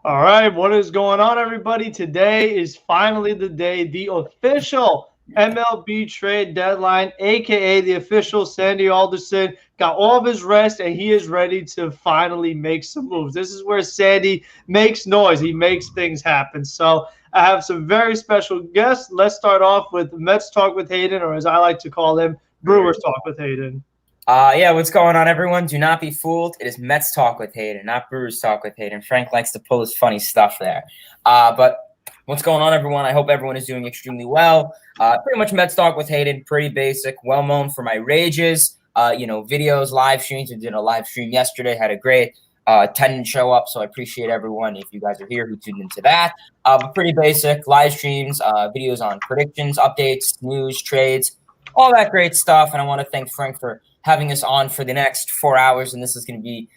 All right, what is going on, everybody? Today is finally the day, the official MLB trade deadline, aka the official Sandy Alderson got all of his rest and he is ready to finally make some moves. This is where Sandy makes noise, he makes things happen. So I have some very special guests. Let's start off with Mets Talk with Hayden, or as I like to call him, Brewers Talk with Hayden. Yeah, what's going on, everyone? Do not be fooled. It is Mets Talk with Hayden, not Brewers Talk with Hayden. Frank likes to pull his funny stuff there. But what's going on, everyone? I hope everyone is doing extremely well. Pretty much Mets Talk with Hayden, pretty basic, well known for my rages, videos, live streams. I did a live stream yesterday, had a great attendance show up, so I appreciate everyone if you guys are here who tuned into that. But pretty basic, live streams, videos on predictions, updates, news, trades, all that great stuff. And I want to thank Frank for having us on for the next 4 hours, and this is going to be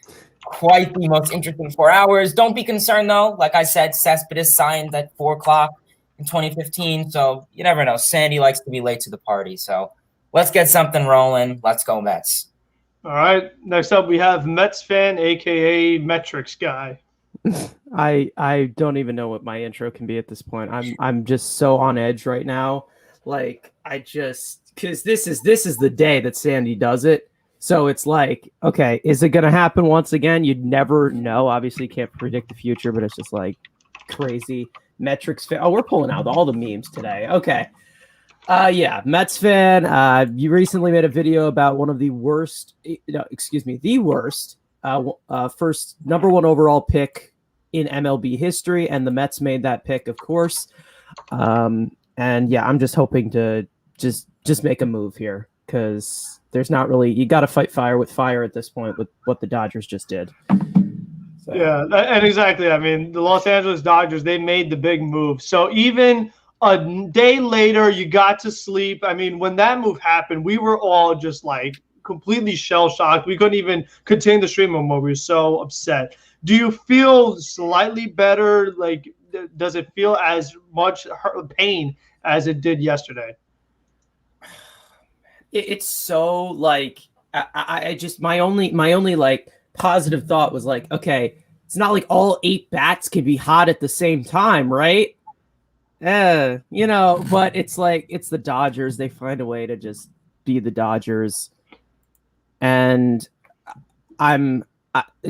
quite the most interesting 4 hours. Don't be concerned, though. Like I said, Cespedes signed at 4 o'clock in 2015, so you never know. Sandy likes to be late to the party, so let's get something rolling. Let's go, Mets. All right, next up we have Mets fan, a.k.a. Metrics guy. I don't even know what my intro can be at this point. I'm just so on edge right now. Like, because this is the day that Sandy does it. So it's like, okay, is it going to happen once again? You'd never know. Obviously, can't predict the future, but it's just like crazy. Metrics fan. Oh, we're pulling out all the memes today. Okay. Yeah, Mets fan. You recently made a video about one of the worst, the worst first number one overall pick in MLB history, and the Mets made that pick, of course. And yeah, I'm just hoping to just make a move here, because there's not really, you got to fight fire with fire at this point with what the Dodgers just did. So. Yeah, and exactly. I mean, the Los Angeles Dodgers, they made the big move. So even a day later, you got to sleep. I mean, when that move happened, we were all just like completely shell-shocked. We couldn't even continue the stream anymore. We were so upset. Do you feel slightly better? Like, does it feel as much pain as it did yesterday? It's so like I just my only like positive thought was like, okay, it's not like all 8 bats can be hot at the same time, right? But it's like, it's the Dodgers. They find a way to just be the Dodgers, and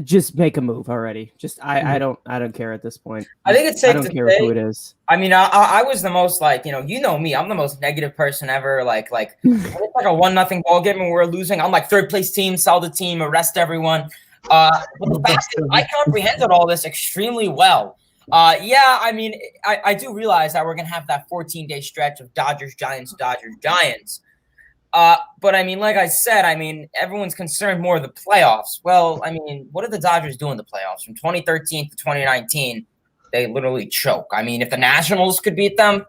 just make a move already. Just I don't care at this point. I think it's safe to say, I don't care who it is. I mean, I was the most like, you know me. I'm the most negative person ever. Like it's like a 1-0 ball game and we're losing. I'm like, third place team, sell the team, arrest everyone. But the fact is, I comprehended all this extremely well. Yeah, I mean, I do realize that we're gonna have that 14-day stretch of Dodgers, Giants, Dodgers, Giants. But I mean, like I said, I mean, everyone's concerned more of the playoffs. Well, I mean, what did the Dodgers do in the playoffs? From 2013 to 2019, they literally choke. I mean, if the Nationals could beat them,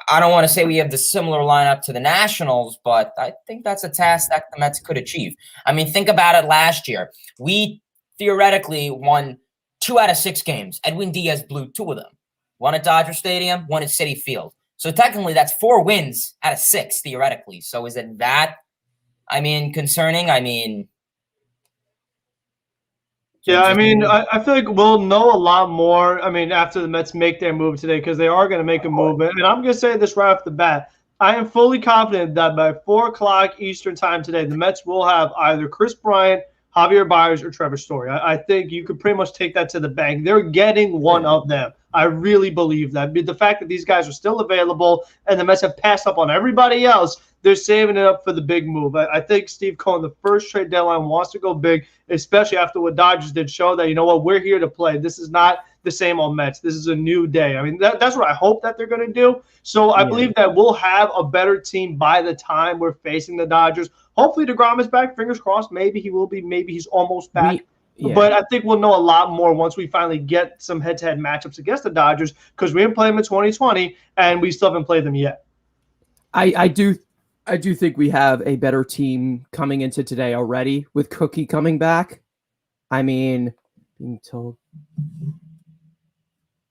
I don't want to say we have the similar lineup to the Nationals, but I think that's a task that the Mets could achieve. I mean, think about it last year. We theoretically won 2 out of 6 games. Edwin Diaz blew 2 of them. 1 at Dodger Stadium, 1 at Citi Field. So technically, that's 4 wins out of 6, theoretically. So is it that, concerning? Yeah, I mean, I feel like we'll know a lot more, after the Mets make their move today, because they are going to make a move. And I'm going to say this right off the bat. I am fully confident that by 4 o'clock Eastern time today, the Mets will have either Chris Bryant, Javier Baez, or Trevor Story. I think you could pretty much take that to the bank. They're getting one of them. I really believe that. The fact that these guys are still available and the Mets have passed up on everybody else, they're saving it up for the big move. I think Steve Cohen, the first trade deadline, wants to go big, especially after what Dodgers did show that, you know what, we're here to play. This is not the same old Mets. This is a new day. I mean, that's what I hope that they're going to do. So I believe that we'll have a better team by the time we're facing the Dodgers. Hopefully DeGrom is back. Fingers crossed. Maybe he will be. Maybe he's almost back. But I think we'll know a lot more once we finally get some head-to-head matchups against the Dodgers, because we didn't play them in 2020, and we still haven't played them yet. I do think we have a better team coming into today already with Cookie coming back. I mean, being told.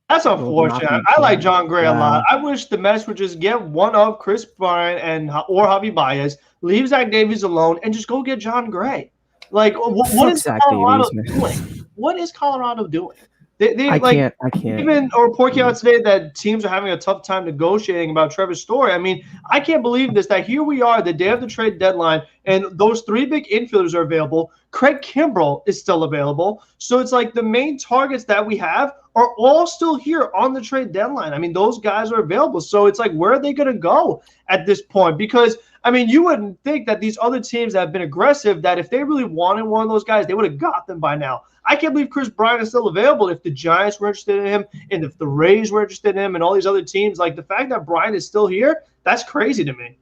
That's unfortunate. I like John Gray a lot. I wish the Mets would just get one of Chris Bryant or Javy Baez, leave Zach Davies alone, and just go get John Gray. Like, what is Colorado doing? What is Colorado doing? I can't. Even a report came out today that teams are having a tough time negotiating about Trevor's Story. I mean, I can't believe this, that here we are the day of the trade deadline, and those 3 big infielders are available. Craig Kimbrell is still available. So it's like the main targets that we have are all still here on the trade deadline. I mean, those guys are available. So it's like, where are they going to go at this point? Because, I mean, you wouldn't think that these other teams that have been aggressive, that if they really wanted one of those guys, they would have got them by now. I can't believe Chris Bryant is still available. If the Giants were interested in him, and if the Rays were interested in him, and all these other teams, like the fact that Bryant is still here, that's crazy to me.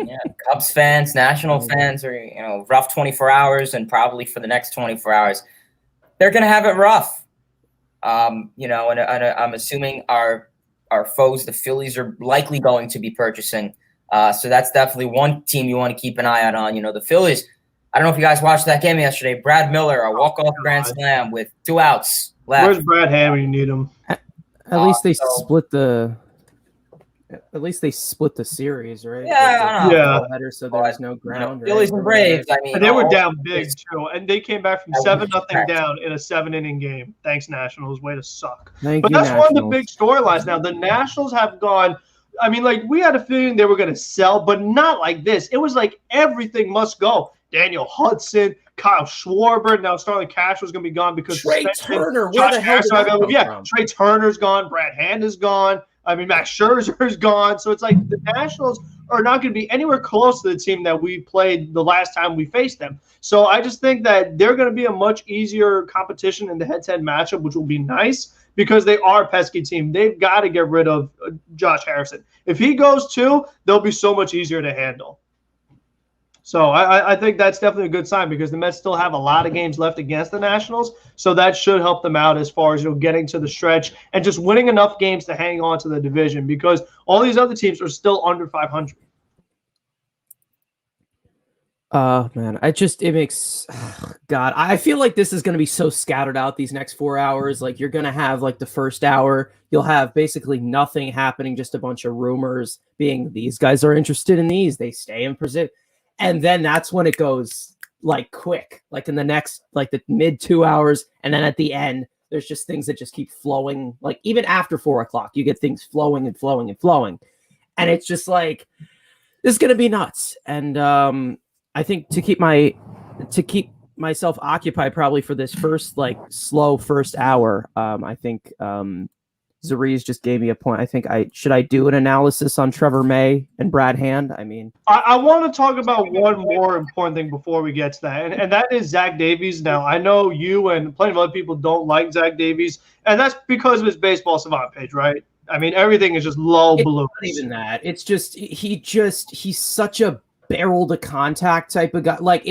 Yeah, Cubs fans, National fans are, rough 24 hours, and probably for the next 24 hours, they're going to have it rough. And I'm assuming our foes, the Phillies, are likely going to be purchasing. So that's definitely one team you want to keep an eye out on. The Phillies, I don't know if you guys watched that game yesterday. Brad Miller, a walk-off grand slam with 2 outs left. Where's Brad Hand when you need him? At least they split the. At least they split the series, right? Yeah. So there was no ground. Phillies and Braves. I mean, and they were down big too, and they came back from 7-0 down in a 7-inning game. Thanks, Nationals. Way to suck. But that's one of the big storylines now. The Nationals have gone. I mean, like, we had a feeling they were going to sell, but not like this. It was like everything must go. Daniel Hudson, Kyle Schwarber. Now Starlin Castro was going to be gone because Trey Turner. Where the hell did that come from? Trey Turner's gone. Brad Hand is gone. I mean, Max Scherzer is gone. So it's like the Nationals are not going to be anywhere close to the team that we played the last time we faced them. So I just think that they're going to be a much easier competition in the head-to-head matchup, which will be nice because they are a pesky team. They've got to get rid of Josh Harrison. If he goes too, they'll be so much easier to handle. So I think that's definitely a good sign because the Mets still have a lot of games left against the Nationals. So that should help them out as far as getting to the stretch and just winning enough games to hang on to the division because all these other teams are still under 500. Man, it makes God. I feel like this is going to be so scattered out these next 4 hours. Like you're going to have like the first hour, you'll have basically nothing happening, just a bunch of rumors being these guys are interested in these, they stay in position. And then that's when it goes like quick, like in the next, like the mid 2 hours. And then at the end, there's just things that just keep flowing. Like even after 4 o'clock, you get things flowing and flowing and flowing. And it's just like, this is going to be nuts. And I think to keep myself occupied probably for this first, like slow first hour, I think Zariz just gave me a point. I think should I do an analysis on Trevor May and Brad Hand? I mean, I want to talk about one more important thing before we get to that, and that is Zach Davies. Now, I know you and plenty of other people don't like Zach Davies, and that's because of his Baseball Savant page, right? I mean, everything is just low balloons. Not even that. It's just he's such a barrel to contact type of guy. Like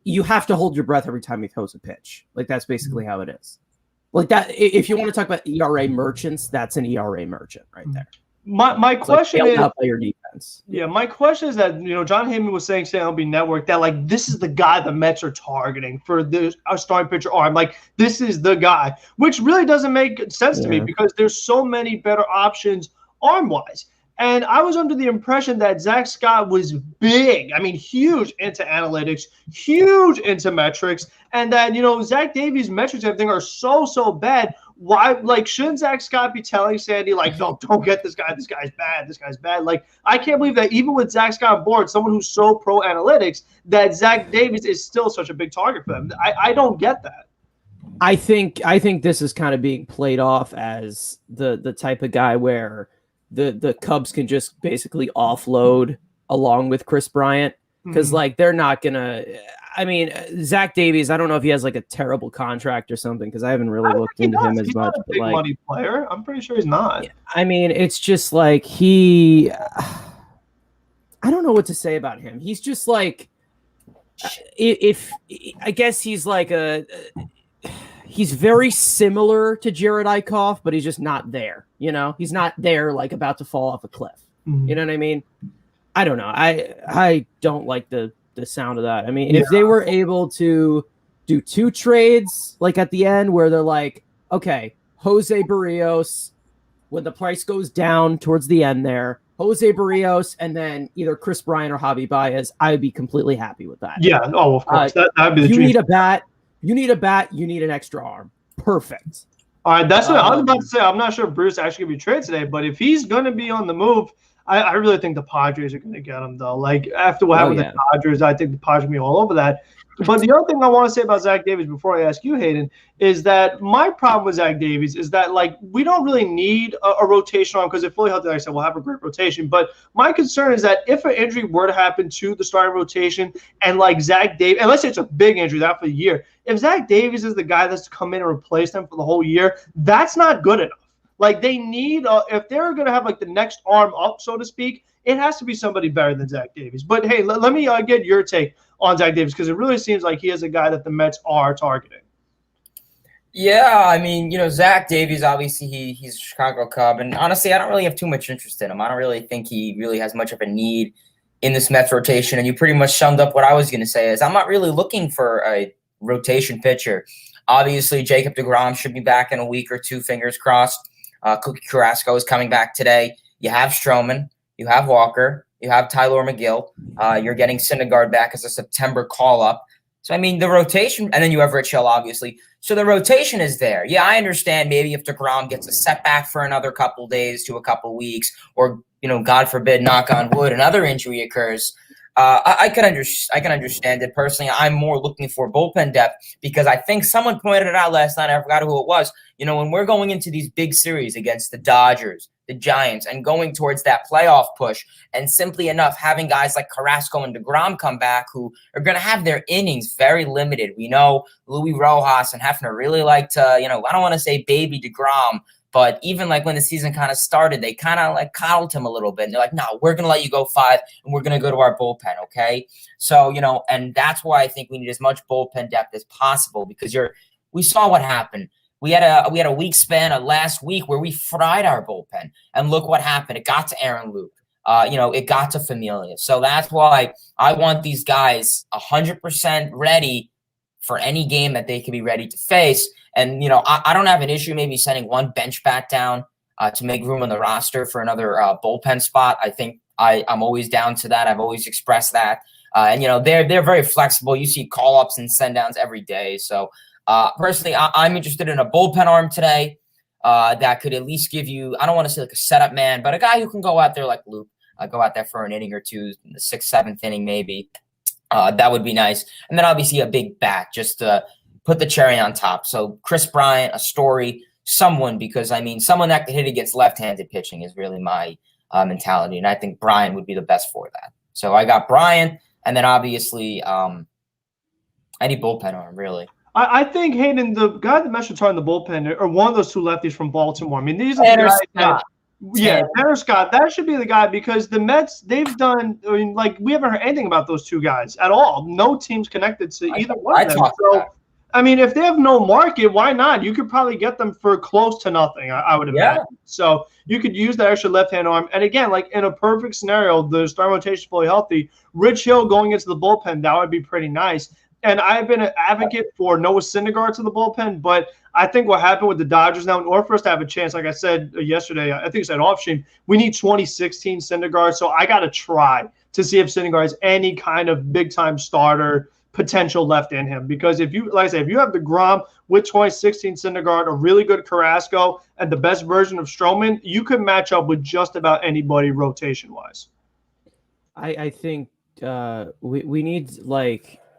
you have to hold your breath every time he throws a pitch. Like that's basically how it is. Like that, if you want to talk about ERA merchants, that's an ERA merchant right there. My question is, out by your defense. Yeah, my question is that John Heyman was saying MLB Network that like this is the guy the Mets are targeting for our starting pitcher arm. Like this is the guy, which really doesn't make sense to me because there's so many better options arm wise. And I was under the impression that Zach Scott was big, I mean, huge into analytics, huge into metrics, and that, Zach Davies' metrics and everything are so bad. Why, like, shouldn't Zach Scott be telling Sandy, like, no, don't get this guy. This guy's bad. Like, I can't believe that even with Zach Scott on board, someone who's so pro analytics, that Zach Davies is still such a big target for them. I don't get that. I think this is kind of being played off as the type of guy where the Cubs can just basically offload along with Chris Bryant because like they're not gonna. I mean, Zach Davies, I don't know if he has like a terrible contract or something because I haven't really looked into him as much. Not a big money player. I'm pretty sure he's not. I mean, it's just like I don't know what to say about him. He's just like if I guess he's like he's very similar to Jared Eichhoff, but he's just not there. He's not there, like about to fall off a cliff. You know what I mean? I don't know. I don't like the sound of that. I mean, if they were able to do 2 trades, like at the end where they're like, okay, Jose Barrios, when the price goes down towards the end there, Jose Barrios, and then either Chris Bryant or Javy Baez, I would be completely happy with that. Yeah. Oh, of course. That'd be the dream. You You need a bat. You need an extra arm. Perfect. All right, that's what I was about to say. I'm not sure if Bruce actually going to be traded today, but if he's going to be on the move, I really think the Padres are going to get him, though. Like, after what happened with the Dodgers, I think the Padres are going to be all over that. But the other thing I want to say about Zach Davies before I ask you, Hayden, is that my problem with Zach Davies is that, like, we don't really need a rotation arm because if fully healthy, like I said, we'll have a great rotation. But my concern is that if an injury were to happen to the starting rotation and, like, Zach Davies – and let's say it's a big injury, that for the year – if Zach Davies is the guy that's to come in and replace them for the whole year, that's not good enough. Like, they need if they're going to have, like, the next arm up, so to speak, it has to be somebody better than Zach Davies. But, hey, let me get your take on Zach Davies because it really seems like he is a guy that the Mets are targeting. Yeah, I mean, Zach Davies, obviously he's a Chicago Cub. And honestly, I don't really have too much interest in him. I don't really think he really has much of a need in this Mets rotation. And you pretty much summed up what I was going to say is I'm not really looking for a rotation pitcher. Obviously, Jacob deGrom should be back in a week or two, fingers crossed. Cookie Carrasco is coming back today. You have Stroman. You have Walker. You have Tyler McGill. You're getting Syndergaard back as a September call-up. So, I mean, the rotation – and then you have Rich Hill, obviously. So, the rotation is there. Yeah, I understand maybe if deGrom gets a setback for another couple days to a couple weeks or, God forbid, knock on wood, another injury occurs – I can understand it personally. I'm more looking for bullpen depth because I think someone pointed it out last night. I forgot who it was. When we're going into these big series against the Dodgers, the Giants, and going towards that playoff push, and simply enough having guys like Carrasco and deGrom come back who are going to have their innings very limited. We know Louis Rojas and Hefner really like to, I don't want to say baby deGrom, but even like when the season kind of started, they kind of like coddled him a little bit. And they're like, no, we're going to let you go 5 and we're going to go to our bullpen. Okay. So, and that's why I think we need as much bullpen depth as possible because we saw what happened. We had a week span of last week where we fried our bullpen and look what happened. It got to Aaron Loup. It got to Familia. So that's why I want these guys 100% ready for any game that they can be ready to face. And, I don't have an issue maybe sending one bench bat down to make room on the roster for another bullpen spot. I think I'm always down to that. I've always expressed that. And, they're very flexible. You see call-ups and send-downs every day. So, personally, I'm interested in a bullpen arm today that could at least give you, I don't want to say like a setup man, but a guy who can go out there like Luke, go out there for an inning or two in the 6th, 7th inning maybe. That would be nice. And then obviously a big bat just to put the cherry on top. So Chris Bryant, a Story, someone, because someone that can hit against left-handed pitching is really my mentality. And I think Bryant would be the best for that. So I got Bryant and then obviously any bullpen arm really. I think, Hayden, the guy that Mets should try in the bullpen are one of those two lefties from Baltimore. These are the guys Tanner Scott. That should be the guy because the Mets, they've done – we haven't heard anything about those two guys at all. No team's connected to either one of them. So, if they have no market, why not? You could probably get them for close to nothing, I would imagine. Yeah. So you could use that extra left-hand arm. And, again, like in a perfect scenario, the starting rotation is fully healthy. Rich Hill going into the bullpen, that would be pretty nice. And I've been an advocate for Noah Syndergaard to the bullpen, but I think what happened with the Dodgers now, in order for us to have a chance, like I said yesterday, I think it's at off stream, we need 2016 Syndergaard. So I got to try to see if Syndergaard is any kind of big-time starter potential left in him. Because if you, like I said, if you have deGrom with 2016 Syndergaard, a really good Carrasco, and the best version of Stroman, you could match up with just about anybody rotation-wise. I think we need, like –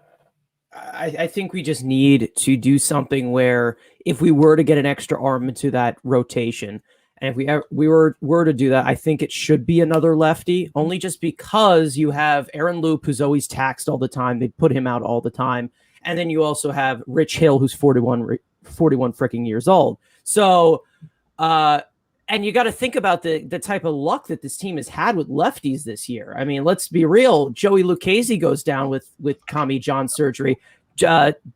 I think we just need to do something where if we were to get an extra arm into that rotation, and if we were to do that, I think it should be another lefty, only just because you have Aaron Loup, who's always taxed all the time. They put him out all the time. And then you also have Rich Hill, who's 41 freaking years old. So, and you got to think about the type of luck that this team has had with lefties this year. Let's be real. Joey Lucchesi goes down with Tommy John surgery.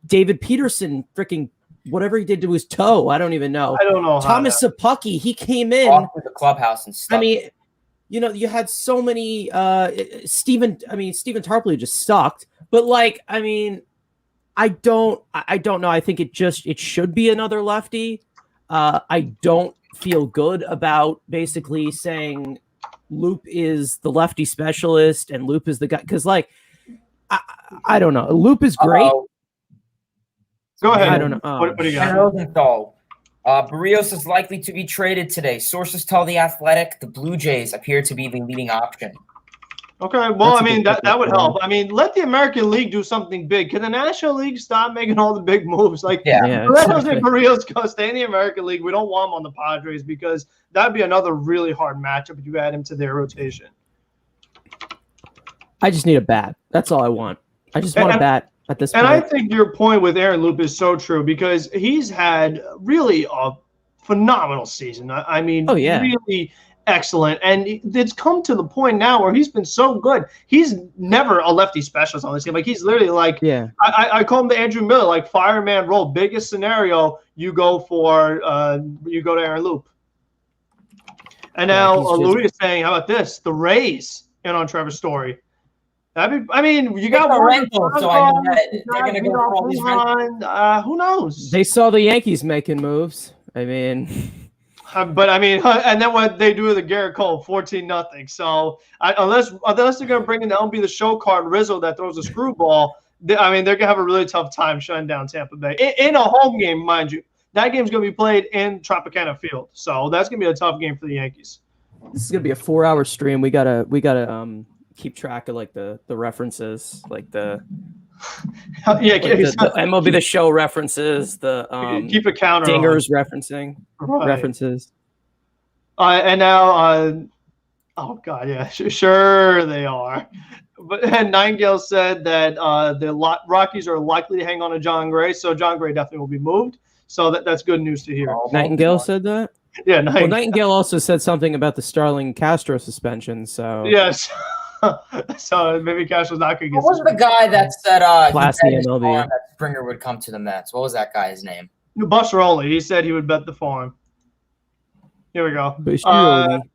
David Peterson, freaking whatever he did to his toe, I don't even know. I don't know. Thomas Sapucki, he came in off with the clubhouse and stuff. You had so many. Stephen Tarpley just sucked. But I don't know. I think it should be another lefty. I don't feel good about basically saying Loup is the lefty specialist and Loup is the guy because I don't know. Loup is great. Go ahead. I don't know. What do you And got? Rosenthal. Barrios is likely to be traded today. Sources tell The Athletic the Blue Jays appear to be the leading option. Okay, well, That's I a mean, good that would pickup, help. I mean, let the American League do something big. Can the National League stop making all the big moves? Like, Yeah. let Jose Barrios go stay in the American League. We don't want him on the Padres because that'd be another really hard matchup if you add him to their rotation. I just need a bat. That's all I want. I just want a bat at this point. And I think your point with Aaron Loop is so true because he's had really a phenomenal season. I mean, really excellent. And it's come to the point now where he's been so good. He's never a lefty specialist on this game. Like, he's literally like, I call him the Andrew Miller, like fireman role. Biggest scenario, you go to Aaron Loop. And now Louis is saying, how about this? The Rays in on Trevor Story. I mean, you got rental, so I mean they're going to go for all these rentals. Who knows? They saw the Yankees making moves. I mean, but I mean, and then what they do with the Garrett Cole, 14-0. So unless they're going to bring in the MLB the Show card Rizzo that throws a screwball, I mean, they're going to have a really tough time shutting down Tampa Bay in a home game, mind you. That game's going to be played in Tropicana Field, so that's going to be a tough game for the Yankees. This is going to be a 4-hour stream. We gotta keep track of like the references, like the MLB the Show references, the keep a counter dingers references. And now, oh god, yeah, sure they are. But Nightingale said that the Rockies are likely to hang on to John Gray, so John Gray definitely will be moved. So that's good news to hear. Nightingale said that. Yeah, Well, Nightingale also said something about the Starling Castro suspension. So yes. So maybe Castro's not going to get. What was the guy that said MLB. that Springer would come to the Mets? What was that guy's name? Buster Olney. He said he would bet the farm. Here we go.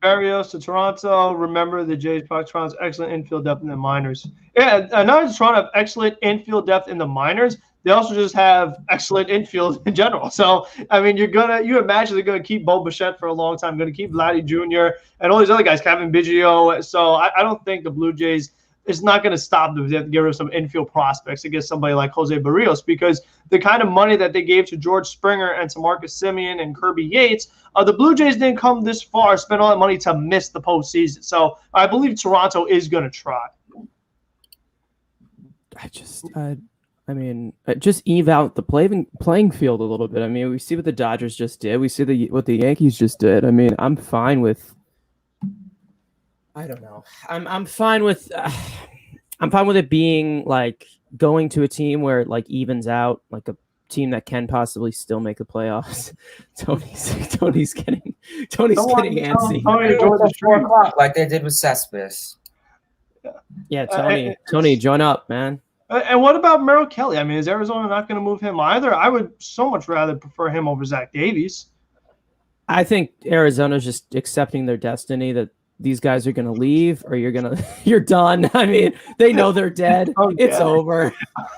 Barrios to Toronto. Remember the Jays, Toronto's excellent infield depth in the minors. Yeah, not just Toronto have excellent infield depth in the minors. They also just have excellent infield in general. So, I mean, you imagine they're going to keep Bo Bichette for a long time, going to keep Vladdy Jr. and all these other guys, Kevin Biggio. So, I don't think the Blue Jays is not going to stop them. They have to get rid of some infield prospects to get somebody like Jose Barrios because the kind of money that they gave to George Springer and to Marcus Semien and Kirby Yates, the Blue Jays didn't come this far, spend all that money to miss the postseason. So, I believe Toronto is going to try. I mean, just eve out the playing field a little bit. I mean, we see what the Dodgers just did. We see what the Yankees just did. I mean, I'm fine with. I don't know. I'm fine with. I'm fine with it being like going to a team where it like evens out, like a team that can possibly still make the playoffs. Tony's getting antsy. Tony, 4 o'clock, like they did with Cespedes. Yeah, Tony, join up, man. And what about Merrill Kelly? I mean, is Arizona not going to move him either? I would so much rather prefer him over Zach Davies. I think Arizona's just accepting their destiny that these guys are going to leave or you're done. I mean, they know they're dead. It's over.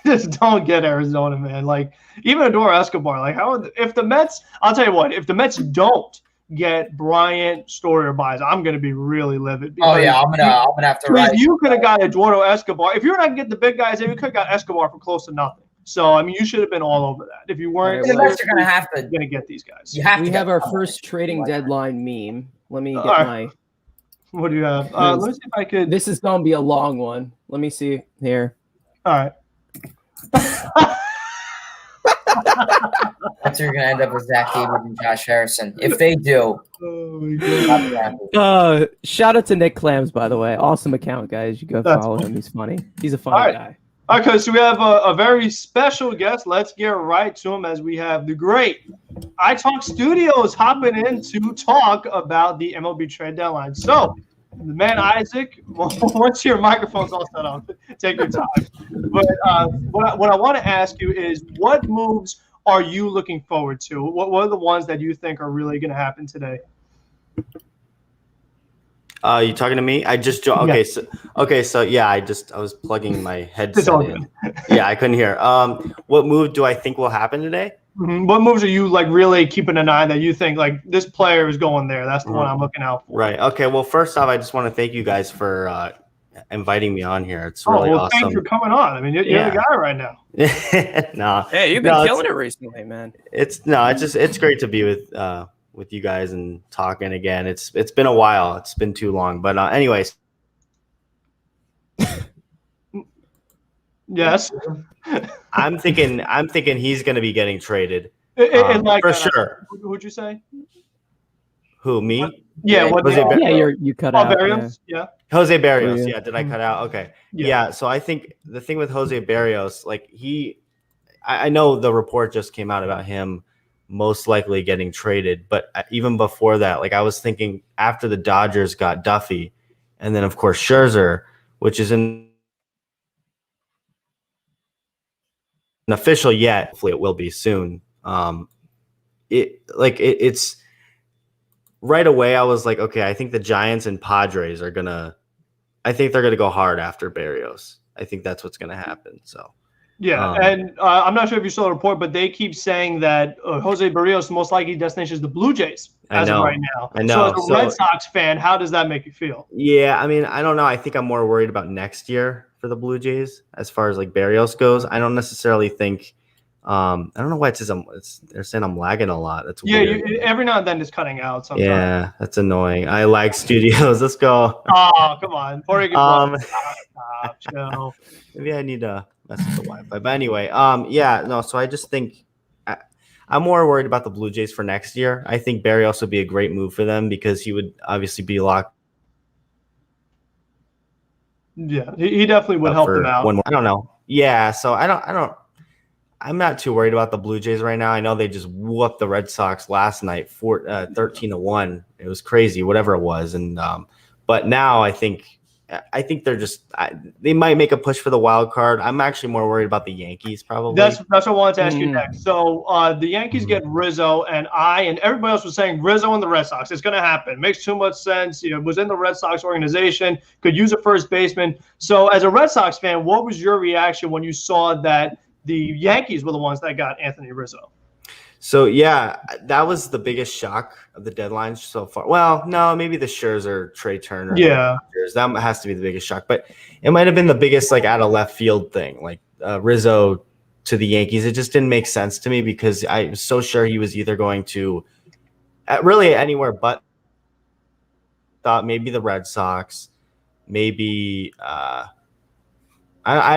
Just don't get Arizona, man. Like, even Adora Escobar, like, if the Mets, I'll tell you what, if the Mets don't get Bryant, Story, or Baez, I'm going to be really livid. I'm gonna have to write. You could have got Eduardo Escobar. If you're not getting the big guys, you could have got Escobar for close to nothing. So, I mean, you should have been all over that. If you weren't, the Mets are going to get these guys. We have our first trading deadline meme. Let me get my. What do you have? Let me see if I could. This is going to be a long one. Let me see here. All right. That's you're gonna end up with Zach Davies and Josh Harrison. If they do, shout out to Nick Clams, by the way. Awesome account, guys. You go follow him. He's funny. He's a funny guy. Okay, so we have a very special guest. Let's get right to him as we have the great iTalk Studios hopping in to talk about the MLB trade deadline. So, the man Isaac, once your microphone's all set up, take your time. But what I want to ask you is, what moves are you looking forward to? What are the ones that you think are really going to happen today? You talking to me? I just okay. Yeah. So yeah, I was plugging my headset in. Yeah, I couldn't hear. What move do I think will happen today? Mm-hmm. What moves are you like really keeping an eye that you think like this player is going there? That's the one I'm looking out for. Right. Okay. Well, first off, I just want to thank you guys for inviting me on here. It's really well, thanks for awesome. coming on. I mean, you're the guy right now. No, Hey, you've been killing it recently, man. It's great to be with you guys and talking again. It's been a while. It's been too long. But anyways. Yes. I'm thinking he's going to be getting traded. For sure. Who'd you say? Who, me? Yeah. You cut out. Yeah. Jose Barrios. Yeah. Did I cut out? Okay. Yeah. So I think the thing with Jose Barrios, like I know the report just came out about him most likely getting traded, but even before that, like I was thinking after the Dodgers got Duffy, and then of course Scherzer, which isn't official yet. Hopefully it will be soon. It's right away. I was like, okay, I think the Giants and Padres they're gonna go hard after Barrios. I think that's what's gonna happen. So yeah, and I'm not sure if you saw the report, but they keep saying that Jose Barrios most likely destination is the Blue Jays as of right now. I know. So as a Red Sox fan, how does that make you feel? Yeah, I mean, I don't know. I think I'm more worried about next year for the Blue Jays as far as like Barrios goes. I don't necessarily think. I don't know why it says they're saying I'm lagging a lot. That's weird. Every now and then it's cutting out. Sometimes. Yeah, that's annoying. I lag studios. Let's go. Oh, come on. Stop, chill. Maybe I need to mess with the Wi-Fi. But anyway, So I just think I'm more worried about the Blue Jays for next year. I think Barrios would be a great move for them because he would obviously be locked. Yeah, he definitely would help them out. I don't know. Yeah, so I'm not too worried about the Blue Jays right now. I know they just whooped the Red Sox last night, 13-1. It was crazy, whatever it was. And but now I think they're they might make a push for the wild card. I'm actually more worried about the Yankees probably. That's what I wanted to ask you next. So the Yankees get Rizzo, and everybody else was saying Rizzo and the Red Sox. It's going to happen. Makes too much sense. Was in the Red Sox organization, could use a first baseman. So as a Red Sox fan, what was your reaction when you saw that the Yankees were the ones that got Anthony Rizzo? So, yeah, that was the biggest shock of the deadline so far. Well, no, maybe the Scherzer, Trey Turner. Yeah. That has to be the biggest shock. But it might have been the biggest, like, out of left field thing, like Rizzo to the Yankees. It just didn't make sense to me because I was so sure he was either going to really anywhere but thought maybe the Red Sox, maybe I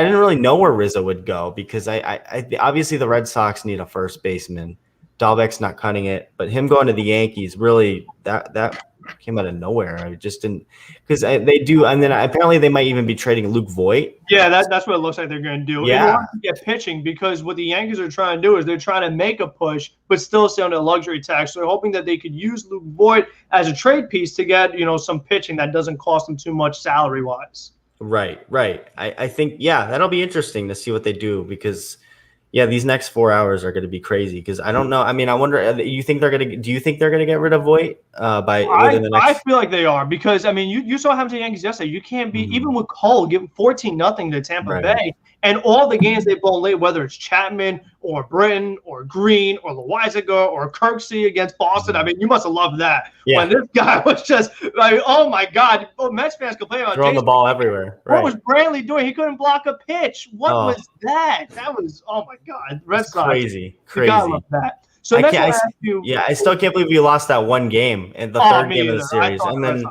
didn't really know where Rizzo would go because I obviously the Red Sox need a first baseman. Dahlbeck's not cutting it, but him going to the Yankees really that came out of nowhere. I just didn't because they do, and then apparently they might even be trading Luke Voit. Yeah, that's what it looks like they're going to do. Yeah, in order to get pitching because what the Yankees are trying to do is they're trying to make a push, but still stay on a luxury tax. So they're hoping that they could use Luke Voit as a trade piece to get some pitching that doesn't cost them too much salary wise. Right. I think that'll be interesting to see what they do because. Yeah, these next 4 hours are going to be crazy because I don't know. I mean, I wonder. Do you think they're going to get rid of Voit within the next? I feel like they are because I mean, you saw what happened to the Yankees yesterday. You can't be even with Cole giving 14-0 to Tampa Bay, and all the games they've blown late, whether it's Chapman or Britton or Green or Loizaga or Kirksey against Boston. I mean, you must have loved that when this guy was just like, oh my God, Mets fans complain about throwing the ball everywhere. What was Brantley doing? He couldn't block a pitch. What was that? That was oh my God, Red Sox crazy. You gotta love that. So I still can't believe you lost that one game in the third game of the series, and then.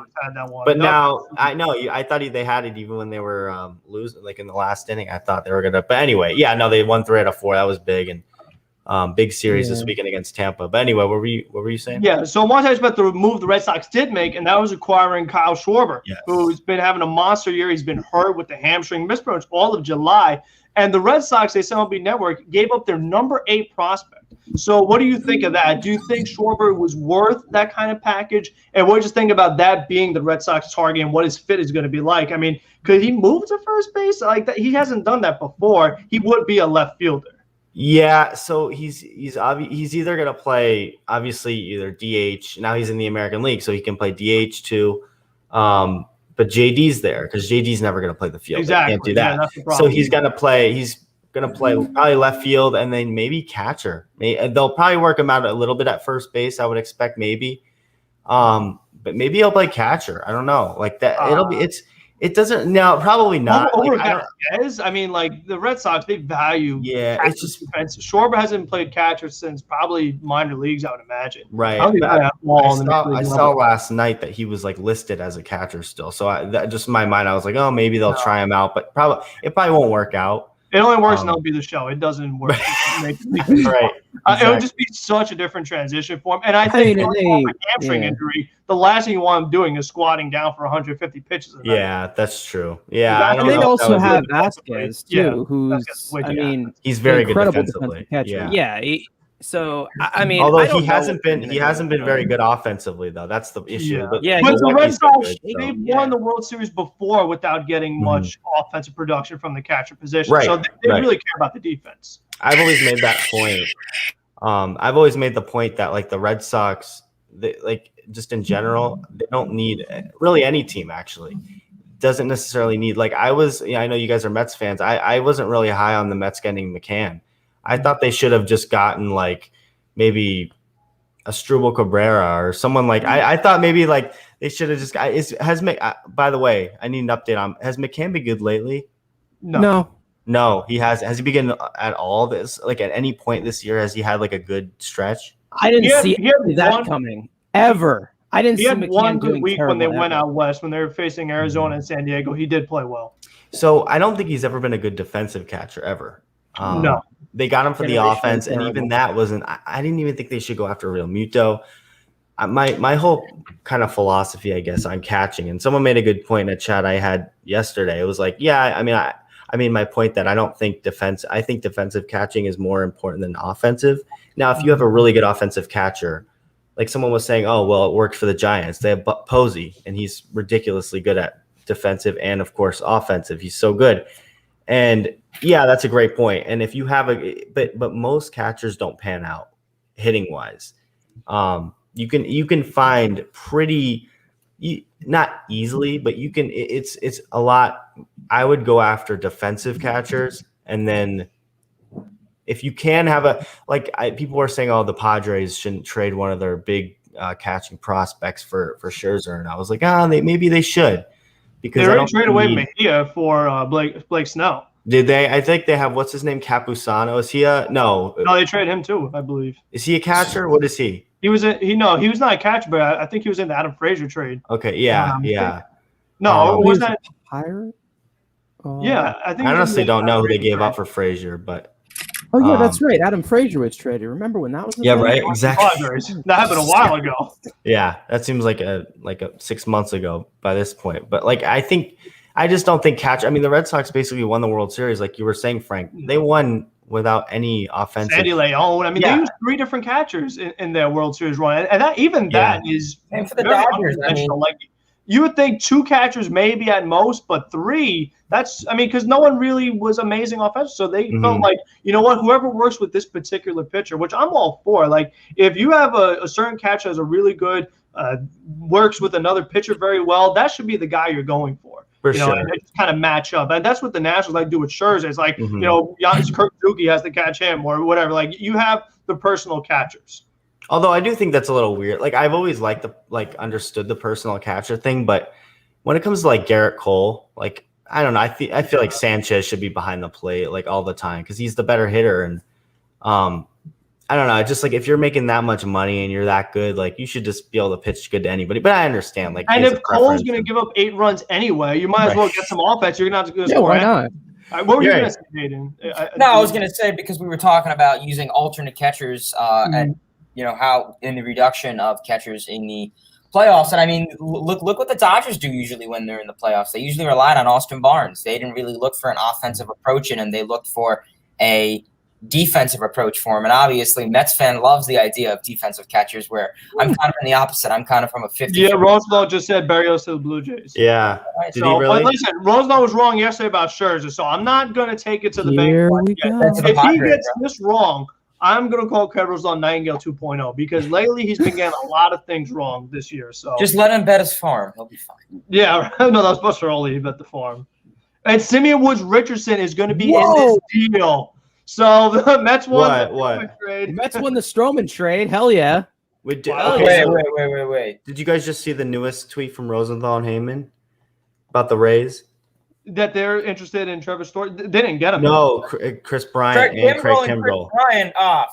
But now I know I thought they had it even when they were losing, like in the last inning. I thought they were gonna, but anyway, they won 3 out of 4. That was big and big series this weekend against Tampa. But anyway, what were you saying? Yeah, so I want to tell you about the move the Red Sox did make, and that was acquiring Kyle Schwarber, who's been having a monster year. He's been hurt with the hamstring, missed pretty much all of July. And the Red Sox, they said on MLB Network, gave up their number 8 prospect. So what do you think of that? Do you think Schwarber was worth that kind of package? And what do you think about that being the Red Sox target and what his fit is going to be like? I mean, could he move to first base like that? He hasn't done that before. He would be a left fielder. Yeah, so he's either going to play, obviously, either DH. Now he's in the American League, so he can play DH too. But JD's there because JD's never going to play the field. Exactly. He can't do that. That's the problem. So he's going to play. He's going to play probably left field and then maybe catcher. They'll probably work him out a little bit at first base. I would expect maybe, but maybe he'll play catcher. I don't know. Like that, It doesn't. No, probably not. Over Like, I don't- Baez, I mean, like the Red Sox, they value yeah, it's just defense. Schwarber hasn't played catcher since probably minor leagues, I would imagine. right. I don't think But they have ball on the I major league saw level. last night that he was like listed as a catcher still. So that just in my mind, I was like, oh, maybe they'll try him out, but it probably won't work out. It only works in MLB The Show. It doesn't work. Right. It would just be such a different transition for him. And I think a hamstring injury, the last thing you want him doing is squatting down for 150 pitches. Yeah, that's true. Yeah, and they also have Vasquez too, who's he's very good defensively. catcher. Yeah. So I mean, although he hasn't been very good offensively though. That's the issue. Yeah. But the Red Sox, they've won the World Series before without getting much offensive production from the catcher position. Right. So they really care about the defense. I've always made that point. I've always made the point that like the Red Sox, just in general, they don't need really any team actually. Doesn't necessarily need I know you guys are Mets fans. I wasn't really high on the Mets getting McCann. I thought they should have just gotten maybe a Struble Cabrera or someone I thought maybe they should have just by the way, I need an update on has McCann been good lately? No, he has. Has he been at all this at any point this year? Has he had a good stretch? I didn't see that coming ever. I didn't see McCann one good week when they went ever. out west when they were facing Arizona and San Diego. He did play well. So I don't think he's ever been a good defensive catcher ever. No. They got him for the offense, and even that wasn't. I didn't even think they should go after Real Muto. My whole kind of philosophy, I guess, on catching, and someone made a good point in a chat I had yesterday. It was I mean, my point that I don't think I think defensive catching is more important than offensive. Now, if you have a really good offensive catcher, like someone was saying, oh well, it worked for the Giants. They have Posey, and he's ridiculously good at defensive and of course offensive. He's so good. And yeah, that's a great point. And if you have but most catchers don't pan out hitting wise. You can find not easily, but you can. It's a lot. I would go after defensive catchers, and then if you can have people are saying, oh, the Padres shouldn't trade one of their big catching prospects for Scherzer, and I was like, maybe they should. Because they already traded away Mejia for Blake Snell. Did they? I think they have, what's his name, Capusano. Is he no? No, they traded him too, I believe. Is he a catcher? What is he? He was he was not a catcher, but I think he was in the Adam Frazier trade. Okay, yeah. No, was that Pirate? Yeah, I think. I honestly don't know who they gave up for Frazier, but oh yeah, that's right. Adam Frazier was traded. Remember when that was? Right, exactly. That happened a while ago. Yeah, that seems like a 6 months ago by this point. But I just don't think catch. I mean, the Red Sox basically won the World Series, like you were saying, Frank. They won without any offensive. Sandy Leon. I mean, they used 3 different catchers in their World Series run, and that is and for the Dodgers. I mean, you would think 2 catchers maybe at most, but 3. Because no one really was amazing offensive, so they felt like, you know what, whoever works with this particular pitcher, which I'm all for. Like, if you have a certain catcher has a really good works with another pitcher very well, that should be the guy you're going for. For sure. And they just kind of match up. And that's what the Nationals do with Scherzer. It's like, Kurt Suzuki has to catch him or whatever. Like, you have the personal catchers. Although I do think that's a little weird. Like, I've always understood the personal catcher thing, but when it comes to Garrett Cole, I don't know. I feel like Sanchez should be behind the plate all the time because he's the better hitter. And I don't know. Just if you're making that much money and you're that good, you should just be able to pitch good to anybody. But I understand. And if Cole's going to give up 8 runs anyway, you might as well get some offense. You're going to have to go score. Why not? What were you going to say, Hayden? I was going to say, because we were talking about using alternate catchers and how in the reduction of catchers in the playoffs. And I mean, look what the Dodgers do usually when they're in the playoffs. They usually relied on Austin Barnes. They didn't really look for an offensive approach in him. They looked for a defensive approach for him. And obviously, Mets fan loves the idea of defensive catchers, where I'm kind of in the opposite. I'm kind of from a 50. Yeah, Roosevelt just said Barrios to the Blue Jays. Yeah. Did he really? But listen, Roosevelt was wrong yesterday about Scherzer, so I'm not going to take it to the bank. If he gets this wrong, I'm going to call Roosevelt Nightingale 2.0 because lately he's been getting a lot of things wrong this year. So just let him bet his farm. He'll be fine. Yeah, no, that was supposed to only bet the farm. And Simeon Woods Richardson is going to be in this deal. So the Mets won the trade. The Mets won the Stroman trade. Hell yeah. Wait. Did you guys just see the newest tweet from Rosenthal and Heyman? About the Rays? That they're interested in Trevor Story. They didn't get him. No, Chris Bryant and Craig Kimbrell. Ryan, fuck.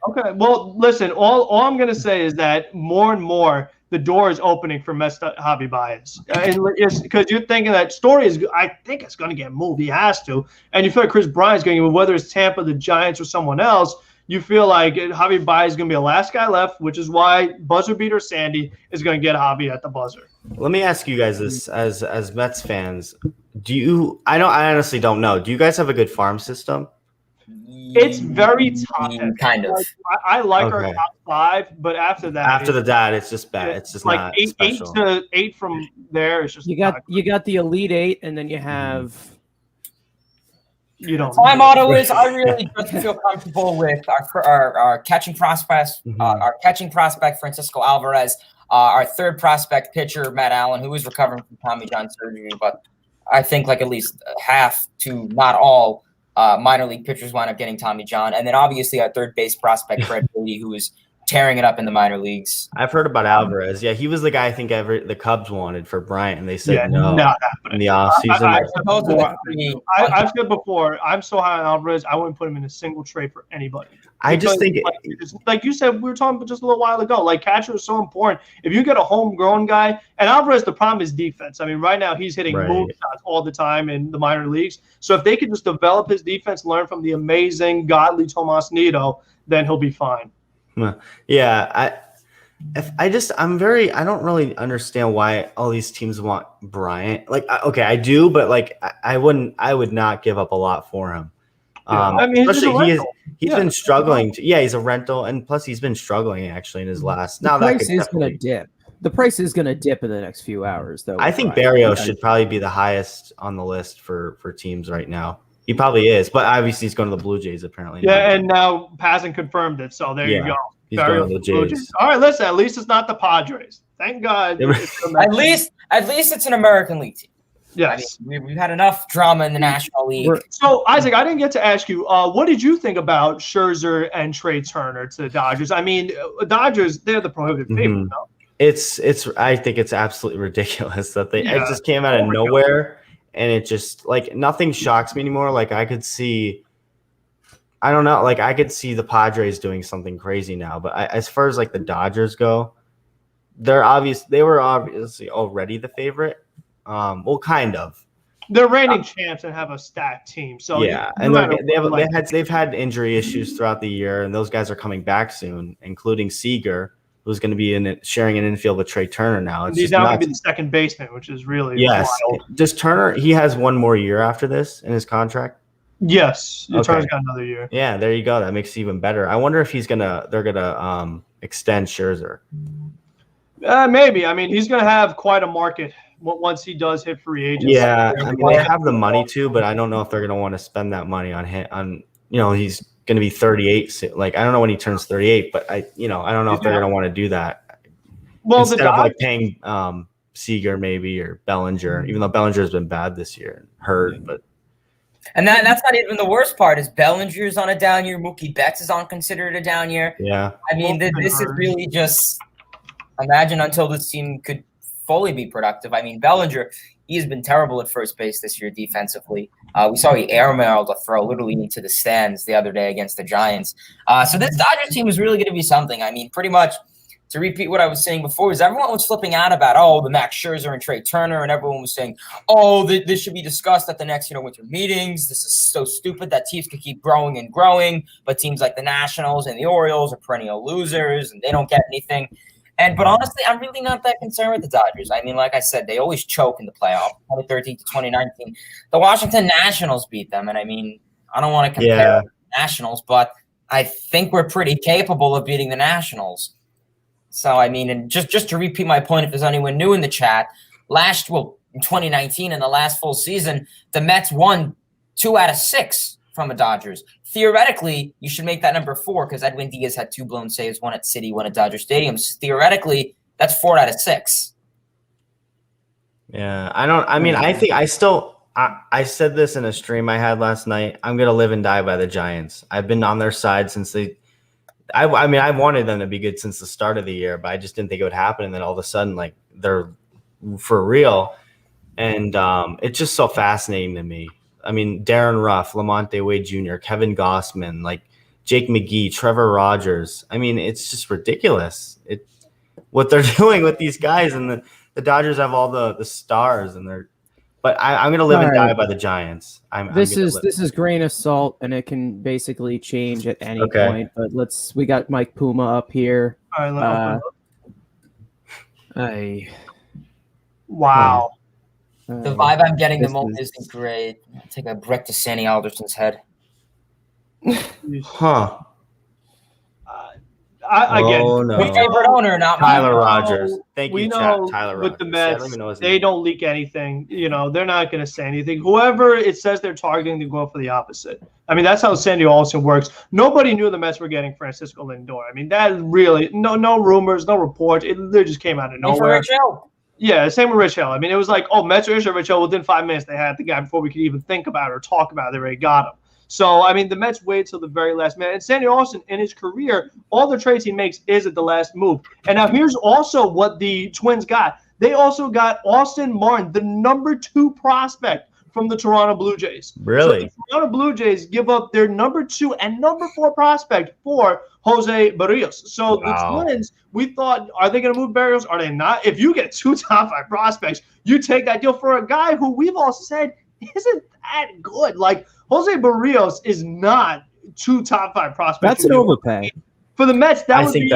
Okay. Well, listen. All I'm gonna say is that more and more the door is opening for Javy Baez, and it's because you're thinking that Story is. I think it's gonna get moved. He has to, and you feel like Chris Bryant's going to, whether it's Tampa, the Giants, or someone else. You feel like Javy Baez is going to be the last guy left, which is why buzzer beater Sandy is going to get Javy at the buzzer. Let me ask you guys this as Mets fans. I honestly don't know. Do you guys have a good farm system? It's very top heavy. Kind of. Like, I like our top 5, but after that, it's just bad. It's just like not eight special. to 8 from there. It's just you got the Elite 8, and then you have. You don't. My motto is I really just feel comfortable with our catching prospects, our catching prospect Francisco Alvarez, our third prospect pitcher Matt Allen, who is recovering from Tommy John surgery, but I think like at least half to not all minor league pitchers wind up getting Tommy John, and then obviously our third base prospect Fred Brady, who is tearing it up in the minor leagues. I've heard about Alvarez. Yeah, he was the guy I think the Cubs wanted for Bryant, and they said no in the offseason. I've said before, I'm so high on Alvarez, I wouldn't put him in a single trade for anybody. I just think like you said, we were talking just a little while ago, like catcher is so important. If you get a homegrown guy, and Alvarez, the problem is defense. I mean, right now he's hitting move shots all the time in the minor leagues. So if they could just develop his defense, learn from the amazing, godly Tomas Nido, then he'll be fine. Yeah, I don't really understand why all these teams want Bryant. Like, okay, I do, but like, I would not give up a lot for him. I mean, especially he's been struggling. He's a rental, and plus he's been struggling actually in his last. Now that price is going to dip. The price is going to dip in the next few hours, though. I think Barrios should probably be the highest on the list for teams right now. He probably is, but obviously he's going to the Blue Jays apparently. Yeah, and now Pazin confirmed it, so there you go. He's going to the Jays. All right, listen. At least it's not the Padres. Thank God. At least it's an American League team. Yes, I mean, we've had enough drama in the National League. So Isaac, I didn't get to ask you. What did you think about Scherzer and Trey Turner to the Dodgers? I mean, Dodgers, they're the prohibitive favorite. No? It's. I think it's absolutely ridiculous that it just came out of nowhere. And it just, like, nothing shocks me anymore. Like, I could see the Padres doing something crazy now. But as far as, like, the Dodgers go, they were obviously already the favorite. Well, kind of. They're reigning champs and have a stacked team. So yeah, and they've had injury issues throughout the year, and those guys are coming back soon, including Seager, who's going to be sharing an infield with Trey Turner now. He's now going to be the second baseman, which is really wild. Does Turner? He has one more year after this in his contract. Yes, Turner's got another year. Yeah, there you go. That makes it even better. I wonder if they're gonna extend Scherzer. Maybe. I mean, he's going to have quite a market once he does hit free agency. Yeah, I mean, they have the money to, but I don't know if they're going to want to spend that money on him. He's going to be 38. Like, I don't know when he turns 38, but I don't know if they're going to want to do that. Well, instead of like paying Seager maybe or Bellinger, even though Bellinger's been bad this year, and that's not even the worst part. Is Bellinger's on a down year? Mookie Betts is considered a down year. Yeah, I mean, this is really just imagine until this team could fully be productive. I mean, Bellinger, he has been terrible at first base this year defensively. We saw he airmailed a throw literally into the stands the other day against the Giants. So this Dodgers team is really going to be something. I mean, pretty much to repeat what I was saying before is everyone was flipping out about, the Max Scherzer and Trey Turner, and everyone was saying, this should be discussed at the next, winter meetings. This is so stupid that teams could keep growing and growing, but teams like the Nationals and the Orioles are perennial losers and they don't get anything. But honestly, I'm really not that concerned with the Dodgers. I mean, like I said, they always choke in the playoffs, 2013 to 2019. The Washington Nationals beat them, and I mean, I don't want to compare the Nationals, but I think we're pretty capable of beating the Nationals. So, I mean, and just to repeat my point, if there's anyone new in the chat, in 2019, in the last full season, the Mets won 2 out of 6 from the Dodgers. Theoretically, you should make that number 4 because Edwin Diaz had 2 blown saves, 1 at City, 1 at Dodger Stadium. So theoretically, that's 4 out of 6. Yeah, I said this in a stream I had last night. I'm going to live and die by the Giants. I've been on their side since I wanted them to be good since the start of the year, but I just didn't think it would happen. And then all of a sudden, like, they're for real. And it's just so fascinating to me. I mean, Darren Ruff, Lamonte Wade Jr., Kevin Gossman, like Jake McGee, Trevor Rogers. I mean, it's just ridiculous. What they're doing with these guys, and the Dodgers have all the stars, and they're. But I'm going to live and die by the Giants. This is grain of salt, and it can basically change at any point. But we got Mike Puma up here. All right, wow. The vibe I'm getting the most isn't great. I'll take a brick to Sandy Alderson's head. Huh. Again, favorite owner, not Tyler Rogers. Thank you, Tyler Rogers. With the Mets, they don't leak anything. You know, they're not going to say anything. Whoever it says they're targeting, they go for the opposite. I mean, that's how Sandy Alderson works. Nobody knew the Mets were getting Francisco Lindor. I mean, that really no rumors, no reports. They just came out of nowhere. Rich Hill. Yeah, same with Rich Hill. I mean, it was like, oh, Mets are interested in Rich Hill. Within 5 minutes, they had the guy before we could even think about it or talk about it. They already got him. So, I mean, the Mets wait till the very last minute. And Sandy Alderson, in his career, all the trades he makes is at the last move. And now here's also what the Twins got. They also got Austin Martin, the number 2 prospect from the Toronto Blue Jays. Really? So the Toronto Blue Jays give up their number 2 and number 4 prospect for Jose Barrios. So the Twins, we thought, are they going to move Barrios? Are they not? If you get 2 top 5 prospects, you take that deal for a guy who we've all said isn't that good. Like, Jose Barrios is not 2 top 5 prospects. That's an overpay. For the Mets, I think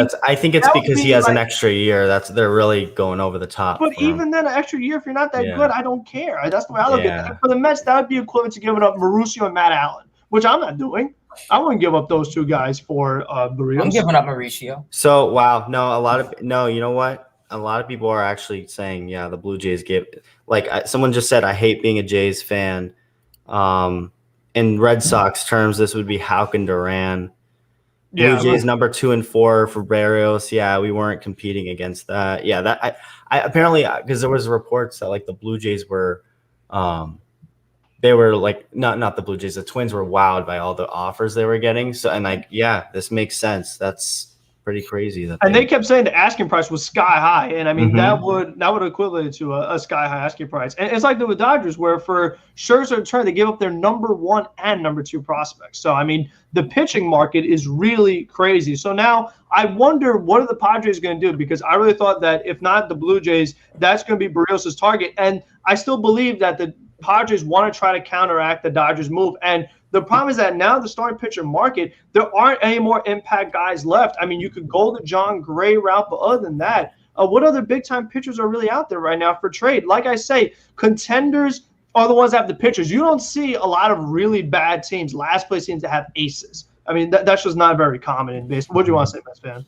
it's because he has an extra year. They're really going over the top. But even then, an extra year, if you're not that good, I don't care. That's the way I look at it. For the Mets, that would be equivalent to giving up Mauricio and Matt Allen, which I'm not doing. I wouldn't give up those 2 guys for Barrios. I'm giving up Mauricio. So you know what? A lot of people are actually saying, the Blue Jays someone just said, I hate being a Jays fan. In Red Sox terms, this would be Houck and Duran. Blue Jays number 2 and 4 for Barrios. Yeah, we weren't competing against that. Yeah, that I apparently, because there was reports that like the Blue Jays were, they were like not the Blue Jays. The Twins were wowed by all the offers they were getting. So this makes sense. That's pretty crazy. They kept saying the asking price was sky high, and I mean that would equivalent to a sky high asking price. And it's like the Dodgers, where for Scherzer and Turner, they give up their number 1 and number 2 prospects. So I mean, the pitching market is really crazy. So now I wonder, what are the Padres going to do? Because I really thought that if not the Blue Jays, that's going to be Barrios' target. And I still believe that the Padres want to try to counteract the Dodgers' move. And the problem is that now the starting pitcher market, there aren't any more impact guys left. I mean, you could go the John Gray route, but other than that, what other big-time pitchers are really out there right now for trade? Like I say, contenders are the ones that have the pitchers. You don't see a lot of really bad teams, last-place teams that have aces. I mean, that's just not very common in baseball. What do you want to say, Mets fan?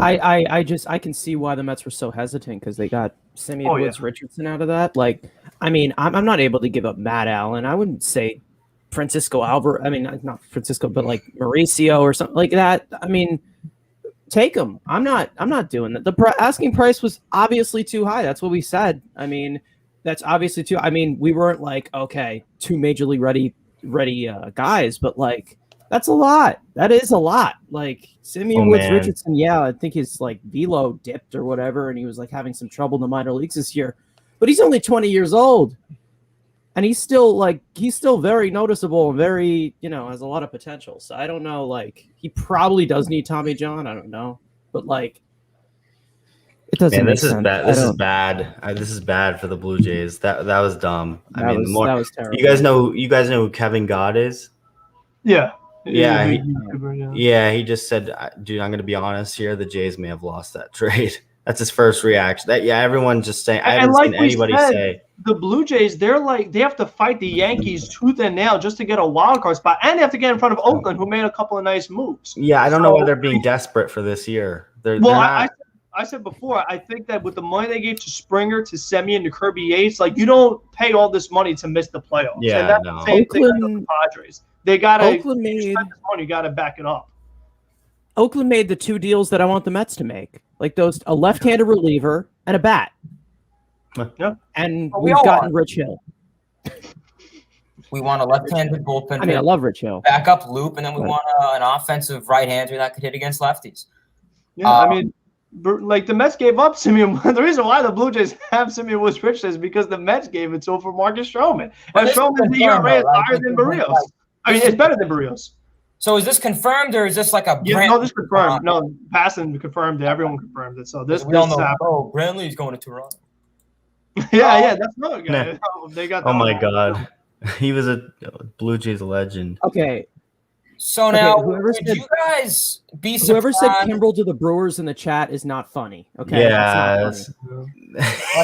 I can see why the Mets were so hesitant, because they got Simeon Woods Richardson out of that. Like, I mean, I'm not able to give up Matt Allen. I wouldn't say Francisco Alvarez. I mean, not Francisco, but like Mauricio or something like that. I mean, take him. I'm not doing that. The asking price was obviously too high. That's what we said. I mean, that's obviously too. I mean, we weren't like, okay, 2 major league ready guys, but like, that's a lot. That is a lot. Like Simeon Woods Richardson, I think his like velo dipped or whatever, and he was like having some trouble in the minor leagues this year. But he's only 20 years old, and he's still very noticeable and very, has a lot of potential. So I don't know. Like, he probably does need Tommy John. I don't know, but like, it doesn't. Man, this is bad. This is bad. This is bad for the Blue Jays. That was dumb. That was terrible. You guys know who Kevin Gott is? Yeah. He just said, dude, I'm going to be honest here. The Jays may have lost that trade. That's his first reaction. Everyone just saying, I haven't seen anybody say. The Blue Jays, they have to fight the Yankees tooth and nail just to get a wild card spot. And they have to get in front of Oakland, who made a couple of nice moves. Yeah, I don't know why they're being desperate for this year. I said before, I think that with the money they gave to Springer, to Semien, to Kirby Yates, like, you don't pay all this money to miss the playoffs. Yeah, and that's the same thing with the Padres. They got to spend this money. You got to back it up. Oakland made the 2 deals that I want the Mets to make, like a left-handed reliever and a bat. Yeah. And we've gotten Rich Hill. We want a left-handed bullpen. I mean, I love Rich Hill. Backup loop, and then we want an offensive right-hander that could hit against lefties. Yeah, I mean, like the Mets gave up Simeon. The reason why the Blue Jays have Simeon Woods Richards is because the Mets gave it to him for Marcus Stroman. And Stroman's ERA is higher than Barrios. I mean, it's better than Barrios. So is this confirmed or is this like a no, this confirmed. No, Passan confirmed it. Everyone confirmed it. So this happened. Oh, Brantley's going to Toronto. yeah, that's another guy. They got. Oh my God, he was a Blue Jays legend. Okay. So now, would you guys be surprised? Whoever said Kimbrel to the Brewers in the chat is not funny. Okay. Yeah, that's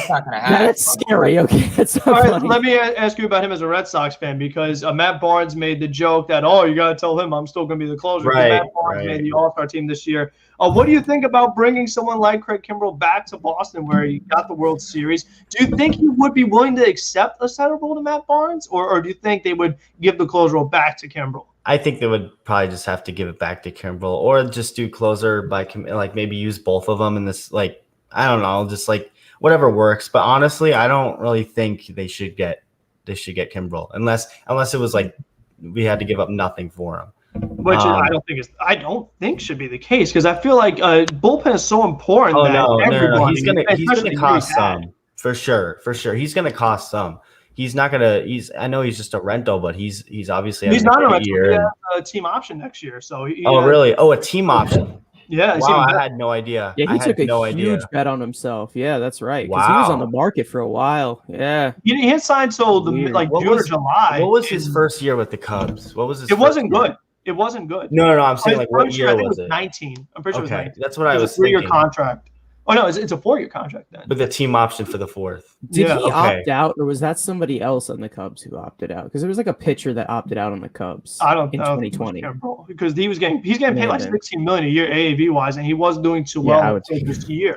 not gonna happen. That's scary. Okay, that's not All right, funny. let me ask you about him as a Red Sox fan because Matt Barnes made the joke that you gotta tell him I'm still gonna be the closer. Right, Matt Barnes made the All-Star team this year. What do you think about bringing someone like Craig Kimbrel back to Boston, where he got the World Series? Do you think he would be willing to accept a center role to Matt Barnes, or do you think they would give the closer role back to Kimbrel? I think they would probably just have to give it back to Kimbrel, or just do closer by like maybe use both of them in this. Like I don't know, just like whatever works. But honestly, I don't really think they should get Kimbrel unless it was like we had to give up nothing for him. Which I don't think should be the case because I feel like bullpen is so important. Oh that no, he's gonna cost some for sure. He's gonna cost some. He's not gonna. I know he's just a rental, but he's obviously he's not a rental. Year He has a team option next year. So really? Oh, a team option. Yeah. Wow, I had no idea. Yeah, he took a huge idea. bet on himself. Yeah, that's right. Because he was on the market for a while. Yeah. He had signed till June or July. What was his first year with the Cubs? What was his? It wasn't good. It wasn't good. No. I'm saying like what year was it? 19. I'm pretty sure it was 19. That's what I was thinking. 3-year thinking. contract. Oh no, it's a 4-year contract then. With the team option for the 4th. Did he opt out, or was that somebody else on the Cubs who opted out? Because there was like a pitcher that opted out on the Cubs. I don't in know 2020 because he's getting paid like $16 million a year AAV wise, and he wasn't doing too well this year.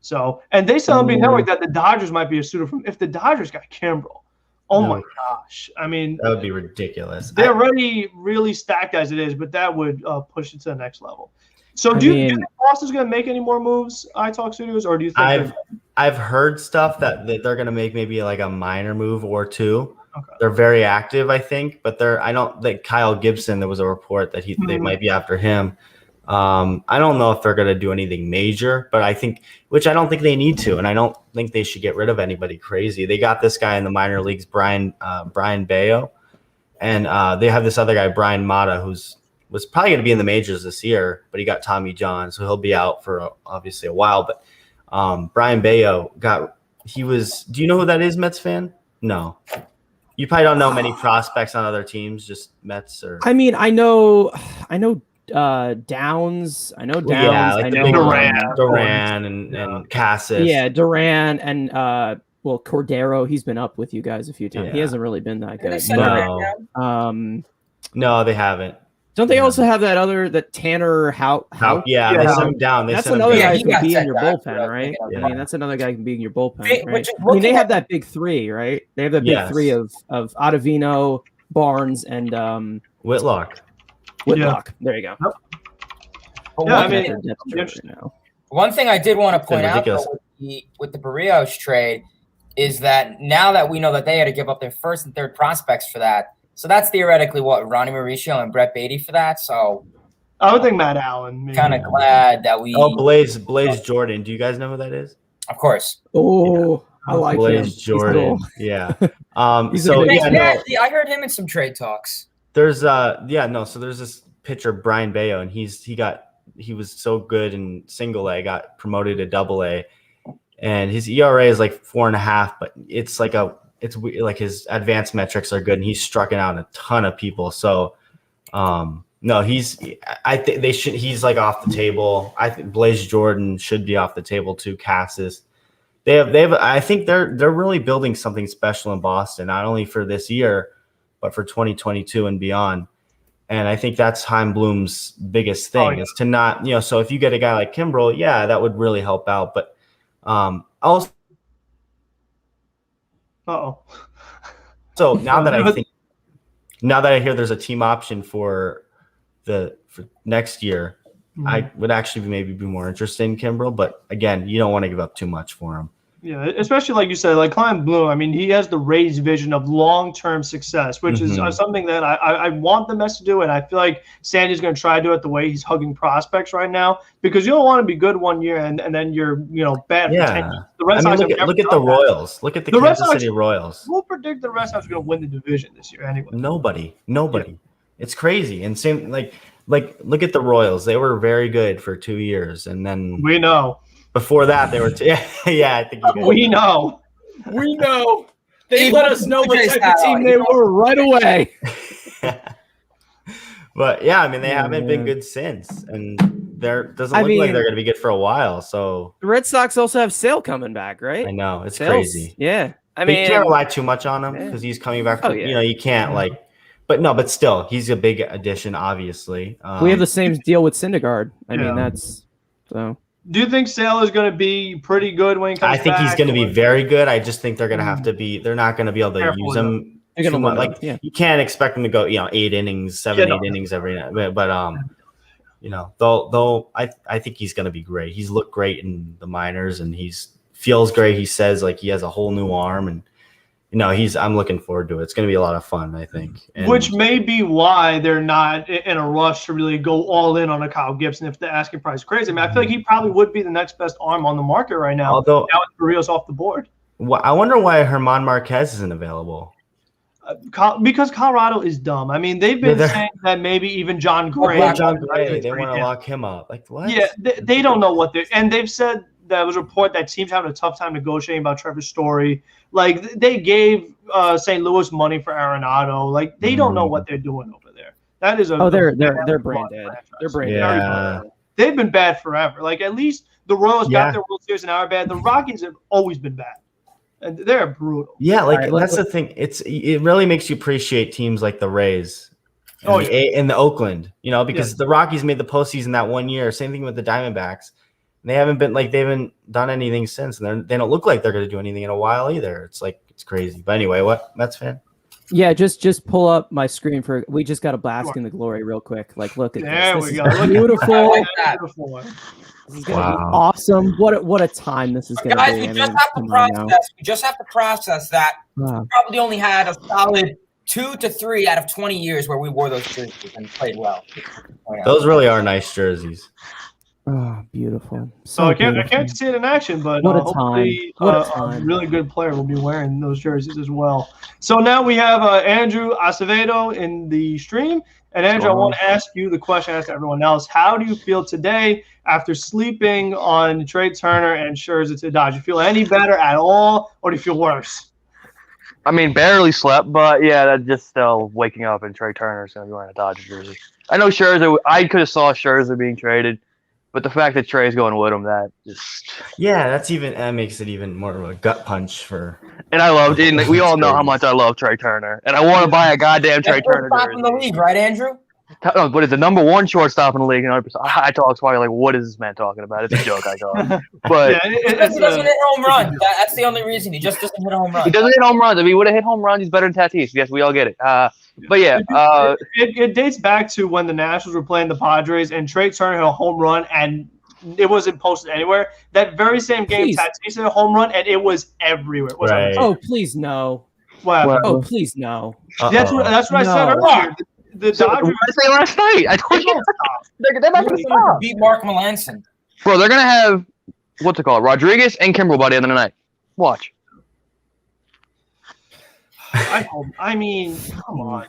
So, and they said on the network that the Dodgers might be a suitor from if the Dodgers got Kimbrel. Oh my gosh! I mean, that would be ridiculous. They're already really stacked as it is, but that would push it to the next level. So, do you think Boston's going to make any more moves, iTalk Studios, or do you think I've heard stuff that they're going to make maybe like a minor move or two. Okay. They're very active, I think, but I don't think Kyle Gibson. There was a report that they might be after him. I don't know if they're going to do anything major, but I don't think they need to, and I don't think they should get rid of anybody crazy. They got this guy in the minor leagues, Brian Bayo, and they have this other guy, Brian Mata, was probably going to be in the majors this year, but he got Tommy John, so he'll be out for obviously a while. But Brian Bayo do you know who that is, Mets fan? No. You probably don't know many prospects on other teams, just Mets or. I mean, I know Downs. I know Downs. Yeah, like I the know Duran and Cassis. Yeah, Duran and Cordero. He's been up with you guys a few times. Yeah. He hasn't really been that good. No, they haven't. Don't they also have that Tanner Hout? Yeah, they sent him down. That's another guy who can be in your back, bullpen, right? Yeah. I mean, that's another guy who can be in your bullpen, right? I mean, they have that big three, right? They have that big three of Ottavino, Barnes, and Whitlock. Yeah. There you go. One thing I did want to point out with the Barrios trade is that now that we know that they had to give up their first and third prospects for that, so that's theoretically what Ronnie Mauricio and Brett Beatty for that. So I would think Matt Allen. Kind of glad that we. Oh, Blaze Jordan. Do you guys know who that is? Of course. Oh, I like Blaze him. Jordan. Yeah. I heard him in some trade talks. There's So there's this pitcher Brian Bayo, and he was so good in single A, got promoted to double A, and his ERA is like 4.5, but it's like his advanced metrics are good, and he's striking out a ton of people. So, no, he's like off the table. I think Blaze Jordan should be off the table too. Cassis, they have. I think they're really building something special in Boston, not only for this year, but for 2022 and beyond. And I think that's Chaim Bloom's biggest thing is to not, so if you get a guy like Kimbrel, yeah, that would really help out. But also. So now that I hear there's a team option for next year, I would actually maybe be more interested in Kimbrel. But again, you don't want to give up too much for him. Yeah, especially like you said, like Klein Bloom. I mean, he has the Rays vision of long-term success, which is something that I want the Mets to do, and I feel like Sandy's going to try to do it the way he's hugging prospects right now, because you don't want to be good one year and then you're bad for 10 years. The Red Sox look at the Royals. Look at the Kansas City Royals. We'll predict the Red Sox are going to win the division this year anyway. Nobody. Yeah. It's crazy. And same like look at the Royals. They were very good for 2 years, and then we know. Before that, they were I think we know. They let us know what type of team they were right away. But yeah, I mean, they haven't been good since, and doesn't look like they're going to be good for a while. So the Red Sox also have Sale coming back, right? I know it's crazy. Yeah, I mean, you can't rely too much on him because he's coming back. You can't but still, he's a big addition. Obviously, we have the same deal with Syndergaard. I mean, that's so. Do you think Sale is going to be pretty good when he comes back? I think he's going to be very good. I just think they're going to have to be – they're not going to be able to use him too much. You can't expect him to go, 8 innings, 8 innings every night. But I think he's going to be great. He's looked great in the minors, and feels great. He says, he has a whole new arm, and I'm looking forward to it. It's going to be a lot of fun, I think. Which may be why they're not in a rush to really go all in on a Kyle Gibson if the asking price is crazy. I mean, I feel like he probably would be the next best arm on the market right now. Although now Barrios off the board. I wonder why Herman Marquez isn't available. Because Colorado is dumb. I mean, they've been saying that maybe even John Gray. They want to lock him up. What? Yeah, they don't know what they're – and they've said – there was a report that teams having a tough time negotiating about Trevor Story. They gave St. Louis money for Arenado. They don't know what they're doing over there. That is they're brain dead. They're brain dead. They've been bad forever. At least the Royals got their World Series and now are bad. The Rockies have always been bad, and they're brutal. Yeah, that's the thing. It really makes you appreciate teams like the Rays. In the Oakland, because the Rockies made the postseason that 1 year. Same thing with the Diamondbacks. They haven't done anything since, and they don't look like they're going to do anything in a while either. It's crazy. But anyway, what Mets fan? Yeah, just pull up my screen for. We just got to bask in the glory real quick. Look at there this. We go. Beautiful. Beautiful. This is gonna be awesome. What a time this is going to be. We just have to process that. We probably only had a solid 2 to 3 out of 20 years where we wore those jerseys and played well. Those really are nice jerseys. Oh, beautiful. So I can't see it in action, but what a hopefully time. A really good player will be wearing those jerseys as well. So now we have Andrew Acevedo in the stream. And Andrew, I want to ask you the question I asked everyone else. How do you feel today after sleeping on Trey Turner and Scherzer to the Dodgers? Do you feel any better at all, or do you feel worse? I mean, barely slept, but yeah, that's just still waking up and Trey Turner's going to be wearing a Dodger jersey. I know Scherzer. I could have saw Scherzer being traded. But the fact that Trey's going with him, that makes it even more of a gut punch for. And I loved it. We all know how much I love Trey Turner, and I want to buy a goddamn Trey Turner jersey. In the league, right, Andrew? What is the number 1 shortstop in the league? 100%. I talk probably what is this man talking about? It's a joke, I thought. But he doesn't hit home runs. That's the only reason. He just doesn't hit home runs. He doesn't hit home runs. If he would have hit home runs, he's better than Tatis. Yes, we all get it. But yeah, it dates back to when the Nationals were playing the Padres and Trey Turner hit a home run and it wasn't posted anywhere. That very same game, Tatis hit a home run and it was everywhere. It was Oh, please no. Wow. Oh, please no. That's what I said earlier. The Dodgers. What did I say last night? I told you. They're about to stop. Beat Mark Melanson. Bro, they're going to have, what's it called, Rodriguez and Kimbrel by the end of the night. Watch. I mean, come on.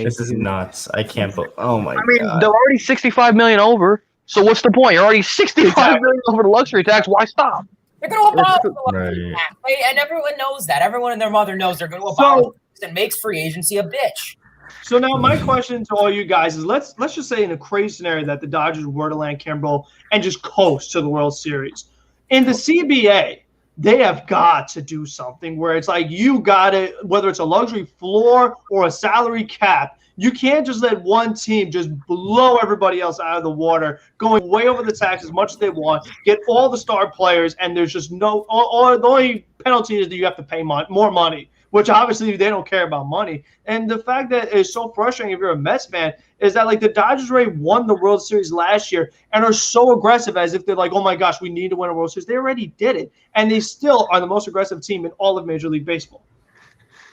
This is nuts. I can't believe. Oh, my God. They're already $65 million over. So what's the point? You're already $65 million over the luxury tax. Why stop? They're going to abolish the luxury tax. And everyone knows that. Everyone and their mother knows they're going to abolish it. It makes free agency a bitch. So now my question to all you guys is let's just say in a crazy scenario that the Dodgers were to land Kimbrel and just coast to the World Series. In the CBA, they have got to do something where it's you got to, whether it's a luxury floor or a salary cap, you can't just let one team just blow everybody else out of the water, going way over the tax as much as they want, get all the star players, and there's just the only penalty is that you have to pay more money. which obviously they don't care about money. And the fact that it's so frustrating if you're a Mets fan is that like the Dodgers already won the World Series last year and are so aggressive as if they're like, oh my gosh, we need to win a World Series. They already did it, and they still are the most aggressive team in all of Major League Baseball.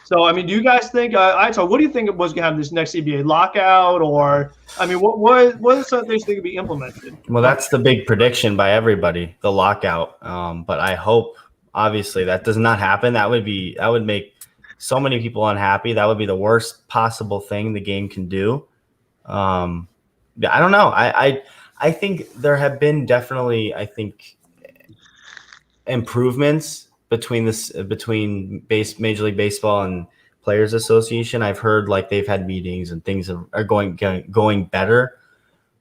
So, I mean, do you guys think, what do you think was going to happen this next CBA lockout? Or, I mean, what are some things that could be implemented? Well, that's the big prediction by everybody, the lockout. But I hope, obviously, that does not happen. That would make so many people unhappy. That would be the worst possible thing the game can do. I don't know. I think there have been definitely, improvements between Major League Baseball and Players Association. I've heard like they've had meetings and things are going better.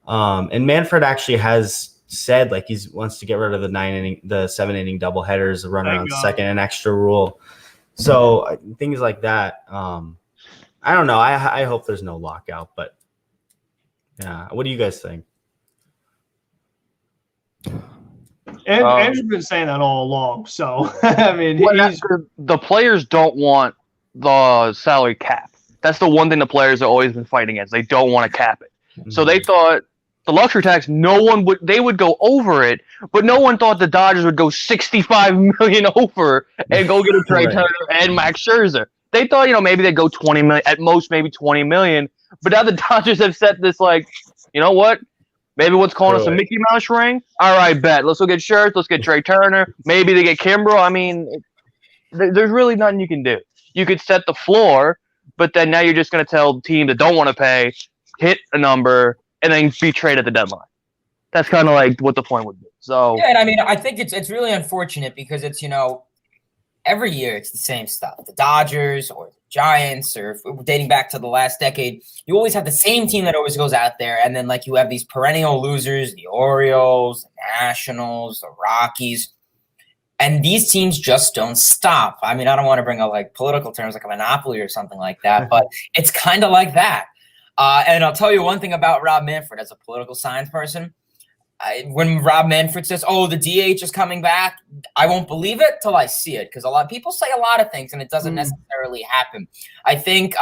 And Manfred actually has said like he wants to get rid of the 7-inning doubleheaders, run around second and extra rule. So things like that. I don't know. I hope there's no lockout, but yeah. What do you guys think? And Andrew's been saying that all along. So, I mean, the players don't want the salary cap. That's the one thing the players have always been fighting against. They don't want to cap it. Mm-hmm. So they thought the luxury tax, they would go over it, but no one thought the Dodgers would go $65 million over and go get a Trey Turner and Max Scherzer. They thought, maybe they'd go 20 million, at most maybe 20 million. But now the Dodgers have set this like, you know what? Maybe what's calling us a Mickey Mouse ring? All right, bet. Let's go get Scherzer. Let's get Trey Turner. Maybe they get Kimbrel. I mean, there's really nothing you can do. You could set the floor, but then now you're just going to tell the team that don't want to pay, hit a number, and then be traded at the deadline. That's kind of like what the point would be. So yeah, and I mean, I think it's really unfortunate because it's, every year it's the same stuff. The Dodgers or the Giants, or dating back to the last decade, you always have the same team that always goes out there, and then like you have these perennial losers, the Orioles, the Nationals, the Rockies, and these teams just don't stop. I mean, I don't want to bring up like political terms like a monopoly or something like that, but it's kind of like that. And I'll tell you one thing about Rob Manfred as a political science person. When Rob Manfred says, oh, the DH is coming back, I won't believe it till I see it, because a lot of people say a lot of things and it doesn't necessarily happen. I think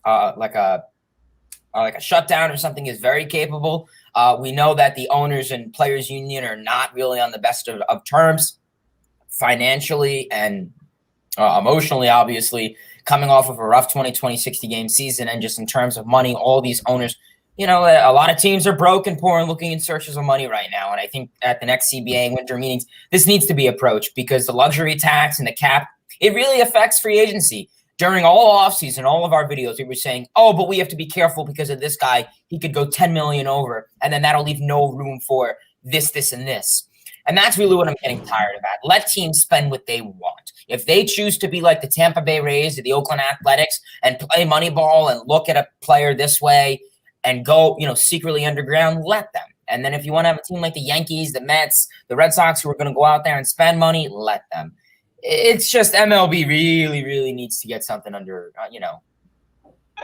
like a shutdown or something is very capable. We know that the owners and players union are not really on the best of terms financially and emotionally, obviously, coming off of a rough 2020 60-game season. And just in terms of money, all these owners – a lot of teams are broke and poor and looking in searches of money right now. And I think at the next CBA winter meetings, this needs to be approached because the luxury tax and the cap, it really affects free agency. During all offseason, all of our videos, we were saying, oh, but we have to be careful because of this guy. He could go 10 million over, and then that'll leave no room for this, and this. And that's really what I'm getting tired of. Let teams spend what they want. If they choose to be like the Tampa Bay Rays or the Oakland Athletics and play Moneyball and look at a player this way, and go, secretly underground, let them. And then if you want to have a team like the Yankees, the Mets, the Red Sox who are going to go out there and spend money, let them. It's just MLB really, really needs to get something under,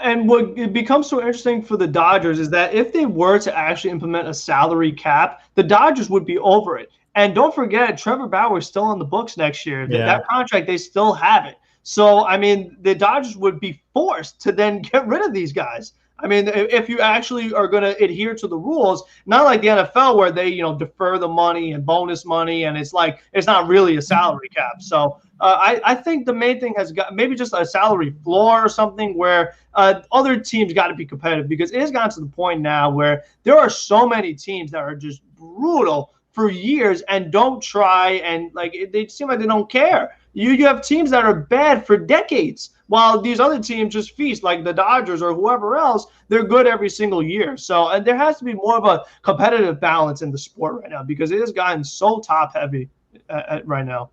And what it becomes so interesting for the Dodgers is that if they were to actually implement a salary cap, the Dodgers would be over it. And don't forget, Trevor Bauer is still on the books next year. Yeah. That contract, they still have it. So, I mean, the Dodgers would be forced to then get rid of these guys. I mean, if you actually are going to adhere to the rules, not like the NFL where they, defer the money and bonus money, and it's not really a salary cap. So I think the main thing has got maybe just a salary floor or something where other teams got to be competitive, because it has gotten to the point now where there are so many teams that are just brutal for years and don't try, and they seem like they don't care. You have teams that are bad for decades, while these other teams just feast, like the Dodgers or whoever else. They're good every single year. So there has to be more of a competitive balance in the sport right now, because it has gotten so top-heavy right now.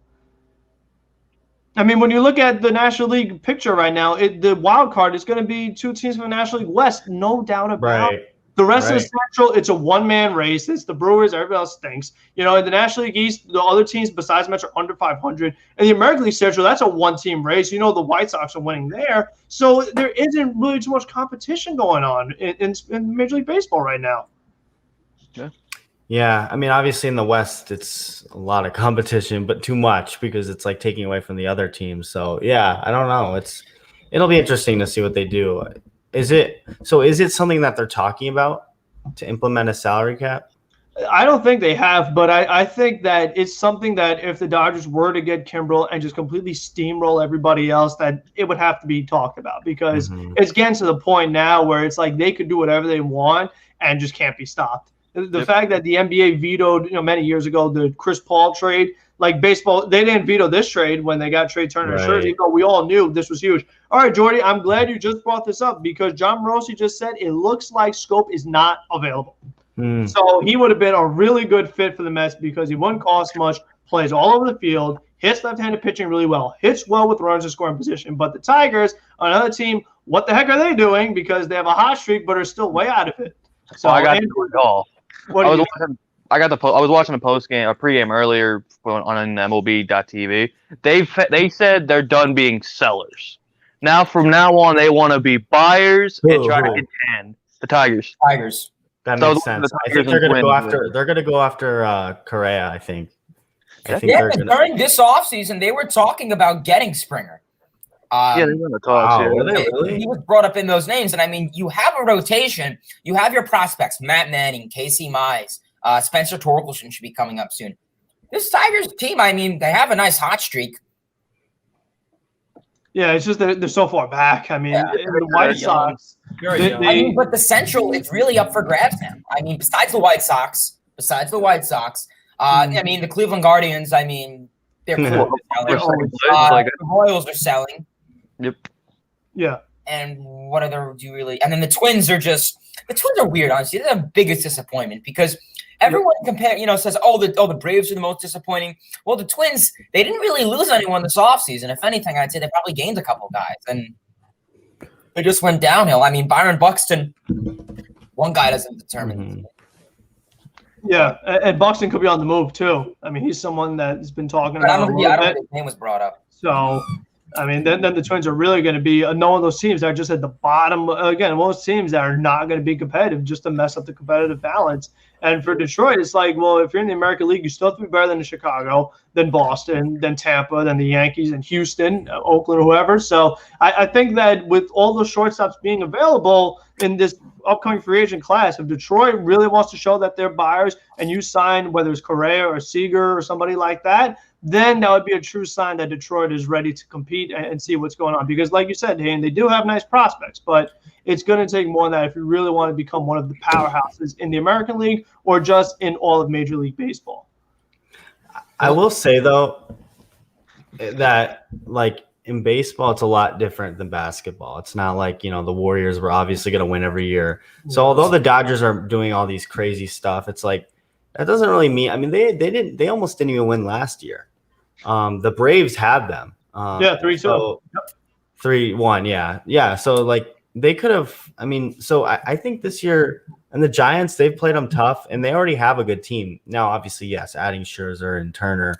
I mean, when you look at the National League picture right now, the wild card is going to be two teams from the National League West, no doubt about it. The rest of the Central, it's a one-man race. It's the Brewers. Everybody else stinks. In the National League East, the other teams besides Mets are under 500. And the American League Central, that's a one-team race. The White Sox are winning there. So there isn't really too much competition going on in Major League Baseball right now. Yeah. Yeah, I mean, obviously in the West, it's a lot of competition, but too much because it's like taking away from the other teams. So yeah, I don't know. It'll be interesting to see what they do. Is it something that they're talking about to implement a salary cap? I don't think they have, but I think that it's something that if the Dodgers were to get Kimbrel and just completely steamroll everybody else, that it would have to be talked about because it's getting to the point now where it's like they could do whatever they want and just can't be stopped. The fact that the NBA vetoed, many years ago the Chris Paul trade, like baseball, they didn't veto this trade when they got Trey Turner and Scherzer, even though we all knew this was huge. All right, Jordy, I'm glad you just brought this up because John Morosi just said it looks like Scope is not available. So he would have been a really good fit for the Mets because he wouldn't cost much, plays all over the field, hits left-handed pitching really well, hits well with runners in scoring position. But the Tigers, another team, what the heck are they doing? Because they have a hot streak but are still way out of it. So I got to do it all. I was watching a pregame earlier on MLB.TV. They said they're done being sellers. Now from now on, they want to be buyers and try to contend. The Tigers. That makes sense. I think they're going to go after. They're going to go after Correa. I think. During this offseason, they were talking about getting Springer. They were going to talk. Really? He was brought up in those names, and I mean, you have a rotation. You have your prospects: Matt Manning, Casey Mize, Spencer Torkelson should be coming up soon. This Tigers team, I mean, they have a nice hot streak. Yeah, it's just they're so far back. I mean, the White Sox. But the Central is really up for grabs now. I mean, besides the White Sox, I mean, the Cleveland Guardians. I mean, they're cool. The Royals are selling. Yep. Yeah. And what other do you really? And then the Twins are weird. Honestly, they're the biggest disappointment because everyone says, the Braves are the most disappointing. Well, the Twins, they didn't really lose anyone this offseason. If anything, I'd say they probably gained a couple guys, and it just went downhill. I mean, Byron Buxton, one guy doesn't determine. Yeah, and Buxton could be on the move too. I mean, he's someone that's been talking about. I don't think his name was brought up. So, I mean, then the Twins are really going to be knowing those teams that are just at the bottom. Again, most teams that are not going to be competitive just to mess up the competitive balance. And for Detroit, it's like, well, if you're in the American League, you still have to be better than Chicago, than Boston, than Tampa, than the Yankees, and Houston, Oakland, whoever. So I think that with all those shortstops being available in this upcoming free agent class, if Detroit really wants to show that they're buyers and you sign whether it's Correa or Seager or somebody like that, then that would be a true sign that Detroit is ready to compete and see what's going on. Because like you said, Hayden, they do have nice prospects, but it's going to take more than that if you really want to become one of the powerhouses in the American League or just in all of Major League Baseball. I will say, though, that like in baseball, it's a lot different than basketball. It's not like, the Warriors were obviously going to win every year. So although the Dodgers are doing all these crazy stuff, it's like that doesn't really mean. I mean, they almost didn't even win last year. The Braves had them. 3-2. 3-1. Yeah. So like they could have. I mean, so I think this year and the Giants, they've played them tough and they already have a good team. Now, obviously, yes, adding Scherzer and Turner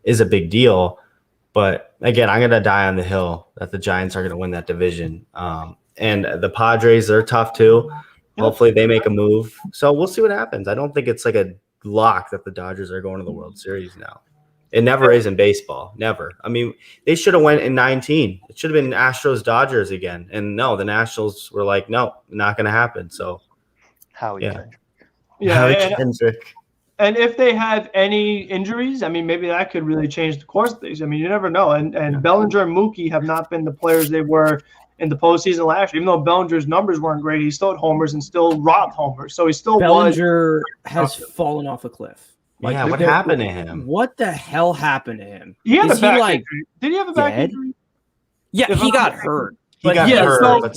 is a big deal. But again, I'm gonna die on the hill that the Giants are gonna win that division. And the Padres, they're tough too. Hopefully, they make a move. So we'll see what happens. I don't think it's like a lock that the Dodgers are going to the World Series now. It never is in baseball. Never. I mean, they should have went in 19. It should have been Astros Dodgers again. And no, the Nationals were like, no, not going to happen. So, Howie Kendrick. And if they have any injuries, I mean, maybe that could really change the course of things. I mean, you never know. And Bellinger and Mookie have not been the players they were in the postseason last year. Even though Bellinger's numbers weren't great, he still had homers and still robbed homers. So he still Bellinger has fallen off a cliff. Like, what happened to him? What the hell happened to him? He had a back injury. Did he have a back injury? Yeah, he got hurt. But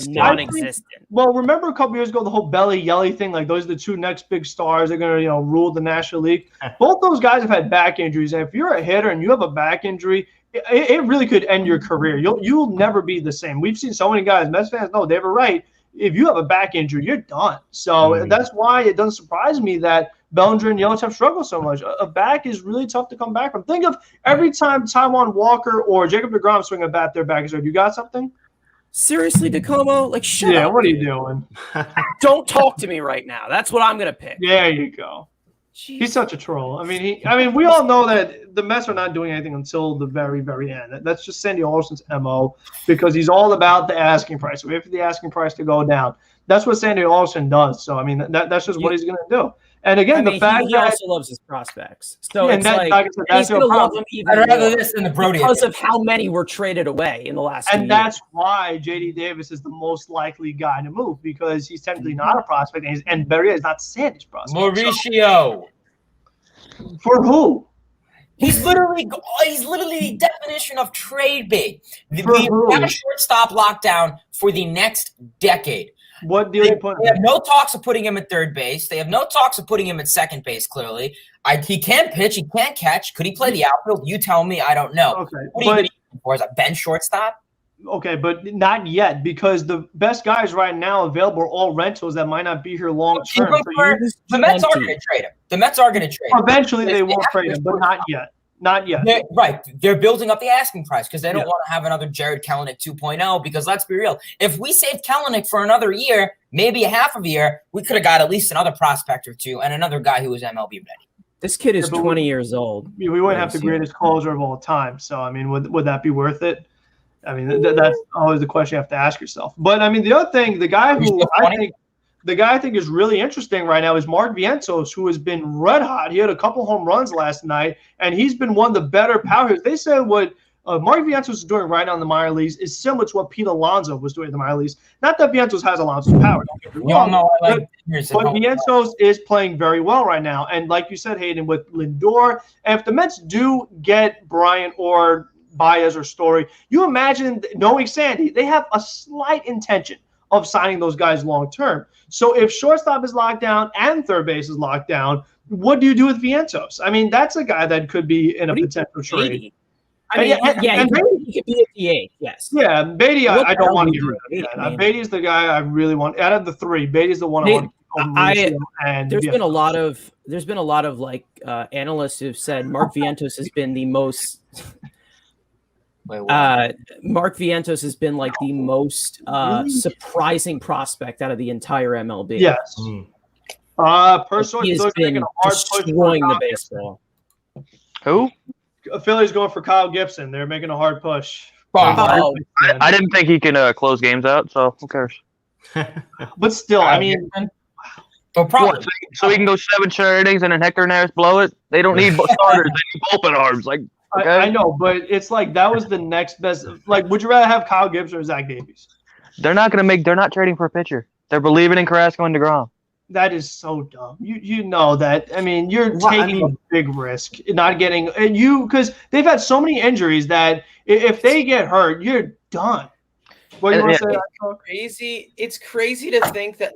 non-existent. Well, remember a couple years ago, the whole Belly Yelly thing, like those are the two next big stars. They're going to, rule the National League. Both those guys have had back injuries. And if you're a hitter and you have a back injury, it really could end your career. You'll never be the same. We've seen so many guys, Mets fans know, they were right. If you have a back injury, you're done. So that's why it doesn't surprise me that Bellinger and Yelich have struggled so much. A back is really tough to come back from. Think of every time Taijuan Walker or Jacob deGrom swing a bat, their back is hurt. You got something? Seriously, Dacomo? Like, shut up. Yeah, what are you doing? Don't talk to me right now. That's what I'm going to pick. There you go. He's such a troll. I mean, we all know that the Mets are not doing anything until the very, very end. That's just Sandy Alderson's MO because he's all about the asking price. Wait for the asking price to go down. That's what Sandy Alderson does. So, I mean, that's just what he's going to do. And again, the fact he that also loves his prospects. So it's like he's going to love them even I'd rather more this than the Brody because of how many were traded away in the last 2 years. And that's why J.D. Davis is the most likely guy to move because he's technically not a prospect, and Berrier is not Sandy's prospect. Mauricio. So, for who? He's literally the definition of trade bait. We who? have a shortstop lockdown for the next decade. What deal They you put? have no talks of putting him at third base. They have no talks of putting him at second base, clearly. He can't pitch. He can't catch. Could he play the outfield? You tell me. I don't know. Okay, What are you looking for? As a bench shortstop? Okay, but not yet because the best guys right now available are all rentals that might not be here long term. The Mets are going to trade him. The Mets are going to trade him. Eventually, they will trade him, but not yet. Not yet. They're building up the asking price because they don't want to have another Jared Kelenic 2.0 because let's be real. If we saved Kelenic for another year, maybe a half of a year, we could have got at least another prospect or two and another guy who was MLB ready. This kid is 20 years old. We wouldn't have the greatest closer of all time. So, I mean, would that be worth it? I mean, that's always the question you have to ask yourself. But, I mean, the other thing, the guy I think is really interesting right now is Mark Vientos, who has been red hot. He had a couple home runs last night, and he's been one of the better power hitters. They said what Mark Vientos is doing right now in the minor leagues is similar to what Pete Alonso was doing in the minor leagues. Not that Vientos has Alonso's power. Don't get me wrong, but Vientos is playing very well right now. And like you said, Hayden, with Lindor, and if the Mets do get Bryant or Baez or Story, you imagine, knowing Sandy, they have a slight intention of signing those guys long term. So if shortstop is locked down and third base is locked down, what do you do with Vientos? I mean, that's a guy that could be in a potential trade. I mean, he could be at DH, yes. Yeah, Beatty, I don't want to get rid of. Beatty's the guy I really want. Out of the three, Beatty's the one I want. There's been a lot of like analysts who've said Mark Vientos has been the most. Mark Vientos has been like the most surprising prospect out of the entire MLB. Yes. Personally, he has been destroying the baseball. Who? Philly's going for Kyle Gibson. They're making a hard push. I didn't think he can close games out, so who cares? But still, I mean, so he can go 7 straight innings and then Hector Neris blow it. They don't need starters; they need bullpen arms. Like, okay. I know, but it's like that was the next best. Like, would you rather have Kyle Gibson or Zach Davies? They're not trading for a pitcher. They're believing in Carrasco and DeGrom. That is so dumb. You know that. I mean, you're taking a big risk not getting because they've had so many injuries that if they get hurt, you're done. What you want to say? Crazy. It's crazy to think that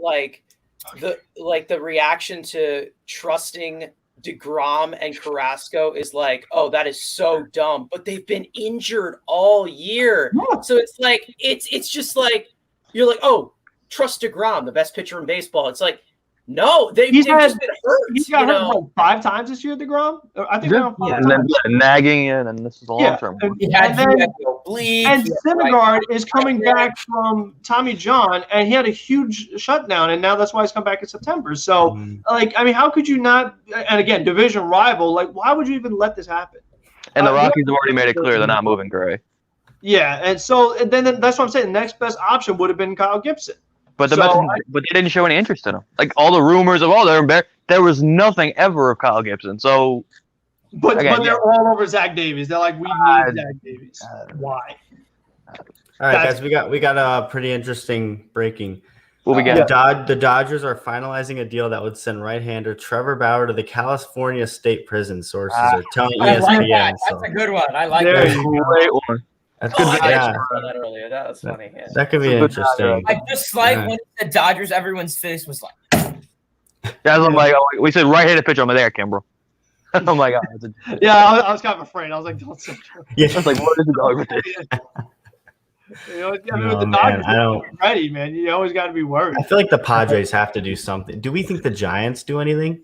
the reaction to trusting DeGrom and Carrasco is like, oh, that is so dumb. But they've been injured all year, so it's like it's just like you're like, oh, trust DeGrom, the best pitcher in baseball. It's like. No, they've just been hurt. He's got hurt like 5 times this year, DeGrom. I think and then nagging it, and this is a long term. And Syndergaard is coming back from Tommy John, and he had a huge shutdown, and now that's why he's come back in September. So, how could you not? And again, division rival. Like, why would you even let this happen? And the Rockies have already made it clear they're not moving Gray. Yeah, and so then that's what I'm saying. The next best option would have been Kyle Gibson. But they didn't show any interest in him. Like all the rumors of there was nothing ever of Kyle Gibson. So, but they're all over Zach Davies. They're like, we need Zach Davies. Why? All right, guys, we got a pretty interesting breaking. What we got? The Dodgers are finalizing a deal that would send right-hander Trevor Bauer to the California State Prison. Sources are telling ESPN. Like that. That's a good one. I like that. Great one. That's good. I saw that earlier. That was funny. Yeah. That could be interesting. Like just like when the Dodgers, everyone's face was like. Yeah, I'm like, we said right-handed pitcher. I'm like, there, Kimbrough. Oh my god. Yeah, I was kind of afraid. I was like, don't say Trevor. Yeah, I was like, what is the dog with this? With the Dodgers, you're ready, man. You always got to be worried. I feel like the Padres have to do something. Do we think the Giants do anything?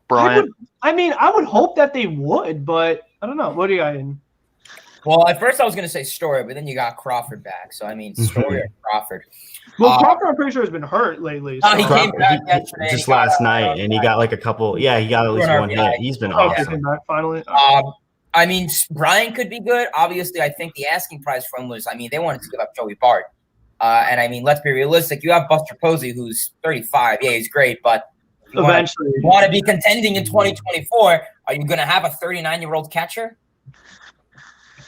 Brian? I would hope that they would, but I don't know. What do you got in? Well, at first I was going to say Story, but then you got Crawford back. So, I mean, Story or Crawford. Well, Crawford, I'm pretty sure, has been hurt lately. No, he so- came back yesterday. just last night, and he got like a couple. Yeah, he got at least one hit. He's been Oh, he awesome. came back finally. I mean, Brian could be good. Obviously, I think the asking price for him was, I mean, they wanted to give up Joey Bart. And I mean, let's be realistic. You have Buster Posey, who's 35. Yeah, he's great, but Eventually, you want to be contending in 2024. Are you going to have a 39-year-old catcher?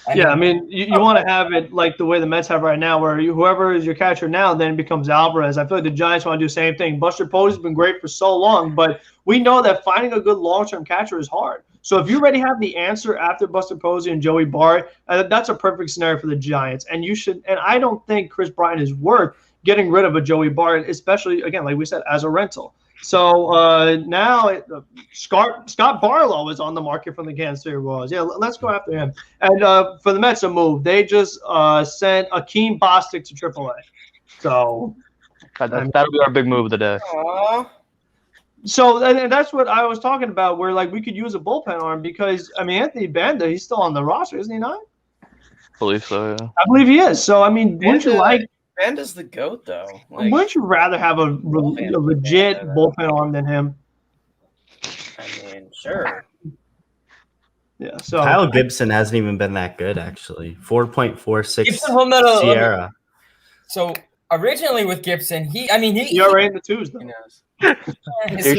I mean, you want to have it like the way the Mets have right now, where whoever is your catcher now then becomes Alvarez. I feel like the Giants want to do the same thing. Buster Posey's been great for so long, but we know that finding a good long-term catcher is hard. So if you already have the answer after Buster Posey and Joey Bart, that's a perfect scenario for the Giants. And you should. And I don't think Chris Bryant is worth getting rid of a Joey Bart, especially again, like we said, as a rental. So now Scott Barlow is on the market from the Kansas City Royals. Yeah, let's go after him. And for the Mets, a move. They just sent Akeem Bostic to AAA. So That'll be our big move of the day. So and that's what I was talking about, where like we could use a bullpen arm because I mean Anthony Banda, he's still on the roster, isn't he not? I believe so, yeah. I believe he is. So I mean, wouldn't you like? Banda's the GOAT, though. Like, Wouldn't you rather have a legit bullpen arm than him? I mean, sure. Yeah. So Kyle Gibson hasn't even been that good, actually. 4.46 Gibson, hold on, Sierra. So originally with Gibson, he you're right in the twos, though. He knows. his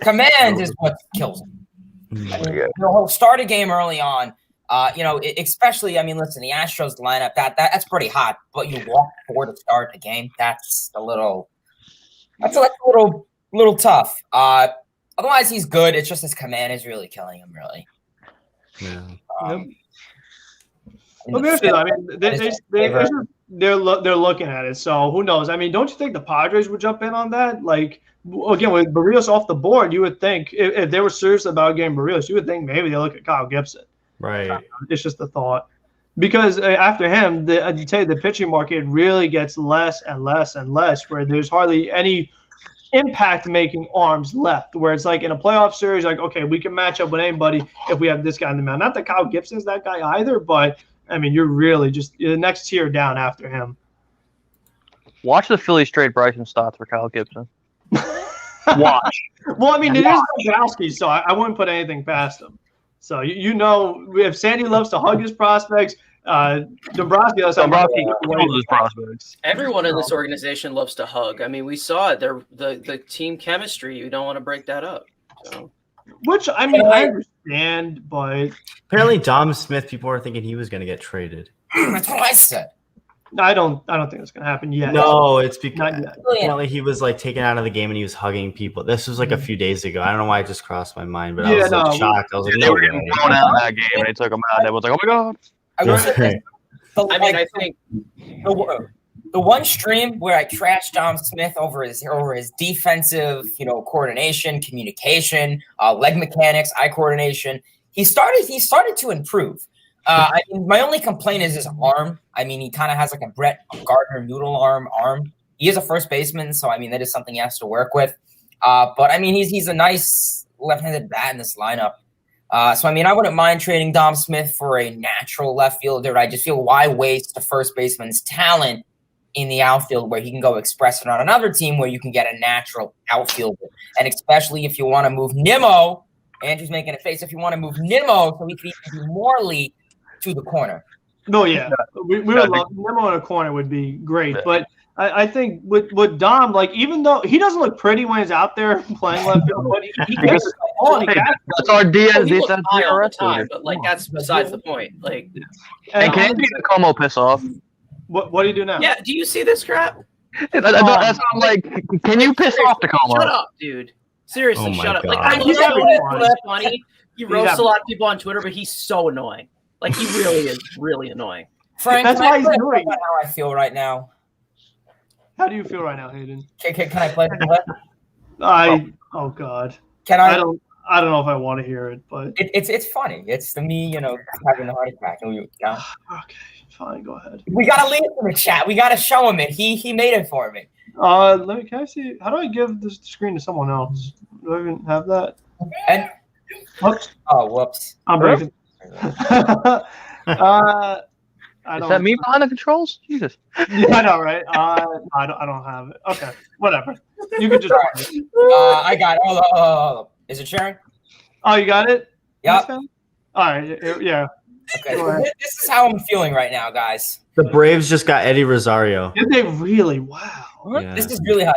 command is what kills him. I mean, he'll start a game early on. Especially, I mean, listen, the Astros lineup that's pretty hot, but you walk 4 to start a game. That's a little tough. Otherwise, he's good. It's just his command is really killing him, really. Yeah. They're looking at it. So who knows? I mean, don't you think the Padres would jump in on that? Like again, with Barrios off the board, you would think if they were serious about getting Barrios, you would think maybe they look at Kyle Gibson. Right. It's just a thought. Because after him, the pitching market really gets less and less and less, where there's hardly any impact-making arms left, where it's like in a playoff series, like, okay, we can match up with anybody if we have this guy in the mound. Not that Kyle Gibson's that guy either, but, I mean, you're really just the next tier down after him. Watch the Phillies trade Bryson Stott for Kyle Gibson. Watch. Well, I mean, it is Dombrowski, so I wouldn't put anything past him. So, you know, if Sandy loves to hug his prospects, Dombrowski loves his prospects. Everyone in this organization loves to hug. I mean, we saw it. The team chemistry. You don't want to break that up. So. Which, I mean, I understand, but apparently Dom Smith, people are thinking he was going to get traded. That's what I said. I don't think it's going to happen yet. No, it's because Not yet. apparently he was like taken out of the game and he was hugging people. This was like a few days ago. I don't know why it just crossed my mind, but I was like shocked. I was like, they were getting thrown out of that game and they took him out. And everyone's like, oh my god. I think the one stream where I trashed Dom Smith over his defensive, coordination, communication, leg mechanics, eye coordination, he started to improve. I mean, my only complaint is his arm. I mean, he kind of has like a Brett Gardner noodle arm. He is a first baseman, so I mean that is something he has to work with. But I mean, he's a nice left-handed bat in this lineup. So I mean, I wouldn't mind trading Dom Smith for a natural left fielder. I just feel why waste the first baseman's talent in the outfield where he can go express it on another team where you can get a natural outfielder, and especially if you want to move Nimmo. Andrew's making a face. If you want to move Nimmo, so he can even do Morley to the corner. No, yeah, we would love Nimmo in a corner would be great, but I think with Dom, like even though he doesn't look pretty when he's out there playing left field, but he gets the ball. That's our time, but like that's besides the point. Like, and can Anthony Como piss off? What do you do now? Yeah, do you see this crap? That's what I'm like. Can you piss off Tacoma? Shut up, dude. Seriously, shut up. God. Like, I know he's funny. He roasts a lot of people on Twitter, but he's so annoying. Like, he really is really annoying. Frank, that's why he's doing it. How I feel right now. How do you feel right now, Hayden? Can I play the clip? Oh God. Can I don't know if I want to hear it, but it's funny. It's to me, having a heart attack. Okay, fine, go ahead. We gotta leave it in the chat. We gotta show him it. He made it for me. Can I see? How do I give this screen to someone else? Do I even have that? And whoops. Oh, whoops. I'm breaking. I Is don't. that me behind the controls? Jesus. Yeah, I know, right? I don't have it. Okay, whatever. You can just. I got it. Hold up. Is it sharing? Oh, you got it? Yep. All right. Yeah. Okay. So this is how I'm feeling right now, guys. The Braves just got Eddie Rosario. Did they really? Wow. Yeah. This is really hot.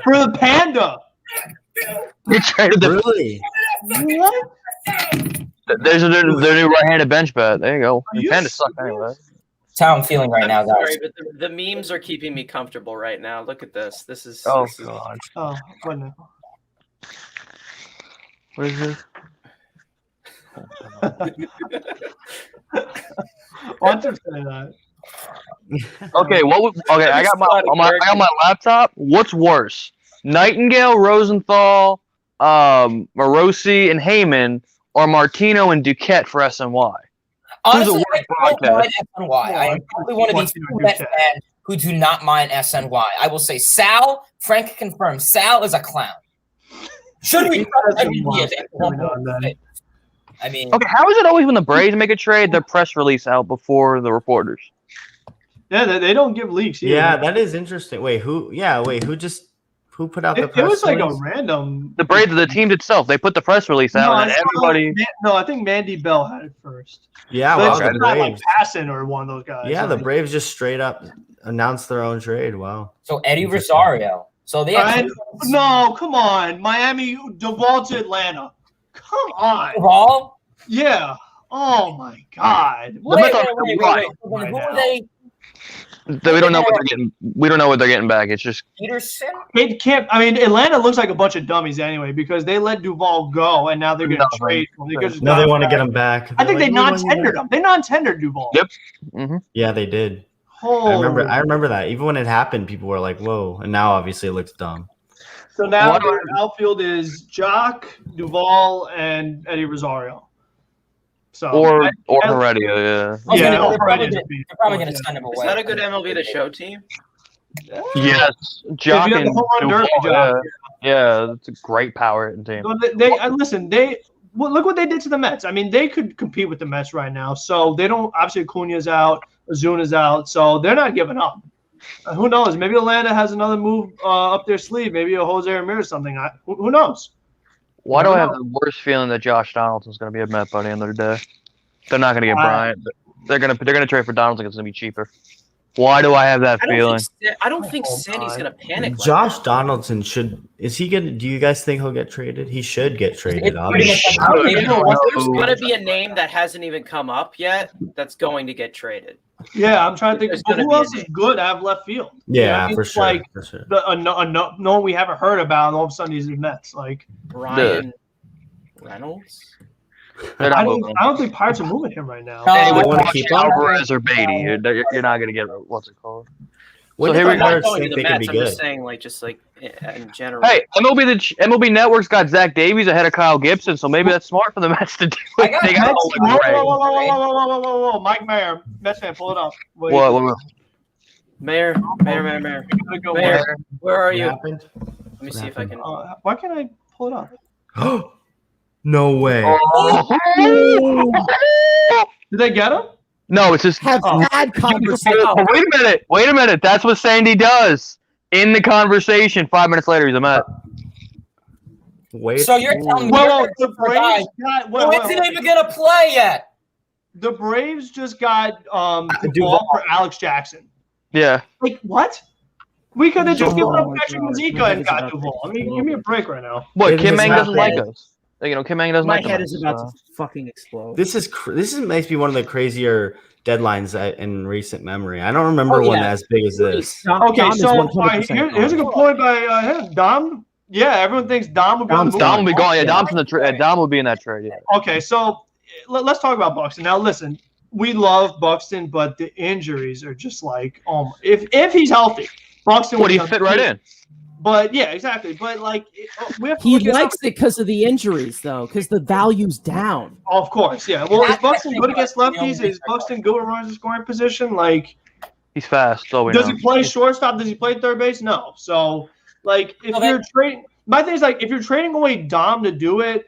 For the Panda. They traded the Really? What? There's their new right-handed bench bat. There you go. Are you Panda suck serious? anyway. That's how I'm feeling right now, I'm guys. sorry, but the memes are keeping me comfortable right now. Look at this. This is. Oh this is- god. Oh, what now? What is this? Why don't you say that? Okay, I got my laptop. What's worse? Nightingale, Rosenthal, Morosi, and Heyman, or Martino and Duquette for SNY? Honestly, Who's I a don't mind SNY. I am probably one of these Martino two and Mets Duquette. fans who do not mind SNY. I will say Sal, Frank confirms, Sal is a clown. Should we I mean, Okay, how is it always when the Braves make a trade, their press release out before the reporters? Yeah, they don't give leaks. Either. Yeah, that is interesting. Wait, who? Yeah, wait, who put out the It press was like a release? random. The Braves, the team itself, they put the press release out, and then everybody. No, I think Mandy Bell had it first. Yeah, But wow, it's the not like Braves. Passan or one of those guys. Yeah, the Like, Braves just straight up announced their own trade. Wow. so Eddie Rosario. So they have no, come on, Miami Duvall to Atlanta. Come on. Duvall? Yeah. Oh my God. The Mets are Wait. right Who are now. they? We don't know what they're getting. We don't know what they're getting back. It's just Peterson? It can't. I mean, Atlanta looks like a bunch of dummies anyway because they let Duvall go and now they're going to No, trade him. No, they want to get him back. I think They're they like, "We want you non-tendered back." him. They non-tendered Duvall. Yep. Yeah, they did. Holy. I remember that. Even when it happened, people were like, "Whoa!" And now, obviously, it looks dumb. So now What- their outfield is Jock, Duvall, and Eddie Rosario. So or I- Heredia. Yeah. Yeah, they're Alfred probably is gonna- beat. they're probably going to send him away. Is that a good MLB The Show team? Yes, Jock you have and the home run Duvall, derby, Jock. yeah, that's a great power hitting team. So listen. Well, look what they did to the Mets. I mean, they could compete with the Mets right now. So they don't. Obviously, Acuna's out, Ozuna's out, so they're not giving up. Who knows? Maybe Atlanta has another move up their sleeve. Maybe a Jose Ramirez something. Who knows? Why do I I don't have the worst feeling that Josh Donaldson's going to be a Met by the end of the day? They're not going to get Bryant. But they're going to trade for Donaldson because it's going to be cheaper. Why do I have that feeling? I don't think Oh, Sandy's God. gonna panic. Like Josh that. Donaldson is he gonna? Do you guys think he'll get traded? He should get traded. It's pretty Obviously. much like- There's gonna be a name that hasn't even come up yet that's going to get traded. Yeah, I'm trying to think. There's But gonna who be a else is name. good out of left field? Yeah, I mean, for it's sure. Like for sure. no one we haven't heard about, and all of a sudden he's the Mets. Like Brian Reynolds. They're I not don't, moving. I don't think Pirates are moving him right now. No, They would wanna watch keep him? Alvarez or Beatty. You're not going to get what's it called? What So do here the we go. I'm not Pirates going to think the they could Mets. be I'm just good? saying, like in general. Hey, MLB Network's got Zach Davies ahead of Kyle Gibson, so maybe that's smart for the Mets to do. I got They got Mets- all Whoa, like Ray. whoa, Mike Mayer, Mets fan, pull it up. Wait, What? Mayor, Mayor, go Mayor, where are What you? happened? Let me see if I can. why can't I pull it up? No way. Did they get him? No, it's just. Have Oh. had conversations. Oh, wait a minute. That's what Sandy does in the conversation. 5 minutes later, he's a Met. Wait. So you're telling me Well, you're the for a guy Braves got. who isn't even going to play yet? The Braves just got Duvall for Alex Jackson. Yeah. Like what? We could have just given Oh up my Patrick God. Mazika and got Duvall. I mean, give me a break right now. What? It Kim has Mang doesn't like happened. us. Kim Mang doesn't My like head us. is about to fucking explode. This makes me one of the crazier deadlines in recent memory. I don't remember Oh, one yeah. as big as this. Okay, is so 100% here's a good point by him. Dom. Yeah, everyone thinks Dom would be on the Dom's move. Dom will be gone. Yeah, Yeah. Dom's in the trade. Dom will be in that trade. Yeah. Okay, so let's talk about Buxton. Now, listen, we love Buxton, but the injuries are just like, if he's healthy, Buxton What would do be you on fit the right team. in? But yeah, exactly. But like, we have to He look at likes it because of the injuries, though, because the value's down. of course, yeah. Well, is That's Buxton the good against thing. lefties? Is Buxton good when runs the scoring position? Like, He's fast. So we does know. he play shortstop? Does he play third base? No. So, like, if No, you're trading, my thing is like if you're trading away Dom to do it,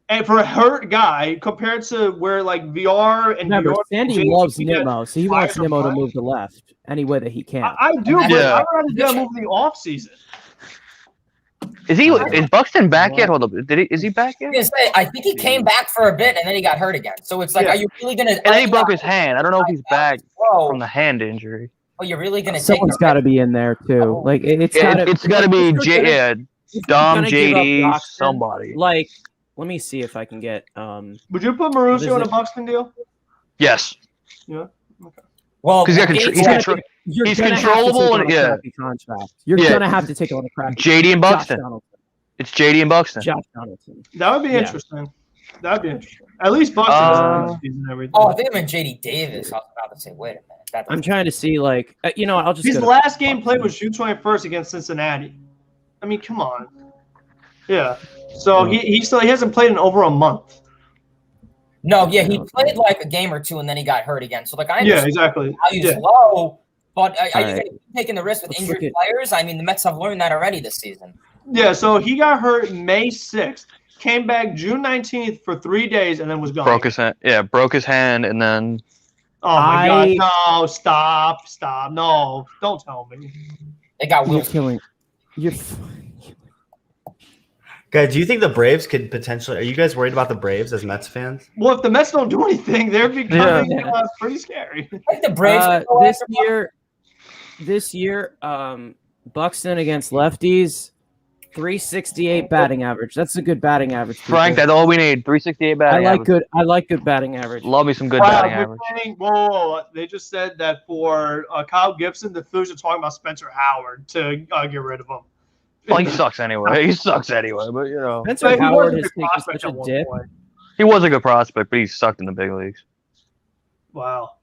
and for a hurt guy compared to where like VR and Remember, VR, Sandy loves Nimmo, so he wants Nimmo to move to left any way that he can. I do, but Yeah. I'd rather do that move in the off season. Is Buxton back yet? Hold up. Is he back yet? I was gonna say, I think he came back for a bit and then he got hurt again. So it's like, are you really gonna? And then he broke his hand. I don't know if he's back from the hand injury. Oh, you're really gonna? Someone's got to be in there too. Like it's got to be Dom, JD, somebody. Like, let me see if I can get. Would you put Marusio in a Buxton deal? Yes. Yeah. Okay. Well, because he's controllable and contract. You're gonna have to take on a crack. JD and Buxton. It's JD and Buxton. Josh Donaldson. That would be interesting. That would be interesting. At least Buxton season everything. Oh, I think I meant JD Davis. I was about to say, wait a minute. I'm trying to see, like, I'll just. His last game played was June 21st against Cincinnati. I mean, come on. Yeah. So he hasn't played in over a month. No, yeah, he played like a game or two and then he got hurt again. So like, I understand exactly. value's low, but are you going to keep taking the risk with injured players? I mean, the Mets have learned that already this season. Yeah. So he got hurt May 6th, came back June 19th for 3 days, and then was gone. Broke his hand. Yeah, broke his hand, and then. Oh my God! No, stop! No, don't tell me. They got Will. You're killing. Guys, do you think the Braves could potentially? Are you guys worried about the Braves as Mets fans? Well, if the Mets don't do anything, they're becoming pretty scary. I think the Braves this year, Buxton against lefties, 368 batting average. That's a good batting average. Frank, that's all we need. 368 batting average. I like good batting average. Love me some good batting average. Whoa, they just said that for Kyle Gibson, the Phillies are talking about Spencer Howard to get rid of him. Well, he sucks anyway. But Spencer Howard has taken such a dip. He was a good prospect, but he sucked in the big leagues. Wow.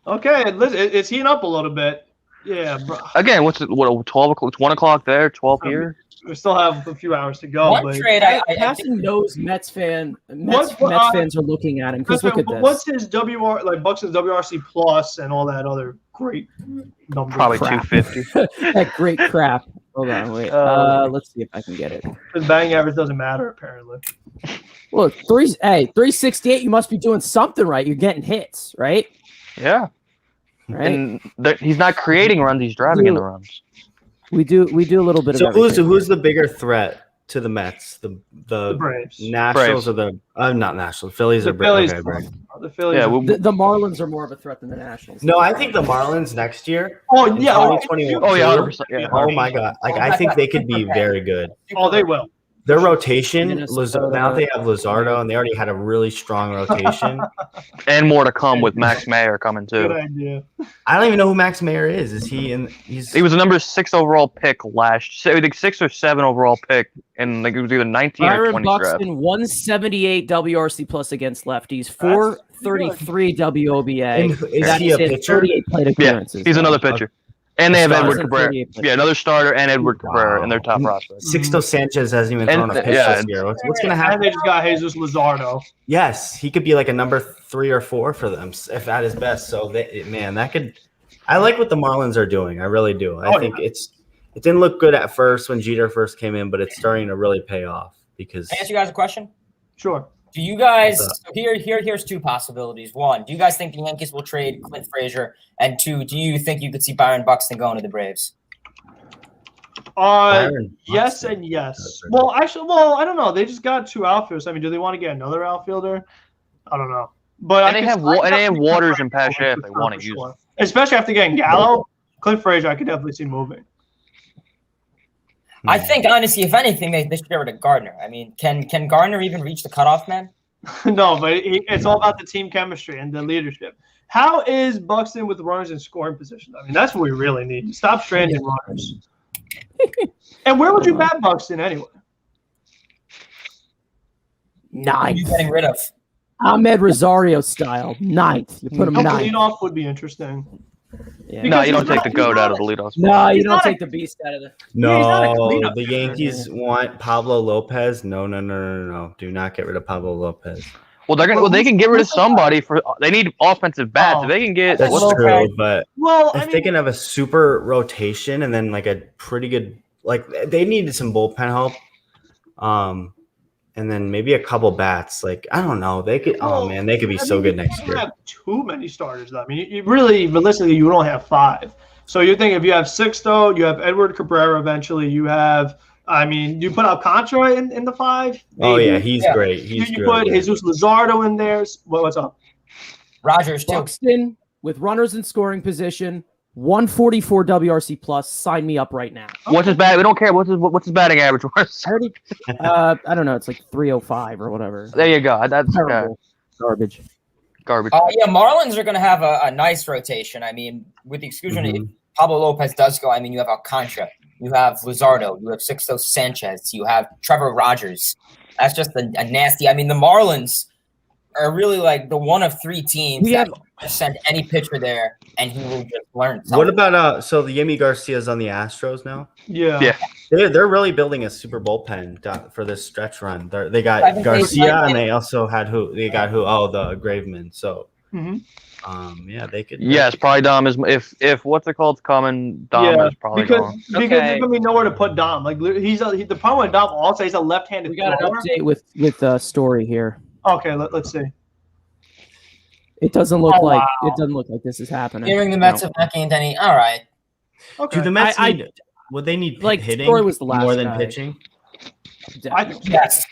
Okay, it's heating up a little bit. Yeah, bro. Again, what's it? What 12 o'clock? It's 1 o'clock there. 12 here. We still have a few hours to go. One trade Passing knows Mets fans are looking at him because look at this. What's his Buxton's WRC plus and all that other great numbers? Probably 250. That great crap. Hold on, wait. Let's see if I can get it. His batting average doesn't matter apparently. Look, 368. You must be doing something right. You're getting hits, right? Yeah. Right. And he's not creating runs. He's driving in the runs. We do a little bit of everything. So who's the bigger threat to the Mets? The Braves. Nationals Braves. or the not Nationals. Phillies The are Phillies. okay, The Phillies. Yeah, the Marlins are more of a threat than the Nationals. No, I think the Marlins next year. Oh in yeah. 2021. Oh yeah, 100%. Yeah. Oh my God! I think they could be very good. Oh, they will. Their rotation, Minnesota. now they have Luzardo, and they already had a really strong rotation. And more to come with Max Mayer coming Good too. idea. I don't even know who Max Mayer is. Is he in? He was a number 6 overall pick last. I think 6 or 7 overall pick, and like it was either 19 or Byron 20 draft. Buxton, 178 WRC plus against lefties, 433 WOBA. Is he a pitcher? 38 plate Yeah, appearances. he's another pitcher. And they have Starter. Edward Cabrera. Yeah, another starter and Edward Cabrera in their top prospect. Sixto Sanchez hasn't even thrown a pitch this year. What's going to And happen? they just got Jesus Luzardo. Yes, he could be like a number 3 or 4 for them if at his best. So that could. I like what the Marlins are doing. I really do. I think it didn't look good at first when Jeter first came in, but it's starting to really pay off because. Can I ask you guys a question? Sure. Do you guys here's 2 possibilities. 1, do you guys think the Yankees will trade Clint Frazier? And 2, do you think you could see Byron Buxton going to the Braves? Yes and yes. Well, actually, I don't know. They just got 2 outfielders. I mean, do they want to get another outfielder? I don't know. But they have Waters and Pache if they want to use them. Especially after getting Gallo, Clint Frazier, I could definitely see moving. I think, honestly, if anything, they should get rid of Gardner. I mean, can Gardner even reach the cutoff man? No, but it's all about the team chemistry and the leadership. How is Buxton with runners in scoring position? I mean, that's what we really need. Stop stranding runners. And where would you bat Buxton anyway? Ninth. You getting rid of? Ahmed Rosario style. 9th. You put him 9th. Leadoff would be interesting. Yeah. No, you don't take the goat out of the leadoff spot. No, you don't take the beast out of the. No, the Yankees want Pablo Lopez. No. Do not get rid of Pablo Lopez. Well, they can get rid of somebody for. They need offensive bats. If they can get. That's true, but they can have a super rotation and then like a pretty good, like they needed some bullpen help And then maybe a couple bats. Like, I don't know. They could. Oh man, they could be so good next You year. don't have too many starters, though. I mean, you really, realistically, you would only have 5. So you think if you have Sixto, you have Edward Cabrera eventually. You have, I mean, you put Alcantara in the 5. Oh maybe. yeah, he's great. He's you good. put Jesus Luzardo in there. What's up? Rogers too. Buxton with runners in scoring position, 144 WRC plus. Sign me up right now. What's his bat? We don't care. What's his batting average? I don't know. It's like 305 or whatever. There you go. That's Terrible. Garbage. Yeah, Marlins are going to have a nice rotation. I mean, with the exclusion if Pablo Lopez does go, I mean, you have Alcantara, you have Luzardo, you have Sixto Sanchez, you have Trevor Rogers. That's just a nasty. I mean, the Marlins are really like the one of 3 teams that just send any pitcher there and he will just learn something. What about so the Yemi Garcia's on the Astros now? Yeah. They're really building a super bullpen for this stretch run. They got Garcia and they also had who? They got who? Oh, the Graveman. So, yeah, they could. Yes, probably Dom is. If what's it called coming, Dom is probably gone. Because there's gonna be nowhere to put Dom. Like the problem with Dom also he's a left-handed. We got an update with Story here. Okay, let's see. It doesn't look like this is happening. Hearing the Mets have not gained any. All right. Okay. Do the Mets would they need hitting Story was the last more than guy. pitching? I think Yes.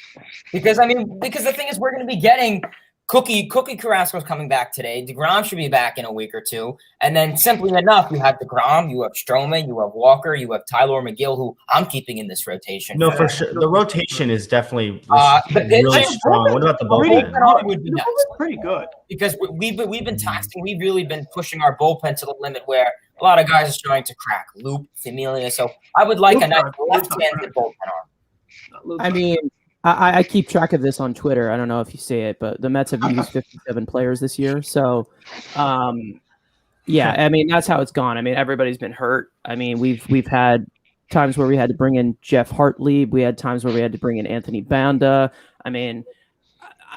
Because the thing is we're going to be getting Cookie Carrasco's coming back today. DeGrom should be back in a week or 2. And then simply enough, you have DeGrom, you have Stroman, you have Walker, you have Tyler McGill, who I'm keeping in this rotation. No, for sure. The rotation is definitely the really pitching- strong. What about the bullpen? Bullpen would be nice. pretty good. Because we've been taxing, we've really been pushing our bullpen to the limit where a lot of guys are starting to crack. Loop, Familia. So I would like a nice left-handed bullpen arm. I mean, I keep track of this on Twitter. I don't know if you see it, but the Mets have used 57 players this year. So, yeah, I mean, that's how it's gone. I mean, everybody's been hurt. I mean, we've had times where we had to bring in Jeff Hartley. We had times where we had to bring in Anthony Banda. I mean,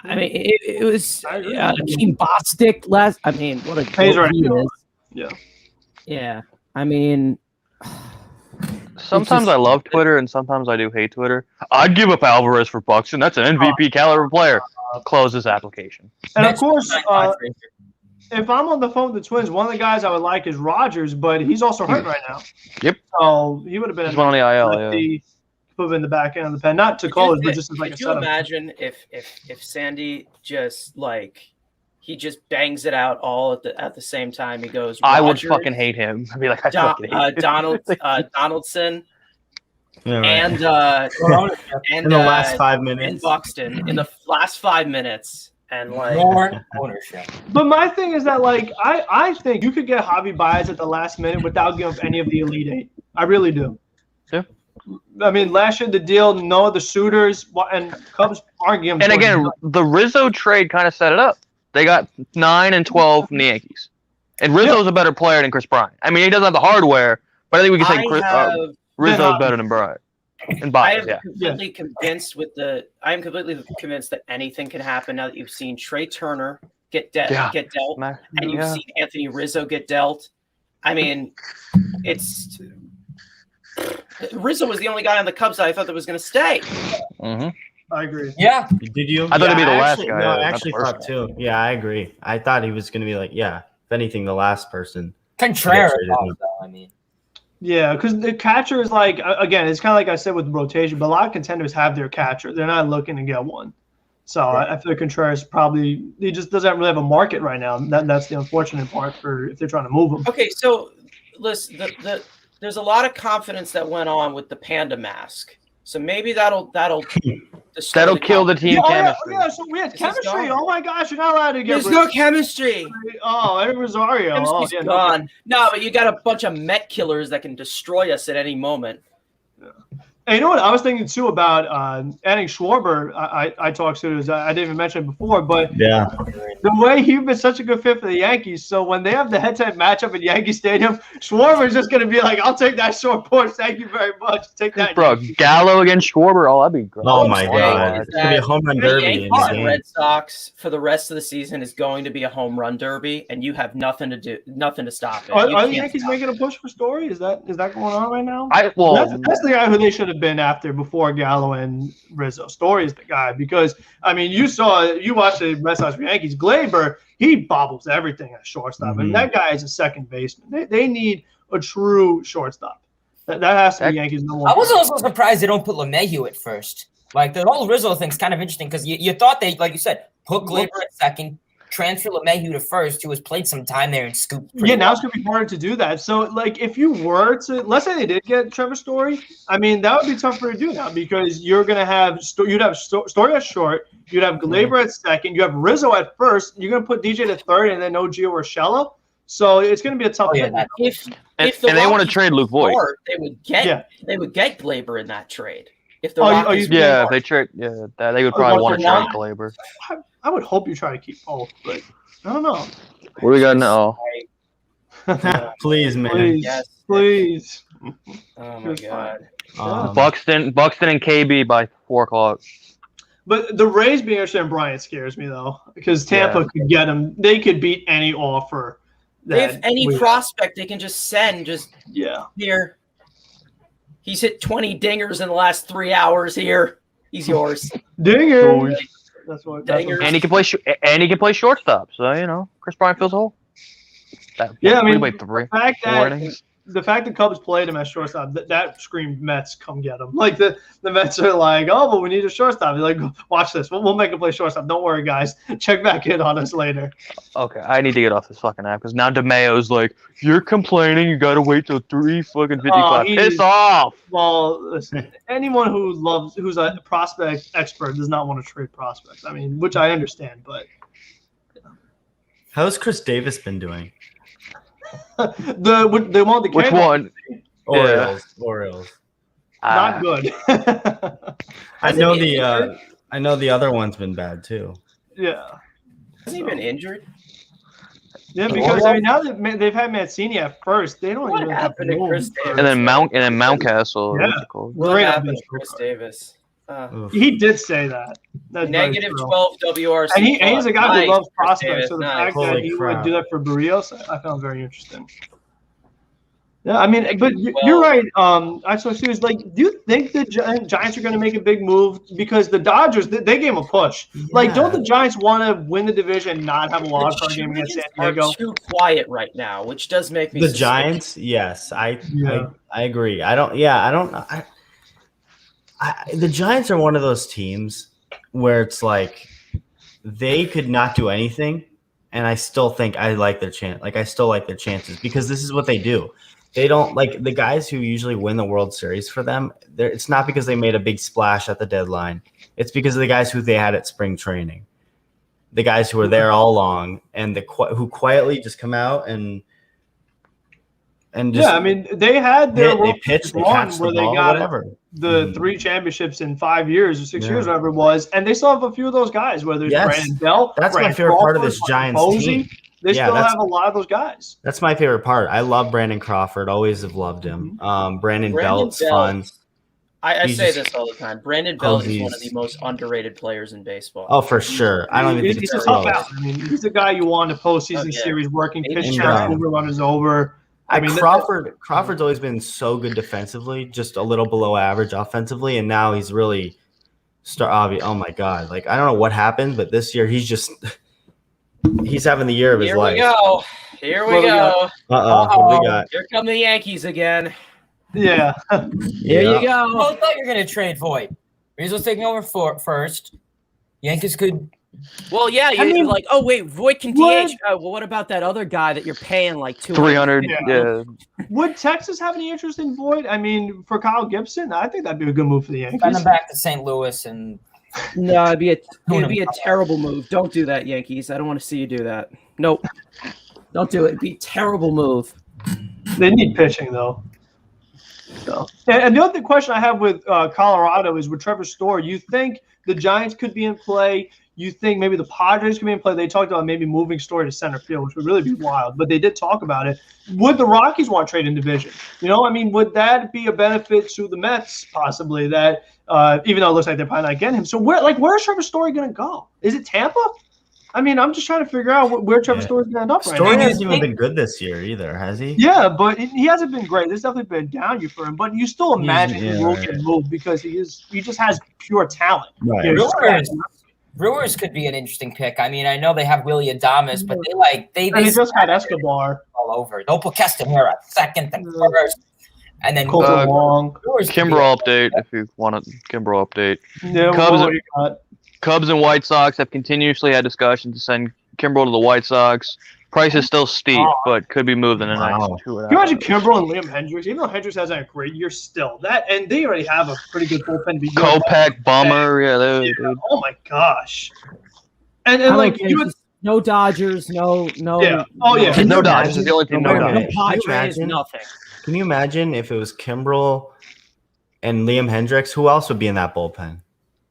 it was Team Bostic last. I mean, what a right he is. Yeah. Yeah. I mean, Sometimes I love Twitter and sometimes I do hate Twitter. I'd give up Alvarez for Buxton. That's an MVP caliber player. Close this application. And of course, if I'm on the phone with the Twins, one of the guys I would like is Rogers, but he's also hurt right now. Yep. So he would have been He's one on the IL. Yeah. put him in the back end of the pen, not to close, but just as like Could a you setup. imagine if Sandy just he just bangs it out all at the same time? He goes, I would Rogers, fucking hate him. I'd be like, I fucking hate him. Donaldson, Yeah, right. and in the last 5 and minutes. Buxton in the last 5 minutes, and More ownership. But my thing is that, like, I think you could get Javy Baez at the last minute without giving up any of the Elite 8. I really do. Yeah. I mean, last year the deal, no other suitors, and Cubs aren't giving. And again, the Rizzo trade kind of set it up. They got 9 and 12 from the Yankees. And Rizzo's a better player than Chris Bryant. I mean, he doesn't have the hardware, but I think we can say Rizzo's better than Bryant. And Baez, I am completely convinced that anything can happen now that you've seen Trey Turner get dealt, and you've seen Anthony Rizzo get dealt. I mean, Rizzo was the only guy on the Cubs that I thought that was going to stay. Mm-hmm. I agree. Yeah. Did you? I thought it'd be the last guy. No, I not actually the first thought too. Yeah, I agree. I thought he was going to be like, if anything, the last person. Contreras, traded him. though, I mean. Yeah, because the catcher is like, again, it's kind of like I said with rotation, but a lot of contenders have their catcher. They're not looking to get one. So I feel like Contreras he just doesn't really have a market right now. That's the unfortunate part for if they're trying to move him. Okay, so listen, there's a lot of confidence that went on with the panda mask. So maybe that'll kill the team chemistry. Yeah, so we had chemistry. Oh my gosh, you're not allowed to get. There's no chemistry. Oh, Eddie Rosario. Chemistry's gone. No, but you got a bunch of Met killers that can destroy us at any moment. And you know what I was thinking too about adding Schwarber. I talked to I didn't even mention it before, but the way he's been such a good fit for the Yankees. So when they have the head-to-head matchup at Yankee Stadium, Schwarber is just going to be like, "I'll take that short porch. Thank you very much. Take that." Bro, Gallo against Schwarber. Oh, that'd be great. Oh my God, it's gonna be a home run derby. The Yankees and Red Sox for the rest of the season is going to be a home run derby, and you have nothing to stop it. Are the Yankees making a push for Story? Is that going on right now? That's the guy who they should have have been after before Gallo and Rizzo. Story is the guy because, I mean, you watched the Red Sox Yankees. Glaber, he bobbles everything at shortstop. And that guy is a second baseman. They need a true shortstop. That has to be Yankees number one. I was also surprised they don't put LeMahieu at first. Like, the whole Rizzo thing's kind of interesting because you thought they, like you said, put Glaber at second, transfer LeMahieu to first, who has played some time there and scooped. Yeah, now it's going to be harder to do that. So, like, if you were to, let's say they did get Trevor Story, I mean, that would be tougher to do now because you're going to have, you'd have Story at short, you'd have Glaber at second, you have Rizzo at first, you're going to put DJ to third, and then no Gio Urshela. So it's going to be a tough thing. If they want to trade Luke Voigt, they would get Glaber in that trade. If the if they trade, they would probably want to trade Glaber. I would hope you try to keep both, but I don't know. What do we got now? Please, man. Please. Oh my God. Buxton and KB by 4 o'clock. But the Rays being interested in Bryant scares me though, because Tampa could get him. They could beat any offer. They have any prospect they can just send. Here. He's hit 20 dingers in the last 3 hours. Here, he's yours. Dingers. And he can play shortstop. So Chris Bryant fills a hole. I mean, like 3 innings. The fact that Cubs played him at shortstop, that screamed Mets, come get him. Like the Mets are like, oh, but we need a shortstop. You're like, watch this. We'll make him play shortstop. Don't worry, guys. Check back in on us later. Okay, I need to get off this fucking app because now DeMayo's like, you're complaining. You got to wait till 3:55. Piss off. Well, listen, anyone who's a prospect expert does not want to trade prospects. I mean, which I understand, but. How's Chris Davis been doing? They want the which one? Orioles. Not good. I know the other one's been bad too. Yeah. Has he been injured? Yeah, because I mean now that they've had Mancini at first, they don't even have to move. And then Mountcastle. Yeah. What happened to Chris Davis? He did say that. Negative 12 WRC. And he's a guy who loves prospects. Davis, so the fact that he would do that for Barrios, I found very interesting. Yeah, I mean, but you're right. Actually, she was like, do you think the Giants are going to make a big move? Because the Dodgers, they gave him a push. Yeah. Like, don't the Giants want to win the division and not have a wild card game against San Diego? Too quiet right now, which does make me. The Giants, yes, I agree. The Giants are one of those teams where it's like they could not do anything, and I still think I like their chance. Like I still like their chances because this is what they do. They don't like the guys who usually win the World Series for them. It's not because they made a big splash at the deadline. It's because of the guys who they had at spring training, the guys who were there all along, and who quietly just come out and just I mean they had their they pitched, they catch the ball, whatever. The 3 championships in 5 years or 6 years, whatever it was, and they still have a few of those guys. Whether it's Brandon Bell, that's my favorite part of this Giants team. They still have a lot of those guys. That's my favorite part. I love Brandon Crawford. Always have loved him. Brandon Belt's fun. I say this all the time. Brandon Belt is one of the most underrated players in baseball. Oh, for sure. I don't even think he's a tough out. I mean, he's a guy you want in a postseason series, working pitch count, overrun is over. I mean, Crawford's always been so good defensively, just a little below average offensively, and now he's really oh my God! Like I don't know what happened, but this year he's having the year of his life. Here we go. What do we got? Here come the Yankees again. Yeah. Here you go. I thought you were gonna trade Voigt. Rizzo's taking over first. Yankees could. Well, yeah, you're like, oh wait, Voigt can DH. Well, what about that other guy that you're paying like $300? Yeah. Would Texas have any interest in Voigt? I mean, for Kyle Gibson, I think that'd be a good move for the Yankees. Send him back to St. Louis and. No, it'd be a terrible move. Don't do that, Yankees. I don't want to see you do that. Nope. Don't do it. It'd be a terrible move. They need pitching though. So, and the other question I have with Colorado is with Trevor Story. You think the Giants could be in play? You think maybe the Padres could be in play? They talked about maybe moving Story to center field, which would really be wild, but they did talk about it. Would the Rockies want to trade in division? I mean, would that be a benefit to the Mets possibly that even though it looks like they're probably not getting him? So where's Trevor Story going to go? Is it Tampa? I mean, I'm just trying to figure out where Trevor Story's going to end up right Story now. hasn't even been good this year either, has he? Yeah, but he hasn't been great. There's definitely been a down year for him. But you still imagine he will get moved because he just has pure talent. Right. You know, Brewers could be an interesting pick. I mean, I know they have Willie Adames, but they just got Escobar all over. They'll put Castanera at second and first, and then Kimbrel update if you want a Kimbrel update. Yeah, Cubs and White Sox have continuously had discussions to send Kimbrel to the White Sox. Price is still steep, but could be moved in the next 2 hours. Can you imagine Kimbrel and Liam Hendricks? Even though Hendricks hasn't had a great year still, and they already have a pretty good bullpen. Kopech, Bummer, oh my gosh! And like no Dodgers, no. Yeah. Oh yeah. No Dodgers is the only team. No Dodgers. Padres, nothing. Can you imagine if it was Kimbrel and Liam Hendricks? Who else would be in that bullpen?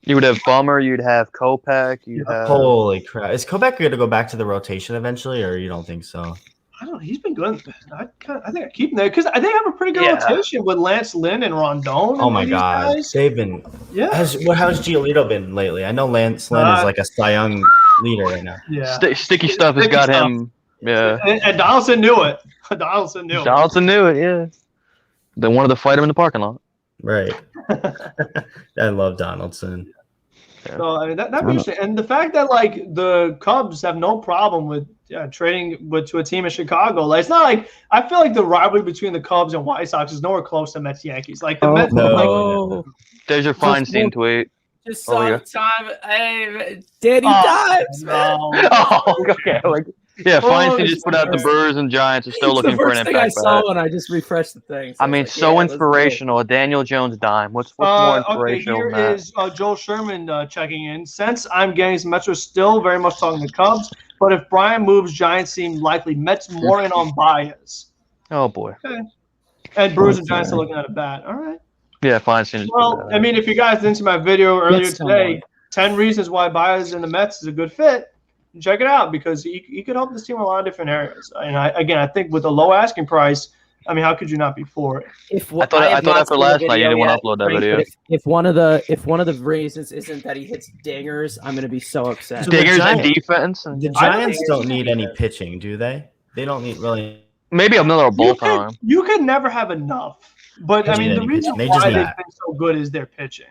You would have Bummer. You'd have Kopech. Holy crap! Is Kopech going to go back to the rotation eventually, or you don't think so? I don't know. He's been good. I think I keep him there because they have a pretty good rotation with Lance Lynn and Rondon. Oh my God, they've been. Yeah. How's Giolito been lately? I know Lance Lynn is like a Cy Young leader right now. Yeah. Sticky stuff has got him. Yeah. And Donaldson knew it. Donaldson knew it. Yeah. They wanted to fight him in the parking lot. Right. I love Donaldson. Yeah. So I mean that'd be interesting. And the fact that like the Cubs have no problem with trading to a team in Chicago, like it's not like I feel like the rivalry between the Cubs and White Sox is nowhere close to Mets Yankees. Like the Mets, there's your Feinstein tweet. Just saw the time. Hey, Danny Dimes. No. Okay. Feinstein just put out the Brewers and Giants are still looking for an impact. I saw when I just refreshed the thing. So I mean, inspirational. A Daniel Jones dime. What's more inspirational? Okay, here is Joel Sherman checking in. Since I'm getting Mets are still very much talking the Cubs, but if Brian moves, Giants seem likely. Mets more in on Baez. Oh boy. Okay. And Brewers and Giants are looking at a bat. All right. Yeah, Feinstein. Well, I mean, if you guys didn't see my video earlier today, 10 reasons why Baez in the Mets is a good fit. Check it out because he could help this team in a lot of different areas. And I think with a low asking price, I mean, how could you not be for it? I thought after last night you didn't want to upload that video. If one of the reasons isn't that he hits dingers, I'm gonna be so upset. Dingers and defense. The Giants don't need any pitching, do they? They don't need really. Maybe another bullpen. You could never have enough. But I mean, the reason why they've been so good is their pitching.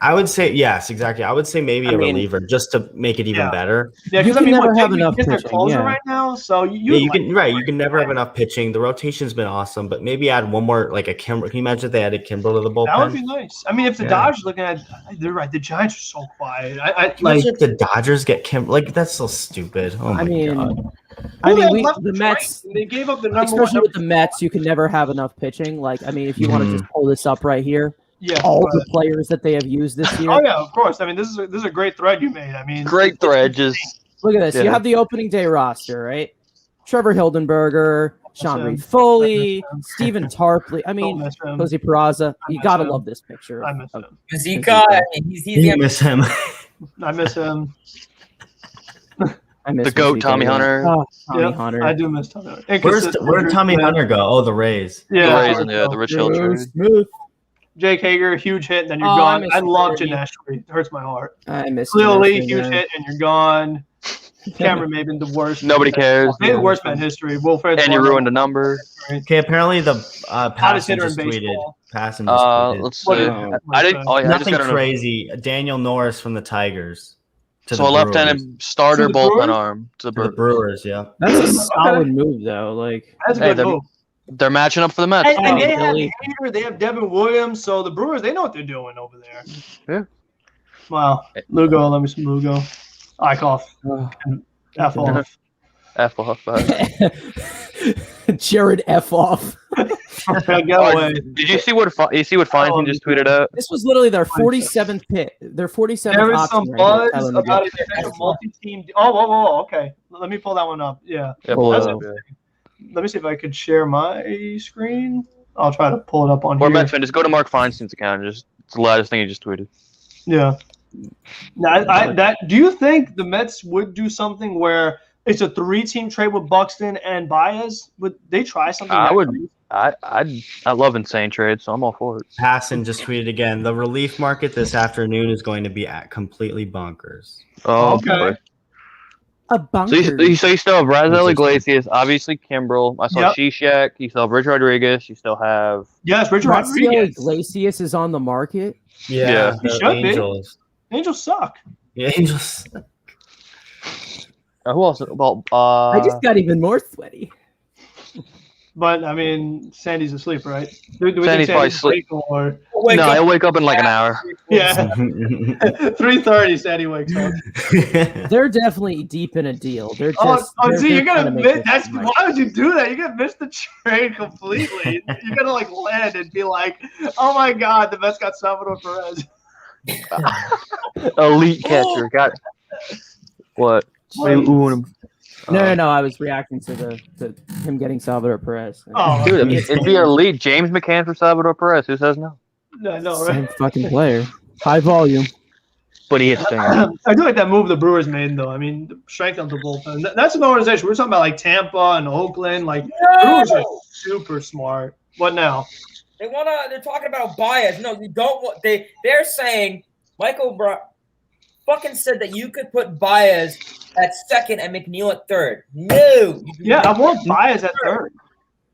I would say yes, exactly. I would say maybe a reliever just to make it even better. Yeah, because I mean, never have enough pitching. Their closer right now, so you can never have enough pitching. The rotation's been awesome, but maybe add one more like a Kimbrel. Can you imagine if they added Kimbrel to the bullpen? That would be nice. I mean, if the Dodgers looking at, they're right. The Giants are so quiet. Imagine if the Dodgers get Kimbrel. Like that's so stupid. Oh my god. The Mets. They gave up the number especially with the Mets. You can never have enough pitching. Like I mean, if you want to just pull this up right here. Yeah, all the players that they have used this year. Oh yeah, of course. I mean, this is a great thread you made. I mean, great thread. Just look at this. You have the opening day roster, right? Trevor Hildenberger, Sean Reed Foley, Stephen Tarpley. I mean, Jose Peraza. You gotta love this picture. I miss him. You miss him. I miss him. I miss the GOAT, Tommy Hunter. Oh, Tommy Hunter. I do miss Tommy Hunter. Where'd Tommy Hunter go? Oh, the Rays. Yeah, the Rays and the Rich Hill trade. Jake Hager, huge hit, and then you're gone. I love Janesh. It hurts my heart. I miss Leo Lee, huge hit, and you're gone. Cameron Maben, the worst. Nobody cares. The worst man in history. Wilfred. And you ruined a number. Okay, apparently the Passan just tweeted. Passan just tweeted. Let's see. I didn't. Oh yeah, nothing crazy. Daniel Norris from the Tigers. So a left-handed starter bullpen arm to the Brewers. Yeah, that's a solid move though. Like that's a good move. They're matching up for the Mets. And they have Hager, they have Devin Williams, so the Brewers, they know what they're doing over there. Yeah. Wow. Lugo, let me see Lugo. Eichhoff. F off. F off. Jared F off. Get away. Did you see what Feinstein just tweeted out? This was literally their 47th pick. Their 47th There is option some buzz about it. They have a multi-team. Okay. Let me pull that one up. Yeah. Let me see if I could share my screen. I'll try to pull it up on here. Or Mets fan, just go to Mark Feinstein's account. It's the latest thing he just tweeted. Yeah. Now, do you think the Mets would do something where it's a 3-team trade with Buxton and Baez? Would they try something? I love insane trades, so I'm all for it. Passan just tweeted again. The relief market this afternoon is going to be completely bonkers. Oh, okay. boy. A So bunker. you still have Razel Iglesias, obviously Kimbrel. I saw Yep. Zizek. You still have Rich Rodriguez. You still have Yes, Richard Rafael Rodriguez. Iglesias is on the market. Yeah, He the should be. Angels. Angels suck. Yeah, Angels. who else? Well, I just got even more sweaty. But I mean, Sandy's asleep, right? Do we Sandy's think probably Sandy's asleep or no, he'll wake up in like an hour. yeah, 3:30. Sandy wakes up. They're definitely deep in a deal. They're just. Oh, they're- see, they're you're gonna trying to make miss. this That's right. why would you do that? You're gonna miss the trade completely. You're gonna like land and be like, "Oh my God, the Mets got Salvador Perez." Elite catcher. Got it. What? No. I was reacting to him getting Salvador Perez. Oh, Dude, it'd be elite. James McCann for Salvador Perez. Who says no? I know, right? Same fucking player. High volume. But he hits fingers. I do like that move the Brewers made, though. I mean, strengthen the bullpen. That's an organization. We're talking about like Tampa and Oakland. Like Brewers are super smart. What now? They're talking about Baez. No, you don't want. They're saying Michael fucking said that you could put Baez at second and McNeil at third. No. Yeah, I want Baez at third.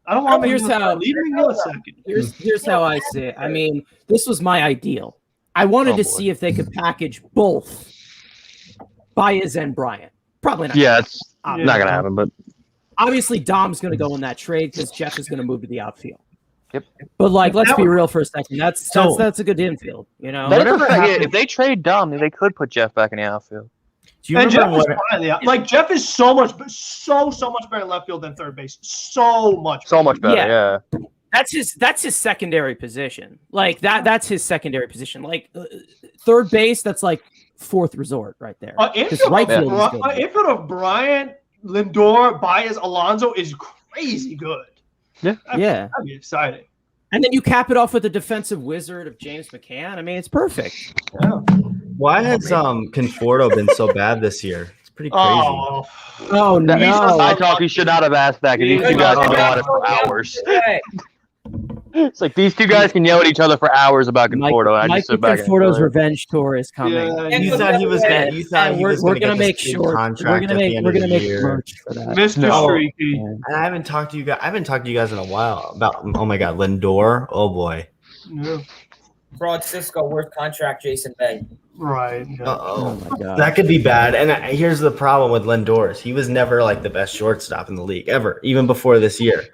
I don't want Here's how- leave McNeil at second. Here's how I see it. I mean, this was my ideal. I wanted to see if they could package both Baez and Bryant. Probably not. Yeah, it's Obviously. not gonna happen. But Obviously, Dom's going to go in that trade because Jeff is going to move to the outfield. Yep. But like, let's be real for a second. That's a good infield. You know. if they trade Dom, they could put Jeff back in the outfield. Do you And Jeff remember is what? fine. Yeah. Like Jeff is so much better in left field than third base. So much. So much better. Yeah. That's his secondary position. Like that's his secondary position. Like third base, that's like fourth resort right there. Infield, right field is good. Infield of Bryant, Lindor, Baez, Alonso is crazy good. Yeah. That'd be exciting. And then you cap it off with the defensive wizard of James McCann. I mean, it's perfect. Yeah. Why has Conforto been so bad this year? It's pretty crazy. Oh no! I thought you should not have asked that because these two guys can yell at it for hours. It's like these two guys can yell at each other for hours about Conforto. And I just sit back Conforto's revenge tour is coming. Yeah, You thought he was gonna. You thought he was We're gonna gonna get make this big sure. We're contract gonna at the make. end We're of the gonna make year. merch for that. Mr. No. Streaky. And I haven't talked to you guys. I haven't talked to you guys in a while about. Oh my God, Lindor. Oh boy. Yeah. Fraud Cisco, worth contract, Jason Bay. Right. Yeah. Oh my god! That could be bad. And here's the problem with Lindor: he was never like the best shortstop in the league ever, even before this year.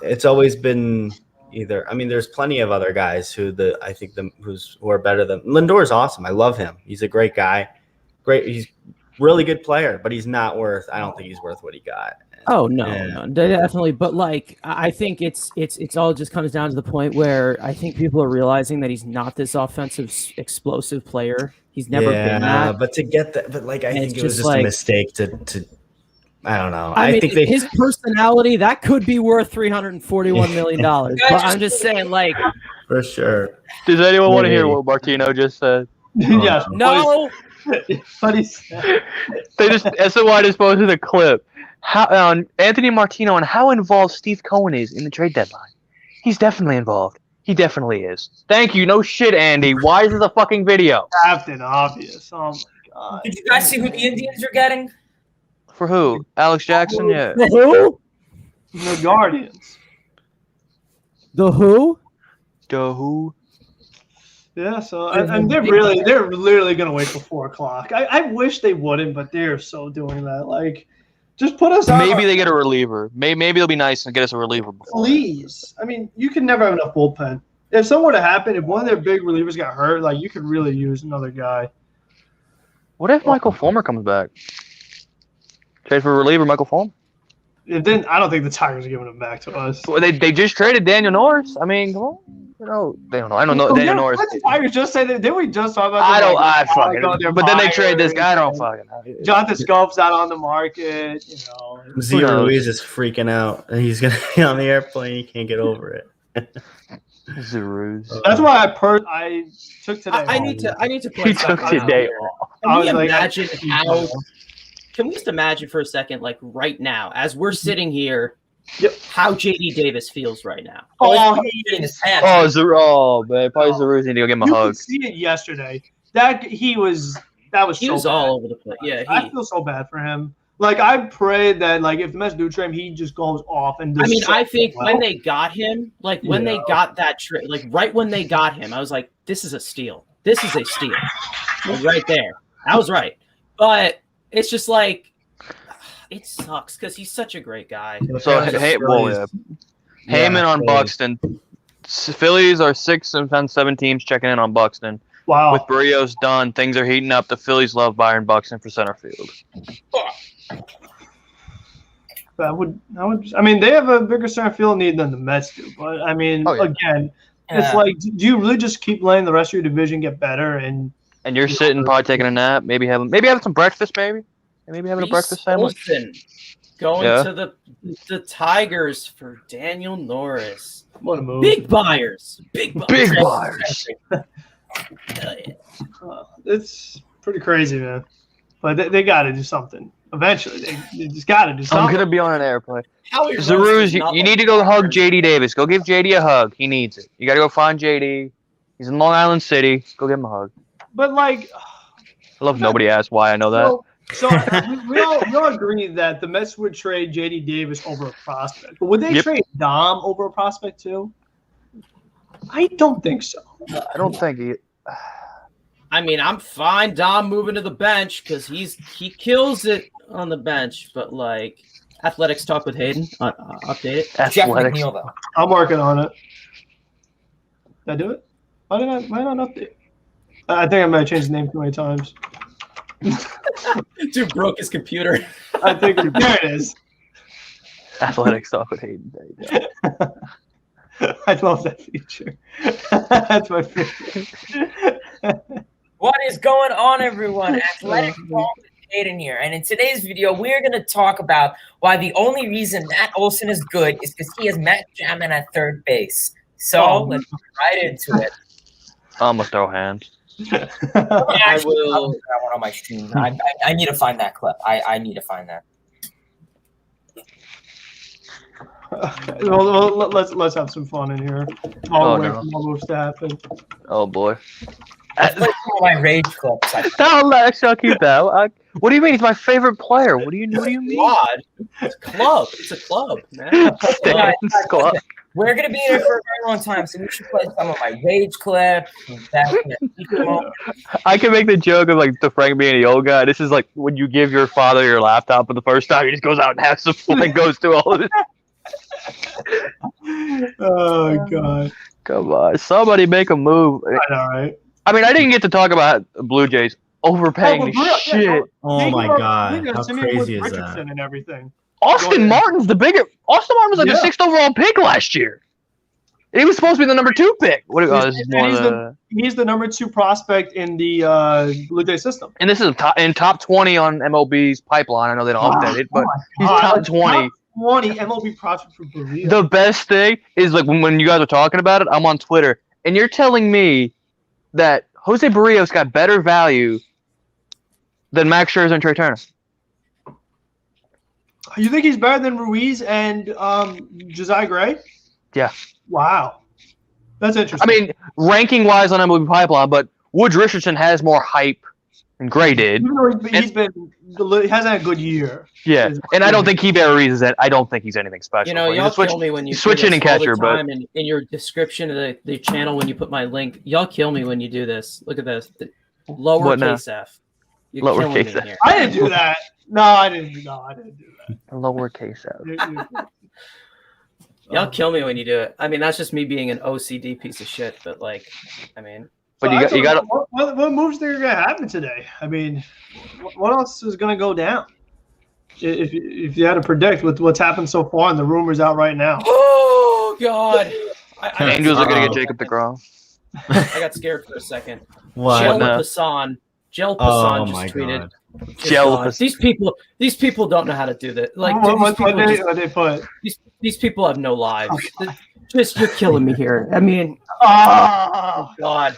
It's always been either. I mean, there's plenty of other guys who are better than Lindor is awesome. I love him. He's a great guy. He's really good player, but he's not worth. I don't think he's worth what he got. Oh no, definitely. But like, I think it's all just comes down to the point where I think people are realizing that he's not this offensive explosive player. He's never been that. But to get that, but like I think it was just like, a mistake to. I don't know. I mean, think his personality that could be worth $341 million. But I'm just saying, like, for sure. Does anyone want to hear what Martino just said? Yes. no. But he said. They just SOY just posted a clip. How Anthony Martino and how involved Steve Cohen is in the trade deadline. He's definitely involved. He definitely is. Thank you. No shit, Andy. Why is this a fucking video? Captain Obvious. Oh my god. Did you guys see who the Indians are getting? For who? Alex Jackson? Yeah. The who? The Guardians. The who? The who? Yeah, so and they're literally gonna wait till 4:00. I wish they wouldn't, but they're so doing that. Like, just put us out. Maybe they get a reliever. Maybe they'll be nice and get us a reliever before. Please. I mean, you can never have enough bullpen. If something were to happen, if one of their big relievers got hurt, like you could really use another guy. What if Michael Fulmer comes back? Trade for a reliever, Michael Fulmer? Then I don't think the Tigers are giving him back to us. Well, they just traded Daniel Norris. I mean, come on. They don't know. I don't know Daniel Norris. What did the Tigers just say that? Didn't we just talk about I that? don't. Like, I fucking. But then they trade this guy. I don't fucking know. Jonathan Scope's out on the market. You know. Zero Ruiz is freaking out. He's gonna be on the airplane. He can't get over it. Zeroos. That's why I took today. I need to He point took something out. today. Can we I was like, imagine how? Can we just imagine for a second, like right now, as we're sitting here, how JD Davis feels right now? Oh, he's in his pants. Oh, man. Probably Zeroos need to go give him a you hug. could see it yesterday. That he was That was He so was bad. all over the place. Yeah, I feel so bad for him. Like, I pray that, like, if the Mets do trade him, he just goes off and does I think well. when they got him, like when they got that trade, like right when they got him, I was like, this is a steal. This is a steal. Like, right there. I was right. But it's just like, it sucks because he's such a great guy. So, Heyman on Buxton. Phillies are 6 and 7 teams checking in on Buxton. Wow. With Barrios done, things are heating up. The Phillies love Byron Buxton for center field. I mean, they have a bigger center field need than the Mets do. But, I mean, again, it's like, do you really just keep letting the rest of your division get better? And you're sitting, probably taking a nap, maybe having some breakfast, maybe having a breakfast sandwich. Going to the Tigers for Daniel Norris. What a move. Big buyers. It's pretty crazy, man. But they got to do something. Eventually, they just got to do something. I'm going to be on an airplane. Zaruz, you need to go hug JD Davis. Go give JD a hug. He needs it. You got to go find JD. He's in Long Island City. Go give him a hug. But, like... I love nobody asked why I know that. So we all agree that the Mets would trade JD Davis over a prospect. But would they trade Dom over a prospect too? I don't think so. I don't think he... I mean, I'm fine Dom moving to the bench because he kills it on the bench. But, like, Athletics talk with Hayden. Update it. Jeff McNeil, though. I'm working on it. Did I do it? Why not update? I think I might have changed the name too many times. Dude broke his computer. I think there it is. Athletics talk with Hayden. I love that feature. That's my favorite. What is going on, everyone? Athletic Talk with Hayden here. And in today's video, we're going to talk about why the only reason Matt Olson is good is because he has Matt Chapman at third base. So let's get right into it. I'm going to throw hands. I will. That one on my stream. I need to find that clip. I need to find that. Well, let's have some fun in here. All those staff. Oh boy. That's like one of my rage clips. I'll keep that. What do you mean? He's my favorite player. What do you mean? God. It's a club. It's a club, man. We're going to be here for a very long time, so we should play some of my rage clips. I can make the joke of like the Frank being the old guy. This is like when you give your father your laptop for the first time, he just goes out and has some fun and goes through all of it. Oh, God. Come on. Somebody make a move. I know, right? I mean, I didn't get to talk about Blue Jays overpaying shit. Oh, my God. How crazy is that? And everything. Austin Martin's the biggest. Austin Martin was like the 6th overall pick last year. He was supposed to be the number 2 pick. He's the number 2 prospect in the Blue Jay system. And this is top 20 on MLB's pipeline. I know they don't update it, but he's top 20. 20 MLB prospect for Barrios. The best thing is like when you guys are talking about it, I'm on Twitter, and you're telling me that Jose Barrios got better value than Max Scherzer and Trey Turner. You think he's better than Ruiz and Josiah Gray? Yeah. Wow. That's interesting. I mean, ranking-wise on MLB Pipeline, but Woods Richardson has more hype than Gray did. He hasn't had a good year. Yeah, and I don't think I don't think he's anything special. You know, y'all kill me when you switch in and catcher, but in your description of the channel when you put my link, y'all kill me when you do this. Look at this. Lowercase f. Lowercase f. I didn't do that. No, I didn't do that. Lowercase f. Y'all kill me when you do it. I mean, that's just me being an OCD piece of shit. But like, I mean, but you got. What moves are gonna happen today? I mean, what else is gonna go down? If you had to predict with what's happened so far and the rumors out right now. Oh God! Angels are gonna get Jacob DeGrom. I got scared for a second. What? Jel Passan just tweeted. These people don't know how to do that. Like these people have no lives. You're killing me here. I mean, oh God.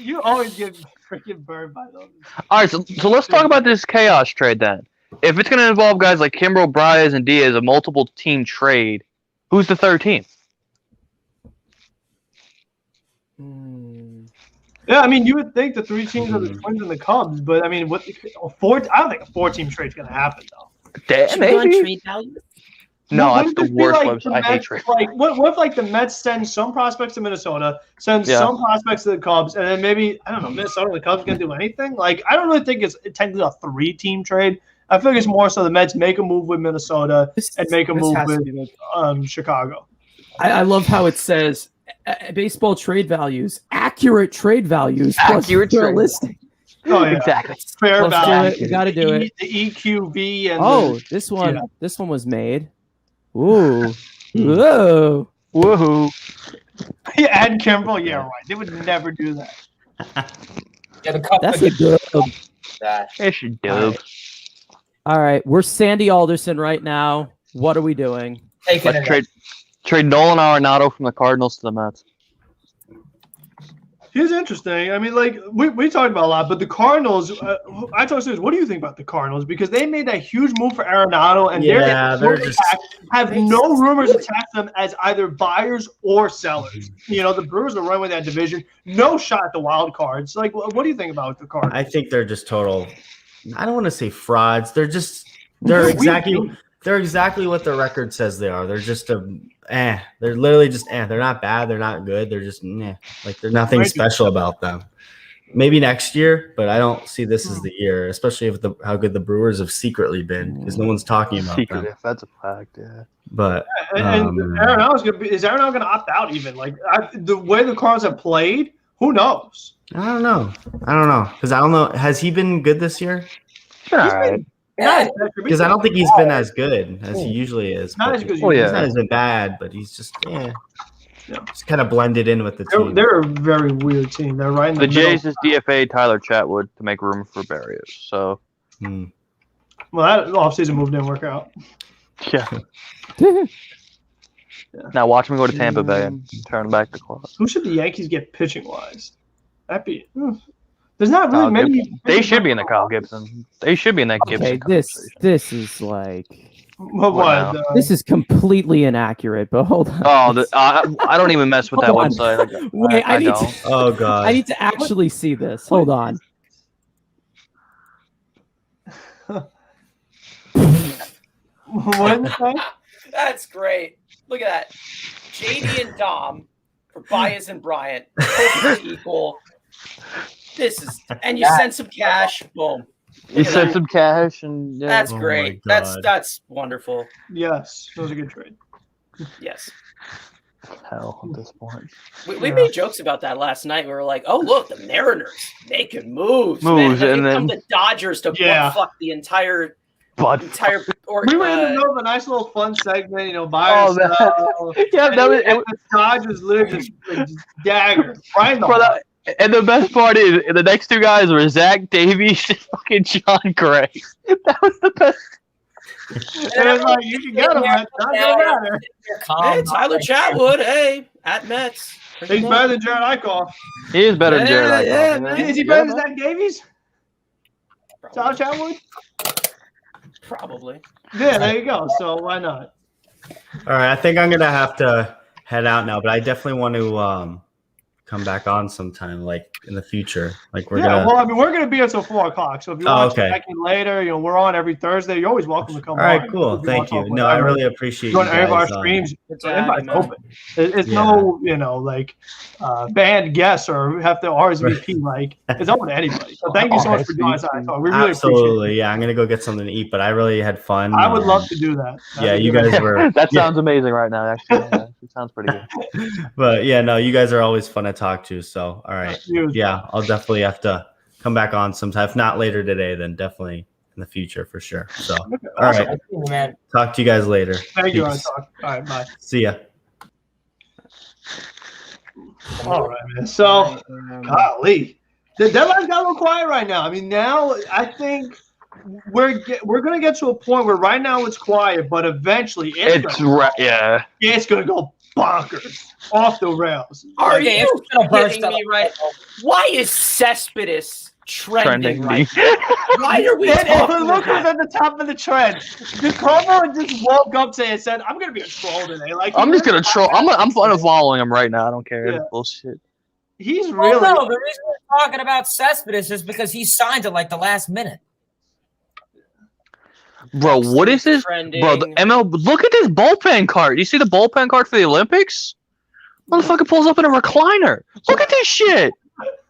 You always get freaking burned by those. All right, so let's talk about this chaos trade then. If it's going to involve guys like Kimbrel, Baez, and Diaz, a multiple team trade, who's the third team? Yeah, I mean, you would think the 3 teams are the Twins and the Cubs, but I mean, I don't think a 4-team trade's going to happen though. Damn, maybe. Trade value? No, Wouldn't that's the it be worst like website. the I hate Mets- trade. Like, what if like the Mets send some prospects to Minnesota, send Yeah. some prospects to the Cubs, and then maybe I don't know, Minnesota or the Cubs can do anything? Like, I don't really think it's technically a 3-team trade. I feel like it's more so the Mets make a move with Minnesota and make a This move has to with be like- Chicago. I love how it says baseball trade values, accurate trade values, plus Accurate trade realistic. Oh yeah, Exactly. fair Let's do value. it. You got to do it. The EQV and Oh, this one was made. Ooh, whoa. Woohoo. and Kimbrel. Yeah, right. They would never do that. Yeah, the Cubs That's are a good. that. It's your dub. All right, we're Sandy Alderson right now. What are we doing? Taking Let's it. trade Nolan Arenado from the Cardinals to the Mets. He's interesting. I mean, like we talked about a lot, but the Cardinals. I told you, what do you think about the Cardinals? Because they made that huge move for Arenado, and they're just have no rumors attached to them as either buyers or sellers. You know, the Brewers are running with that division. No shot at the wild cards. Like, what do you think about the Cardinals? I think they're just total. I don't want to say frauds. They're exactly what the record says they are. They're just They're literally just They're not bad. They're not good. They're just like there's nothing special about them. Maybe next year, but I don't see this as the year, especially if how good the Brewers have secretly been, because no one's talking about them. That's a fact, yeah. But and Arenado's is Arenado going to opt out even? Like the way the Cardinals have played, who knows? I don't know because I don't know. Has he been good this year? All right. Because I don't think he's been as good as he usually is. Not but as good as he's yeah. not as bad, but he's just just kind of blended in with the team. They're a very weird team. They're right in The the middle. Jays just DFA Tyler Chatwood to make room for Baez. So Well, that offseason move didn't work out. yeah. Now watch me go to Tampa Bay and turn back the clock. Who should the Yankees get pitching wise? That'd be. There's not really Kyle many. Gibson. They should be in the Kyle Gibson. They should be in that Gibson Okay, conversation. this is like What? this is completely inaccurate. But hold on. Oh, I don't even mess with that Hold on. website. Like, Wait, I need don't. to. Oh god. I need to actually see this. Hold on. What? That's great. Look at that. JD and Dom for Baez and Bryant. Perfectly equal. This is, and you send some cash. Boom. You sent some cash and yeah. That's Oh my great. God. That's wonderful. Yes, that was a good trade. Yes. hell at this point. We made jokes about that last night. We were like, "Oh, look, the Mariners making moves, Moves, man. and Come then- the Dodgers to fuck the entire But or We were in the middle of a nice little fun segment, you know, by Oh, man. ourselves. yeah, that was, And the Dodgers literally just dagger right in the bro, heart. and the best part is the next two guys were Zach Davies and fucking John Gray. That was the best. And it's like, you can get him, but it's not gonna matter. Hey, Tyler Chatwood, hey, at Mets. He's better than Jared Eichhoff. He is better than Jared Eichhoff. yeah, man. Is he better than Zach Davies? Tyler Chatwood? Probably. Yeah, there you go. So why not? All right, I think I'm gonna have to head out now, but I definitely want to come back on sometime, like in the future. Like we're gonna. Well, I mean, we're gonna be until 4 o'clock. So if you want to okay. check in later, you know, we're on every Thursday. You're always welcome to come. All right, on. cool. If you Thank want you. to No, I whatever. really appreciate Join you any of our guys, streams. It's Everybody's man. open. It's Yeah. no, you know, like banned guests or have to RSVP. Like it's open to anybody. So thank you so much for doing this. I thought we really appreciate Absolutely, yeah. I'm gonna go get something to eat, but I really had fun. it. I would love to do that. Yeah, you That'd be guys great. were. That yeah, sounds amazing right now. Actually, yeah, it sounds pretty good. but yeah, no, you guys are always fun to talk to. So, all right, You as yeah, I'll definitely have to come back on sometime. If not later today, then definitely in the future for sure. So, well. Okay, all awesome. right, man. talk to you guys later. Thank you. Peace. All right, bye. See ya. All right, man. So, golly, the deadline's got a little quiet right now. I mean, now I think we're gonna get to a point where right now it's quiet, but eventually it's gonna go bonkers, off the rails. Are Okay, you it's gonna burst kidding up. me right? Why is Cespedes trending Trending right now? Why are we And if talking we're looking about at the top of the trend, the cover just woke up today and said, "I'm gonna be a troll today." Like I'm just gonna troll. I'm following him right now. I don't care. Yeah. Bullshit. He's Well, really. no, the reason we're talking about Cespedes is because he signed at like the last minute. Bro, what is this? Trending. Bro, the ML. Look at this bullpen card. You see the bullpen card for the Olympics? Motherfucker pulls up in a recliner. Look at this shit.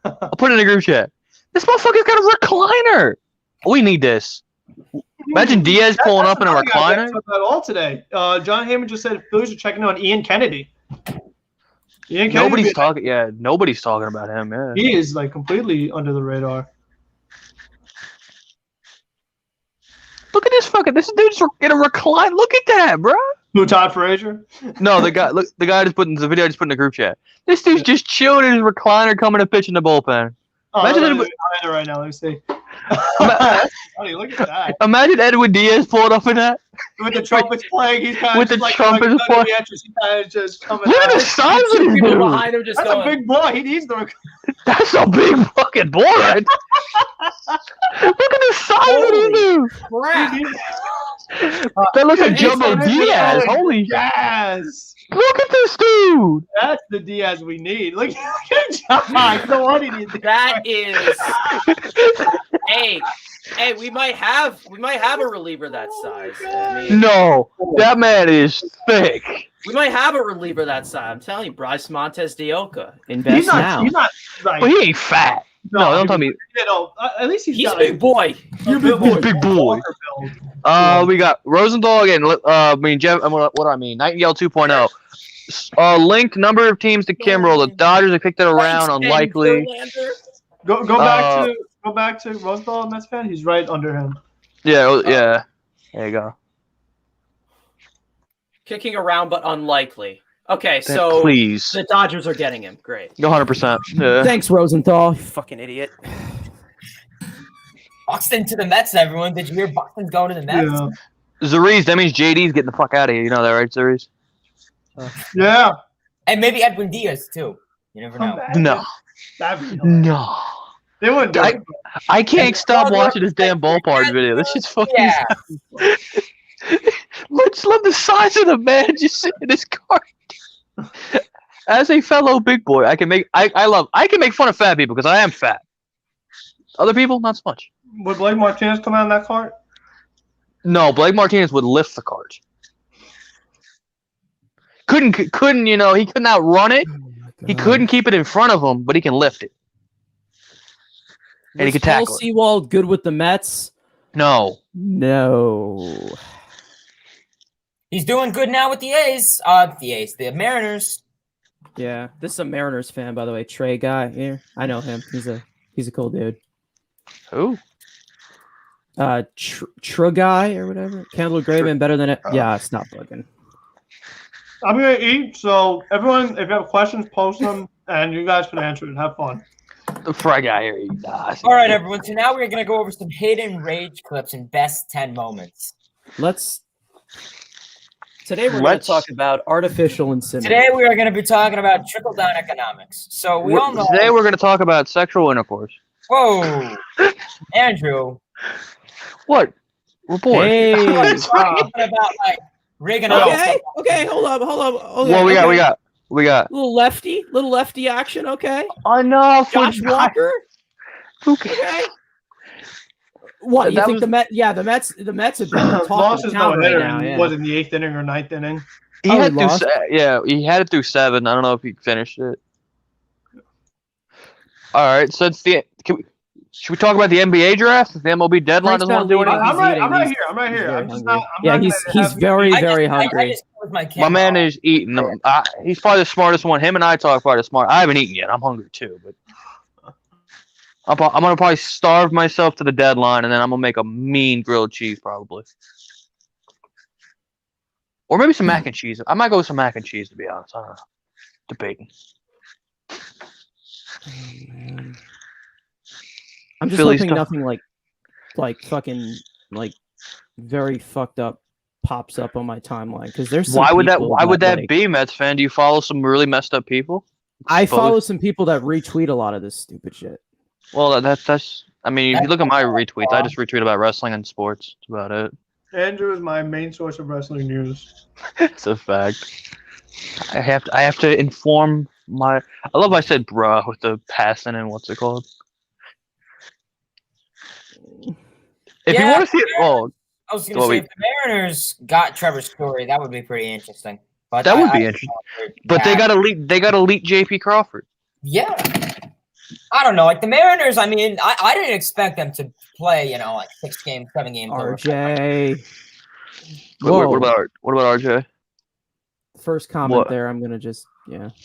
I'll put it in a group chat. This motherfucker's got a recliner. We need this. Imagine Diaz pulling up in a recliner. At all today. John Heyman just said Phillies are checking on Ian Kennedy. Nobody's talking. Yeah, nobody's talking about him. Yeah, he is like completely under the radar. Look at this fucking. This dude's in a recline. Look at that, bro. Who, Todd Frazier? No, the guy. Look, the guy just put in the video. Just put in the group chat. This dude's just chilling in his recliner, coming to pitch in the bullpen. Imagine it right now. Let me see. That's funny. Look at that. Imagine Edwin Diaz pulling up in that. With the trumpets playing, he's kind with of the like, trumpets playing. He's kind of just coming Look out. at the size of this People dude. behind him just That's going. a big boy. He needs the. That's a big fucking boy. Right? Look at the size of this dude. Crap. That looks like It's Jumbo Diaz. Holy. Yes. Look at this dude. That's the Diaz we need. Look at John. No wonder he needs That is. Hey, we might have a reliever that size. I mean, No, that man is thick. we might have a reliever that size. I'm telling you, Bryce Montes de Oca. Invest He's now. not like. But he ain't fat. No, don't tell me. You know, at least He's got a big boy. You're Big boy. We got Rosenthal again. I mean, Jeff. What do I mean? Nightingale 2.0. Linked number of teams to Kimbrel. The Dodgers have kicked it around. Unlikely. Go back to Rosenthal, Mets fan. He's right under him. Yeah. Yeah. There you go. Kicking around, but unlikely. Okay, so Please. the Dodgers are getting him. Great. 100%. Yeah. Thanks, Rosenthal. You fucking idiot. Buxton to the Mets, everyone. Did you hear Buxton's going to the Mets? Yeah. Zariz, that means JD's getting the fuck out of here. You know that, right, Zariz? Yeah. And maybe Edwin Diaz, too. You never know. No. That'd be hilarious. No. They wouldn't do it. I can't stop watching this damn ballpark video. This shit's fucking. Yeah. Let's love the size of the man just sitting in his car. As a fellow big boy, I can make fun of fat people because I am fat. Other people, not so much. Would Blake Martinez come out in that cart? No, Blake Martinez would lift the cart. Couldn't he couldn't outrun it. He couldn't keep it in front of him, but he can lift it. And he Was can tackle Paul it. Sewald good with the Mets? No. No. He's doing good now with the A's. The Mariners. Yeah, this is a Mariners fan, by the way. Trey guy here. I know him. He's a cool dude. Who? Guy or whatever. Candle Graven better than it. Yeah, it's not bugging. I'm gonna eat, so everyone, if you have questions, post them, and you guys can answer it. Have fun. The fry guy here. All right, everyone. So now we're going to go over some hidden rage clips and best 10 moments. Today we're going to talk about artificial insemination. Today we are going to be talking about trickle-down economics. So we all know. Today we're going to talk about sexual intercourse. Whoa. Andrew. What? Report. Hey. We're talking about, like, rigging up. Okay, hold up. Okay, Well, we got. Little lefty action, okay? Enough. Josh Walker. Okay. What you That think was- the Mets? Yeah, the Mets have been Lost talking his town right no-hitter. now. Yeah. Was in the 8th inning or 9th inning. He Oh, had he through, lost? he had it through 7. I don't know if he finished it. All right, so should we talk about the NBA draft? The MLB deadline Frank's doesn't want to do not anything. leaving. I'm right He's here. I'm right here. very I'm just hungry. not. I'm Yeah, not he's gonna have- very I hungry. just closed my My camera. man is eating. He's probably the smartest one. Him and I talk probably the smart. I haven't eaten yet. I'm hungry too, but I'm gonna probably starve myself to the deadline, and then I'm gonna make a mean grilled cheese probably, or maybe some mac and cheese. I might go with some mac and cheese to be honest. I don't know. Debating. I'm just Philly hoping stuff. nothing like fucking like very fucked up pops up on my timeline because there's some Why would that? people Why would that like- be, Mets fan? Do you follow some really messed up people? I Suppose- follow some people that retweet a lot of this stupid shit. Well, that's. I mean, if you look at my retweets, I just retweet about wrestling and sports. That's about it. Andrew is my main source of wrestling news. It's a fact. I have to inform I love I said bruh with the passing and what's it called? If you Yeah, want to see it, I was gonna Well, say we- if the Mariners got Trevor Story, that would be pretty interesting. But that would be interesting. But they got elite JP Crawford. Yeah. I don't know. Like the Mariners, I mean, I didn't expect them to play, like 6 games, 7 games. RJ. What about RJ? First comment What? there. I'm gonna just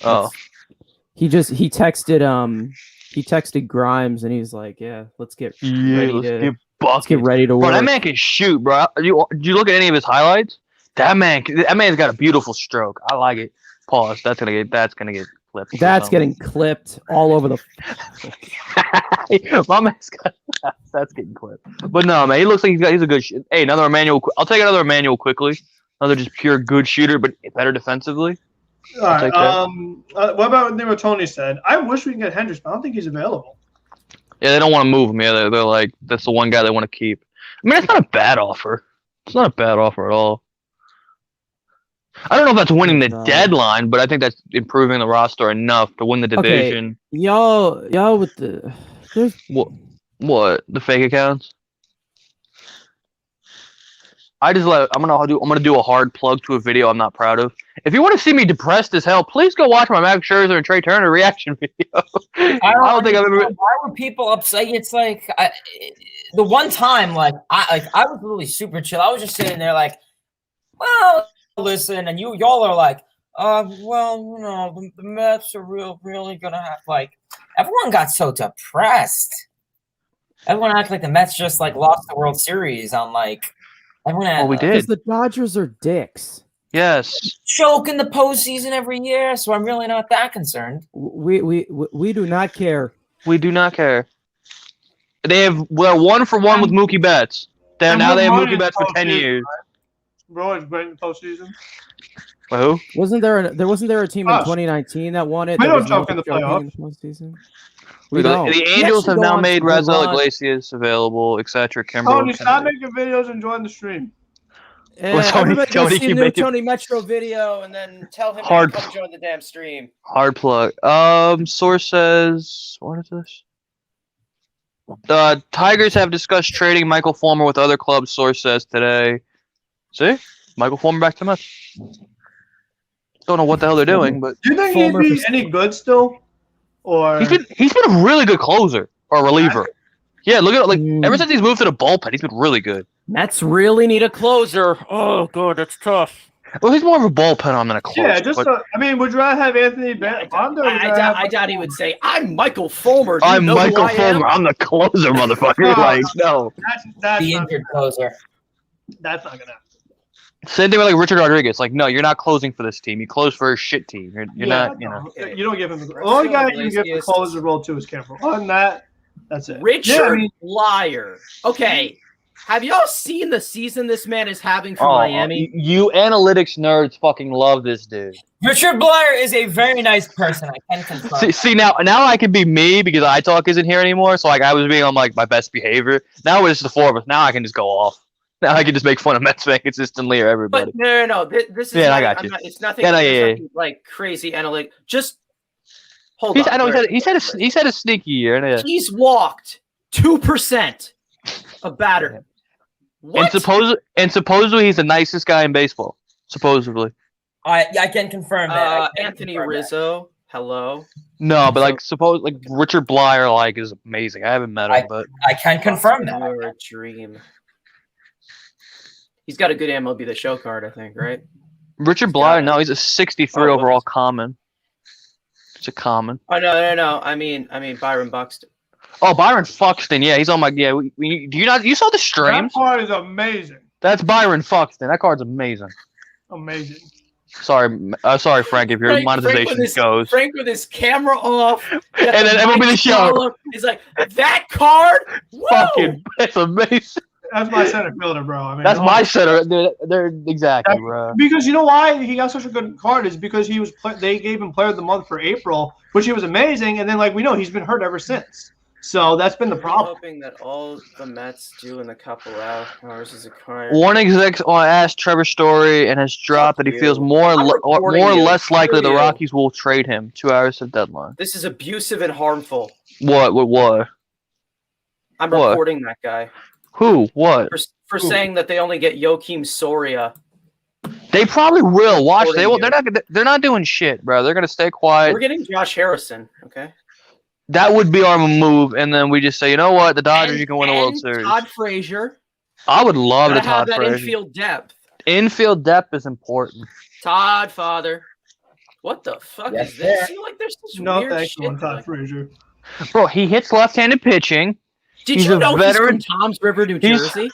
Oh. He texted Grimes and he's like, yeah, let's get ready to Bro, work. that man can shoot, bro. Did you look at any of his highlights? That man's got a beautiful stroke. I like it. Pause. That's gonna get clipped. That's getting clipped all over the. My man's got that's getting clipped. But no, man, he looks like he's a good. Hey, another Emmanuel. I'll take another Emmanuel quickly. Another just pure good shooter, but better defensively. All right. What about what Tony said? I wish we can get Hendricks, but I don't think he's available. Yeah, they don't want to move him. Yeah, they're like that's the one guy they want to keep. I mean, it's not a bad offer. It's not a bad offer at all. I don't know if that's winning the deadline, but I think that's improving the roster enough to win the division. Okay. Y'all with the what the fake accounts? I'm gonna do a hard plug to a video I'm not proud of. If you want to see me depressed as hell, please go watch my Max Scherzer and Trey Turner reaction video. I don't think I've ever. Why were people upset? It's like the one time, I was really super chill. I was just sitting there, like, well, listen, and y'all are like, the Mets are really gonna have everyone got so depressed. Everyone acted like the Mets just lost the World Series on everyone had. We did. Because the Dodgers are dicks. Yes. Choke in the postseason every year, so I'm really not that concerned. We do not care. We do not care. They're 1-for-1 with Mookie Betts. They have Mookie Betts for 10 years. Roy's great in the postseason. Who? Wasn't there a team in 2019 that won it? We that don't was choke in the playoffs. in the postseason? The Angels have now made Razel Iglesias available, etc. Tony, stop making videos and join the stream. Tony Metro video and then tell him to come join the damn stream. Hard plug. Source says, what is this? Tigers have discussed trading Michael Fulmer with other clubs. Source says today. See, Michael Fulmer back to Mets. Don't know what the hell they're doing, but do you think he'd be any good still? Or he's been a really good closer or reliever. Yeah, look at it. Ever since he's moved to the bullpen, he's been really good. Mets really need a closer. Oh, God, that's tough. Well, he's more of a bullpen arm than a closer. Yeah, would you rather have Anthony Bond? I doubt he would say, "I'm Michael Fulmer." I'm Michael Fulmer. I'm the closer, motherfucker. No, that's the injured closer. That's not gonna happen. Same thing with Richard Rodriguez. No, you're not closing for this team. You close for a shit team. You're not. You don't give him the only guy you give the closer role to is Campbell. Other than that, that's it. Richard Liar. Okay. Have y'all seen the season this man is having for Miami? You analytics nerds fucking love this dude. Richard Blair is a very nice person. I can confirm. See now I can be me because iTalk isn't here anymore. So I was being on my best behavior. Now it's the four of us. Now I can just go off. Now I can just make fun of Mets fans consistently or everybody. But no. This is I got you. It's nothing. Like crazy analytic. Just hold on. I know he said a sneaky year. Yeah. He's walked 2% of batter. What? And supposedly he's the nicest guy in baseball. Supposedly. I can confirm that. Anthony Rizzo. Hello. No, but Richard Blyer is amazing. I haven't met him, but I can confirm that. You're a dream. He's got a good MLB The Show card, I think, right? Richard Blyer, no, he's a 63 overall common. It's a common. Oh no. I mean Byron Buxton. Oh, Byron Fuxton, yeah, he's on my you saw the streams? That card is amazing. That's Byron Fuxton. That card's amazing. Amazing. Sorry, Frank, if your monetization goes. Frank with his camera off. And then MLB The Show. He's like, that card? Fucking, that's amazing. That's my center fielder, bro. I mean, that's my center. They're exactly, bro. Because you know why he got such a good card is because they gave him Player of the Month for April, which he was amazing, and then we know he's been hurt ever since. So that's been the I'm problem. hoping that all the Mets do in a couple hours is a crime. One exec asked Trevor Story and has dropped that he feels more I'm or reporting more or you. less likely the Screw you. Rockies will trade him 2 hours to deadline. This is abusive and harmful. What? I'm What? reporting that guy Who? What? for saying that they only get Joakim Soria. They probably will. Watch. They will. Reporting They're not doing shit, bro. They're gonna stay quiet. We're getting Josh Harrison. Okay. That would be our move, and then we just say, you know what, the Dodgers, you can win the World And Series. Todd Frazier. I would love Gotta to have Todd that Frazier. infield depth. Infield depth is important. Todd Father. What the fuck Yes, is this? sir. I feel like there's this No, weird thank shit. you, Todd going- Frazier. Bro, he hits left-handed pitching. Did He's you a know veteran. he's from Toms River, New He's- Jersey?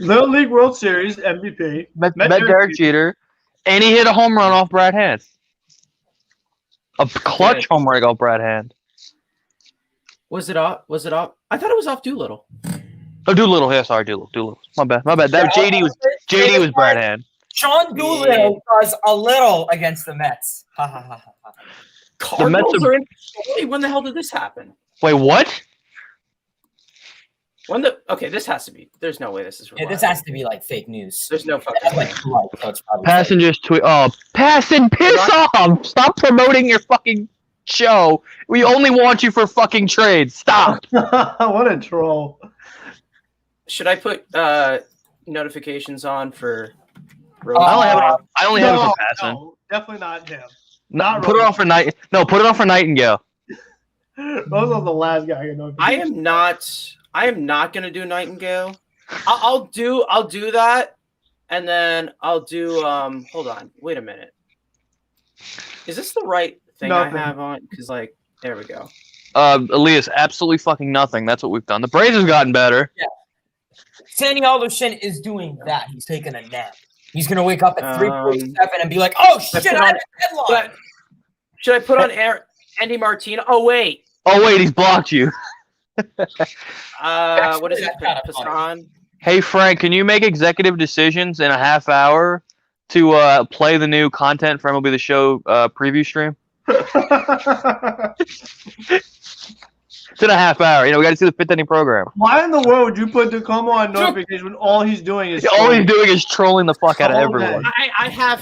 Little League World Series MVP. Met Derek Jeter, and he hit a home run off Brad Hand. A clutch home run off Brad Hand. Was it off? I thought it was off Doolittle. Oh, Doolittle. Yeah, sorry, Doolittle. My bad. That JD was Brad Hand. Sean Doolittle does a little against the Mets. Ha ha ha ha. Cardinals are in. Wait, when the hell did this happen? Wait, what? Okay, this has to be. There's no way this is. Yeah, this has to be like fake news. There's no fucking That's way. like right, so it's probably Passengers tweet. Oh, Passon, piss off! Stop promoting your fucking show. We only want you for fucking trades. Stop. What a troll. Should I put notifications on for? I only have it for Passon. No, definitely not him. No, put it on for night. No, put it on for Nightingale. Those are the last guy you know. I am not gonna do Nightingale. I'll do that, and then I'll do. Hold on. Wait a minute. Is this the right thing Nothing. I have on? Because there we go. Elias, absolutely fucking nothing. That's what we've done. The Braves have gotten better. Yeah. Sandy Alderson is doing that. He's taking a nap. He's gonna wake up at 3:47 and be like, "Oh shit, I have a deadline." Should I put on Andy Martino? Oh wait. He's blocked you. What is it? That's kinda Passan? Hey Frank, can you make executive decisions in a half hour to play the new content for MLB The Show preview stream? It's in a half hour. You know, we got to see the fifth inning program. Why in the world would you put Tacoma on notification when all he's doing is All he's doing is trolling the fuck out of everyone. I have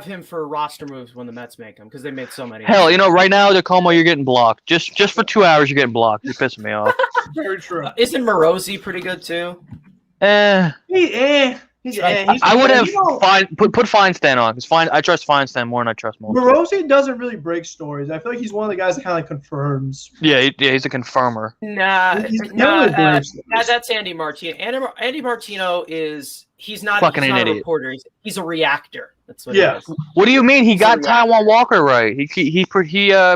him for roster moves when the Mets make them because they made so many. Hell, you know, right now, Tacoma, you're getting blocked. Just for 2 hours, you're getting blocked. You're pissing me off. Very true. Isn't Morosi pretty good too? I would have put Feinstein on because I trust Feinstein more than I trust Mulder. Morosi doesn't really break stories. I feel like he's one of the guys that kind of confirms. Yeah, he's a confirmer. That's Andy Martino. Andy Martino he's not Fucking he's an not a idiot. reporter. He's a reactor. That's what Yeah. he is. What do you mean? He got a Taiwan Walker right. He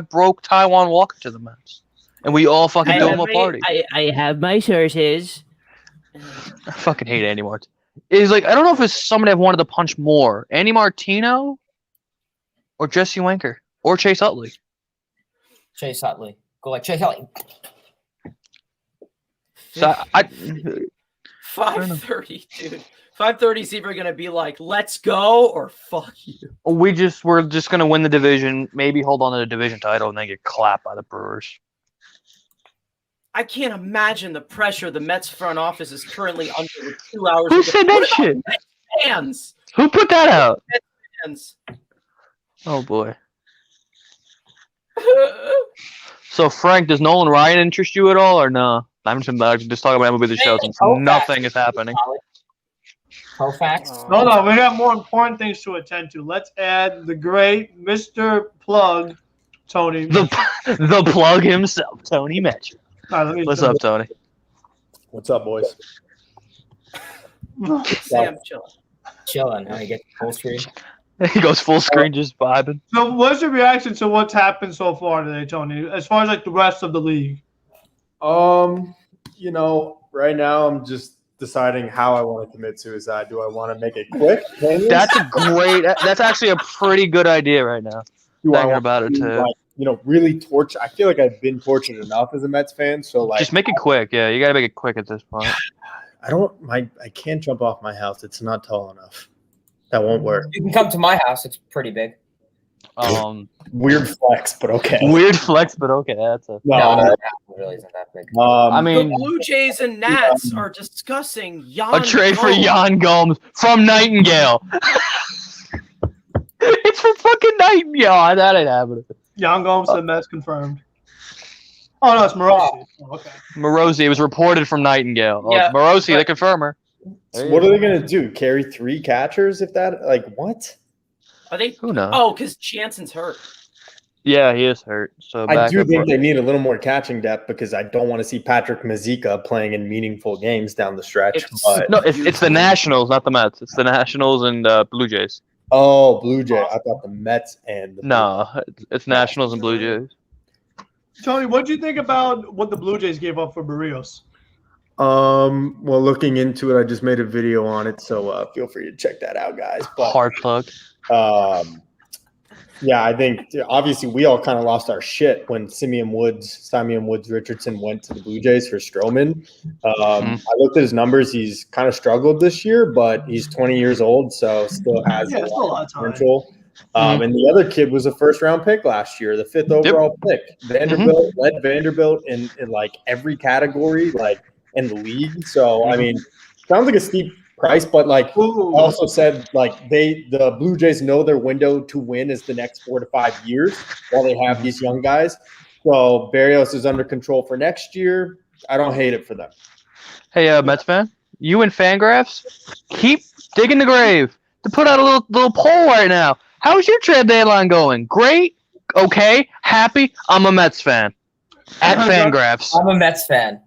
broke Taiwan Walker to the Mets, and we all fucking threw him a party. I have my sources. I fucking hate Andy Martino. It's like I don't know if it's somebody I've wanted to punch more, Andy Martino, or Jesse Winker, or Chase Utley. Chase Utley. Go like Chase Utley. So 5:30, dude. 5:30 is either gonna be like, let's go or fuck you. we're just gonna win the division, maybe hold on to the division title, and then get clapped by the Brewers. I can't imagine the pressure the Mets front office is currently under with 2 hours. Who to go. said that shit? Fans. Who put that out? Fans. Oh boy. So Frank, does Nolan Ryan interest you at all, or no? I'm just talking about MLB The Show since nothing is happening. Koufax. No, we got more important things to attend to. Let's add the great Mr. Plug, Tony. The plug himself, Tony Metro. All right, What's up, Tony? What's up, boys? Sam, chill. Chilling. Now you get full screen. He goes full screen, just vibing. So, what's your reaction to what's happened so far today, Tony? As far as like the rest of the league, You know, right now I'm just deciding how I want to commit suicide. Do I want to make it quick? That's actually a pretty good idea right now. Do I Thinking want about it to, too. like, really torture? I feel like I've been tortured enough as a Mets fan, so like, Just make it quick. Yeah, you gotta make it quick at this point. I can't jump off my house. It's not tall enough. That won't work. You can come to my house. It's pretty big. Weird flex, but okay. Weird flex, but okay. That's a No, really isn't that big. I The mean, Blue Jays and Nats are discussing Jan a trade for Gomes. Jan Gomes from Nightingale. It's for fucking Nightingale. That ain't happening. Jan Gomes to the Mets confirmed. Oh no, it's Morosi. Oh, okay. Morosi, it was reported from Nightingale. Yeah, Morosi, the confirmer. So what are they gonna do? Carry 3 catchers? If that what? I think. Who knows? Oh, because Jansen's hurt. Yeah, he is hurt. So I do backup think run- they need a little more catching depth because I don't want to see Patrick Mazeika playing in meaningful games down the stretch. It's- But No, it's the Nationals, not the Mets. It's the Nationals and Blue Jays. oh, Blue Jay! I thought the Mets and the No, it's Nationals and Blue Jays. Tony, what do you think about what the Blue Jays gave up for Barrios? Well, looking into it, I just made a video on it, so feel free to check that out, guys. But Hard plug. yeah, I think obviously we all kind of lost our shit when Simeon Woods Richardson went to the Blue Jays for Stroman. I looked at his numbers; he's kind of struggled this year, but he's 20 years old, so still has Yeah, still a lot of time. potential. And the other kid was a first-round pick last year, the 5th overall pick. Vanderbilt led Vanderbilt in like every category, like in the league. So I mean, sounds like a steep price, but like Ooh. also said, like the Blue Jays know their window to win is the next 4 to 5 years while they have these young guys. So Barrios is under control for next year. I don't hate it for them. Hey, Mets fan, you and Fangraphs, keep digging the grave to put out a little poll right now. How's your trade deadline going? Great, okay, happy. I'm a Mets fan. At Fangraphs, I'm a Mets fan.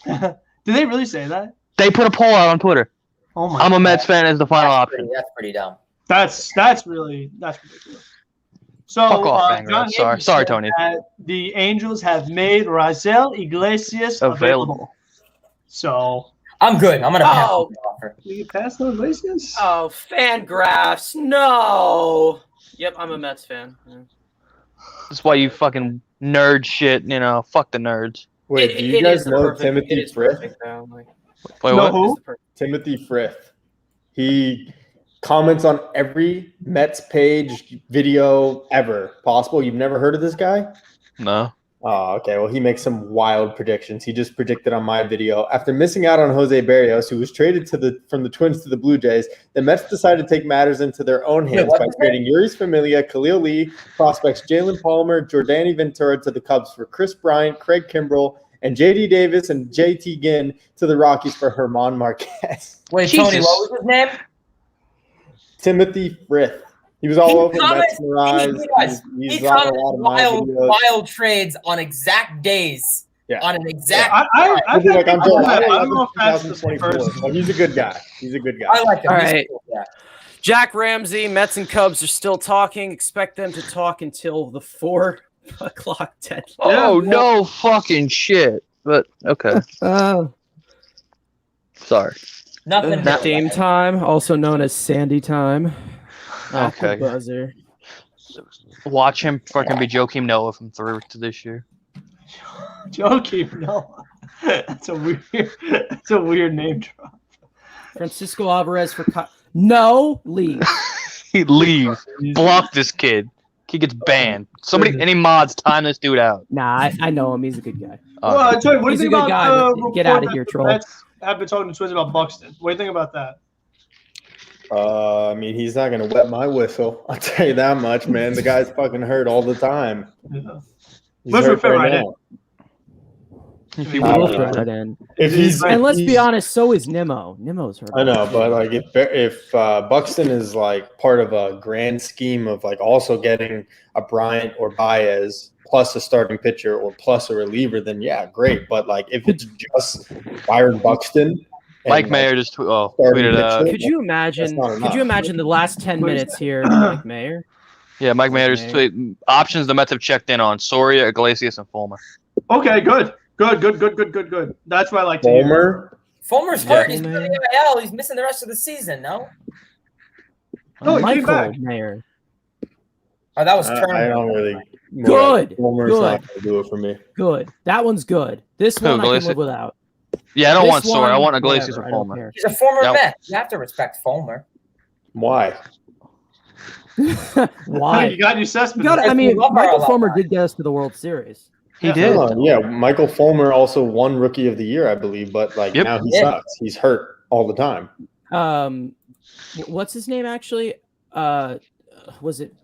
Did they really say that? they put a poll out on Twitter. Oh my! I'm a Mets fan as the final option. That's pretty dumb. That's ridiculous. So, Fuck off, John Fangraphs. Sorry, Yankee sorry, said Tony. that the Angels have made Raisel Iglesias available. So, I'm good. I'm gonna pass Oh. on the offer. we get past those Iglesias. Oh, Fangraphs, no. Yep, I'm a Mets fan. Yeah. That's why you fucking nerd shit. Fuck the nerds. Wait, do you It guys is the know perfect- it Timothy is Frith? perfect, though, like, Wait, No, what? who? it's the perfect- Timothy Frith. He comments on every Mets page, video ever possible. You've never heard of this guy? No. Oh, okay. Well, he makes some wild predictions. He just predicted on my video after missing out on Jose Barrios, who was traded from the Twins to the Blue Jays. The Mets decided to take matters into their own hands by trading Yuris Familia, Khalil Lee, prospects Jalen Palmer, Jordani Ventura to the Cubs for Chris Bryant, Craig Kimbrell, and J.D. Davis and J.T. Ginn to the Rockies for Herman Marquez. Wait, Jesus. Tony, what was his name? Timothy Frith. He was all over comments- Mets. He He's on a comments lot of my videos. wild trades on exact days. Yeah. On an exact. I He'll be like, I'm don't July know if that's the 2024. first. So he's a good guy. He's a good guy. I like him. All He's right. cool, yeah. Jack Ramsey, Mets and Cubs are still talking. Expect them to talk until the 4 o'clock deadline. Oh, no fucking shit. But, okay. Sorry. Nothing. That Dame time, also known as Sandy time. At the Okay. buzzer. Watch him fucking be Joakim Noah from through to this year. Joakim Noah. That's a weird name drop. Francisco Alvarez for no leave. He leave. Block this kid. He gets banned. Somebody, any mods, time this dude out. Nah, I know him. He's a good guy. Well, I tell you, what do He's you a think good about guy, the but get report outta that here, the troll. Mets have been talking to Twins about Buxton? What do you think about that? I mean, he's not going to wet my whistle. I'll tell you that much, man. The guy's fucking hurt all the time. Yeah. He's Let's hurt refer right now. If he We'll would- throw that in. If he's, And let's if be he's- honest, so is Nimmo. Nimmo's hurt. I know, but like if Buxton is like part of a grand scheme of like also getting a Bryant or Baez plus a starting pitcher or plus a reliever, then yeah, great. But like if it's just Byron Buxton, and, Mike like, Mayer just starting tweeted out. pitcher, Could you That's imagine? not Could enough. you imagine the last 10 minutes here, Mike Mayer? Yeah, Mike Mayer just Mayer. tweeted options the Mets have checked in on: Soria, Iglesias, and Fulmer. Okay, good. That's what I like to hear. Fulmer? Fulmer's Yeah. hurt. He's in the IL. He's missing the rest of the season. No. No, he came Michael back. Mayer. Oh, that was I Turner. don't really. Good, Fulmer's good. not going to do it for me. Good. That one's good. This Who, one I can Iglesias? live without. Yeah, I don't This want Soria. I one, want Iglesias whatever, or I don't Fulmer. care. He's a former Yep. Met. You have to respect Fulmer. Why? Why? You got your Cespedes. I mean, Love her a Michael lot. Fulmer did get us to the World Series. He did. Yeah, Michael Fulmer also won Rookie of the Year, I believe, but now he sucks. He's hurt all the time. What's his name actually? Was it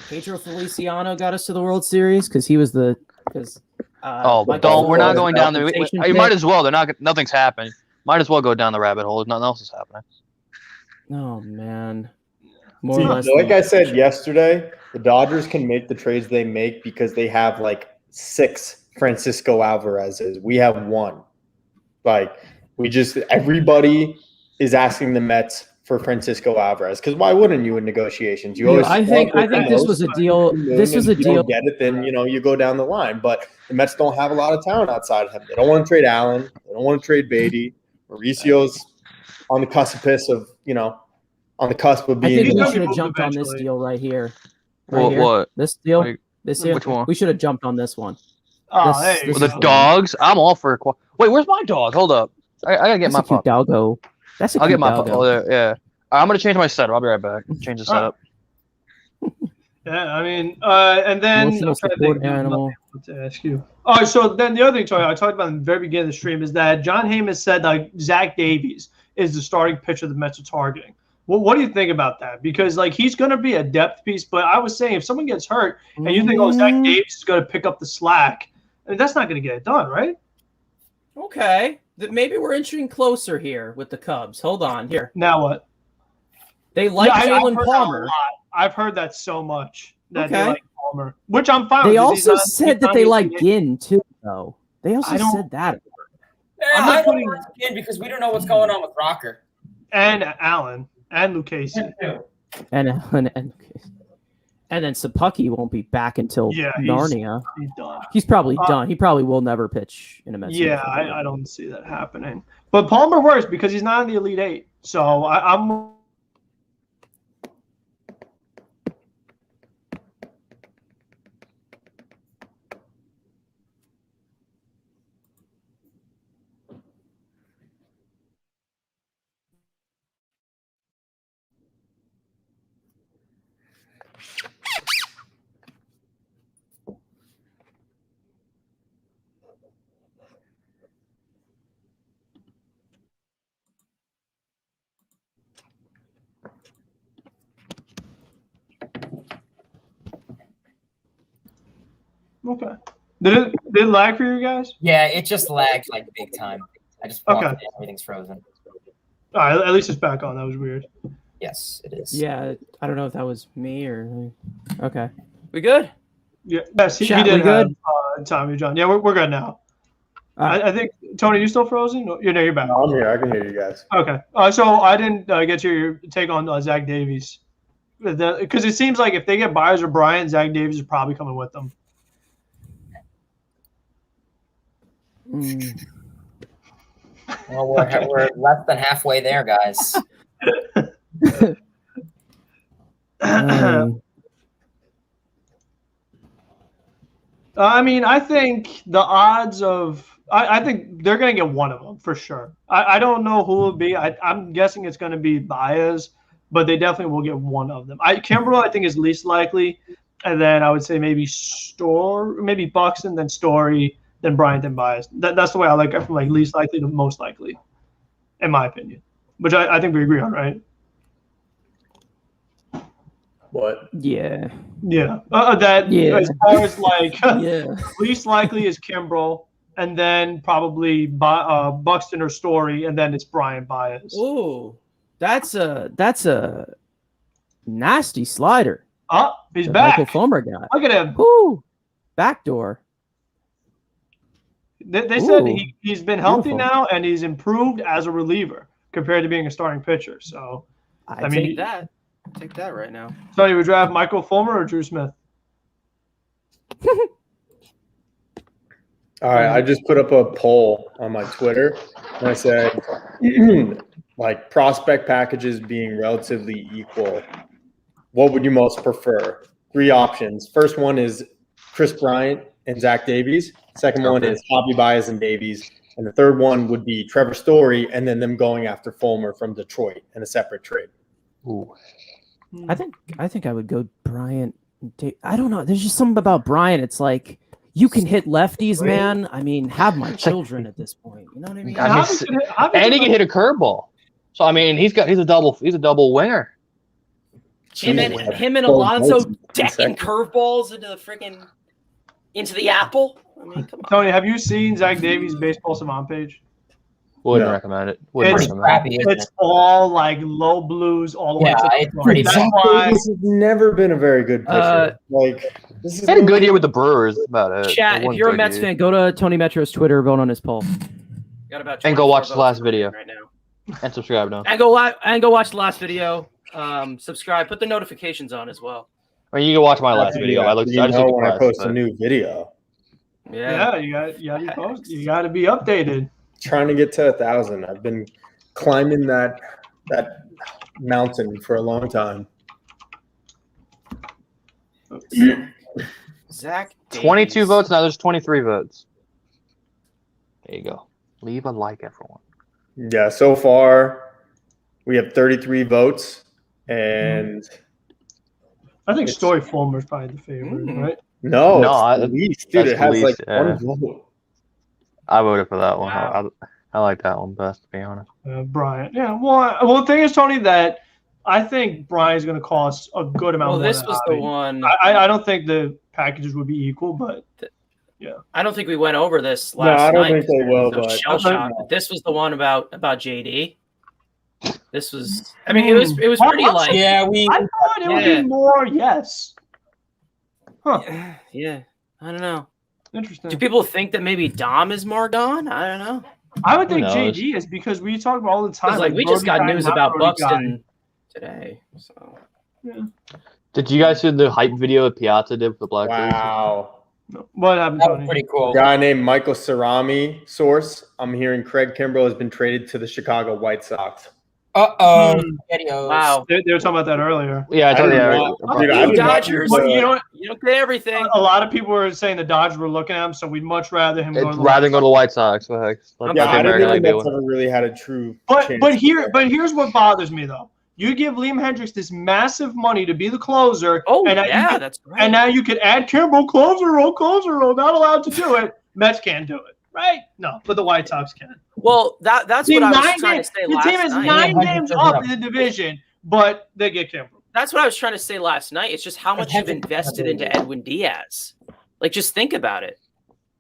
Pedro Feliciano got us to the World Series because he was the we're not going down there. You might as well. Nothing's happened. Might as well go down the rabbit hole if nothing else is happening. Oh man. See, like I said yesterday, the Dodgers can make the trades they make because they have 6 Francisco Alvarez's. We have 1. Everybody is asking the Mets for Francisco Alvarez because why wouldn't you in negotiations? I think this was a deal. This was a deal. If you don't get it, then you go down the line. But the Mets don't have a lot of talent outside of him. They don't want to trade Allen. They don't want to trade Beatty. Mauricio's on the precipice of on the cusp of being. I think we should have jumped on this deal right here. What? This deal? This deal? Which one? We should have jumped on this one. The dogs? I'm all for Wait, where's my dog? Hold up. I gotta get my pup. Doggo. That's a I'll cute get my doggo. pup. Oh, yeah. I'm gonna change my setup. I'll be right back. Change the setup. Yeah, I mean, and then I'm trying to think animal. what to ask you. All right, so then the other thing, Tony, I talked about in the very beginning of the stream is that John Heyman said Zach Davies is the starting pitcher the Mets are targeting. Well, what do you think about that? Because he's going to be a depth piece, but I was saying if someone gets hurt and you think, Zach Davies is going to pick up the slack, I mean, that's not going to get it done, right? Okay, maybe we're inching closer here with the Cubs. Hold on here. Now what? They like Jalen Palmer. I've heard that so much that they like Palmer, which I'm fine with. They also said that they like Ginn too, though. They also said that. I don't like Ginn because we don't know what's going on with Rocker and Allen and Lucchesi. And then Sapucki won't be back until Narnia. He's done. He's probably done. He probably will never pitch in a Mets. Yeah, I don't see that happening. But Palmer works because he's not in the Elite Eight. So I'm. Okay. Did it lag for you guys? Yeah, it just lagged big time. I just everything's frozen. All right, at least it's back on. That was weird. Yes, it is. Yeah, I don't know if that was me or. Okay, we good? Yeah. Yes, he did have Tommy John. Yeah, we're good now. I think Tony, you still frozen? No, you're back. No, I'm here. I can hear you guys. Okay. So I didn't get your take on Zach Davies, because it seems like if they get Baez or Bryant, Zach Davies is probably coming with them. Well, we're less than halfway there, guys. I mean, I think the odds of I think they're going to get one of them for sure. I don't know who it will be. I'm guessing it's going to be Baez, but they definitely will get one of them. Kimbrel, I think, is least likely, and then I would say maybe Buxton, then Story, then Bryant, then Baez. That's the way I like it, from least likely to most likely, in my opinion. Which I think we agree on, right? What? Yeah. Yeah. As far as least likely is Kimbrel, and then probably Buxton or Story, and then it's Brian Baez. Ooh, that's a nasty slider. Oh, he's back. Michael Fulmer guy. Look at him. Ooh, backdoor. They said he's been healthy now, and he's improved as a reliever compared to being a starting pitcher. So, I mean, take that. Take that right now. So you would draft Michael Fulmer or Drew Smith? All right, I just put up a poll on my Twitter, and I said, prospect packages being relatively equal, what would you most prefer? 3 options. First one is Chris Bryant and Zach Davies. Second one is Javy, Baez, and Davies. And the third one would be Trevor Story, and then them going after Fulmer from Detroit in a separate trade. Ooh. I think I would go Bryant. I don't know. There's just something about Bryant. It's like you can hit lefties, man. I mean, have my children at this point. You know what I mean? And he can hit a curveball. So I mean, he's a double winger. Him and Alonso decking curveballs into the apple. I mean, come on. Tony, have you seen Zach Davies' baseball savant page? Wouldn't recommend it. It's all like low blues all the way. It's pretty bad. This has never been a very good pitcher. This is had a good year with the Brewers. That's about it. Chat, if you're a Mets fan, go to Tony Metro's Twitter, vote on his poll. And go watch the last video right now. And subscribe now. And go watch the last video. Subscribe. Put the notifications on as well. I mean, you can watch my last video. I when I post a new video. Yeah, you got to be updated. Trying to get to 1,000. I've been climbing that mountain for a long time. Zach Davies. 22 votes. Now there's 23 votes. There you go. Leave a like, everyone. Yeah, so far we have 33 votes, and I think Story Fulmer's probably the favorite, right? No, it's the least. Dude, it has like one vote. I voted for that one. I like that one best, to be honest. Brian. Yeah, well, the thing is, Tony, that I think Brian's going to cost a good amount more. Well, this was the one. I don't think the packages would be equal, but yeah. I don't think we went over this last night. No, I don't think they will, but shell shock. This was the one about JD. This was, I mean, it was pretty like. Yeah, I thought it would be more, yes. Huh. Yeah, I don't know. Interesting. Do people think that maybe Dom is more gone? I don't know. I would think JD is because we talk about all the time. Like we just got news about Buxton today. So yeah. Did you guys see the hype video that Piazza did with the Black Jays? Wow. What happened, That Tony? was pretty cool. A guy named Michael Cerami, source. I'm hearing Craig Kimbrell has been traded to the Chicago White Sox. Videos. wow. They were talking about that earlier. Yeah, I told you. Dodgers. You know what? You don't get everything. A lot of people were saying the Dodgers were looking at him, so we'd much rather him go to the Rather than go to the White Sox. Let I the don't American think League that's do it. ever really had a true. But here's what bothers me though. You give Liam Hendricks this massive money to be the closer. Oh, and that's right. And now you could add Kimbrel, closer role, not allowed to do it. Mets can't do it, right? No, but the White Sox can. Well, that's what I was trying to say last night. The team is 9 games up in the division, but they get Kimbrel. That's what I was trying to say last night. It's just how much you've invested into Edwin Diaz. Like, just think about it.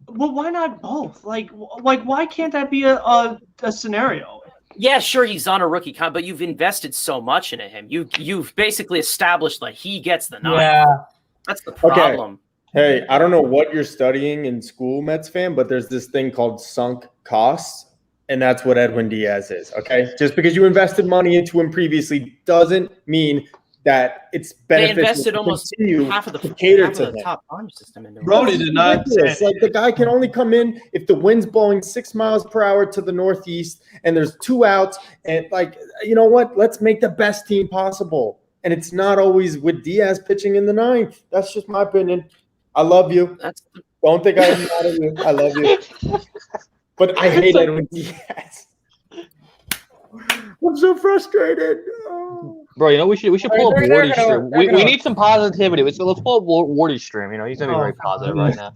Well, why not both? Like why can't that be a scenario? Yeah, sure, he's on a rookie contract, but you've invested so much into him. You've basically established that he gets the nine. Yeah. That's the problem. Hey, I don't know what you're studying in school, Mets fan, but there's this thing called sunk costs, and that's what Edwin Diaz is, okay? Just because you invested money into him previously doesn't mean that it's beneficial. They invested almost half of the top farm system into him. Brody did not say like the guy can only come in if the wind's blowing 6 miles per hour to the northeast and there's 2 outs, and like, you know what? Let's make the best team possible. And it's not always with Diaz pitching in the 9th. That's just my opinion. I love you. Don't think I'm mad at you. I love you. But I hate Edwin Diaz. I'm so frustrated. Oh. Bro, you know, we should pull up Wardy's stream. We need some positivity. Let's pull up Wardy's stream. You know, he's gonna be very positive right now.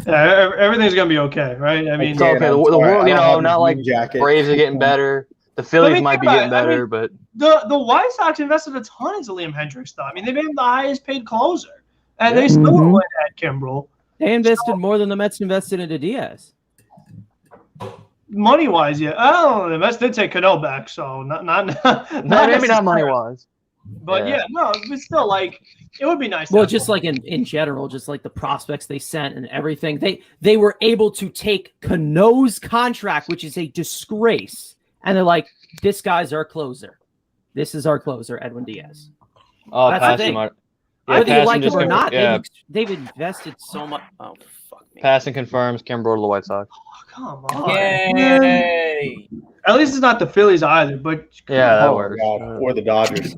Yeah, everything's gonna be okay, right? I mean, it's okay. The world, you know, not like Braves are getting better. The Phillies might be getting better, but the White Sox invested a ton into Liam Hendricks, though. I mean, they made him the highest paid closer, and they still went at Kimbrel. They invested more than the Mets invested into Diaz. Money-wise, yeah. Oh, the Mets did take Cano back, so not maybe not money-wise. But but still, like, it would be nice. Well, just like in general, just like the prospects they sent and everything, they were able to take Cano's contract, which is a disgrace, and they're like, this guy's our closer. This is our closer, Edwin Diaz. Oh, that's the thing. Whether you like it or not, they've invested so much. Oh, fuck me. Passing confirms Kimbrel to the White Sox. Come on. Yay. At least it's not the Phillies either, but that works. God, or the Dodgers.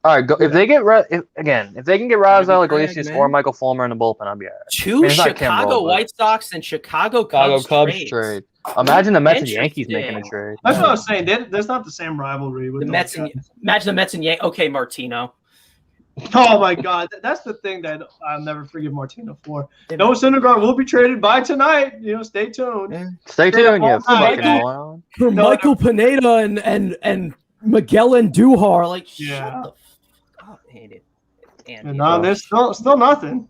All right, go, if they get if they can get Razzell, Iglesias, or Michael Fulmer in the bullpen, I'll be all right. Two Chicago White Sox and Chicago Cubs trade. Imagine the Mets and Yankees making a trade. That's what I was saying. There's not the same rivalry with the Mets. Imagine the Mets and Yankees. Okay, Martino. Oh my God, that's the thing that I'll never forgive Martino for. Noah Syndergaard will be traded by tonight. Stay tuned. Stay tuned, you fucking man. moron. For Michael Pineda and Miguel Andujar, like Yeah. shut the fuck up, Andy. No, there's still nothing.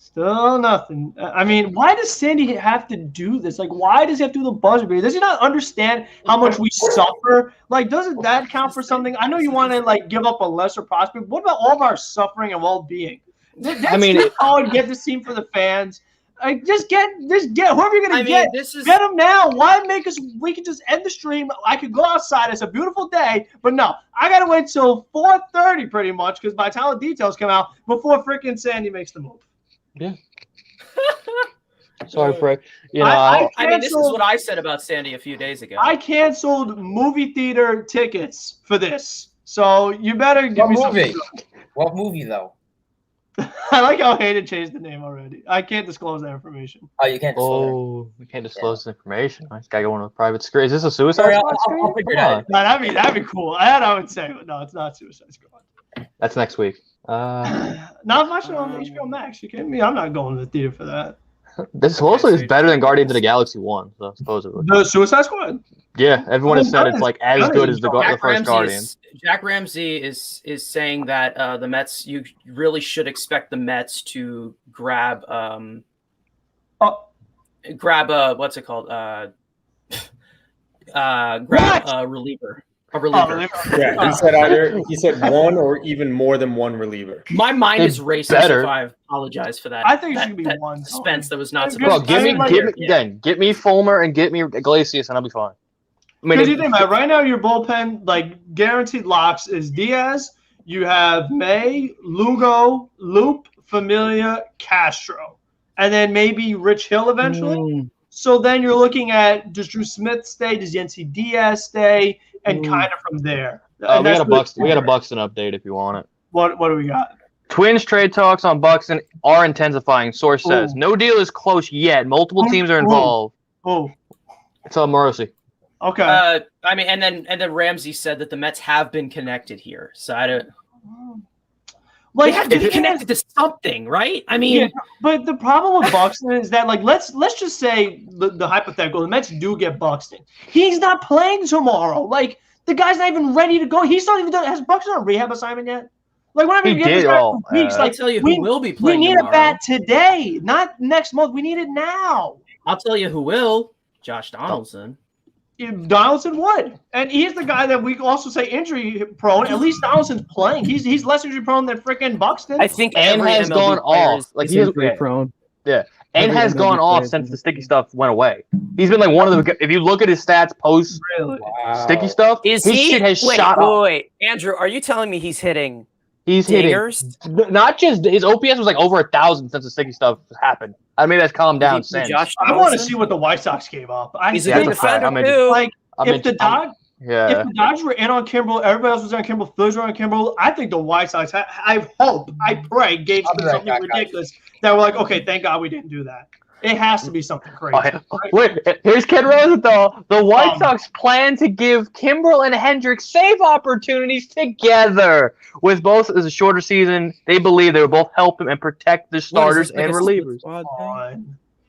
Still nothing. I mean, why does Sandy have to do this? Like, why does he have to do the buzzer beater? Does he not understand how much we suffer? Like, doesn't that count for something? I know you want to like give up a lesser prospect. What about all of our suffering and well-being? That's all I get this team for the fans. Like, just get whoever you're gonna get. Get them now. Why make us? We can just end the stream. I could go outside. It's a beautiful day, but no, I gotta wait till 4:30 pretty much because by the time the details come out before freaking Sandy makes the move. Yeah. Sorry, Frank. I mean, this is what I said about Sandy a few days ago. I canceled movie theater tickets for this, so you better give me something. What movie though? I like how Hayden changed the name already. I can't disclose that information. Oh, you can't. We can't disclose this information. I just gotta go on a private screen. Is this a Suicide Squad screen? I'll figure it out. No, that'd be cool. I would say, but no, it's not Suicide Squad. That's next week. Not watching it on HBO Max. You kidding me? I'm not going to the theater for that. This supposedly is better than Guardians of the Galaxy 1, so supposedly. The Suicide Squad? Yeah, everyone has said it's like as good as the first Guardians. Jack Ramsey is saying that the Mets, you really should expect the Mets to grab what's it called? Grab a reliever. A reliever. Yeah, he said one or even more than one reliever. My mind is racing, so I apologize for that. I think it should be one. Suspense that was not Bro, supposed to get me Fulmer and get me Iglesias and I'll be fine. Because you think about it, right now your bullpen, like guaranteed locks is Diaz, you have May, Lugo, Loop, Familia, Castro. And then maybe Rich Hill eventually. So then you're looking at does Drew Smith stay, does Yency Diaz stay? And kind of from there. We got a Buxton update if you want it. What do we got? Twins trade talks on Buxton are intensifying. Source says no deal is close yet. Multiple teams are involved. It's Morosi. Okay. I mean, and then Ramsey said that the Mets have been connected here. So I don't. They have to be connected to something, right? I mean, but the problem with Buxton is that, like, let's just say the hypothetical, the Mets do get Buxton. He's not playing tomorrow. Like, the guy's not even ready to go. He's not even done. Has Buxton on a rehab assignment yet? Like, whenever you get weeks, I'll tell you who will be playing. We need tomorrow. a bat today, not next month. We need it now. I'll tell you who will. Josh Donaldson. Donaldson would, and he's the guy that we also say injury prone. At least Donaldson's playing. He's less injury prone than freaking Buxton. I think and has gone off. Like he's injury prone. Yeah, and has gone off since the sticky stuff went away. He's been like one of the. If you look at his stats post sticky stuff, his shit has shot up. Wait, Andrew, are you telling me he's hitting? He's dingers? Hitting. Not just his OPS was like over 1,000 since the sticky stuff happened. I mean that's calmed down since. I want to see what the White Sox gave up. He's a good defender too. Like if the Dodgers were in on Kimbrel, everybody else was on Kimbrel, Phillies were on Kimbrel. I think the White Sox. I pray, gave something ridiculous that we're like, okay, thank God we didn't do that. It has to be something crazy. Wait, here's Ken Rosenthal. The White Sox plan to give Kimbrel and Hendricks save opportunities together. With both as a shorter season, they believe they will both help him and protect the starters and relievers.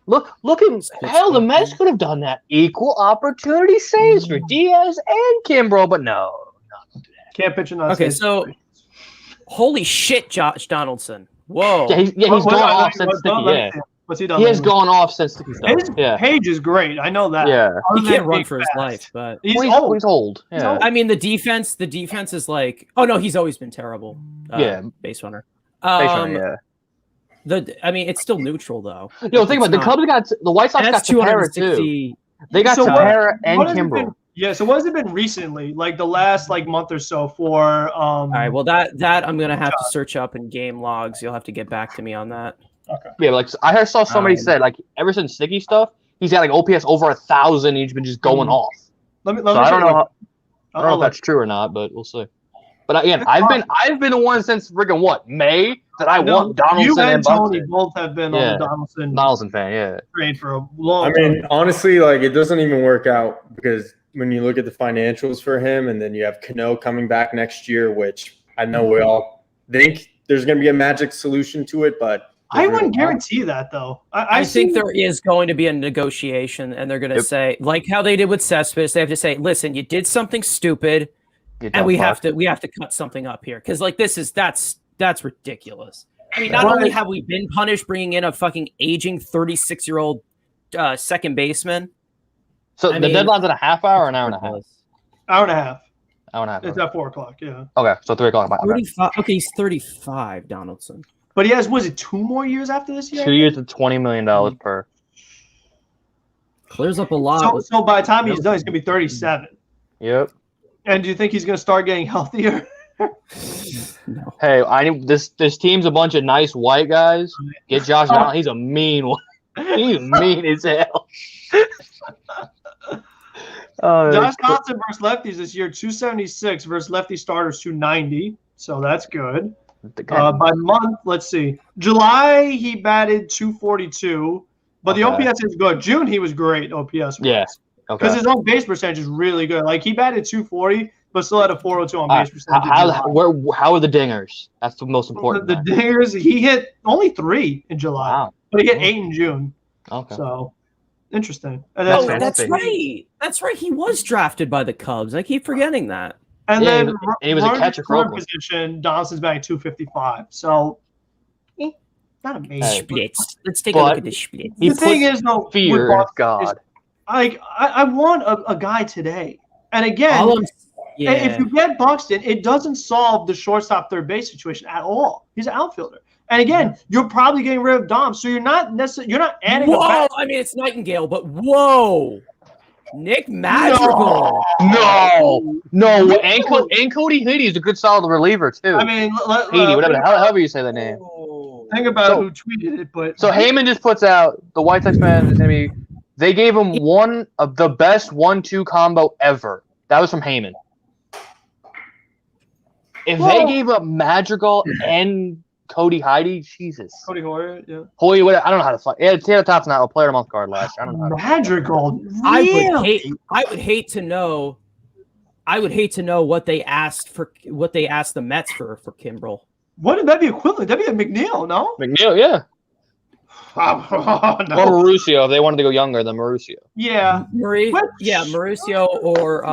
Look at hell, the Mets could have done that. Equal opportunity saves for Diaz and Kimbrel, but no. Can't pitch enough. Okay, so holy shit, Josh Donaldson. Whoa. Yeah, he's gone off since sticky. Yeah. What's he done? He has gone off since sticky stuff. His page is great. I know that. Yeah. He can't run for his life, but he's old. He's old. Yeah. I mean, the defense is like, oh no, he's always been terrible. Base runner. I mean, it's still neutral though. Yo, think about it. The Cubs the White Sox got Tepera too. They got Tepera and Kimbrel. Yeah, so what has it been recently? Like the last month or so for All right, well that I'm gonna have to search up in game logs. You'll have to get back to me on that. Okay. Yeah, like I saw somebody said like ever since sticky stuff, he's got like OPS over 1,000. He's been just going off. I don't know if that's true or not, but we'll see. But again, I've been the one since friggin' May that I want Donaldson you and Tony both have been on the Donaldson fan. Yeah, train for a long time. I mean, honestly, like it doesn't even work out because when you look at the financials for him, and then you have Cano coming back next year, which I know we all think there's going to be a magic solution to it, but I wouldn't guarantee that, though. I think there is going to be a negotiation, and they're going to say, like how they did with Cespedes, they have to say, "Listen, you did something stupid, and we have to cut something up here because like that's ridiculous." I mean, not only have we been punished bringing in a fucking aging 36-year-old second baseman. So the deadline's in a half hour or an hour and a half? Hour and a half. Hour and a half. It's at 4 o'clock, yeah. Okay, so 3 o'clock. 35, okay, he's 35, Donaldson. But he has, was it 2 more years after this year? 2 years at $20 million per. Clears up a lot. So by the time he's done, he's going to be 37. Yep. And do you think he's going to start getting healthier? No. Hey, this team's a bunch of nice white guys. Get Josh Allen. He's a mean one. He's mean as hell. Josh Johnson versus lefties this year, 276 versus lefty starters, 290. So that's good. By month, let's see. July, he batted 242, but the OPS is good. June, he was great OPS. Yes. Because his on base percentage is really good. Like, he batted 240, but still had a 402 on base percentage. How are the dingers? That's the most important. The dingers, he hit only 3 in July, but he hit 8 in June. Okay. So, interesting. And that's right. That's right. He was drafted by the Cubs. I keep forgetting that. And then he was a catcher for Oakland position. Donaldson's batting 255. So, not amazing. Splits. Let's take a look at the splits. The thing is, though, fear of God. I want a guy today. And again, if you get Buxton, it doesn't solve the shortstop third base situation at all. He's an outfielder. And again, you're probably getting rid of Dom, so you're not adding. Whoa! I mean, it's Nightingale, but whoa, Nick Madrigal. No. And Cody Heady is a good solid reliever too. I mean, Heady, however you say that name. Think about who tweeted it, but so Heyman just puts out the White Sox man. They gave him one of the best 1-2 combo ever. That was from Heyman. If they gave up Madrigal and Cody Heidi, Jesus. Cody Hoyer, yeah. Hoyer, I don't know how to fight. Yeah, Taylor Top's not a player of the month card last year. I don't know how to Madrigal. Really? I would hate to know what they asked the Mets for Kimbrel. What would that be equivalent? That'd be a McNeil, no? McNeil, yeah. No. Or Mauricio, if they wanted to go younger than Mauricio. Yeah. Mauricio or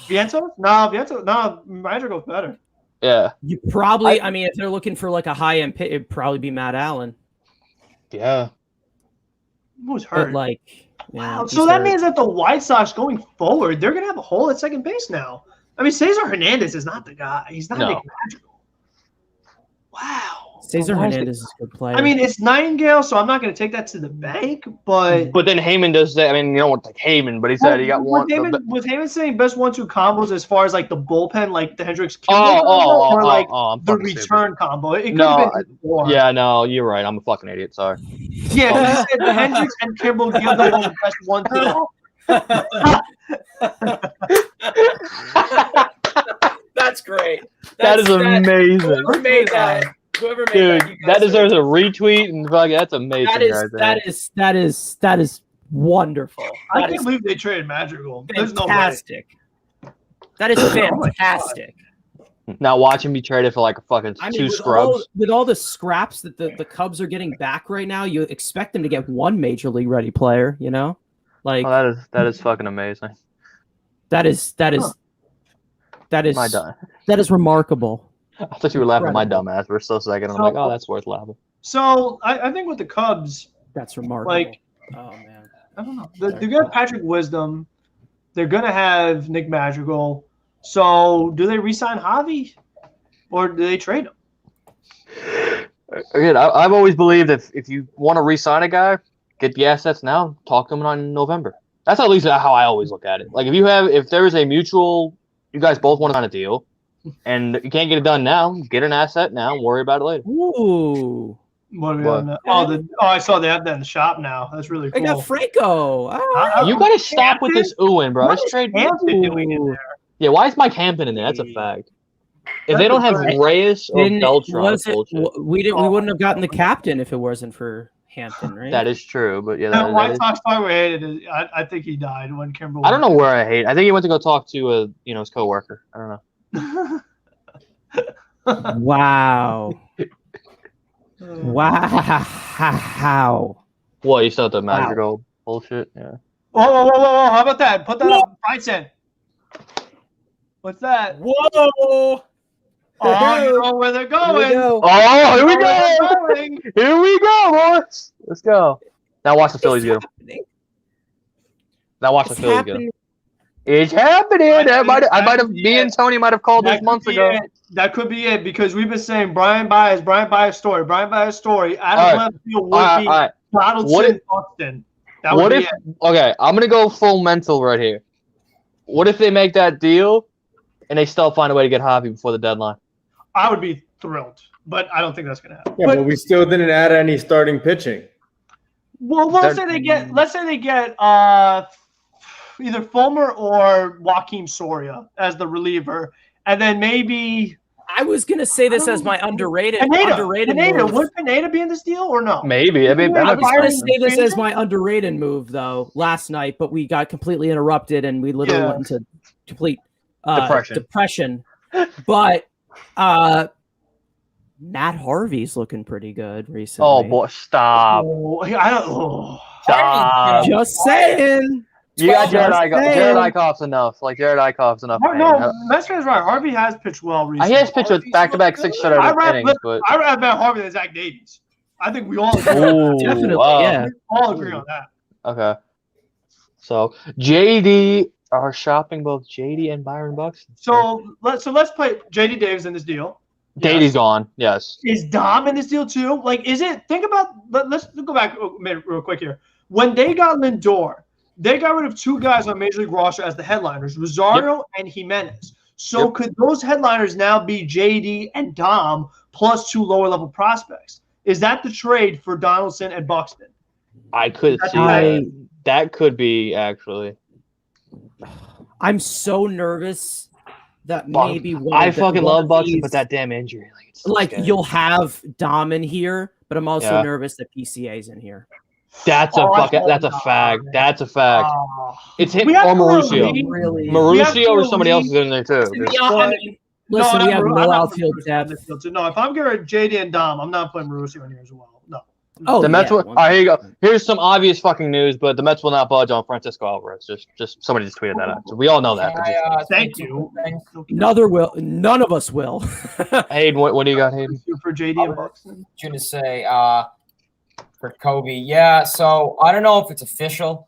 Vientos? No, Madrigal's better. Yeah. You probably, I mean, if they're looking for like a high-end pick, it'd probably be Matt Allen. Yeah. Who's hurt? But wow. So that means that the White Sox going forward, they're going to have a hole at second base now. I mean, Cesar Hernandez is not the guy. He's not Nick Madrigal. Wow. Cesar Hernandez is a good player. I mean, it's Nightingale, so I'm not going to take that to the bank, but then Heyman does that. I mean, you don't want to take Heyman, but he said he got one. Was Heyman saying best 1-2 combos as far as like the bullpen, like the Hendricks the return combo? It could have been before. Yeah, no, you're right. I'm a fucking idiot. Sorry. Yeah, he said the Hendricks and Kimball give them the best 1-2. That's great. That is amazing. Whoever made that. That deserves a retweet and that's amazing. That is wonderful. I can't believe they traded Madrigal. There's no way. Fantastic. That is fantastic. Now watch him be traded for like a fucking 2 scrubs. With all the scraps that the Cubs are getting back right now, you expect them to get one major league ready player, you know? Like that is fucking amazing. That is remarkable. I thought you were laughing at my dumb ass for a second. I'm like, oh, that's worth laughing. So I think with the Cubs, that's remarkable. Like, oh man, I don't know. They're gonna have Patrick Wisdom. They're gonna have Nick Madrigal. So do they re-sign Javy, or do they trade him? Again, I've always believed if you want to re-sign a guy, get the assets now. Talk to him in November. That's at least how I always look at it. Like if there is a mutual, you guys both want to sign a deal. And you can't get it done now. Get an asset now and worry about it later. Ooh. What? I saw they have that in the shop now. That's really cool. I got Franco. You got to stop with this oohing, bro. What is Hampton doing in there? Yeah, why is Mike Hampton in there? That's a fact. If they don't have Reyes or Beltran, we wouldn't have gotten the captain if it wasn't for Hampton, right? That is true, but yeah. The White Sox probably hated it. I think he died when Kimbrel. I don't know where I hate. I think he went to go talk to his coworker. I don't know. Wow. Wow. What, you still the Madrigal bullshit? Yeah. Whoa. How about that? Put that up. Price in. What's that? Whoa. Oh, you know where they're going. Here we go. Oh, here we You know where they're go! going. Here we go, boys! Let's go. Now watch the Phillies get him. Now watch the Phillies get him. It's happening. Me and Tony might have called this months ago. That could be it because we've been saying Brian Baez story. Out of left field would be Donaldson, Buxton. What if? Okay, I'm gonna go full mental right here. What if they make that deal, and they still find a way to get Javy before the deadline? I would be thrilled, but I don't think that's gonna happen. Yeah, but we still didn't add any starting pitching. Well, let's say they get either Fulmer or Joaquin Soria as the reliever, and then maybe I was gonna say this as my underrated. Pineda. Move. Would Pineda be in this deal or no? Maybe. I was gonna say this as my underrated move though last night, but we got completely interrupted and we literally went into complete depression. But Matt Harvey's looking pretty good recently. Oh boy, stop! Stop. Just saying. You got Jared Eichhoff's enough. Like Jared Eichhoff's enough. No, Messer's right. Harvey has pitched well recently. He has pitched with back-to-back 6 shutout innings, but I rather Matt Harvey than Zach Davies. I think we all definitely, yeah. We all agree on that. Okay. So JD are shopping both JD and Byron Buxton. So let's play JD Davis in this deal. JD's gone. Yes. Is Dom in this deal too? Like, is it? Think about. Let's go back a minute real quick here. When they got Lindor, they got rid of 2 guys on Major League roster as the headliners, Rosario and Jimenez. So could those headliners now be JD and Dom plus 2 lower-level prospects? Is that the trade for Donaldson and Buxton? I could see that. That could be, actually. I'm so nervous that maybe I fucking love Buxton, but that damn injury. You'll have Dom in here, but I'm also nervous that PCA's in here. That's a fact. That's a fact. It's him or Mauricio. Mauricio or somebody else is in there too. Listen, we have no outfield depth. No, if I'm getting JD and Dom, I'm not putting Mauricio in here as well. No. Oh, the Mets. All right, here you go. Here's some obvious fucking news, but the Mets will not budge on Francisco Alvarez. Just somebody just tweeted that out. So we all know that. Thank you. None of us will. Hayden, what do you got, Hayden? For JD and Buxton. I'm gonna say for Kobe, so I don't know if it's official.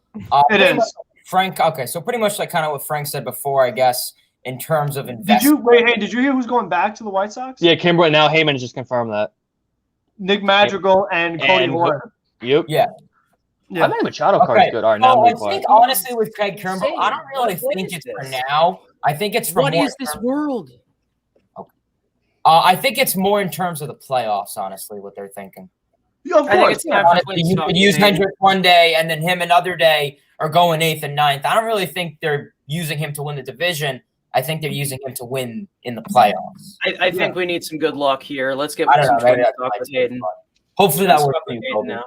It is. Frank, okay, so pretty much like kind of what Frank said before, I guess, in terms of investment. Did you hear who's going back to the White Sox? Yeah, Kimbrel. Now Heyman has just confirmed that. Nick Madrigal and Cody Horner. Yep. Yeah. I think Machado card's good. All right, now I think honestly with Craig Kimbrel, I don't really think it's for now. I think it's for what is this world? Okay. I think it's more in terms of the playoffs, honestly, what they're thinking. Yeah, of course. You could use Hendrick one day and then him another day or going 8th and 9th. I don't really think they're using him to win the division. I think they're using him to win in the playoffs. I think we need some good luck here. Let's get some Twins talk with Hayden. Hopefully that works for you now.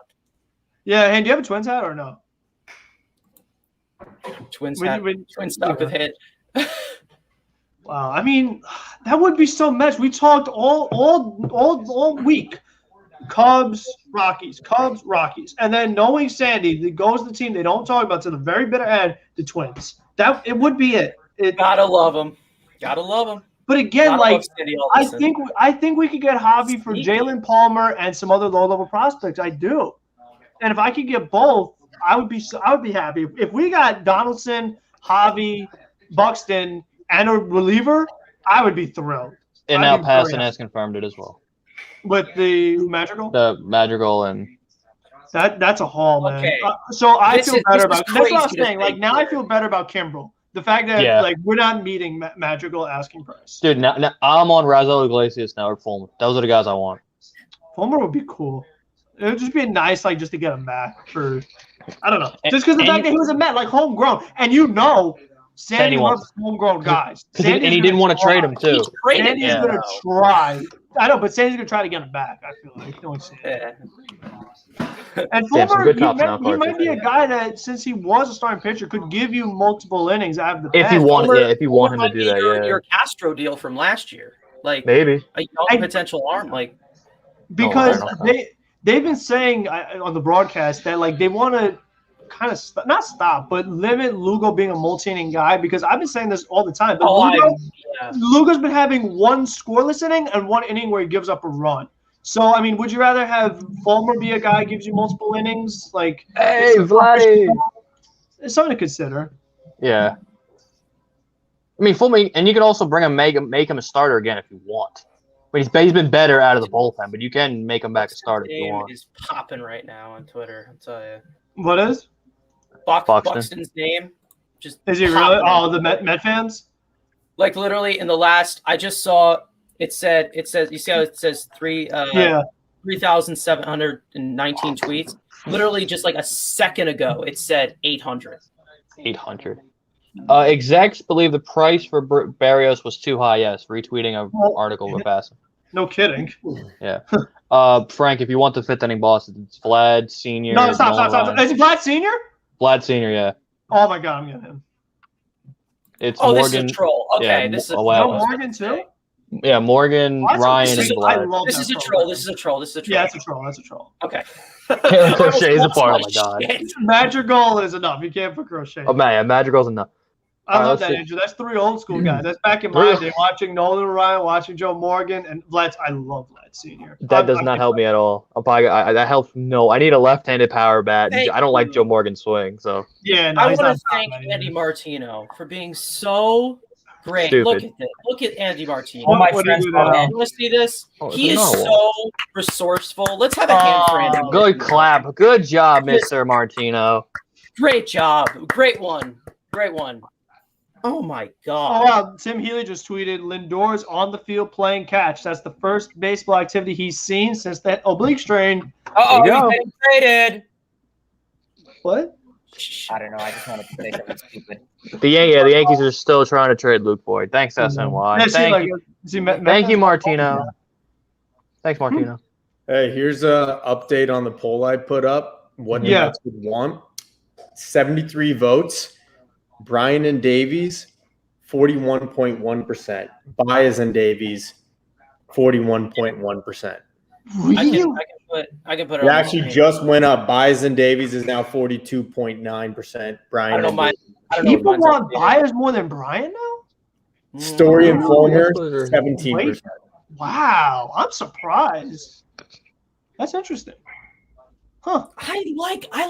Yeah, and do you have a Twins hat or no? Twins talk with Hayden. Wow, I mean, that would be so much. We talked all week. Cubs, Rockies, and then knowing Sandy, that goes the team they don't talk about to the very bitter end, the Twins. That it would be it. Gotta love them. Gotta love them. But again, I think we could get Javy for Jalen Palmer and some other low-level prospects. I do, and if I could get both, I would be happy. If we got Donaldson, Javy, Buxton, and a reliever, I would be thrilled. And now Passan has confirmed it as well. With the Madrigal? The Madrigal and that's a haul, man. Okay. So I feel better about that's what I'm saying. Like now I feel better about Kimbrel. The fact that like we're not meeting Madrigal asking price. Dude, now I'm on Razzle Iglesias now or Fulmer. Those are the guys I want. Fulmer would be cool. It would just be nice, like just to get him back for I don't know. Just because the fact that he was a Met, like homegrown. And Sandy loves homegrown guys. And he didn't want to trade him too. Sandy's gonna try. I know, but Sandy's gonna try to get him back. I feel like. And Fulmer, he might be a guy that, since he was a starting pitcher, could give you multiple innings out of the pen. If you want him to do that, your Castro deal from last year. Like Maybe. a young I- potential arm. Like because I don't know. they've been saying on the broadcast that like they want to kind of not stop, but limit Lugo being a multi-inning guy because I've been saying this all the time. But Lugo's been having one scoreless inning and one inning where he gives up a run. So I mean, would you rather have Fulmer be a guy who gives you multiple innings? Like, Hey, Vladdy. it's something to consider. Yeah. I mean, Fulmer, and you can also bring him, make him a starter again if you want. But he's been better out of the bullpen, but you can make him back a starter if you name want. is popping right now on Twitter. I'll tell you. What is? Buxton's name. Just Is he really? popping. Oh, the Met fans? Like literally in the last, I just saw it says you see how it says 3,719 tweets. Literally just like a second ago, it said 800. 800. Execs believe the price for Barrios was too high. Yes, retweeting an article with Baez. No kidding. Yeah. Frank, if you want the fifth inning boss, it's Vlad Senior. No, stop. Is it Vlad Senior? Vlad Senior, yeah. Oh my God, I'm getting him. It's Morgan. Morgan. This is a troll. Okay, Yeah, this is Morgan too. Yeah, Morgan, Ryan, and Vlad. This is a troll. This is a troll. Yeah, that's a troll. That's a troll. Okay. Crochet is a part. Oh my God. Madrigal is enough. You can't put Crochet. Oh man, yeah, Madrigal's enough. I love let's that, see. Andrew. That's three old school guys. That's back in my day, watching Nolan Ryan, watching Joe Morgan, and Vlad. I love Vlad Senior. That does not help me at all. That helps. No, I need a left-handed power bat. I don't like Joe Morgan's swing, so. Yeah, no, I want to thank Andy Martino for being so great. Stupid. Look at this. Look at Andy Martino. All my What friends do you call do? him. You want to see this? Oh, He is no. so resourceful. Let's have a hand for Andy. Good clap. Good job, Mr. Martino. Great job. Great one. Great one. Oh my Oh God. wow! Tim Healy just tweeted Lindor's on the field playing catch. That's the first baseball activity he's seen since that oblique strain. Oh, There you he's getting traded. What? I don't know. I just wanted to say something stupid. The Yankees are still trying to trade Luke Boyd. Thanks, SNY. Yeah, see, Thank like, you. see, Thank you, Martino. Thanks, Martino. Hey, here's a update on the poll I put up. What the Yeah. Mets would want. 73 votes. Brian and Davies, 41.1%. Baez and Davies, 41.1%. I can put it It on actually my screen. just went up. Baez and Davies is now 42.9%. Brian I don't know and mine. Davies. I don't know People if mine's want updated. Baez more than Brian now? Story and Fulmer, Wait. 17%. Wow, I'm surprised. That's interesting. Huh? I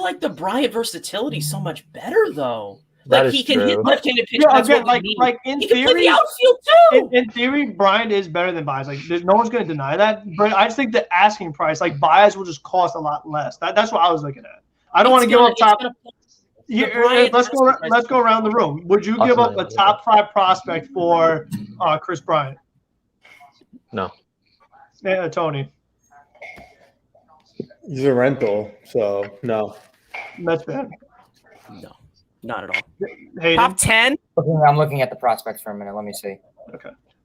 like the Bryant versatility so much better though. That Like is he can hit true. left-handed pitch. Yeah, That's again, what we need. like in He can play theory, the outfield too. in theory, Brian is better than Baez. Like, no one's going to deny that. But I just think the asking price, like Baez, will just cost a lot less. That's what I was looking at. I don't want to give up top. Let's go around the room. Would you give up a top 5 prospect for Chris Bryant? No. Yeah, Tony. He's a rental, so no. Mets fan. No, not at all. Hayden? Top 10? I'm looking at the prospects for a minute. Let me see.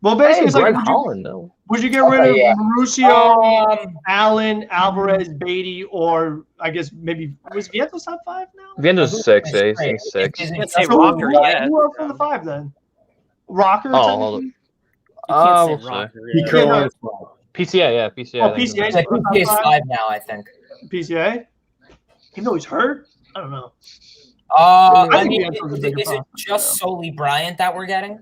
Well, basically, it's like, Greg would Holland, though. you get rid of yeah. Mauricio, Allen, Alvarez, Beatty, or I guess maybe was Vientos top 5 now? Viento's 6, eh? He's 6. Is it Let's say just- Rocker, yeah. Who else on the 5 then? Rocker? Oh, hold technically? You can't we'll say see. Rocker. He Yeah. currently is PCA, yeah, PCA. Oh, I think. PCA. It's like he is 5 now, I think. PCA? Even though he's hurt? I don't know. I think mean, Vientos is a is bigger it prospect, just solely Bryant that we're getting?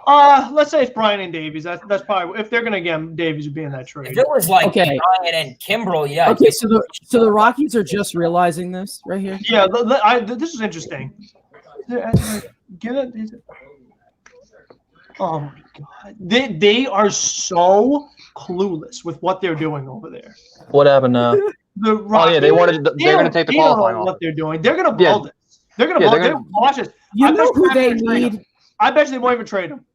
Let's say it's Brian and Davies. That's probably if they're gonna get him, Davies would be in that trade. If it was like Okay. Bryant and Kimbrel, yeah. Okay, so the Rockies are just realizing this right here. Yeah, this is interesting. Get it? Oh my god, they are so clueless with what they're doing over there. What happened now? The Oh, yeah, they wanted. They're going to take the they don't know qualifying off. what they're doing. They're gonna blow Yeah. this. They're gonna Yeah, blow. they're They're watch this. You I know bet who you they they're gonna trade need? him. I bet you they won't even trade him.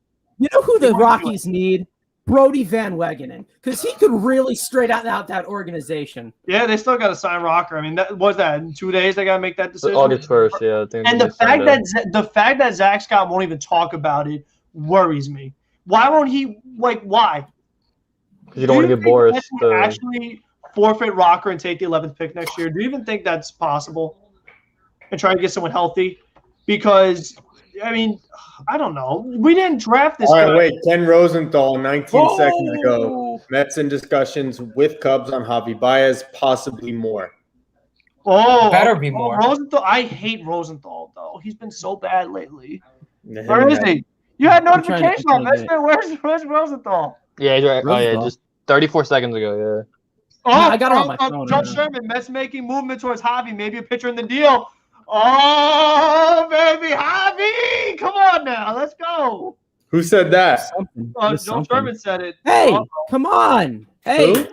You know who the They won't do Rockies need? Brody Van Wegenen, because he could really straight out that organization. Yeah, they still got to sign Rocker. I mean, that was that in 2 days they got to make that decision. August 1st, yeah. I think And they the fact signed that Zach Scott won't even talk about it worries me. Why won't he? Like, why? because you don't want to Do get think Boris. Mets will actually forfeit Rocker and take the 11th pick next year. Do you even think that's possible? And try to get someone healthy, because I mean, I don't know. We didn't draft this All right, guy. wait. Ken Rosenthal, 19 seconds ago. Mets in discussions with Cubs on Javy Baez, possibly more. Oh, Better be more. Rosenthal. I hate Rosenthal though. He's been so bad lately. Him Where and is that- he? You had I'm trying to- notification on Metsman. Where's Rosenthal? Yeah, he's right. Oh yeah, Rosenthal. just 34 seconds ago. Yeah. Oh, I got it on my phone, Joe yeah. Sherman. Mets making movement towards Javy. Maybe a pitcher in the deal. Oh, baby, Javy! Come on now, let's go. Who said that? Something. Joe There's something. Sherman said it. Hey, Uh, come on. Hey, Who?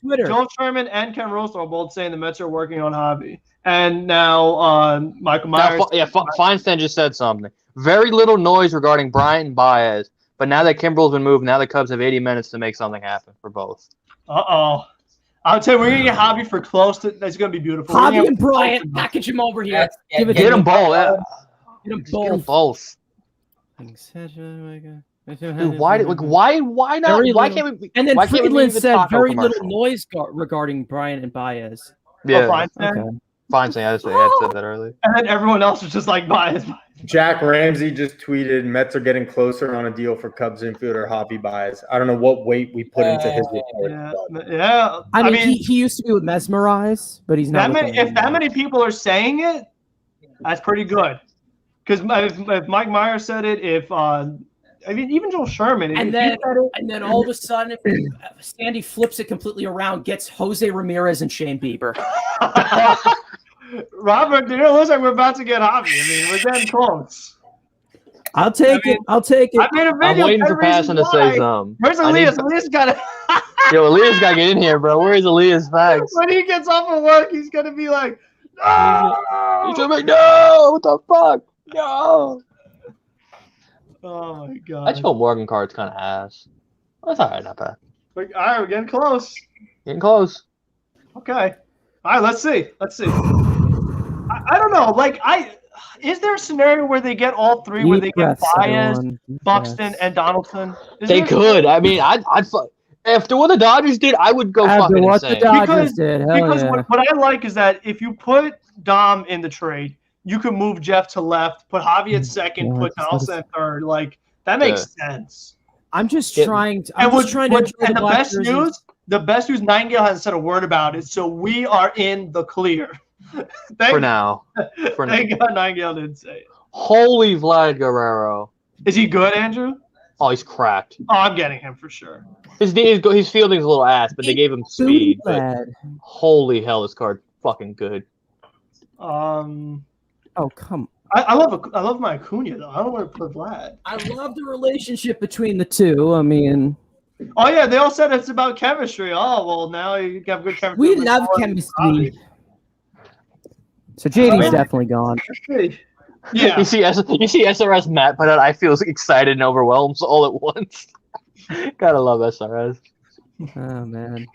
Twitter. Joe Sherman and Ken Rosenthal are both saying the Mets are working on Javy. And now Michael Myers. Feinstein just said something. Very little noise regarding Bryant and Baez, but now that Kimbrel's been moved, now the Cubs have 80 minutes to make something happen for both. Uh-oh. I'll tell you, we're going to get Javy for close to – that's going to be beautiful. Javy and Bryant, package him over here. Give it Get to them him. both. Yeah. Get them Just get them both. both. Dude, why not? Very Why little. can't we? And then why can't we Friedland leave the said taco very commercial? little noise regarding Bryant and Baez. Yeah, Feinstein. Okay. Feinstein. I said that earlier. And then everyone else was just like, Baez. Jack Ramsey just tweeted Mets are getting closer on a deal for Cubs infielder Javy Baez. I don't know what weight we put into his report. Yeah. I mean, he used to be with Mesmerize, but he's not. If that many people are saying it, that's pretty good. Because if Mike Myers said it, even Joel Sherman. And then all of a sudden, Sandy flips it completely around, gets Jose Ramirez and Shane Bieber. Robert, it looks like we're about to get Javy. I mean, we're getting close. I'll take it. I made a I'm video. waiting for Passon to say something. Where's Elias? Elias got to. Yo, Elias got to get in here, bro. Where is Elias? Facts. When he gets off of work, he's gonna be like, no! He's gonna be no. What the fuck? No. Oh my god. I just hope Morgan Card's kind of ass. That's all right, not bad. All right, we're getting close. Getting close. Okay. All right, let's see. I don't know. Is there a scenario where they get all three, where they get Baez, Buxton, and Donaldson? They could. I mean, I'd after what the Dodgers did, I would go fucking what insane. the Dodgers did. Hell Because yeah. what I like is that if you put Dom in the trade, you can move Jeff to left, put Javy at second, put Donaldson at third. Like that makes sense. I'm just Yeah. trying to. And I'm just trying to enjoy the black best jerseys. the best news, Nightingale hasn't said a word about it, so we are in the clear. For now. Thank God Nightingale didn't say it. Holy Vlad Guerrero. Is he good, Andrew? Oh, he's cracked. Oh, I'm getting him for sure. His fielding's a little ass, but they gave him speed. But Bad. holy hell, this card fucking good. Oh, come. I love my Acuna though. I don't want to put Vlad. I love the relationship between the two. I mean, Oh yeah, they all said it's about chemistry. Oh well, now you have good chemistry. we with love Noah and chemistry. Javy. So JD's definitely gone. Yeah. You see SRS Matt put out, I feel excited and overwhelmed all at once. Gotta love SRS. Oh man.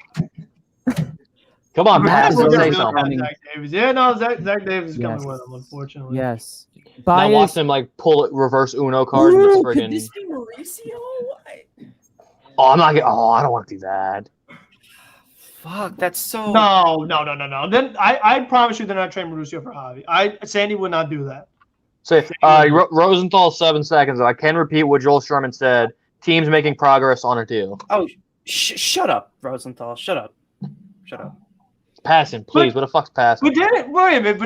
Come on, Matt. Matt is Say really something. Zach Davis. Yeah, no, Zach Davis is coming with him, unfortunately. Yes. Now watch Baez. him pull it reverse Uno card. And Ooh, it's could friggin'... this be Mauricio? Oh, I'm not getting. Oh, I don't want to do that. Fuck, that's so. No. Then I promise you they're not trading Mauricio for Javy. Sandy would not do that. So, Rosenthal, 7 seconds. I can repeat what Joel Sherman said. Teams making progress on a deal. Oh, shut up, Rosenthal. Shut up. Passing, please. What the fuck's passing? But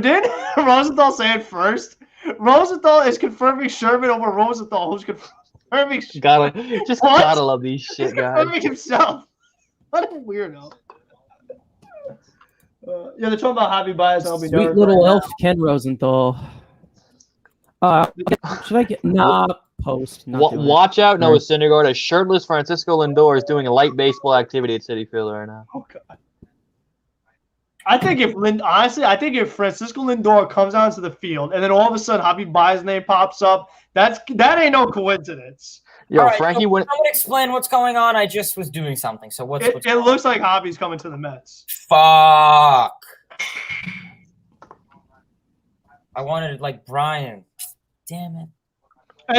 didn't Rosenthal say it first? Rosenthal is confirming Sherman over Rosenthal, who's confirming Gotta love these shit guys. confirming himself. What a weirdo. Yeah, they're talking about Javy Baez. I'll be Sweet little elf Ken Rosenthal. Should I get post? Not doing it. Watch out, Noah Syndergaard. A shirtless Francisco Lindor is doing a light baseball activity at Citi Field right now. Oh god. I think if Francisco Lindor comes onto the field and then all of a sudden Javy Baez's name pops up, that ain't no coincidence. Yo, All right, Frankie so went. someone explain what's going on. I just was doing something. So what's It looks like Javy's coming to the Mets. Fuck. I wanted Brian. Damn it.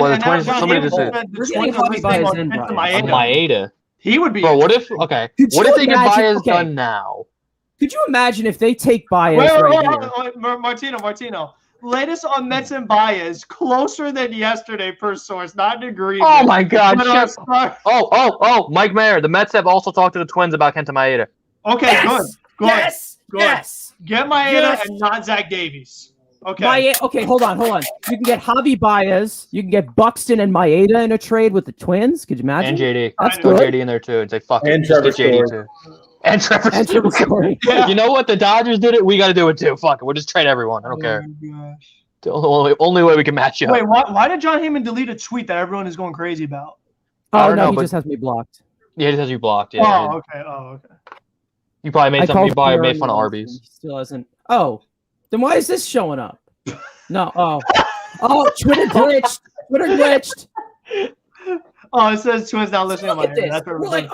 Well, the now 20 John somebody Gable just said We're the getting 20 Javy Baez on and Kenta Brian. Maeda. Maeda. He would be. Bro, what if? Could What you if they get imagine- Baez okay. done now? Could you imagine if they take Baez Wait, right here? Martino. Latest on Mets and Baez, closer than yesterday per source, not an agreement. Oh my God! But Shit. Oh! Mike Mayer. The Mets have also talked to the Twins about Kenta Maeda. Okay, Yes! good. Yes! Good. Yes! Get Maeda Yes. and not Zach Davies. Okay. Okay, hold on. You can get Javy Baez. You can get Buxton and Maeda in a trade with the Twins. Could you imagine? And JD. That's Throw good. JD in there too. It's like fuck it. And Just Trevor get JD Story. too. And Trevor And Trevor Story. Yeah. You know what? The Dodgers did it. We got to do it too. Fuck it. We'll just trade everyone. I don't care. my gosh. The only way we can match up. Wait, why did John Heyman delete a tweet that everyone is going crazy about? I Oh don't no, know, he but- just has me blocked. Yeah, it just has you blocked. Yeah. Oh, okay. Oh, okay. You probably made I something. You called probably Aaron made fun of once, Arby's. and he still hasn't. Oh, then why is this showing up? No. Oh, Twitter glitched. Oh, it says Twins not listening to Look my at this. That's what We're like,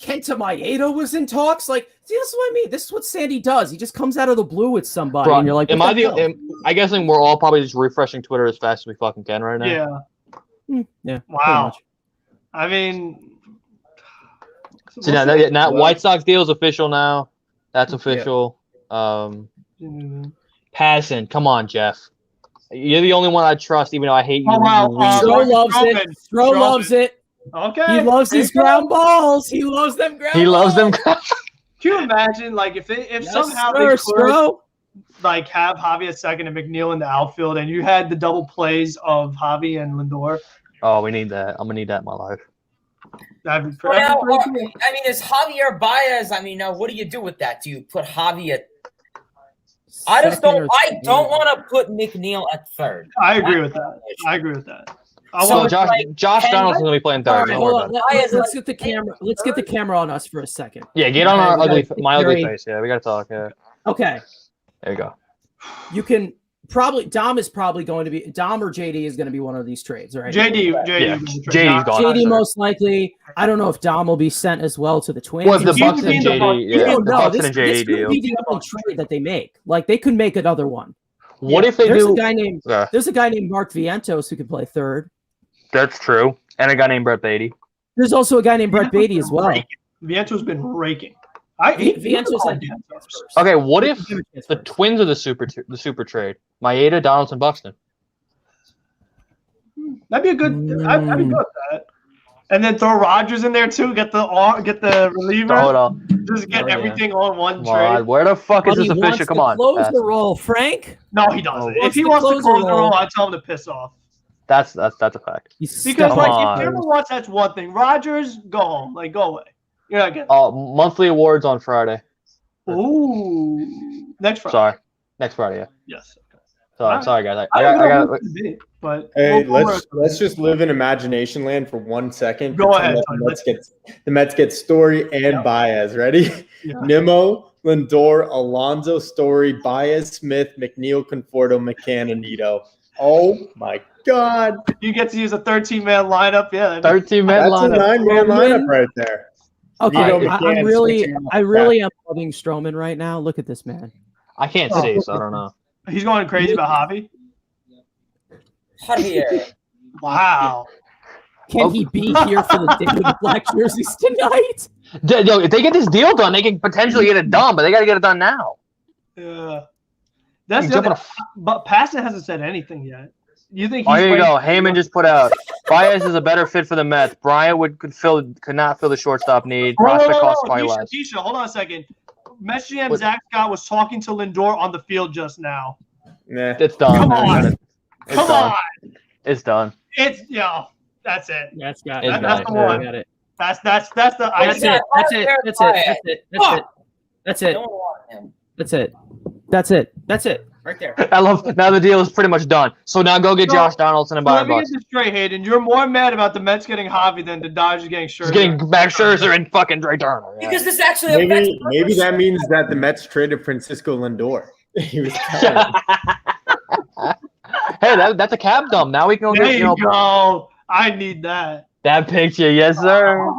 Kenta Maeda was in talks. Like, see, that's what I mean. This is what Sandy does. He just comes out of the blue with somebody, Bro, and you're like, am what I the hell? I guessing we're all probably just refreshing Twitter as fast as we fucking can right now. Yeah. Yeah. Wow. I mean, So now White Sox deal is official now. That's official. Passing. Come on, Jeff. You're the only one I trust, even though I hate you. Oh, wow. Stroh loves it. Stroman. Stroh loves it. Okay. He loves his ground balls. He loves them ground He loves them. Can you imagine, like, if Yes, somehow sir, they could, Stroh. like, have Javy at second and McNeil in the outfield, and you had the double plays of Javy and Lindor? Oh, we need that. I'm gonna need that in my life. That'd be Well, pretty I cool. mean, is Javier Baez? I mean, what do you do with that? Do you put Javy at? I just Second don't. or I don't third. want to put McNeil at third. I agree with that. I agree with that. I So want Josh like, Donaldson's gonna be playing All third. right, Don't worry hold about on. it. Let's get the camera. Let's get the camera on us for a second. Yeah, get on our Okay, my ugly very- face. Yeah, we gotta talk. Yeah, Okay, there you go. you can probably Dom is probably going to be Dom or JD is going to be one of these trades, right? JD. Yeah, JD's gone. JD most likely. I don't know if Dom will be sent as well to the Twins. Well, if the He's Bucks and been the Bucks- JD, You yeah, don't the know. Bucks This and could JD deal. be the only trade that they make. Like they could make another one. What if they There's do? a guy named Yeah, There's a guy named Mark Vientos who could play third. that's true. And a guy named Brett Beatty. There's also a guy named Brett Beatty as well. Viento's been raking. Viento's had Okay, what if Give him a chance the first. Twins are the super trade? Maeda, Donaldson, Buxton. That'd be a good. I'd be good with that. And then throw Rogers in there too. Get the reliever. Hold on. Just get Oh, yeah. everything all in one Come trade. on. Where the fuck is But he this wants official? Come to on. Close Pass. the roll, Frank. No, he doesn't. Oh. If he Wants wants to to close close the the roll. roll, I tell him to piss off. That's a fact. He's Because Come like on. if Cameron wants, that's one thing. Rogers, go home. Like go away. You're not getting. Monthly awards on Friday. Ooh. Next Friday. Sorry, next Friday. Yeah. Yes. Sorry, guys. I I don't know got. who it could be, but Hey, we'll- let's just live in imagination land for 1 second. Go Pretend ahead, that Tony. The Mets get Story and Yeah. Baez. Ready? Yeah. Nimmo, Lindor, Alonso, Story, Baez, Smith, McNeil, Conforto, McCann, and Nito. Oh my God! You get to use a 13-man lineup. Yeah. 13-man That's a lineup. 9-man lineup right there. Okay, Nito, I McCann, really switching off am loving Stroman right now. Look at this man. I can't see, so I don't know. He's going crazy about Javy. Javier. Wow. Can he be here for the day of the black jerseys tonight? Yo, if they get this deal done, they can potentially get it done, but they got to get it done now. Yeah. That's You the jump on other, but Passon hasn't said anything yet. You think Oh, he's here you waiting- go. Heyman just put out Baez is a better fit for the Mets. Bryant could not fill the shortstop need. Prospect cost probably less. Tisha, hold on a second. Mets GM What? Zach Scott was talking to Lindor on the field just now. Nah. It's done. Come on. It's Come done. on. It's done. It's that's it. That's got It's it. That's the one. Got it. That's the That's icing. it. That's it. That's it. That's it. That's it. That's it. No one wanted him. That's it. That's it. That's it. Right there. I love now the deal is pretty much done. So now go get So- Josh Donaldson and So Byron let me get Buxton. this straight, Hayden. You're more mad about the Mets getting Javy than the Dodgers getting Scherzer. Just getting Max Scherzer and fucking Trey Turner. Yeah. Because this actually affects Maybe that means that the Mets traded Francisco Lindor. He was telling. Hey, that's a cap dump. Now we can go There get you go. I need that. that picture. Yes, sir.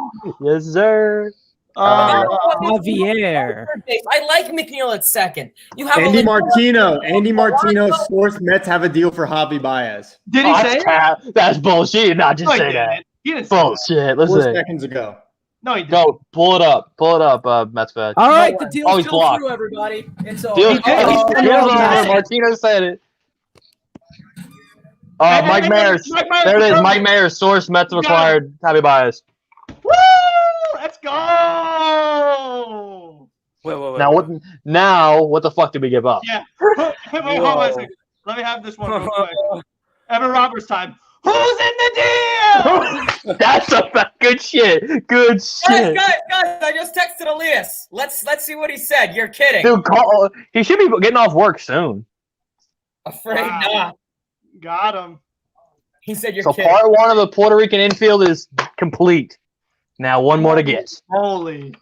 Yes, sir. Javier. I like McNeil at second. You have Andy a Martino source Mets have a deal for Javi Baez Did he Oh, say that's it? cap. That's bullshit. You did not just No, he say that. didn't. He didn't say that. Bullshit. 4 Listen. seconds ago. No, he didn't. Go. Pull it up, Mets fan. All right, the deal's Oh, he's come blocked. through, everybody. It's all. Deal's He did. over. Martino said it. Mike Mayers. There it is. Mike Mayers. Source Mets required. Javy Baez. Woo! Let's go. Wait. Now what? Now what the fuck did we give up? Yeah. Wait, hold on a second. Let me have this one real quick. Evan Roberts time. Who's in the deal? That's good shit. Good shit. Guys, I just texted Elias. Let's see what he said. You're kidding. Dude, he should be getting off work soon. Afraid not. Got him. He said you're So kidding. part 1 of the Puerto Rican infield is complete. Now one more to get. Holy.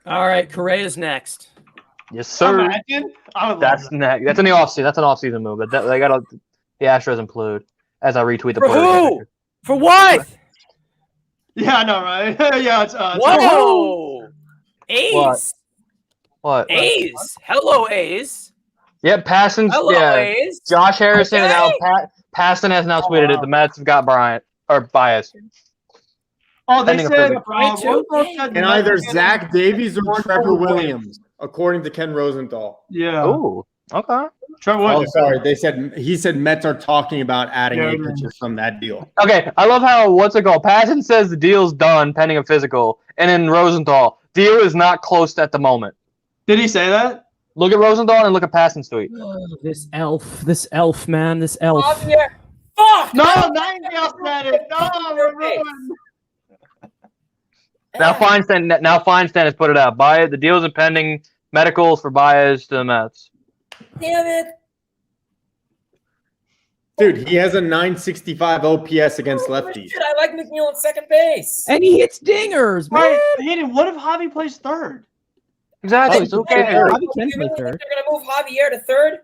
All right, Correa's next. Yes, sir. Imagine. I would love That's that. next. That's in the offseason. That's an offseason move. But they got the Astros implode as I retweet the For Puerto Rican who? picture. For what? Yeah, I know, right? Yeah, it's Whoa! A's. What? A's. Hello, A's. Yep, Passon's. Hello, Yeah. A's. Josh Harrison and Okay. now Passon has now tweeted it. The Mets have got Baez. Oh, they Pending a said physical. And either Zach Davies or Trevor Williams, according to Ken Rosenthal. Yeah. Ooh, okay. Trevor Oh, Williams. sorry. He said Mets are talking about adding Yeah, a it pitcher is. from that deal. Okay, I love how what's it called? Passon says the deal's done pending a physical, and then Rosenthal, deal is not close at the moment. Did he say that? Look at Rosenthal and look at Passon's tweet. This elf, man, this elf. Javier. Fuck! No, not else said it. No, we're ruined. Now Feinstein has put it out. Baez, the deal is pending medicals for Baez to the Mets. Damn it. Dude, he has a 965 OPS against lefties. Shit, I like McNeil in second base. And he hits dingers, man. Right, Hayden, what if Javi plays third? Exactly. It's okay. Javi You can play really think third. they're gonna move Javier to third?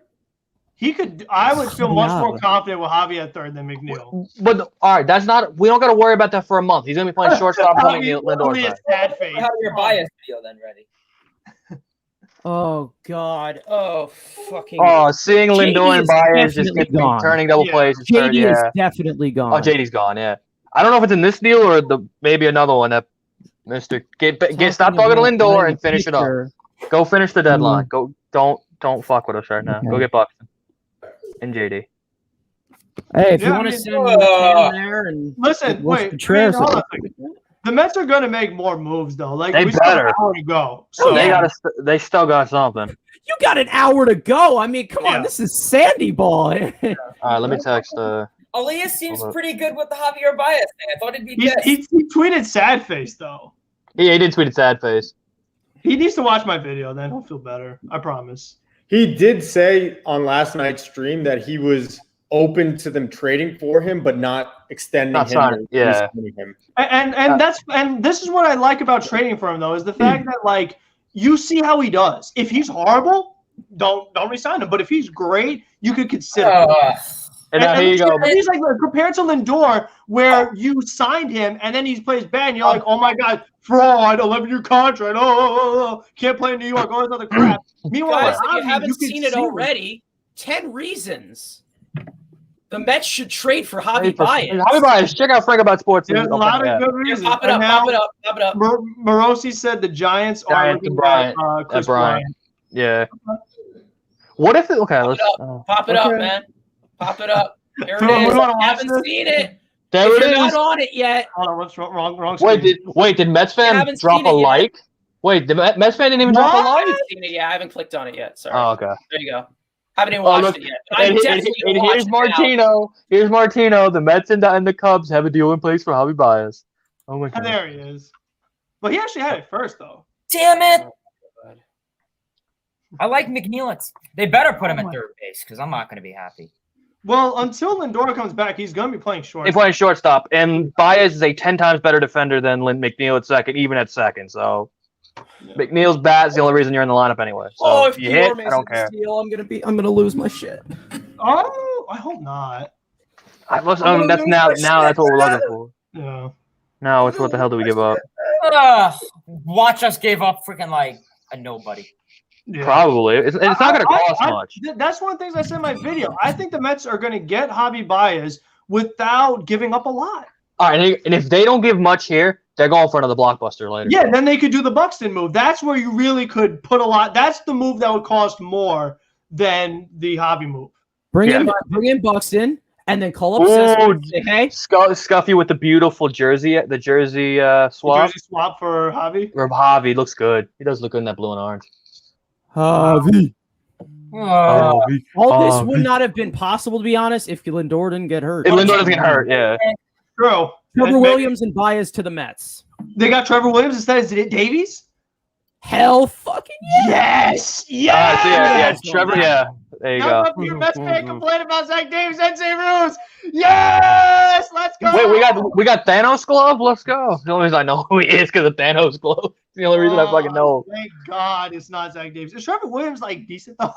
He could. I would feel much Yeah. more confident with Javi at third than McNeil. But all right, that's not. We don't got to worry about that for a month. He's gonna be playing shortstop on Lindor. Only a sad face. Javier Baez video then ready. Oh God. Oh, fucking. Oh, seeing Lindor and is Baez just definitely get gone. turning double Yeah. plays. Is third, JD is yeah. definitely gone. Oh, JD's gone. Yeah. I don't know if it's in this deal or maybe another one that Mister stop talking to Lindor and finish it up. Go finish the deadline. Go. Don't fuck with us right now. Okay. Go get Buxton and JD. Hey, if you Yeah, want I to mean, send McCann there and Listen, What's wait. Contreras hold on look a second. The Mets are going to make more moves, though. Like They we still have better. an hour to go. So They still got something. you got an hour to go. I mean, come Yeah. on, this is Sandy ball. All right, let me text. Elias seems Hold on. pretty good with the Javier Baez thing. I thought he'd be he, pissed. he tweeted sad face though. Yeah, he did tweet a sad face. He needs to watch my video, then he'll feel better. I promise. He did say on last night's stream that he was open to them trading for him, but not extending Not him. signing, or yeah. re-signing him. And this is what I like about trading for him though, is the fact that like you see how he does. If he's horrible, don't resign him. But if he's great, you could consider him. And now here you go. He's like compared to Lindor, where you signed him and then he plays bad, and you're like, oh my god, fraud, 11-year contract, can't play in New York, all this other crap. Meanwhile, Guys, if Javi, you haven't can seen it see already, 10 reasons the Mets should trade for Javi Javi Baez. Baez. Check out Frank About Sports. There's a lot of good Here, reasons. pop it And up, now pop it up, pop it up. Morosi said the Giants are Giants looking and Bryant. at Chris Bryant. Bryant. Yeah. What if it? Okay, let's. Pop it up, man. Pop it up. Here We it is. wanna I watch haven't this? seen it. There If it you're is. not on it yet. Hold on, what's wrong? Wait, did Mets fan haven't drop seen a it yet. like? Wait, the Mets fan didn't even drop a I like? haven't seen it yet. I haven't clicked on it yet. Sorry. Oh, okay. There you go. Haven't even Oh, watched look, it yet. But I'm And definitely gonna watch here's it now. Martino. Here's Martino. The Mets and the Cubs have a deal in place for Javi Baez. Oh my And god. there he is. But he actually had it first, though. Damn it! I like McNeil. They better put him at third base because I'm not going to be happy. Well, until Lindor comes back, he's going to be playing short. He's playing shortstop, and Baez is a 10 times better defender than McNeil at second, even at second. So McNeil's bat is the only reason you're in the lineup anyway. So if you hit, Dior I don't makes care. this deal, I'm gonna lose my shit. Oh, I hope not. That's now that's what we're looking for. Yeah. Now it's what the hell do we give up? Watch us gave up freaking like a nobody. Yeah. Probably. It's not going to cost much. That's one of the things I said in my video. I think the Mets are going to get Javi Baez without giving up a lot. All right, and if they don't give much here, they're going for another blockbuster later. Yeah, then they could do the Buxton move. That's where you really could put a lot. That's the move that would cost more than the Javi move. Bring in Buxton. and then call up Cesar Ooh, and say, "Hey, Scuffy with the beautiful jersey, the jersey swap. Jersey swap for Javy. Or Javy looks good. He does look good in that blue and orange. Javi." Oh, All this would not have been possible, to be honest, if Lindor didn't get hurt. If Lindor doesn't get hurt, yeah. True. Trevor Williams and Baez to the Mets. They got Trevor Williams instead of Davies? Hell fucking yeah. Yes! Yes! So yeah, Trevor, yeah. There you Now go. up your Mets fan complain about Zach Davies and St. Rose. Yes! Let's go! Wait, we got Thanos glove? Let's go. The only reason I know who he is because of Thanos glove. The only reason I fucking know. Thank God it's not Zach Davies. Is Trevor Williams like decent though?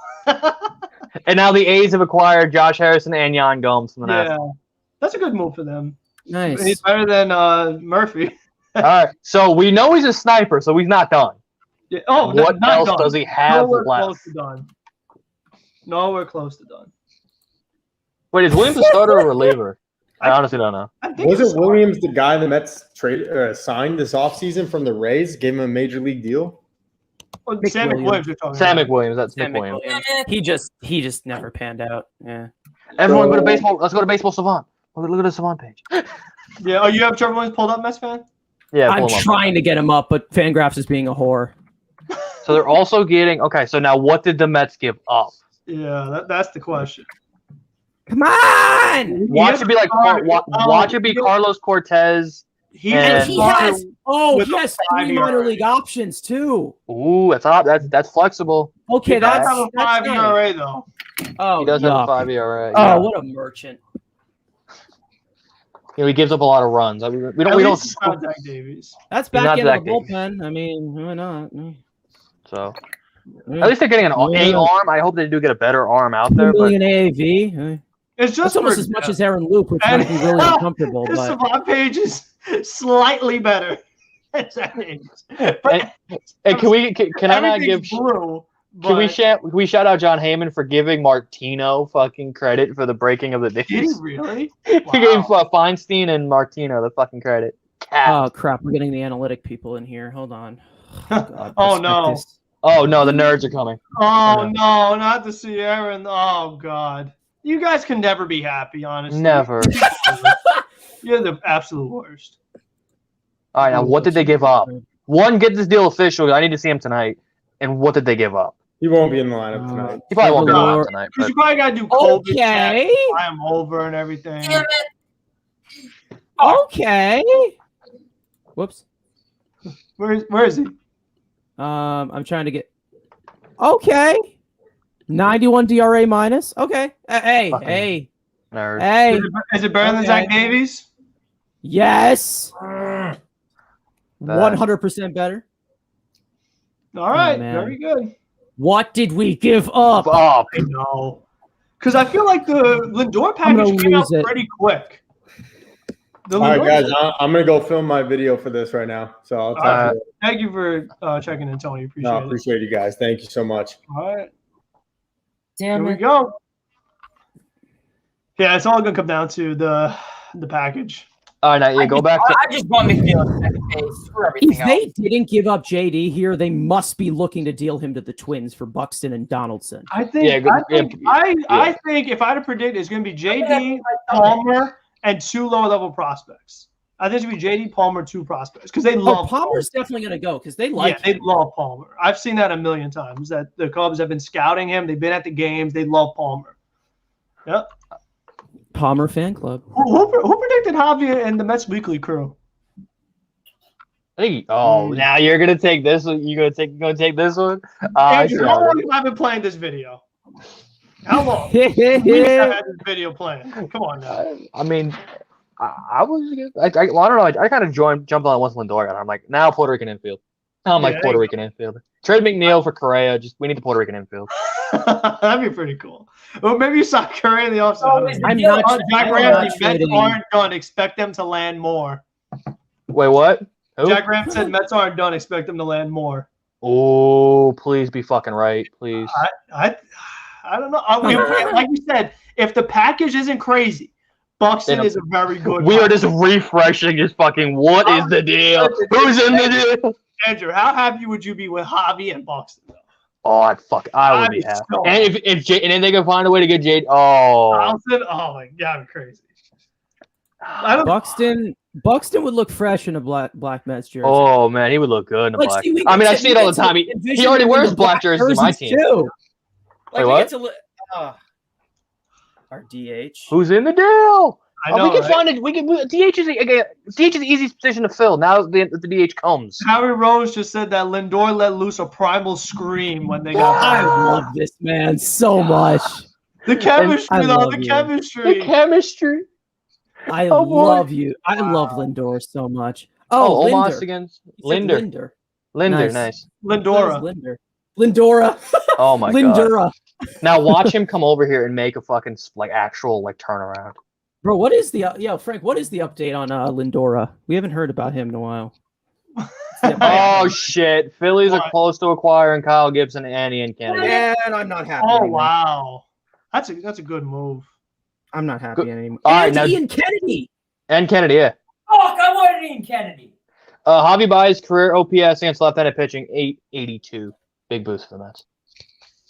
And now the A's have acquired Josh Harrison and Yan Gomes from the Nationals. That's a good move for them. Nice. He's better than Murphy. All right, so we know he's a sniper, so he's not done. Yeah. Oh, What not else done. does he have Nowhere left? close to done. Nowhere close to done. Wait, is Williams a starter or a reliever? I honestly don't know. I think Wasn't Williams the guy the Mets signed this offseason from the Rays? Gave him a major league deal? Sam McWilliams you're talking Sam about. McWilliams, that's Sam McWilliams. McWilliams. He just never panned out. Yeah. Everyone go to baseball. Let's go to Baseball Savant. Look at the Savant page. Yeah. Oh, you have Trevor Williams pulled up, Mets fan? Yeah, I'm pull him up. trying to get him up, but Fangraphs is being a whore. So they're also getting so now what did the Mets give up? Yeah, that's the question. Come on! Watch it be like watch it be Carlos Cortez. He And He has with he has a 3 5 minor ERA. league options too. Ooh, that's flexible. Okay, He does that's have a 5 nice. ERA though. Oh, He does have a yuck. 5 ERA. Oh, Yeah. what a merchant! He gives up a lot of runs. We At don't least it's not Zach Davies. That's He's back not in the Zach Davies. bullpen. I mean, why not? so Yeah. at least they're getting an Yeah. arm. I hope they do get a better arm out 2 there. But million AAV. It's just That's almost for- as much as Aaron Luke, which And- might be really uncomfortable. His But Savant page is slightly better. than Zach Davies. But and can I not give? everything's blue, Can we but- shout out John Heyman for giving Martino fucking credit for the breaking of the Did he Days? really? He gave Wow. Feinstein and Martino the fucking credit. oh crap, we're getting the analytic people in here. Hold on. God, Oh, no. prospectus. Oh no, the nerds are coming. Oh no, not the Sierra. Oh God, you guys can never be happy. Honestly, Never. You're the absolute worst. All right, now what did they give up? One, get this deal official. I need to see him tonight. And what did they give up? He won't be in the lineup tonight. He probably won't be in the lineup Lord. tonight. Because But you probably gotta do COVID Okay. tests, fly him over and everything. damn it. Okay. Whoops. Where is he? I'm trying to get. Okay. 91 DRA minus. Okay. Hey, Fucking hey, nerd. hey. Is it better than Okay. Zach Davies? Yes. Bad. 100% better. All right, man. very good. What did we give up? Up. I know. Because I feel like the Lindor I'm gonna package came out lose it. pretty quick. The All right, Lindor- guys, I'm going to go film my video for this right now. So I'll talk to you. Thank you for checking in, Tony. Appreciate No, it. appreciate you guys. Thank you so much. All right, here Damn we it. go. Yeah, it's all gonna come down to the package. All right, now yeah, go back to. I just want McNeil in second base. Screw everything If else. they didn't give up JD here, they must be looking to deal him to the Twins for Buxton and Donaldson. I think. Yeah, good- I think if I had to predict, it's gonna be JD, Palmer, and 2 lower level prospects. I think it's gonna be JD, Palmer, 2 prospects because they Oh, love Palmer's definitely going to go because they Palmer. like Yeah, they him. love Palmer. I've seen that a million times. That the Cubs have been scouting him. They've been at the games. They love Palmer. Yep. Palmer fan club. Who predicted Javi and the Mets Weekly crew? I think. Oh, now you're gonna take this one. You're gonna take this one. I see Andrew, how how it long is. have I been playing this video? How long? Weeks I've had this video playing. Come on now. I mean, I was. I don't know. I kind of jumped on once Lindor got. I'm like, now Puerto Rican infield. Now I'm like Yeah, Puerto there you Rican infield. Trade McNeil for Correa. We need the Puerto Rican infield. That'd be pretty cool. Well, maybe you saw Curry in the offseason. I'm not- Jack I'm Ramsey, not Mets trading him. aren't done. Expect them to land more. Wait, what? Who? Jack Ramsey said Mets aren't done. Expect them to land more. Oh, please be fucking right, please. I don't know. Like you said, if the package isn't crazy, Buxton Then- is a very good. We are package. just refreshing his fucking. What is the deal? Who's in the deal? Andrew, how happy would you be with Javi and Buxton? Though? Oh, I would be happy. So And if they can find a way to get Jade, oh, Donaldson, oh my god, I'm crazy. I don't. Buxton would look fresh in a black Mets jersey. oh man, he would look good in a Like, black. see, we I mean, get I to- see we it all get the to time. He envision already him in wears the black jerseys in my jerseys, team. too. Wait, Like we what? get to Our DH. Who's in the deal? I know, we can right? find it. DH is the easiest position to fill. Now the DH comes. Harry Rose just said that Lindor let loose a primal scream when they got. I love this man so much. The chemistry, I though. love The you. chemistry. The chemistry. I Oh, boy. love you. I love Lindor so much. Oh, Omos Linder. against He said Linder. Linder. Nice. Lindora. Lindora. Oh my god. Lindura. Now watch him come over here and make a fucking actual turnaround. Bro, what is the Frank? What is the update on Lindora? We haven't heard about him in a while. Oh shit! Phillies are What? close to acquiring Kyle Gibson and Ian Kennedy. And I'm not happy. Oh anymore. wow, that's a good move. I'm not happy anymore. All right, And now- Ian Kennedy. And Kennedy, yeah. Fuck, I wanted Ian Kennedy. Javy Baez career OPS against left-handed pitching 882. Big boost for the Mets.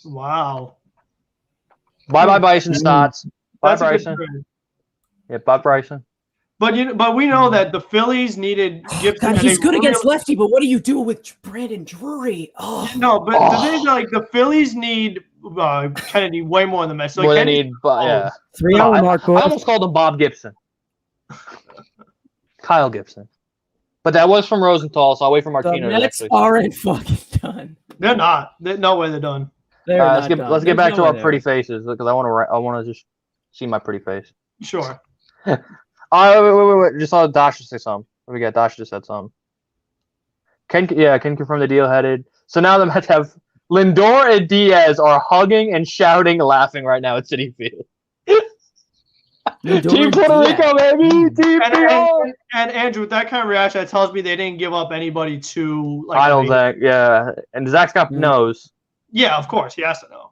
Wow, Bye Bryson Stotts. Bye that's a good Bryson. trade. Yeah, bye Bryson. But we know that the Phillies needed Gibson. God, and he's they good really- against lefty, but what do you do with Brandon Drury? Oh, No, but Oh. the thing is, like, the Phillies need Kennedy way more than the Mets. So More than Kennedy, need, but yeah. 3-hour mark. I almost called him Bob Gibson. Kyle Gibson. But that was from Rosenthal, so I'll wait for The Martino. Mets aren't fucking done. they're not. No way they're done. They're let's not get done. let's get There's back no to our way pretty they're- faces because I want to just see my pretty face. Sure. Wait. Just saw Dasha say something. What we got? Dasha just said something. Can confirm the deal headed. So now the Mets have Lindor and Diaz are hugging and shouting, laughing right now at Citi Field. Lindor Team and Puerto Diaz. Rico, baby. Team PR. And Andrew, with that kind of reaction, that tells me they didn't give up anybody to like. I don't think. Yeah, and Zach Scott knows. Yeah, of course he has to know.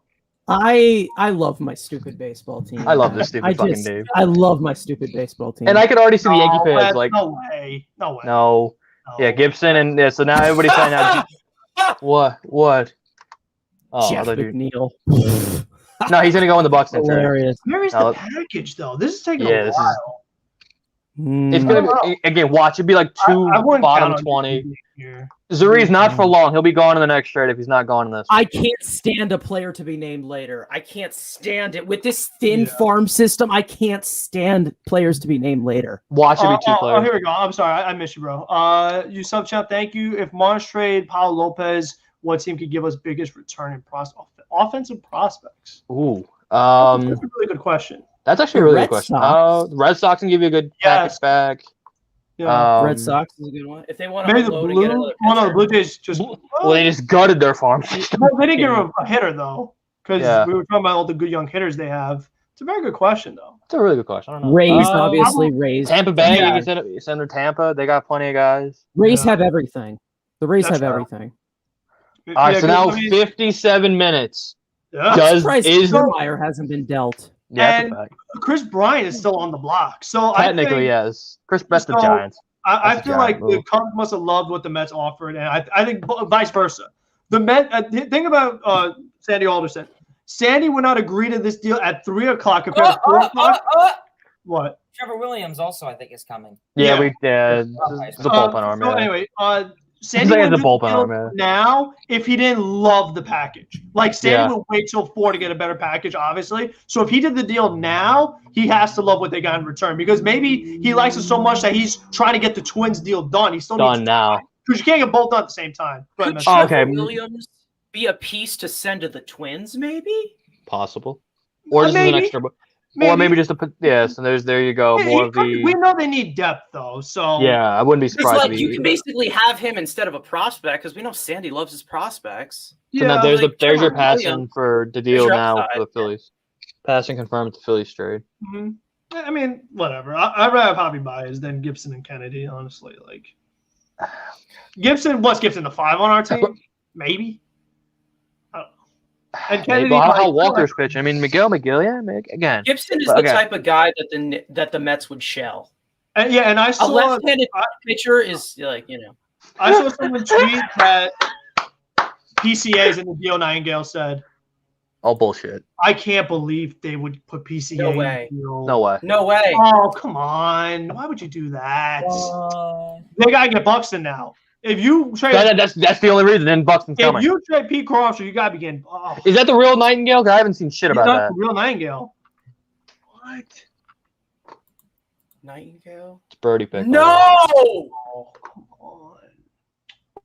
I love my stupid baseball team. I love this stupid fucking dude. I love my stupid baseball team. And I could already see the Yankee fans that's- like, no way. no. Yeah, Gibson and yeah. So now everybody's saying that. What? Oh, Jeff other dude. McNeil. No, he's gonna go in the Bucks next year. Hilarious. Where is Oh. the package though? This is taking Yeah, a this is- while. It's gonna be, again. Watch, it'd be like two I wouldn't bottom count on 20. Gibson here. Zuri's not for long. He'll be gone in the next trade if he's not gone in this. I can't stand a player to be named later. I can't stand it. With this thin Yeah. farm system, I can't stand players to be named later. Watch it be two Oh, players. here we go. I'm sorry. I missed you, bro. You sub champ, thank you. If Mars trade Paulo Lopez, what team could give us biggest return in offensive prospects? Ooh. That's a really good question. That's actually a really Red good question. Sox. The Red Sox can give you a good Yes. package back. Yeah. Red Sox is a good one. If they want to Maybe the upload and Blue. get another Oh no, the pitcher. Blue Jays just. Well, they just gutted their farm system. Well, they didn't give him a hitter though, because Yeah. we were talking about all the good young hitters they have. It's a very good question though. That's a really good question. I don't know. Rays, obviously, Rays. Tampa Bay, Yeah. you can send to Tampa. They got plenty of guys. Rays Yeah. have everything. The Rays That's have true. everything. All right, Yeah, so now 'cause, I mean, 57 minutes. yeah. I'm Does- surprised is- Kiermaier hasn't been dealt. Yeah, And- that's a fact. Chris Bryant is still on the block, so Technically, I think, yes. Chris Best of So- Giants. I That's a feel giant like the move. Cubs must have loved what the Mets offered, and I think vice versa. The Met. Think about Sandy Alderson. Sandy would not agree to this deal at 3:00 compared to 4:00. What? Trevor Williams also, I think, is coming. Yeah, Yeah. it's a bullpen arm. So Yeah. anyway, Sandy like would it's a do bullpen the deal arm, yeah. now if he didn't love the package. Like Sandy Yeah. would wait till 4 to get a better package, obviously. So if he did the deal now, he has to love what they got in return because maybe he likes it so much that he's trying to get the Twins deal done. He still Done needs now. because you can't get both done at the same time. Go ahead, Could Mitch. Oh, Trevor okay. Williams be a piece to send to the Twins? Maybe. Possible. Or just as an Maybe. extra. Or maybe just to put. Yes, and there you go. More of We the. know they need depth though, so Yeah, I wouldn't be It's surprised. like if you he- can basically have him instead of a prospect because we know Sandy loves his prospects. So now there's like there's your Trevor passing Williams. for the deal your now upside. for the Phillies. Passing confirmed with the Phillies trade. Mhm. I mean, whatever. I'd rather have Javi Baez than Gibson and Kennedy, honestly. Like Gibson, what's Gibson the 5 on our team? Maybe. I don't know. And Kennedy, Maybe, how like, Walker's pitching. I mean, McGill, yeah, again. Gibson is But the okay. type of guy that the Mets would shell. and yeah, and I A saw left-handed pitcher is like I saw someone tweet that PCA's in the deal. Nightingale said. Oh bullshit. I can't believe they would put PCA. No way. In the deal. No way. No way. Oh, come on. Why would you do that? They got to get Buxton now. If you trade, That's the only reason. Then Buxton's if coming. you trade Pete Cross, you got to be getting. Oh, Is that the real Nightingale? 'Cause I haven't seen shit he's about not that. the real Nightingale. What? Nightingale. It's Birdie pick. No. Oh, come on.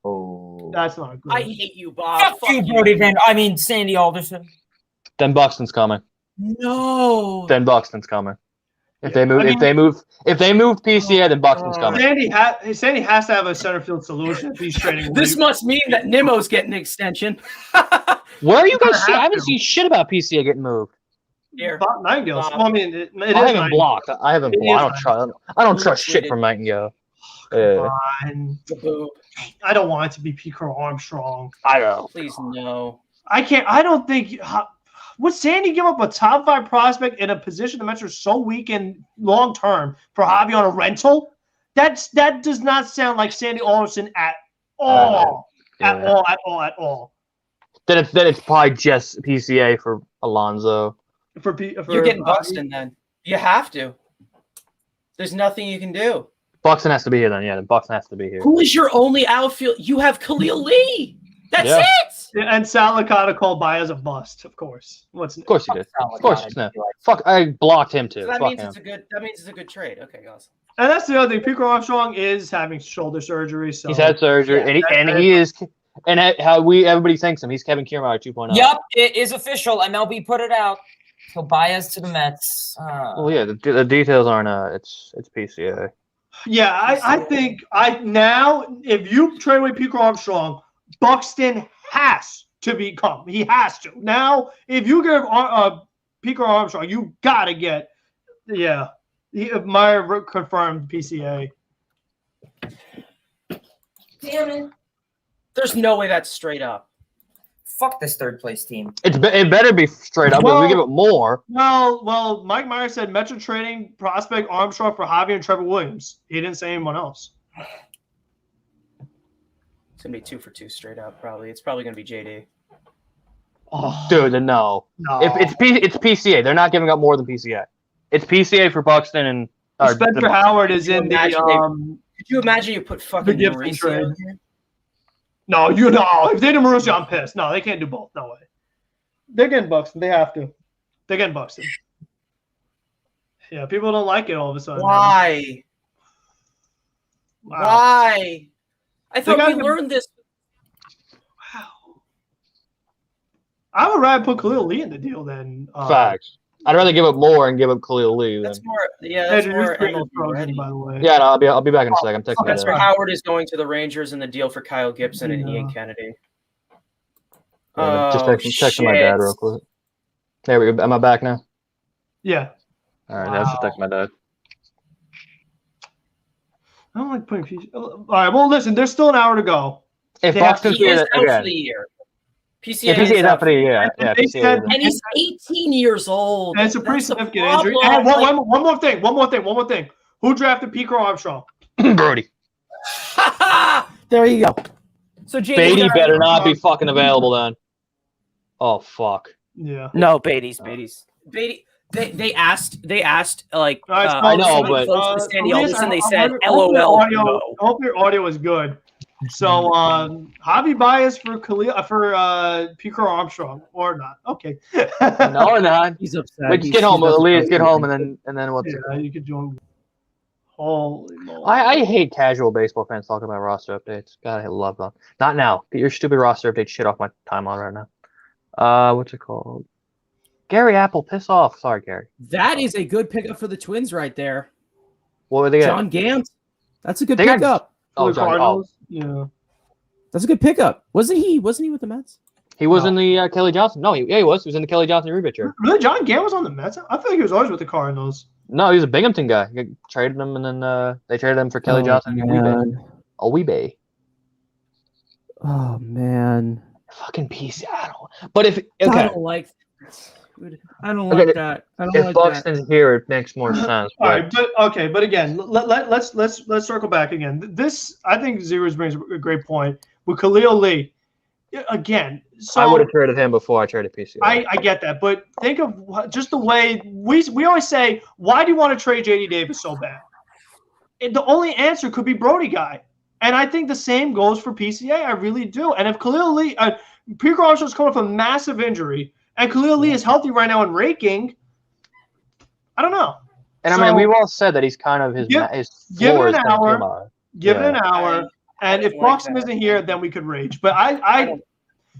Oh. That's not good. I hate you, Bob. Fuck you, Brody Van. I mean, Sandy Alderson. Then Buxton's coming. No. Then Buxton's coming. If Yeah, they move, I mean- if they move PCA, then Buxton's coming. Sandy has to have a center field solution if he's trading. This must mean that Nimmo's getting an extension. Where are you You're guys? gonna have I haven't to. seen shit about PCA getting moved. Here. Nightingale. Well, I mean, it is I haven't Nightingale. blocked. I haven't. It Blocked. I is don't trust. I don't trust shit from Nightingale. And The boob. I don't want it to be Pico Armstrong. I don't know. Please no. I can't. I don't think. Would Sandy give up a top 5 prospect in a position the Mets are so weak in long term for Javy on a rental? That does not sound like Sandy Alderson at all. Yeah. At all. Then it's probably just PCA for Alonso. For You're getting Buxton then. You have to. There's nothing you can do. Buxton has to be here then. Yeah, then Buxton has to be here. Who is your only outfield? You have Khalil Lee. That's Yeah. it. And Sal Licata called Baez a bust, of course. Of course he did. Of course he's not. Fuck, I blocked him too. So that Fuck means him. it's a good. That means it's a good trade. Okay, guys. And that's the other thing. Pico Armstrong is having shoulder surgery. So He's had surgery, Yeah. and he is, and everybody thinks him. He's Kevin Kiermaier 2.0. Yep, it is official. MLB put it out. So Baez to the Mets. Well, yeah, the details aren't. It's PCA. Yeah, I think now if you trade away Pico Armstrong, Buxton has to become. He has to. Now, if you give Pico Armstrong, you gotta get. Yeah, Meyer confirmed PCA. Damn it. There's no way that's straight up. Fuck this third place team. It better be straight up. But if we give it more. Well, Mike Meyer said Metro trading prospect Armstrong for Javy and Trevor Williams. He didn't say anyone else. It's gonna be 2 for 2 straight up. Probably. It's probably gonna be JD. Oh, Dude, no. no. It's PCA. They're not giving up more than PCA. It's PCA for Buxton and Spencer Howard is in the Could you imagine you put fucking Gibson Mauricio trade. in here? No, if they do Mauricio, I'm pissed. No, they can't do both. No way. They're getting Buxton. They have to. They're getting Buxton. Yeah, people don't like it all of a sudden. Why? Wow. Why? I thought gotta we get- learned this. Wow. I would rather put Khalil Lee in the deal than Facts. I'd rather give up more and give up Khalil Lee. Than, That's more. Yeah, that's Andrew, more your screen is MLB frozen, ready. by the way. yeah, no, I'll be back in a second. I'm texting my Spencer dad. Howard is going to the Rangers in the deal for Kyle Gibson and Ian Kennedy. Just Oh, texting my dad shit. real quick. There we go. Am I back now? Yeah. All right, that's just texting my dad. I don't like putting PCA. All right, well, listen, there's still an hour to go. If They have Buxton's He is here out for again, the year. if PCA PCA is out for the year, And yeah, they PCA said- is and he's 18 years old. And it's a pretty That's the significant injury. problem. And Like- one more thing. Who drafted Pico Armstrong? Brody. There you go. So JD Beatty better not be fucking available then. Oh fuck. Yeah. No, Beatty's. Beatty, they asked like All right, I know, somebody but- close to Sandy Elias, Alderson. They I said, hope your "LOL." audio- no. I hope your audio is good. So, Javy Baez for Pico Armstrong or not? Okay. No, we're not. He's upset. Wait, just get home, Elias. Get home, and then what's? Yeah, you could join. Holy moly! I hate casual baseball fans talking about roster updates. God, I love them. Not now. Get your stupid roster update shit off my timeline right now. What's it called? Gary Apple, piss off. Sorry, Gary. That is a good pickup for the Twins right there. What were they John Gant. That's a good They got- pickup. For the John, Cardinals. Yeah. That's a good pickup. Wasn't he with the Mets? he was in the Kelly Johnson. No, he was. He was in the Kelly Johnson rebate trade. Really, John Gant was on the Mets. I feel like he was always with the Cardinals. No, he was a Binghamton guy. They traded him, and then they traded him for Kelly Johnson. A Weebay. Oh man. Fucking piece. I don't. But if I okay, don't like I don't Okay, like that. I don't if like that. Buxton's here, it makes more sense. All But right, but again, let's circle back again. This I think Zeros brings a great point with Khalil Lee. again. So I would have traded him before I traded PCA. I get that, but think of just the way we always say, why do you want to trade JD Davis so bad? The only answer could be Brody guy. And I think the same goes for PCA. I really do. And if Khalil Lee, Pico Armstrong's coming off a massive injury, and Khalil Lee is healthy right now and raking, I don't know. And I mean, we've all said that he's kind of his floor is kind of Kiermaier. Give it an hour. And if Buxton isn't here, then we could rage. But I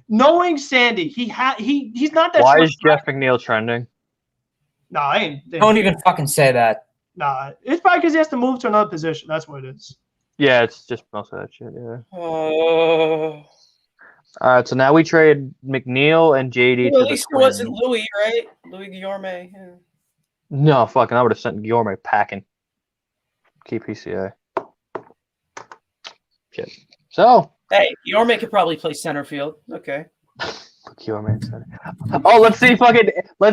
knowing Sandy, he's not that. Why is Jeff McNeil trending? Nah, I ain't. Don't even fucking say that. Nah, it's probably because he has to move to another position. That's what it is. Yeah, it's just most of that shit. Yeah. All right, so now we trade McNeil and JD. Well, at least it wasn't Louis, right? Louis Guillorme. Yeah. No, fucking, I would have sent Guillorme packing. Keep PCA. Shit. So. Hey, Guillorme could probably play center field. Okay. Guillorme center. Oh, let's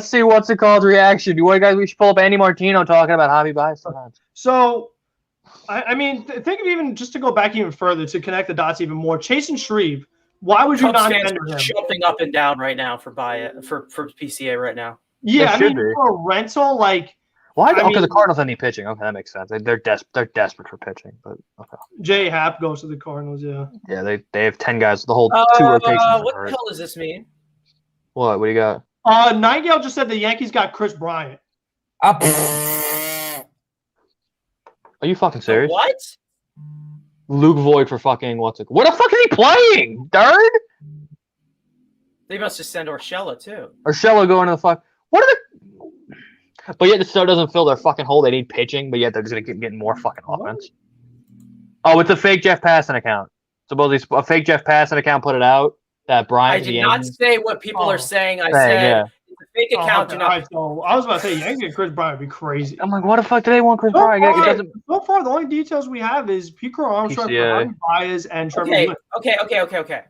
see what's it called reaction. Do you guys? We should pull up Andy Martino talking about Javy Baez. So, I mean, think of even just to go back even further to connect the dots even more. Chase and Shreve. Why would you not enter him? Jumping up and down right now for PCA right now. Yeah, I mean, for a rental, like. Why? Because the Cardinals don't need pitching. Okay, that makes sense. They're desperate for pitching, but okay. Jay Happ goes to the Cardinals. Yeah. Yeah, they have 10 guys. The whole 2 rotations. What the hell does this mean? What do you got? Nightingale just said the Yankees got Chris Bryant. Are you fucking serious? What? Luke Voigt for fucking where the fuck is he playing? Third? They must just send Urshela too. Urshela going to the fuck. What are the? But yet the show doesn't fill their fucking hole. They need pitching, but yet they're just gonna keep getting more fucking offense. Oh, it's a fake Jeff Passan account. Supposedly a fake Jeff Passan account put it out that Brian. I did not say what people are saying. I said it's a fake account. Okay. So I was about to say Yankees and Chris Bryant would be crazy. I'm like, what the fuck do they want Chris Bryant? So far, the only details we have is Pico Armstrong, Baez, and Trevor. Okay.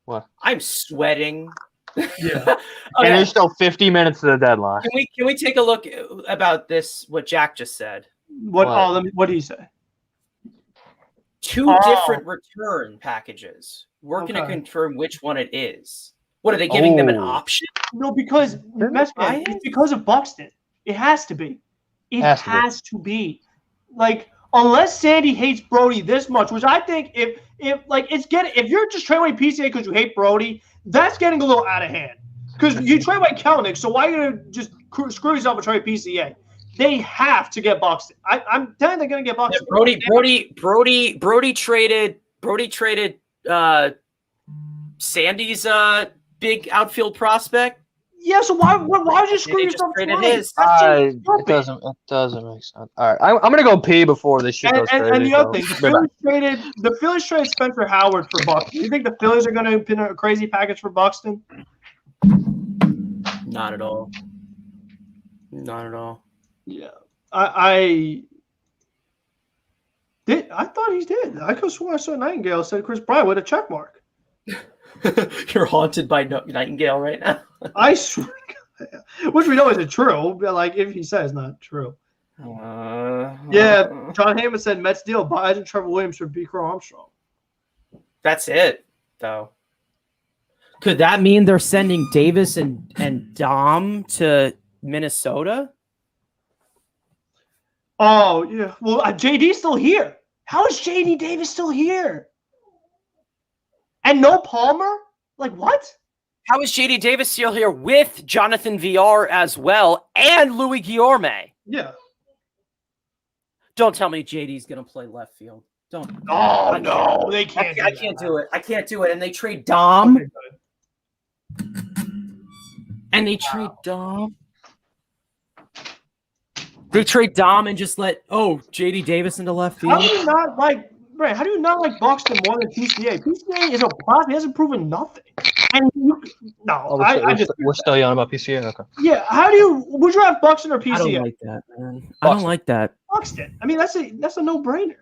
What? I'm sweating. Yeah. Okay. And there's still 50 minutes to the deadline. Can we take a look about this? What Jack just said. What did he say? 2 different return packages. We're going to confirm which one it is. What are they giving them an option? No, because it's because of Buxton. It has to be. It has to be. Like, unless Sandy hates Brody this much, which I think if you're just trading away PCA because you hate Brody, that's getting a little out of hand. Because you trade away Kelnick, so why are you gonna just screw yourself and trade PCA? They have to get Buxton. I'm telling you, they're gonna get Buxton. Yeah, Brody traded Sandy's big outfield prospect. Yeah, so why would you screw yourself? It doesn't make sense. All right, I'm gonna go pee before this shit goes crazy. And the other thing, the Phillies traded Spencer Howard for Buxton. Do you think the Phillies are gonna pin a crazy package for Buxton? Not at all. Not at all. Yeah, I thought he did. I could have sworn I saw Nightingale said Chris Bryant with a check mark. You're haunted by Nightingale right now. I swear, which we know isn't true. But like if he says not true. Yeah, John Heyman said Mets deal Baez and Trevor Williams for Pico Armstrong. That's it, though. Could that mean they're sending Davis and Dom to Minnesota? Oh yeah. Well, JD's still here. How is JD Davis still here? And no Palmer? Like what? How is JD Davis still here with Jonathan VR as well and Louis Guillorme? Yeah. Don't tell me JD's gonna play left field. Don't. Oh no, they can't. I can't do it. I can't do it. And they trade Dom. And they trade Dom. They trade Dom and just let JD Davis into left field. How do you not like Buxton more than PCA? PCA is a problem. He hasn't proven nothing. And we're still yelling about PCA. Okay. Yeah. Would you have Buxton or PCA? I don't like that, man. I don't like that. Buxton. I mean, that's a no-brainer.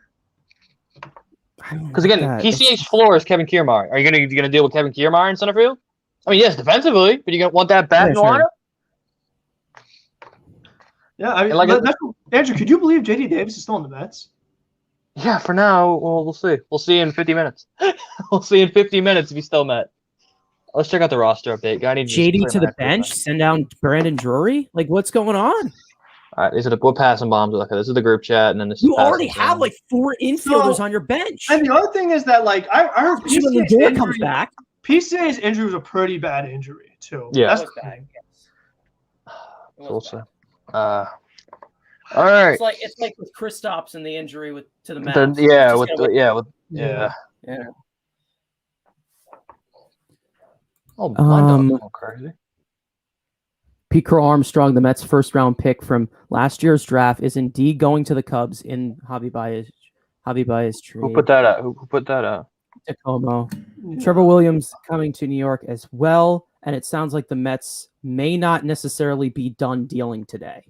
Because again, PCA's floor is Kevin Kiermaier. Are you gonna deal with Kevin Kiermaier in center field? I mean, yes, defensively, but you gonna want that bat in the lineup? Yeah, I mean, Andrew, could you believe JD Davis is still in the Mets? Yeah, for now, well, we'll see. We'll see in 50 minutes. We'll see in 50 minutes if he's still met. Let's check out the roster update. I need to just JD clear to my the head for a bench, second. send down Brandon Drury. Like, what's going on? All right, we're passing bombs. Okay, this is the group chat, and then this You is already passing have bombs. like 4 infielders on your bench. And the other thing is that, like, I heard Especially when PCA's Lindor comes back. PCA's injury was a pretty bad injury too. Yeah. That's It was bad. Yes. It So we'll was see. bad. All right. It's like with Kristaps and the injury to the Mets. Yeah. Yeah. Oh, mine doesn't go crazy. Pete Crow Armstrong, the Mets' first-round pick from last year's draft, is indeed going to the Cubs in Javy Baez trade. Who put that out? Who put that out? Tacomo. Trevor Williams coming to New York as well, and it sounds like the Mets may not necessarily be done dealing today.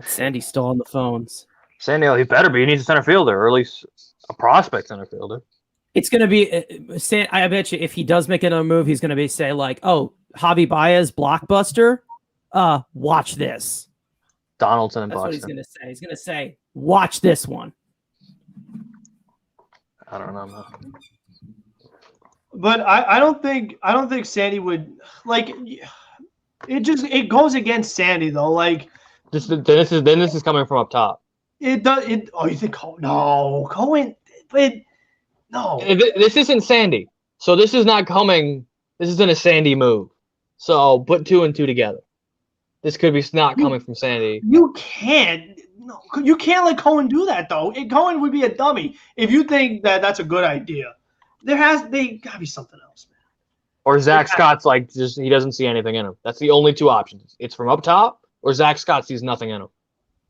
Sandy's still on the phones. Sandy, he better be. He needs a center fielder, or at least a prospect center fielder. It's going to be, I bet you if he does make another move, he's going to say like, oh, Javy Baez, blockbuster, watch this. Donaldson and That's what he's Buxton. going to say. He's going to say, watch this one. I don't know, man. But I don't think Sandy would like. It goes against Sandy though. Like This is coming from up top. it does. Oh, you think Cohen? No, Cohen. But no. This isn't Sandy, so this is not coming. This isn't a Sandy move. So put 2 and 2 together. This could be not coming from Sandy. You can't. No, you can't let Cohen do that though. Cohen would be a dummy if you think that that's a good idea. They gotta be something else, man. Or Zach Scott's like just he doesn't see anything in him. That's the only 2 options. It's from up top, or Zach Scott sees nothing in him.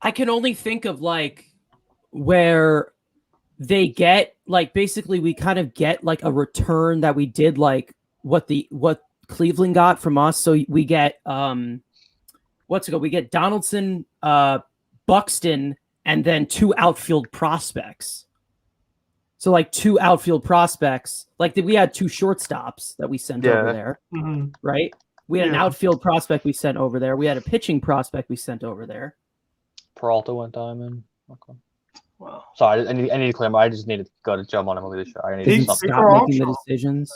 I can only think of like where they get like basically we kind of get like a return that we did like what Cleveland got from us. So we get we get Donaldson, Buxton, and then 2 outfield prospects. So like 2 outfield prospects, like we had 2 shortstops that we sent over there, right? We had an outfield prospect we sent over there. We had a pitching prospect we sent over there. Peralta went diamond. Okay. Wow. Sorry, I need to clear. I just need to go to jump on him with the show. I need to do Isn't something. Scott making the decisions?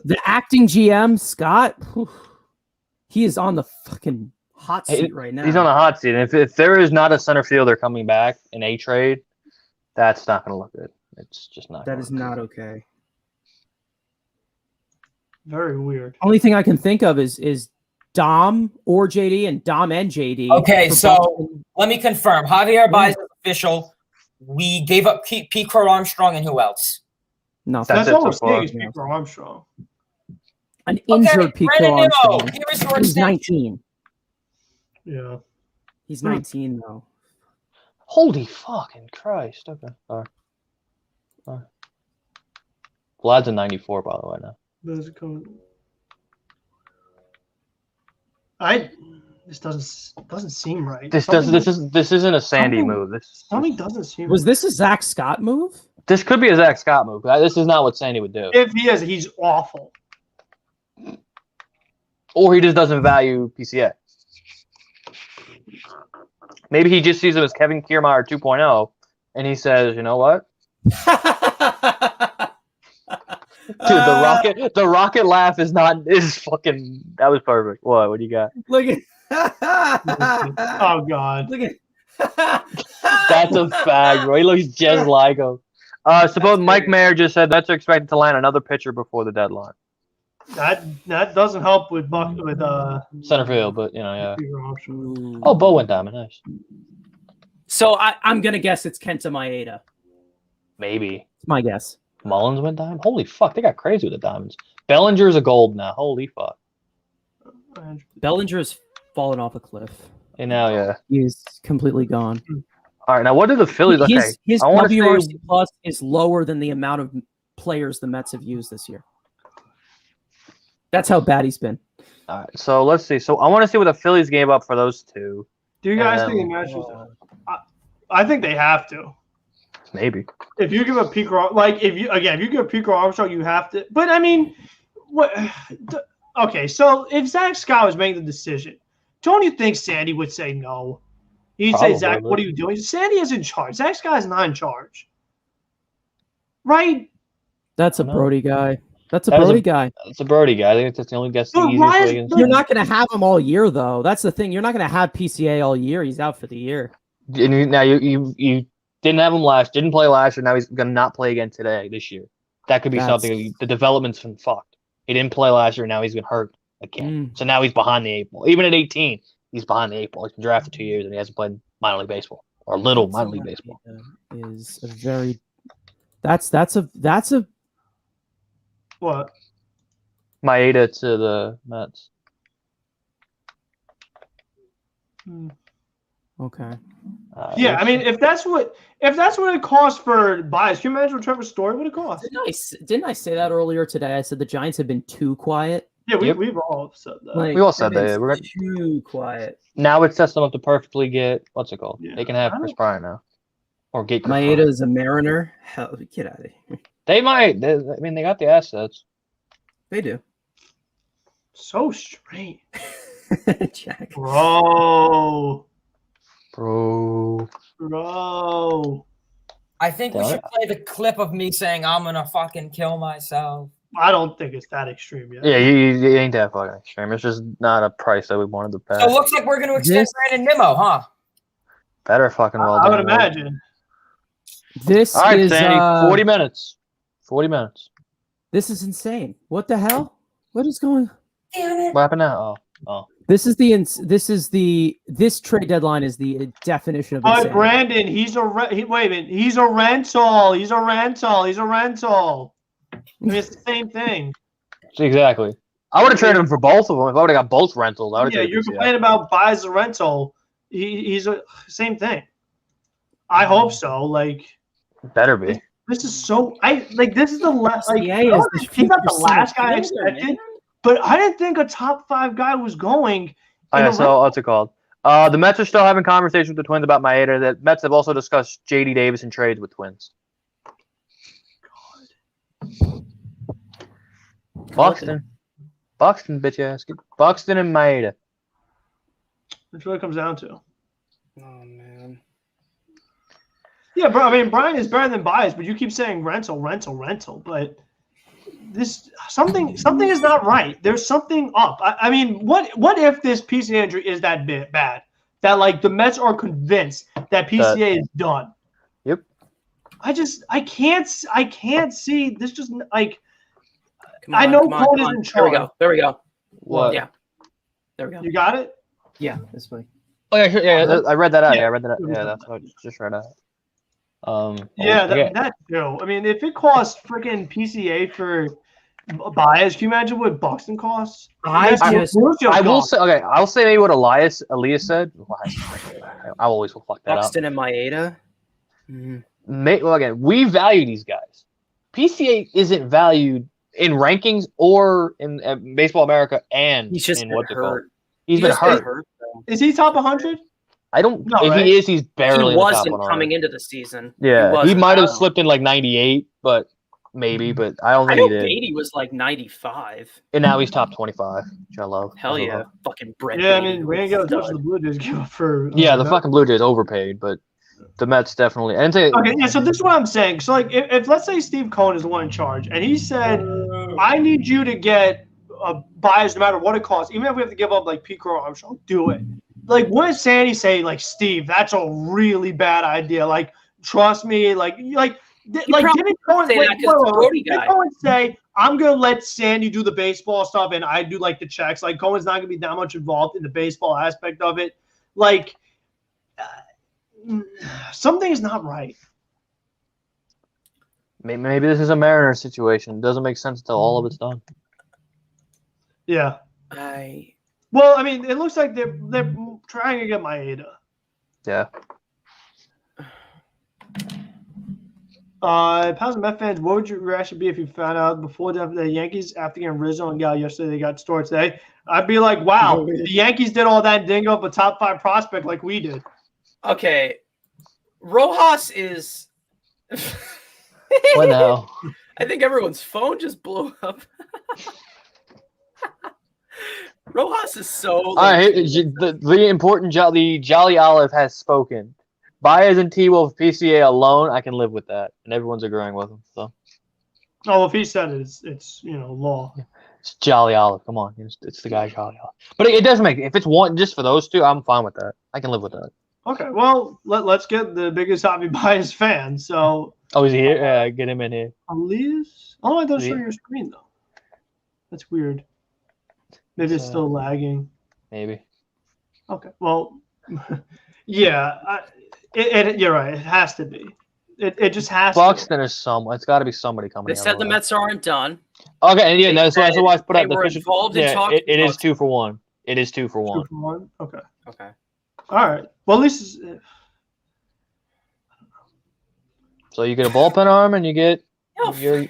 The acting GM, Scott, he is on the fucking hot seat right now. He's on a hot seat. And if there is not a center fielder coming back in a trade, that's not going to look good. It's just not. That is not okay. Very weird. Only thing I can think of is Dom or JD and Dom and JD. Okay, so let me confirm. Javier Baez is official. We gave up Pete Crow Armstrong and who else? Nothing. That's it what so we're far. saying is Pete Armstrong. An injured Pete Crow Brandon Nemo, Armstrong. here is your He's extension. 19. Yeah. He's 19 though. Holy fucking Christ. Okay. All right. Vlad's a 94, by the way, now. This doesn't seem right. This isn't a Sandy move. Something doesn't seem. Was this a Zach Scott move? This could be a Zach Scott move. This is not what Sandy would do. If he is, he's awful. Or he just doesn't value PCA. Maybe he just sees him as Kevin Kiermaier 2.0, and he says, you know what? Dude, the rocket laugh is fucking. That was perfect. What do you got? Look at. Oh God! Look at. That's a fag, bro. He looks just like him. Suppose Mike Mayer just said that's expected to land another pitcher before the deadline. That doesn't help with Center field, but yeah. Armstrong. Oh, Bo went diamond. Nice. So I'm gonna guess it's Kenta Maeda. Maybe. It's my guess. Mullins went diamond. Holy fuck, they got crazy with the diamonds. Bellinger's a gold now. Holy fuck. Bellinger has fallen off a cliff. And now, yeah. He's completely gone. All right, now what do the Phillies? His WRC plus is lower than the amount of players the Mets have used this year. That's how bad he's been. All right, so let's see. So I want to see what the Phillies gave up for those 2. Do you guys think it matches? I think they have to. Maybe. If you give a Pete if you give Pete Armstrong, you have to. But I mean, what? Okay, so if Zach Scott was making the decision, don't you think Sandy would say no? He'd Probably, say, Zach, but- what are you doing? Sandy is in charge. Zach's guy's not in charge. Right? That's a I know. Brody guy. That's a That is Brody guy. It's a Brody guy. I think that's the only guess the But easiest why way. is- against You're him. not going to have him all year, though. That's the thing. You're not going to have PCA all year. He's out for the year. Now you didn't have him didn't play last year. Now he's gonna not play again this year. That could be That's- something. The development's been fucked. He didn't play last year. Now he's been hurt again. So now he's behind the 8 ball. Even at 18, he's behind the 8 ball. He's been drafted 2 years and he hasn't played minor league baseball or little minor league baseball. Is a very. That's a. What? Maeda to the Mets. Okay. Yeah, I mean, if that's what it costs for Baez, can you imagine what Trevor's Story would have cost? Didn't I say that earlier today? I said the Giants have been too quiet. Yeah, Yep. we've all said that. Like, We all said they've that. been We're too quiet. now it sets them up to perfectly get what's it called? Yeah, They can have I Chris don't- Bryant now, or get Chris Maeda Bryant. is a Mariner. Hell, get out of here. They might. I mean, they got the assets. They do. So strange. Jack. Bro. Bro. I think we should play the clip of me saying I'm gonna fucking kill myself. I don't think it's that extreme yet. Yeah, you ain't that fucking extreme. It's just not a price that we wanted to pay. So it looks like we're gonna extend Brandon Nimmo, huh? Better fucking well I would done. imagine. This All right, is Sandy. 40 minutes. 40 minutes. This is insane. What the hell? What is going? Damn it. What happened now? Oh. This trade deadline is the definition of But insane. Brandon, wait a minute. He's a rental. He's a rental. I mean, it's the same thing. Exactly. I would have traded him for both of them. If I would have got both rentals, I would have Yeah, traded you're PCA. complaining about buys a rental. He's a same thing. I hope so. Like, Better be. this is so. This is the last. Like, PCA is the he's not the future last guy I center fielder, expected, but I didn't think a top 5 guy was going. Okay, so what's it called? The Mets are still having conversations with the Twins about Maeda. The Mets have also discussed J.D. Davis in trades with Twins. Buxton, bitch ass. Buxton and Maeda. That's what it comes down to. Oh man. Yeah, bro. I mean, Brian is better than Baez, but you keep saying rental. But this something is not right. There's something up. I mean, what if this PCA injury is that bad that like the Mets are convinced that PCA is done? Yep. I can't see this. Just like Come I on, know come on, Cole come is on. in There we charge. go. There we go. What? Yeah. There we go. You got it. Yeah, this way. Oh yeah, sure, yeah. I read that out. Yeah. Yeah, I read that out. Yeah, that's what I just read out. Yeah, okay. that too. I mean, if it costs freaking PCA for Baez, can you imagine what Buxton costs? I will say, okay, I'll say maybe what Elias said. I always will fuck that Buxton and Maeda. Well, again, we value these guys. PCA isn't valued in rankings or in Baseball America, and He's just in been what's it called. hurt. He's been hurt. Is he top 100? I don't. No, if right? he is, he's barely. He in the top wasn't 100. coming into the season. Yeah, he wasn't. might have slipped in like 98, but maybe. But I don't I think know he did. Beatty was like 95. And now he's top 25, which I love. Hell I yeah, love. fucking Brett. Yeah, I Beatty. mean, we ain't got to touch the Blue Jays give up for. Yeah, the that. fucking Blue Jays overpaid, but the Mets definitely. And Okay, yeah. So this is what I'm saying. So like, if let's say Steve Cohen is the one in charge, and he said, "I need you to get a Baez no matter what it costs, even if we have to give up like Pete Crow Armstrong, do it." Like, wouldn't Sandy say, like, Steve, that's a really bad idea. Like, trust me. Like didn't Cohen say that 'cause the Brody guy. Cohen say, I'm gonna let Sandy do the baseball stuff and I do like the checks. Like, Cohen's not gonna be that much involved in the baseball aspect of it. Like, something is not right. maybe this is a Mariner situation. It doesn't make sense until all of it's done. Yeah. Well, I mean, it looks like they're trying to get Maeda. Yeah. Pals and Met fans, what would your reaction be if you found out before the Yankees, after getting Rizzo and Gal yesterday, they got Story today? I'd be like, wow, the Yankees did all that and didn't go up a top 5 prospect like we did. okay. Rojas is. What the hell? I think everyone's phone just blew up. Rojas is so. All right, the important the Jolly Olive has spoken. Baez and T-Wolf PCA alone, I can live with that, and everyone's agreeing with him. So. Oh, if he said it, it's law. It's Jolly Olive. Come on, it's the guy Jolly Olive. But it doesn't make if it's one just for those two, I'm fine with that. I can live with that. Okay, well let's get the biggest Javy Baez fan. So. Oh, is he here? Yeah, get him in here. Elias? Oh, it doesn't show your screen though. That's weird. Maybe it's still lagging. Maybe. Okay. Well, yeah. You're right. It has to be. It just has Buxton to. is someone. It's got to be somebody coming. They said the Mets aren't done. Okay, and yeah, that's why I put out the official. Involved in Yeah, it is 2 for 1. It is 2 for 1. 2 for 1. Okay. Okay. All right. Well, at least. So you get a bullpen arm, and you get your.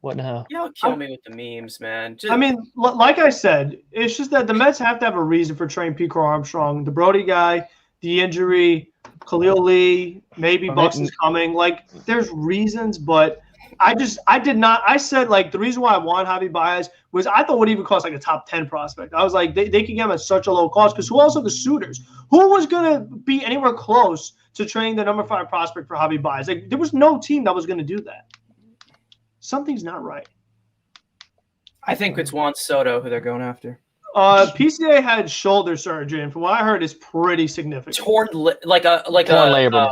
What now? Y'all kill me with the memes, man. I mean, like I said, it's just that the Mets have to have a reason for trading Pico Armstrong, the Brody guy, the injury, Khalil Lee, maybe Buxton's coming. Like, there's reasons, but I did not. I said, like, the reason why I want Javy Baez was I thought it would even cost like a top 10 prospect. I was like, they can get him at such a low cost because who else are the suitors? Who was going to be anywhere close to trading the number 5 prospect for Javy Baez? Like, there was no team that was going to do that. Something's not right. I think it's Juan Soto who they're going after. PCA had shoulder surgery, and from what I heard, is pretty significant. Torn, torn labrum,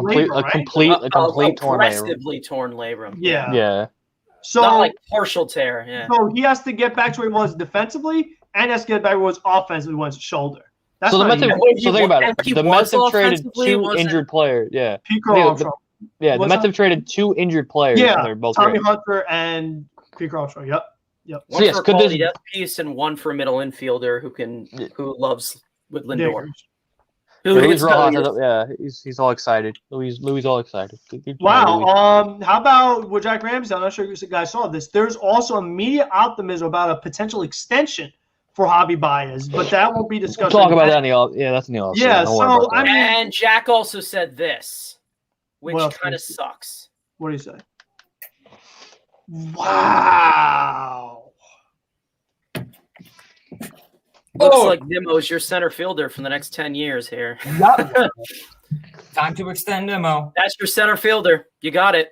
complete torn labrum. Aggressively torn labrum. Yeah. Yeah. So not like partial tear. Yeah. So he has to get back to where he was defensively, and has to get back where he was offensively once shoulder. That's so the Mets think about it. The Mets have traded 2 injured players. Yeah. Pico Armstrong. Yeah, the Mets have traded 2 injured players. Yeah, they're both Tommy Hunter and Pico Armstrong. Yep. One for a quality depth piece and one for a middle infielder who loves with Lindor. Luis Rojas, yeah, he's all excited. Luis all excited. Wow. How about with Jack Ramsey? I'm not sure if you guys saw this. There's also immediate optimism about a potential extension for Javy Baez, but that won't be discussed. We'll talk about that in the off. Yeah, that's in the off. Yeah. So I mean, and Jack also said this, which kind of sucks. What do you say? Wow. Looks like Nimmo's your center fielder for the next 10 years here. Yep. Time to extend Nimmo. That's your center fielder. You got it.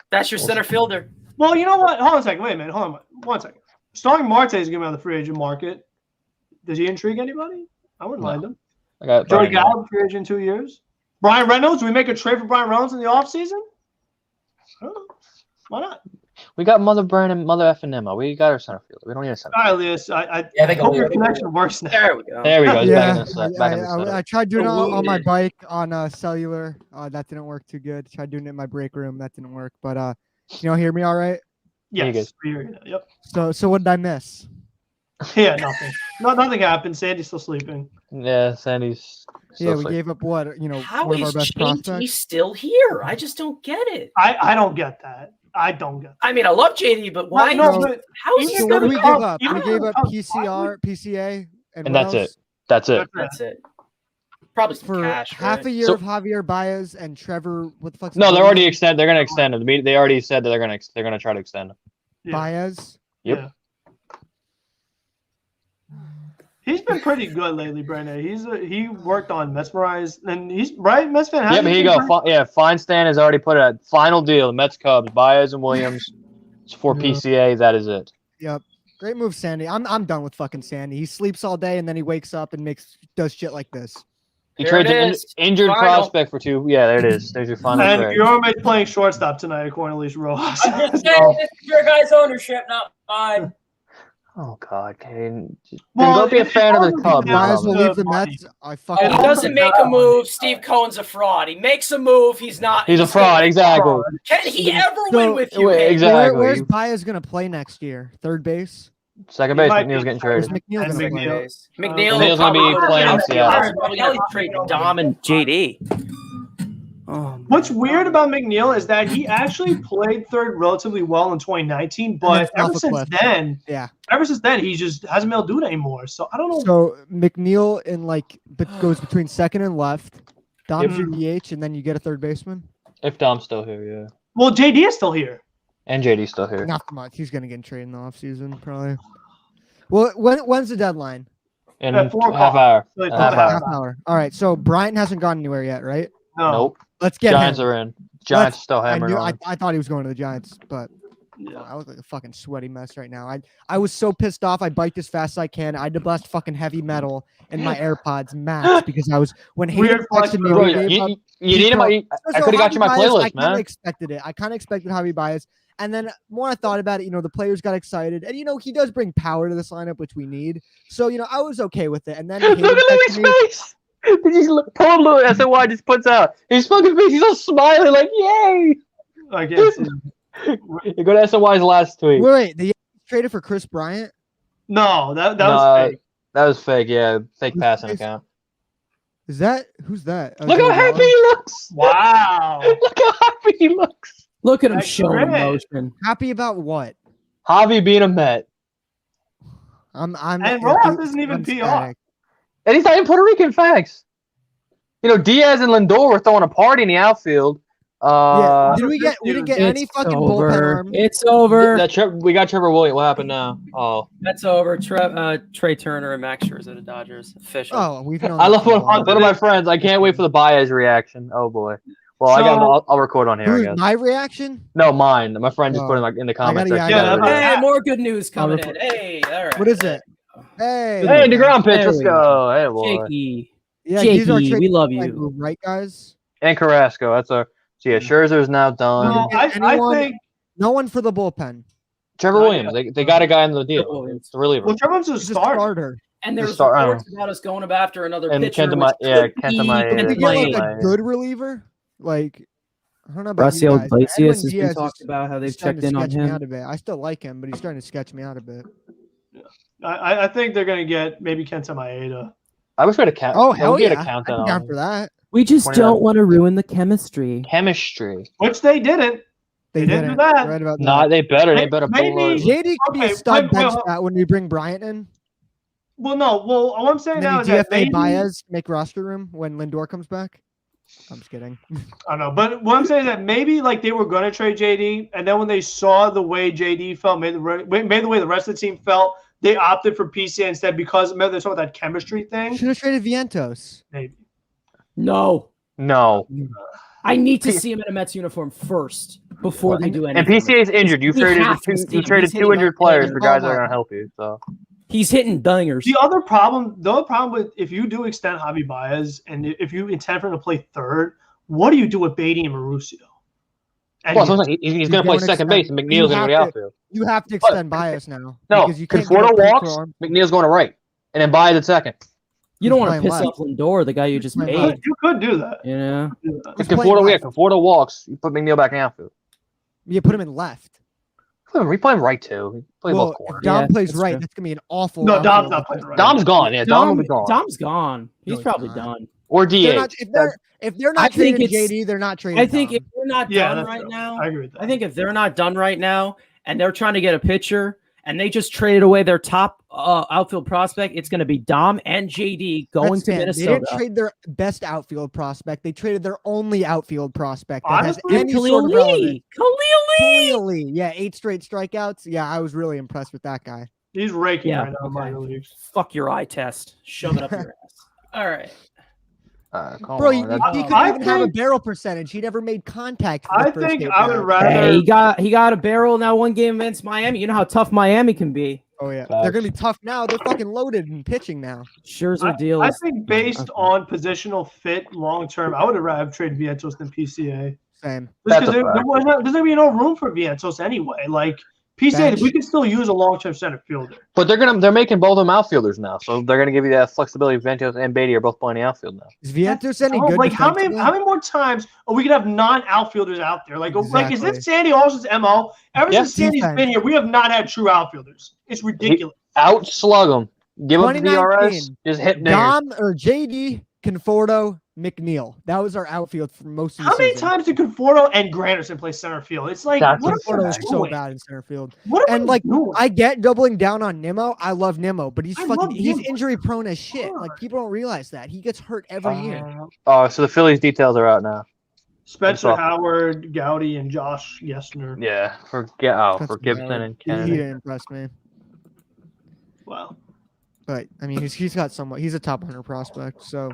That's your center fielder. Well, you know what? Hold on a second. Wait a minute. Hold on one second. Starting Marte is going to be on the free agent market. Does he intrigue anybody? I wouldn't mind him. Joey Gallup, free agent 2 years. Brian Reynolds. Do we make a trade for Brian Reynolds in the offseason? I don't know. Why not? We got Mother Brandon, Mother effing Nimmo. We got our center fielder. We don't need a center fielder. All right, Elias. I hope your connection works now. There we go. There we go. Yeah, I tried doing it on my bike on cellular. That didn't work too good. Tried doing it in my break room. That didn't work. But you hear me all right? Yes. Yep. So what did I miss? Yeah, nothing. Nothing happened. Sandy's still sleeping. Yeah, Sandy's. Yeah, we gave up what How one of is our best prospects. JD still here? I just don't get it. I don't get that. I don't get that. I mean, I love JD, but why? No, but how is he so still what did we give up? We gave up PCR, PCA, and that's it. That's it. That's it. Probably some for cash. Half a year of Javier Baez and Trevor. What the fuck? No, they're already extended. They're going to extend him. They already said that they're going to try to extend him. Yeah. Baez. Yep. Yeah. He's been pretty good lately, Brandon. He worked on Mesmerize, and he's right. Mets fan. Yep, here you go. Feinstein has already put a final deal. Mets, Cubs, Baez, and Williams for PCA. That is it. Yep. Great move, Sandy. I'm done with fucking Sandy. He sleeps all day and then he wakes up and does shit like this. He trades an injured prospect for 2. Yeah, there it is. There's your final and trade. Guillorme's playing shortstop tonight, according to Lisa Rojas. I'm just saying, this is your guys' ownership, not mine. Oh God, Kane! Don't be a fan of the Cubs. Might as well leave the Mets. He doesn't make a move. Steve Cohen's a fraud. He makes a move. He's not. He's a fraud. Exactly. Can he ever win with you? Exactly. Where's Baez gonna play next year? Third base. Second base. McNeil's getting traded. McNeil's gonna be playing in Seattle. Probably gonna trade Dom and JD. What's weird about McNeil is that he actually played third relatively well in 2019, but ever since then, he just hasn't been able to do it anymore. So I don't know. So McNeil goes between second and left. Dom's your DH, and then you get a third baseman. If Dom's still here, yeah. Well, JD is still here. And JD's still here. Not much. He's gonna get traded in the offseason, probably. Well, when's the deadline? In At 4 half o'clock. hour. Like, Half half hour. Half hour. All right. So Bryant hasn't gone anywhere yet, right? No. Nope. Let's get Giants him. are in. Giants still I hammering knew. on. I thought he was going to the Giants, but Yeah. I look like a fucking sweaty mess right now. I was so pissed off. I biked as fast as I can. I had to blast fucking heavy metal in my AirPods Max because I was when Hayden Weird flex, texted me. bro. we Bro, gave up- you need him. I could have got you my Javi Baez, playlist, I kind of man. expected it. I kind of expected Javy Baez. And then more I thought about it, the players got excited. And, he does bring power to this lineup, which we need. So, I was okay with it. And then Hayden Look at texted his me. face. Did you look? Poor little SNY just puts out his fucking face. He's all smiling like, yay! I guess. You go to SNY's last tweet. Wait, the Yankees traded for Chris Bryant? No, that No, was fake. That was fake. Yeah, fake Who's passing face? account. Who's that? Oh, Look how Joey happy Gallo? he looks. Wow. Look how happy he looks. Look at him That's showing great. emotion. Happy about what? Javi being a Met. I'm And Rojas isn't even PR. ecstatic. And he's not even Puerto Rican, facts. Diaz and Lindor were throwing a party in the outfield. Yeah. We didn't get any It's fucking bullpen over. arm. It's over. We got Trevor Williams. What happened now? Oh, That's over. Trey Turner and Max Scherzer, the Dodgers, official. Oh, we've known. I that love for a one while. of my friends. I can't wait for the Baez reaction. Oh boy. Well, I'll record on here, I Who's guess. my reaction? No, mine. My friend just Oh. put it in the comments gotta- section. yeah, of the video. Hey, more good news coming in. Hey, all right. What is it? Hey. Hey, DeGrom pitch. There Let's we go. Hey, boy. Jakey, Yeah, these are Jakey, trade we love deadline you. move, right, guys? And Carrasco. That's our. So yeah, Scherzer's now done. No, I think. No one for the bullpen. Trevor Oh, Williams. They got a guy in the deal. Williams. It's the reliever. Well, Trevor's a He's a starter. starter. And there's Start- I don't reports about us going after another And pitcher. Kenta, Did we get like Yeah. a good reliever? Like, I don't know about Raciel you guys. but Iglesias Edwin has been Diaz talked is about how they've starting checked to in on sketch me him. out a bit. I still like him, but he's starting to sketch me out a bit. I think they're going to get maybe Kenta Maeda. I wish we had a count. Oh, hell we had yeah. a I'd countdown be down on for that. We just 29. don't want to ruin the chemistry. chemistry. Which they didn't. They didn't do didn't. that. Right about that. Nah, they better. They better. Maybe- pull hard. JD could be Okay, a stud wait, bench wait, bat when we bring Bryant in. Well, no. Well, all I'm saying And now then is you that DFA maybe, Baez to make roster room when Lindor comes back. I'm just kidding. I don't know, but what I'm saying is that maybe like they were going to trade JD, and then when they saw the way JD felt, made the way the rest of the team felt, they opted for PCA instead because remember they saw that chemistry thing. Should have traded Vientos. Maybe. No. No. I need to see him in a Mets uniform first before they do anything. And PCA's injured. You We traded have to two. see You him. traded He's two hitting injured like players for guys that Oh. are going to help you. So He's hitting dingers. The other problem with if you do extend Javy Baez and if you intend for him to play third, what do you do with Beatty and Marusio? And well, so it's like he's going to play don't second base, and extend- McNeil's you going to have the outfield. You have to extend Baez now. No, because you can't give Conforto up Pete walks, Crow. McNeil's going to right, and then Baez at second. You don't want to playing piss left. off Lindor, the guy you just Playing paid. you could do that. You know? Do that. He's If playing left. Conforto walks, you put McNeil back in the outfield. You put him in left. We play him right too. He plays Well, both if corners. Dom Yeah, plays that's right, true. that's gonna be an awful. No, Dom's outfield. not playing right. Dom's gone. Yeah, Dom will be gone. Dom's gone. He's No, he's probably not. done. Or If they're DH. not, if they're I not think trading it's- JD, they're not trading. I think Dom. if they're not Yeah, done that's right true. now, I agree with that. I think if they're not done right now and they're trying to get a pitcher and they just traded away their top outfield prospect, it's going to be Dom and JD going That's to it. They Minnesota. didn't trade their best outfield prospect. They traded their only outfield prospect that Honestly, has any Khalil sort of relevance. Lee. Khalil Lee. Lee. Yeah, 8 straight strikeouts. Yeah, I was really impressed with that guy. He's raking Yeah, right now in okay. minor leagues. Fuck your eye test. Shove it up your ass. All right. Come Bro, on, he that's- couldn't I even have a think- barrel percentage. He never made contact. For the I first think eight I would batters. rather. Hey, he got a barrel in that one game against Miami. You know how tough Miami can be. Oh yeah, Facts. they're gonna be tough now. They're fucking loaded in pitching now. Scherzer deal. I is- think based Okay. on positional fit long term, I would have rather traded Vientos than PCA. Same. That's Because a there's fact. going to be no room for Vientos anyway. Like PCA, Bench. we can still use a long term center fielder. But they're making both of them outfielders now, so they're gonna give you that flexibility. Ventos and Beatty are both playing the outfield now. Is Vientos any Oh, good? like how many defensively? more times are we gonna have non outfielders out there? Like is Exactly. this Sandy Alston's MO? Ever Yeah. since Sandy's Defense. been here, we have not had true outfielders. It's ridiculous. Outslug them. Give them 2019, VRS. Just hit dingers. Dom or JD, Conforto, McNeil. That was our outfield for most of the How many season. times did Conforto and Granderson play center field? It's like That's what a are we Conforto was so doing? bad in center field. What are And we like doing? I get doubling down on Nimmo. I love Nimmo, but he's I fucking love he's Nimmo. injury prone as shit. Like people don't realize that. He gets hurt every year. Oh, so the Phillies details are out now. Spencer I'm sorry. Howard, Gowdy, and Josh Yesner. Yeah, for That's Gibson bad. and He Kennedy. didn't impress me. Wow. But I mean, he's got somewhat. He's a top 100 prospect. So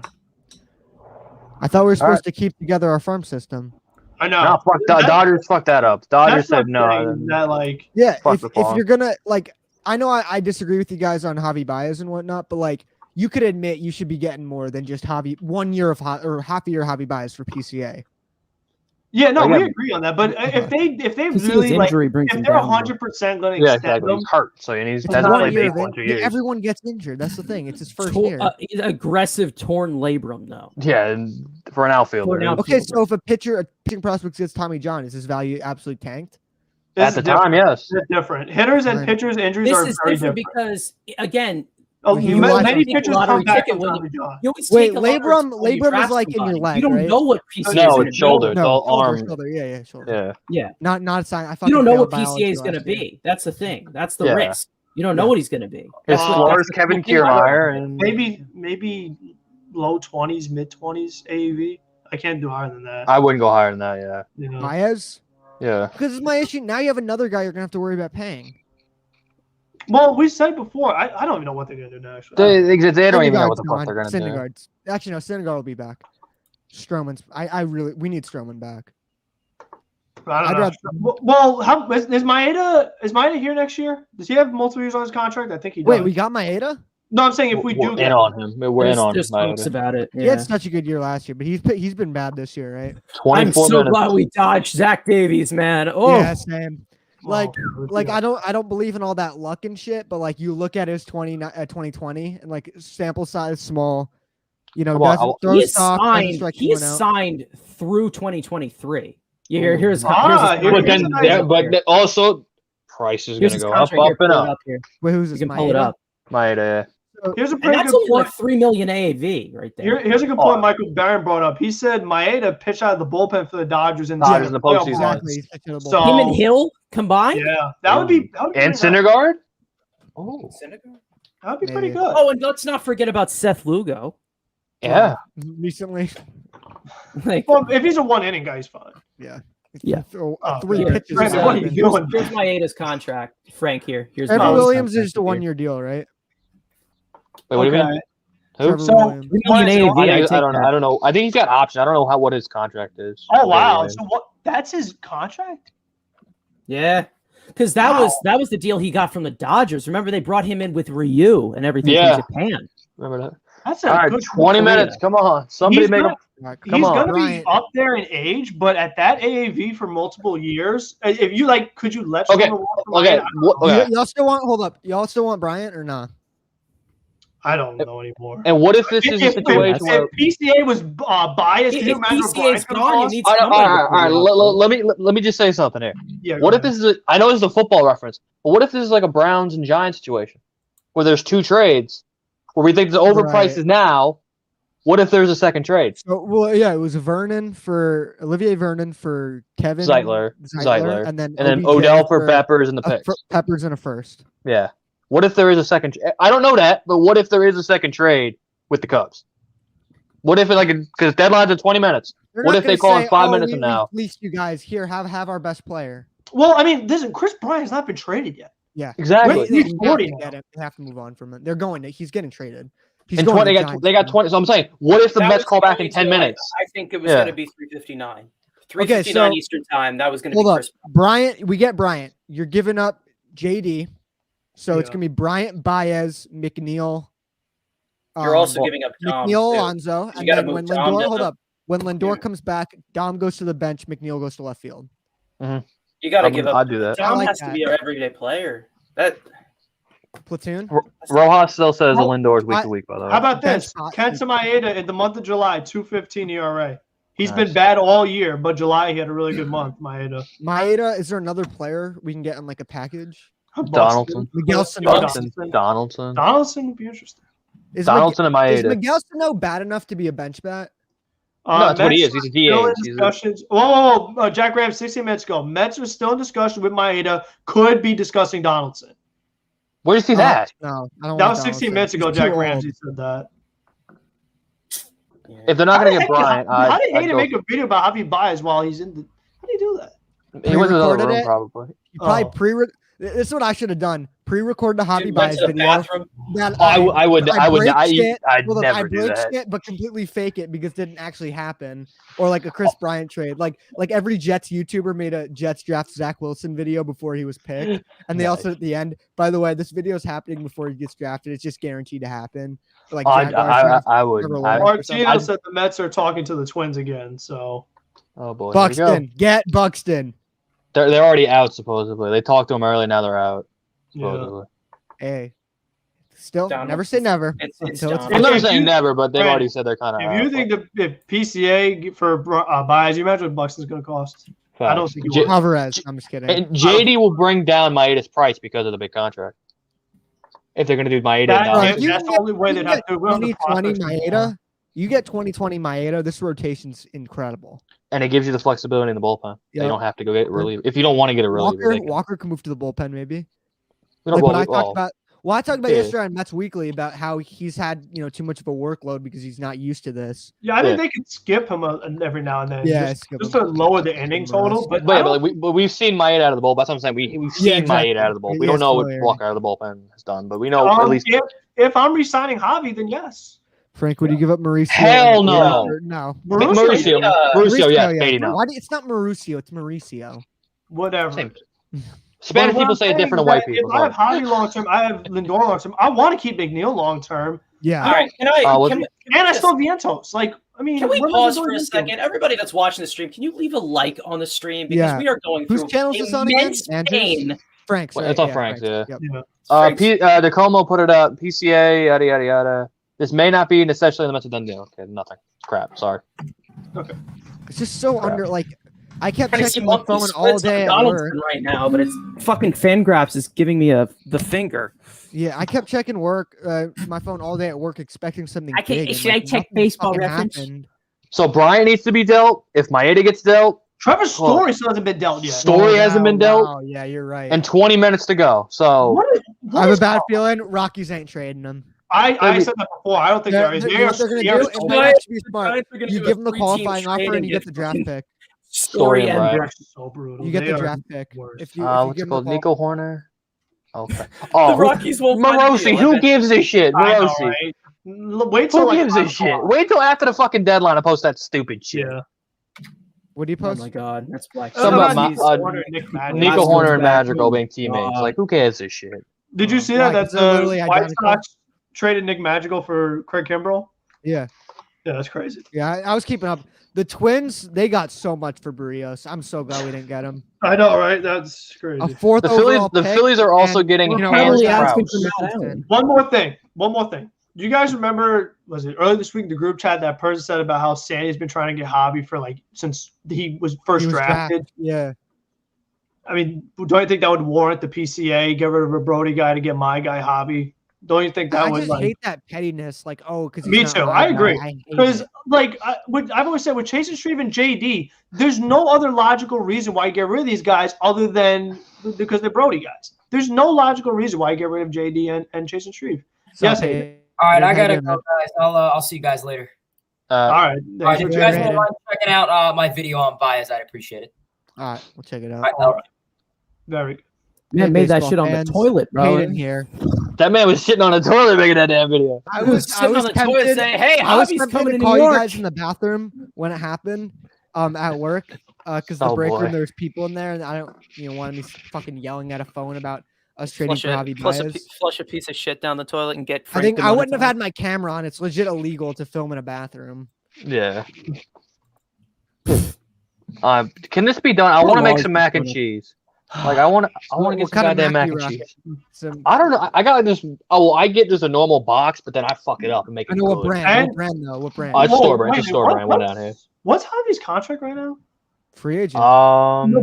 I thought we were supposed to keep together our farm system. I know. No, fuck Dodgers fucked that up. Dodgers said no. That like Yeah, Fuck if the farm. you're gonna like, I know I disagree with you guys on Javy Baez and whatnot, but like you could admit you should be getting more than just Javy 1 year of or half a year Javy Baez for PCA. Yeah, no, Again, we agree on that. But if they His really like, injury brings if him they're down, 100% going to Yeah, extend exactly. him, He's hurt, so he needs It's to not play one year. baseball in 2 years. Everyone gets injured. That's the thing. It's his first Tor- year. aggressive torn labrum, though. Yeah, and for an outfielder. For an out- Okay, so if a pitching prospect gets Tommy John, is his value absolutely tanked? At the time, yes. It's different. Hitters and Right. pitchers' injuries This are is very different different. because, again, You Many take a pitchers lottery come back ticket from when Tommy John. you always Wait, take a lottery labrum ticket when you is draft like in your somebody. leg, You don't right? know what PCA is No, going to it's shoulder. It's all shoulder, arm. shoulder. Yeah, shoulder. Yeah. Yeah. Not a sign. I You don't know what failed biology PCA is going to last year. be. That's the thing. That's the Yeah. risk. You don't know what he's going to be. As Uh, far that's as Kevin the thing. Kiermaier and Maybe low 20s, mid 20s AAV. I can't do higher than that. I wouldn't go higher than that. Yeah. You know? Baez? Yeah. Because it's my issue. Now you have another guy you're going to have to worry about paying. Well, we said before. I don't even know what they're going to do next. They don't even know what the Syndergaard's fuck they're gone. gonna do. Syndergaard's. Actually, no. Syndergaard will be back. Stroman's. We need Stroman back. I I'd don't know. rather- Well, how is Maeda here next year? Does he have multiple years on his contract? I think he does. Wait, we got Maeda? No, I'm saying if we do We're get in on him. We're in on There's him. talks about it. He Yeah. had such a good year last year, but he's been bad this year, right? I'm 24 so minutes. glad we dodged Zach Davies, man. Oh, Yeah, same. Like, Oh, I don't believe in all that luck and shit, but like you look at his 2020 and like sample size small, you know, Come on, doesn't throw he is soft, doesn't signed. strike He is anyone out. signed through 2023. Here's here- his But then, contract. but also, price is going Here's to his go contract. up Here, and pull it up. Here. Wait, who's You this? can pull it Maeda? up. Might Here's a And pretty that's good only point. like 3 million AAV right there. Here's a good Oh. point Michael Barron brought up. He said Maeda pitched out of the bullpen for the Dodgers in Dodgers in the playoff postseason. runs. Exactly. He's pitching the So- ball. Him and Hill combined. Yeah, that would be and pretty nice. Syndergaard. Oh, That would be pretty Yeah. good. Oh, and let's not forget about Seth Lugo. yeah. Recently, Like, Well, if he's a one inning guy, he's fine. Yeah. Throw, Oh, three yeah. pitches. Brandon, at what are him. you doing? here's Maeda's contract. Frank, here's Trevor Maeda's Williams contract is just a right 1-year deal, right? Wait, what do you mean? Who? Trevor So- Williams. 3 million AAV. I, I think- take I don't know. that. I don't know. I think he's got options. I don't know what his contract is. Oh wow! So what? That's his contract. Yeah, because that was the deal he got from the Dodgers. Remember, they brought him in with Ryu and everything Yeah. from Japan. Remember that? That's a All right, good 20 career. minutes. Come on. Somebody He's make not- a. He's Come on. gonna be Bryant. up there in age, but at that AAV for multiple years, if you like, could you let Okay, someone walk from Okay. Maeda? Okay. Y'all still want? Hold up. Y'all still want Bryant or not? I don't know anymore. And what if this is a If situation where? PCA was biased, can you If imagine what PCA is Bryant's gonna gone, you cost? need All right, somebody. all right. Let me just say something here. Yeah, What go if this is? I know this is a football reference, but what if this is like a Browns and Giants situation, where there's two trades, where we think the overprice Right. is now? What if there's a second trade? So, well, yeah, it was Olivier Vernon for Kevin Zeitler, and then OBJ Odell for Peppers and the picks. Peppers and a first. Yeah. What if there is a second? I don't know that, but what if there is a second trade with the Cubs? What if because deadline's in 20 minutes? They're What not if they gonna call in say, 5 "Oh, minutes we from now? Release you guys here. Have our best player. Well, I mean, listen, Chris Bryant's not been traded yet. Yeah, Exactly. Wait, They he's have 40 to now. get him. They have to move on from him. They're going. He's getting traded. He's In going 20, to they Giants. got 20. So I'm saying, what if the That Mets was call back going in 10 to, minutes? I think it was Yeah. going to be 3:59. 3:59 so- Eastern time. That was going to Hold be up, Chris. Bryant. We get Bryant. You're giving up JD, so it's Yeah. gonna be Bryant, Baez, McNeil. You're also giving up Dom. McNeil, too. Alonso, and gotta then move when Dom Lindor, down. hold up, when Lindor Yeah. comes back, Dom goes to the bench, McNeil goes to left field. You got to give up. I'd do that. Dom I like has to that. be our everyday player. That Platoon. Rojas still says Well, Lindor's week I- to week, by the way. How about Bench this? spot. Kenta Maeda in the month of July, 2.15 ERA. He's Nice. been bad all year, but July he had a really good month. Maeda. Maeda, is there another player we can get in like a package? Donaldson. Miguel Sano. Donaldson. Donaldson would be interesting. Is Donaldson and Is Maeda. Miguel Sano bad enough to be a bench bat? No, that's what he Mets is. He's a are still in DH. He's a- discussions. Whoa, Jack Graham, 16 minutes ago. Mets are still in discussion with Maeda. Could be discussing Donaldson. Where do you see that? No, I don't. That want was 16 Donaldson. minutes ago. He's Jack too Ramsey old. said that. If they're not How going the to get heck- Bryant, how did I'd Hayden go. make a video about Javy Baez while he's in the? How do you do that? He went to another Pre-recorded room, it? probably. He probably Oh. This is what I should have done. Pre-record the Hobby Dude, went Baez to the video. bathroom. That I'd Well, never I do breached that. it, but completely fake it because it didn't actually happen. Or like a Chris Bryant trade. Like every Jets YouTuber made a Jets draft Zach Wilson video before he was picked. And they also at the end, by the way, this video is happening before he gets drafted. It's just guaranteed to happen. Like I would. Martino said the Mets are talking to the Twins again. So, Oh boy, here we Buxton, go. get Buxton. They're already out supposedly. They talked to him early. Now they're out. yeah. Supposedly. Hey, still Donald. never say never. It's Until it's Donald. I'm never If saying you- never, but they've Right. already said they're kind of out. If you think if PCA for Baez, you imagine what Buxton's going to cost? I don't think he will. Alvarez. I'm just kidding. And JD will bring down Maeda's price because of the big contract. If they're going to do Maeda That- now. If you that's can the only way you they'd can have to get do it. 2020 Maeda. You get 2020 Maeda. This rotation's incredible. And it gives you the flexibility in the bullpen. Yeah. You don't have to go get a reliever. If you don't want to get a reliever, Walker can move to the bullpen maybe. we don't, Like when I well, talked about I talked about yeah. yesterday on Mets Weekly about how he's had too much of a workload because he's not used to this. Yeah, I think they could skip him every now and then. Yeah, just, skip just him. to lower the inning total. But, I don't- but we've seen Maeda out of the bullpen. That's what I'm saying. We've seen exactly. Maeda out of the bullpen. We He don't is know what familiar. Walker out of the bullpen has done, but we know at least. if I'm re-signing Javi, then yes. Frank, would you give up Mauricio? Hell no. No. Mauricio, yeah, Beatty, no. Why it's not Mauricio, it's Mauricio. Whatever. Same. Spanish But what people I'm say it saying different is than white that people. If I have Javi long term, I have Lindor long term. I want to keep McNeil long term, Yeah. All right, can I? Well, and I still have Vientos. Like, I mean, Can we what am I pause doing for a this second? Everybody that's watching the stream, can you leave a like on the stream because Yeah. we are going Whose through channel is this on again? immense Andrew's? pain. Frank's. Well, Right? it's on Frank's, yeah. Yep. Yeah. DeComo put it up. PCA, yada yada yada. This may not be necessarily the Mets have done deal. Okay, nothing. Crap. Sorry. It's just so under like I kept Trying to see checking my monkey phone all splits on day at Donaldson work. right now, but it's Fucking Fangraphs is giving me the finger. Yeah, I kept checking my phone all day at work, expecting something. I can't- big, and, should I like, check nothing Baseball fucking Reference? happened. So Bryant needs to be dealt. If Maeda gets dealt, Trevor Story still hasn't been dealt yet. Story hasn't been dealt, Oh yeah, you're right. and 20 minutes to go. So I have a bad feeling Rockies ain't trading them. I said that before. I don't think They're, they they're, are. what they're gonna they are do, it so might bad. actually be smart. You give them the qualifying offer and you get the draft pick. Story and They're Bryant. so brutal. You get They the are draft pick. worse. If you What's give it them called? the Nico Horner. Okay. the Oh, Rockies won't find a Morosi. deal. Who gives a shit? I know, Morosi. right? Wait till Who like gives a 5 shit? o'clock. Wait till after the fucking deadline to post that stupid shit. Yeah. What do you Oh post? my god, that's black. Something about Nico Horner and Nick Nico Madrigal. Horner and back. Magical being teammates. Like, who cares this shit? Did you see Why? that? 'Cause That they're the literally White identical. Sox traded Nick Madrigal for Craig Kimbrell. Yeah, Yeah, that's crazy. yeah. I was keeping up. The Twins, they got so much for Barrios. I'm so glad we didn't get him. I know, right? That's crazy. A fourth The Phillies, overall the pick, Phillies are also and, getting you know, Hans probably Kraus. asking for Richardson. One more thing. Do you guys remember? Was it earlier this week? The group chat that person said about how Sandy's been trying to get Javi for like since he was first He was drafted. Yeah. I mean, don't you think that would warrant the PCA get rid of a Brody guy to get my guy Javi? Don't you think that I would just like? hate that pettiness. Like, oh, because Me too. I agree. Because like I've always said with Chase and Shreve and JD, there's no other logical reason why you get rid of these guys other than because they're Brody guys. There's no logical reason why you get rid of JD and Chase and Shreve. Yes, Hayden. All right, I gotta go, guys. I'll see you guys later. All right. All right, if you guys Hayden. don't mind checking out my video on Baez, I'd appreciate it. All right, we'll check it out. All right. Very good. Man, made that shit on the fans, toilet, bro. Hayden here. That man was shitting on the toilet making that damn video. I was Sitting on the toilet tempted. saying, "Hey, I was Javi's tempted coming to to call New you York." guys in the bathroom when it happened at work because the Oh, break boy. room there's people in there and I don't want me fucking yelling at a phone about us trading for Javi Baez. Flush a piece of shit down the toilet and get. I Frank think I wouldn't have demonetized. had my camera on. It's legit illegal to film in a bathroom. Yeah. Can this be done? I want to make some mac and cheese. Like I want to get What some kind of goddamn mac mac do and you cheese. Some, I don't know. I got like this. Oh, well, I get just a normal box, but then I fuck it up and make I it know what good. brand. And- What brand though? What brand? Oh, it's Whoa, store brand. wait, It's a store what- brand. One what- down here. What's Javi's contract right now? Free agent.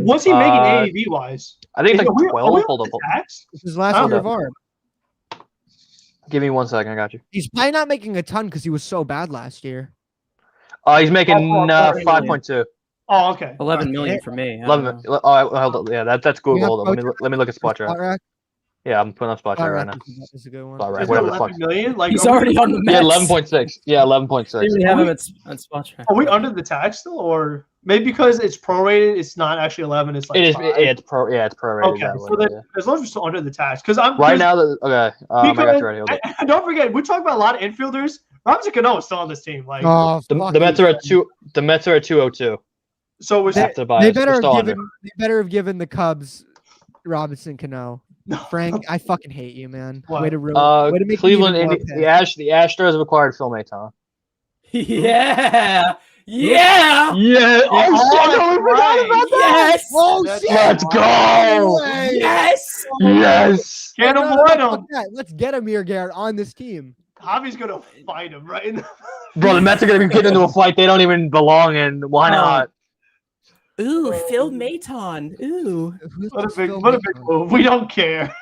What's he making AAV wise? I think it's like Are we 12. Hold on up. the tax? This is last I year don't of ARB. Give me 1 second. I got you. He's probably not making a ton because he was so bad last year. He's making 5.2. Oh, okay. 11 million for me. I 11. don't know. Oh, hold up. Yeah, that's Google. have Hold up. Let me look at Spot Spot Track. Rack? Yeah, I'm putting up Spot Track right now. Is a good one. Spot Rack, Is it whatever the fuck. 11 million? Like, He's are we- already on the Yeah, Mets. 11.6. Yeah, 11.6. They already have him at spot track. Are we under the tax still, or Maybe because it's prorated, it's not actually 11. It's like It is. 5. It's prorated. Okay, that so way, then as long as we're still under the tax, because right now. Okay, I got you ready. Hold up. and don't forget, we talk about a lot of infielders. Robinson Cano is still on this team. Like, Oh, The fucking Mets are at shit. 2. The Mets are at 202. so we're After Baez. They They're better still have under. given. They better have given the Cubs Robinson Cano. Frank, I fucking hate you, man. What? Way to way to make Cleveland, me even more the pissed. Astros have acquired Phil Maton. Yeah. Yeah. Yeah. Oh, shit, no, we forgot about that. Yes. Oh That's shit! Let's No go. way. Yes. Yes. Can't No, avoid fuck him. that. Let's get Amir Garrett on this team. Javi's gonna fight him right in the Bro, the Mets are gonna be getting into a fight they don't even belong in. Why not? Ooh, Phil Maton. Ooh. what a big move. We don't care.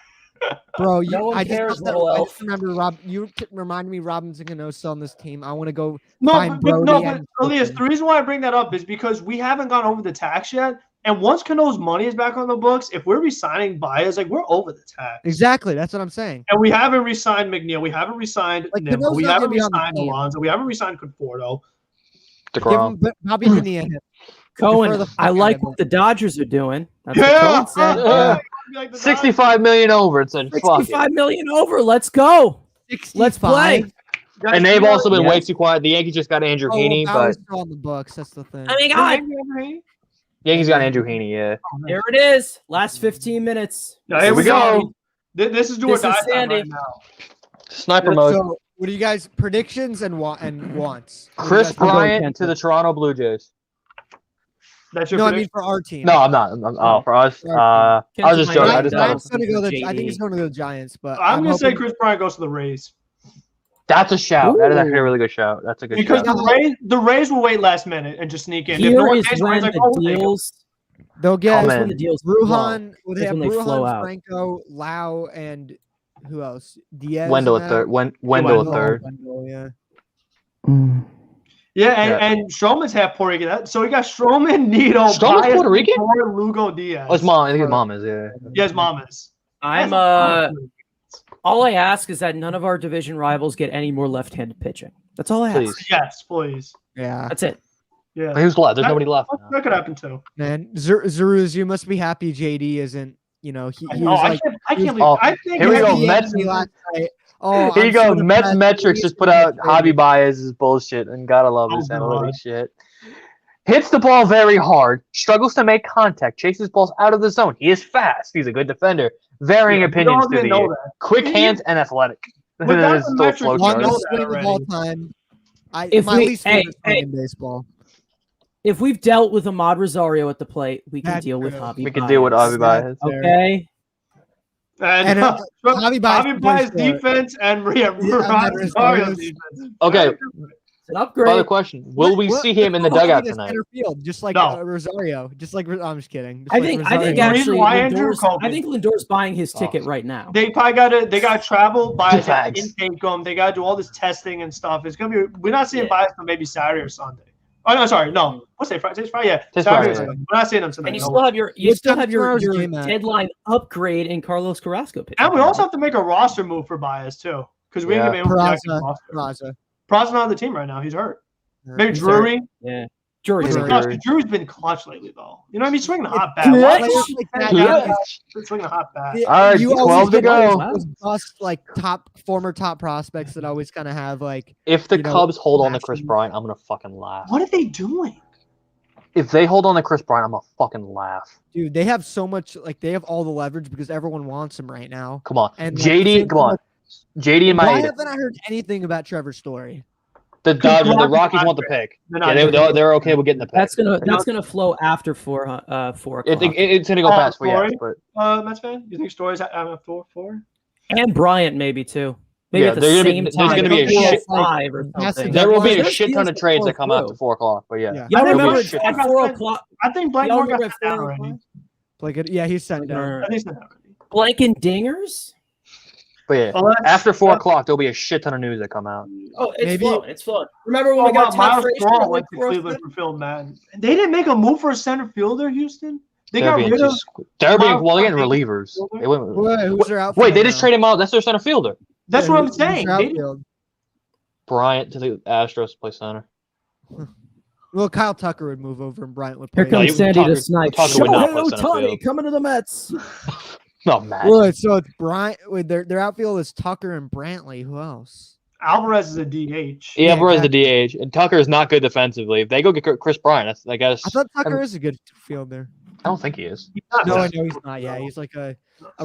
Bro, No one cares, little I elf. just remember you reminded me Robinson Cano still on this team. I want to go No, find but Brody. but Elias, the reason why I bring that up is because we haven't gone over the tax yet. And once Cano's money is back on the books, if we're resigning Baez, like we're over the tax. Exactly, that's what I'm saying. And we haven't re-signed McNeil. We haven't re-signed Like, Nimble. Cano's We not haven't gonna be on the re-signed team. Alonso. We haven't re-signed Conforto. Give DeGrom. him Bobby Bonilla. Cohen, Defer the I fuck like out of what the Dodgers are doing. That's Yeah. what Cohen said. Yeah. Like the 65 million over. It said fuck it. 65 million over. Let's go. 65. Let's play. Guys, And they've you know- also been way Yes. too quiet. The Yankees just got Andrew Oh, Heaney, well, but Bauer's still on the books. That's the thing. Oh my God. Yankees got Andrew Heaney. Yeah. There it is. Last 15 minutes. Yeah, Here we go. This is do or This is die time Sandy. right now. Sniper mode. So, what do you guys predictions and wants? What do you Chris guys- Bryant to the Toronto Blue Jays. That's your No, I prediction? mean for our team. No, I'm not. for us. I was just joking. I just thought Bryant's it- gonna go. I think JD. he's going to the Giants, but I'm gonna say hoping- Chris Bryant goes to the Rays that's a shout. That is actually a Ooh. really good shout. That's a good because shout. the Rays will wait last minute and just sneak in. If no Here one is takes when Bryant's like, the oh, we'll take him. deals. They'll get Oh, Here's man. when the deals flow. Ruhan. Well, they Here's have when they flow Ruhan, out. Franco, Lau, and who else? Diaz. Wendell in a that? third. Wendell a Wendell. third. Wendell, yeah. Yeah, Yeah. and Stroman's half Puerto Rican. So we got Stroman, Nito, Stroman's Baez, Puerto Rican? Lindor, Lugo, Diaz. Oh, his mom. I think his mom is. Yeah. Yeah, his mom is. I'm That's all I ask is that none of our division rivals get any more left-handed pitching. That's all I ask. Please. Yes, please. Yeah, That's it. Yeah. Who's left? There's nobody left. now. That could happen too. man. Zaruz, you must be happy JD isn't. You know, he Oh, was I like. can't believe. Oh, I think here we he go, had the Mets- energy last night. Oh, Here you I'm go. so Mets depressed. metrics just put out Javi Baez's bullshit, and gotta love this Oh, analytics God. shit. Hits the ball very hard, struggles to make contact, chases balls out of the zone. He is fast. He's a good defender. Varying Yeah, we opinions all through didn't the know year. that. Quick Yeah. hands and athletic. Without This is the still a metrics, flow we chart. know Longest that swing of already. all time. If My we- least favorite hey, swing in baseball. If we've dealt with Ahmad Rosario at the plate, we can That's deal with true. Javi. We can deal with Baez. Javi Baez. Okay. And, And, Javi Baez Javi plays Baez for- defense and Rosario's Rosario's defense. Okay, It's an upgrade. other question. Will we see him in the Let's dugout go tonight? Center field, just like No. Rosario. Just like I'm just kidding. Just I like think Rosario. The reason actually why Andrew Lindor's, Kobe- I think Lindor's buying his ticket right now. They probably got to travel by Two fags. intake them. They got to do all this testing and stuff. It's gonna be. We're not seeing Yeah. Baez for maybe Saturday or Sunday. Oh no, sorry, no. What's today? Friday? Today's Friday. Yeah, Today's Saturday. or Friday, Sunday. We're not seeing them tonight. And you no. still have your What's tomorrow's game at? deadline upgrade in Carlos Carrasco pitching. And we also have to make a roster move for Baez too, because we Yeah. ain't gonna be able to Peraza. active roster. Peraza. Peraza's not on the team right now. He's hurt. Maybe He's Drury. Yeah. Drury's Which is Drury. clutch, 'cause Drury's been clutch lately though. You know what I mean? He's swinging a hot bat. Clutch. Why- Players like that, Clutch. yeah, He's swinging a hot bat. Yeah, All right, you 12 always to get go. those bust, like former top prospects that always kind of have like, If the You know, Cubs hold on to Chris passion. Bryant, I'm gonna fucking laugh. What are they doing? If they hold on to Chris Bryant, I'm gonna fucking laugh. dude, they have so much, like they have all the leverage because everyone wants him right now. Come on, And like, JD. same Come on, thing JD and with- Why Maeda. haven't I heard anything about Trevor Story? The Dodgers, the Rockies Rockies not want the great. pick. They're Yeah, not they, good. they're okay with getting the pick. That's gonna flow after 4 o'clock. It's gonna go Oh, past 4 years, Story? but Mets fan? You think Story's at 4? And Bryant maybe too. Maybe Yeah, at the they're gonna be- same there's time. gonna be a maybe shit- 5 or That's something. the there will be a There's shit ton of deals trades that before come out through. to 4 o'clock. But yeah, Yeah. Y'all There'll be a remember shit at ton. 4 o'clock? I think Blake Y'all Moore got remember sent at down 4 already. o'clock? Like, yeah, he's sent down. Or I think so already. Blank and dingers? But yeah, Well, that's- after 4 o'clock, there'll be a shit ton of news that come out. Oh, it's Maybe- flowing. It's flowing. Remember when Oh, we got wow, Todd Miles Frazier? Straw like went to 4 Cleveland for Phil Madden. They didn't make a move for a center fielder, Houston. They They're got being rid too of. they're being Miles well, they're getting Straw. relievers. They went, Who's their outfield wait, they just now? traded him out. That's their center fielder. That's Yeah, what I'm who's their saying. They didn't- outfield? Bryant to the Astros to play center. Well, Kyle Tucker would move over and Bryant would Here play. comes Sandy to snipe. Tucker would not Shohei play center Ohtani field. coming to the Mets. No, man. Well, so it's Bryant. Their outfield is Tucker and Brantley. Who else? Alvarez is a DH. Yeah, Alvarez exactly. the DH, and Tucker is not good defensively. If they go get Chris Bryant, I guess. I thought Tucker is a good fielder. I don't think he is. No, I know he's not. Yeah, he's like a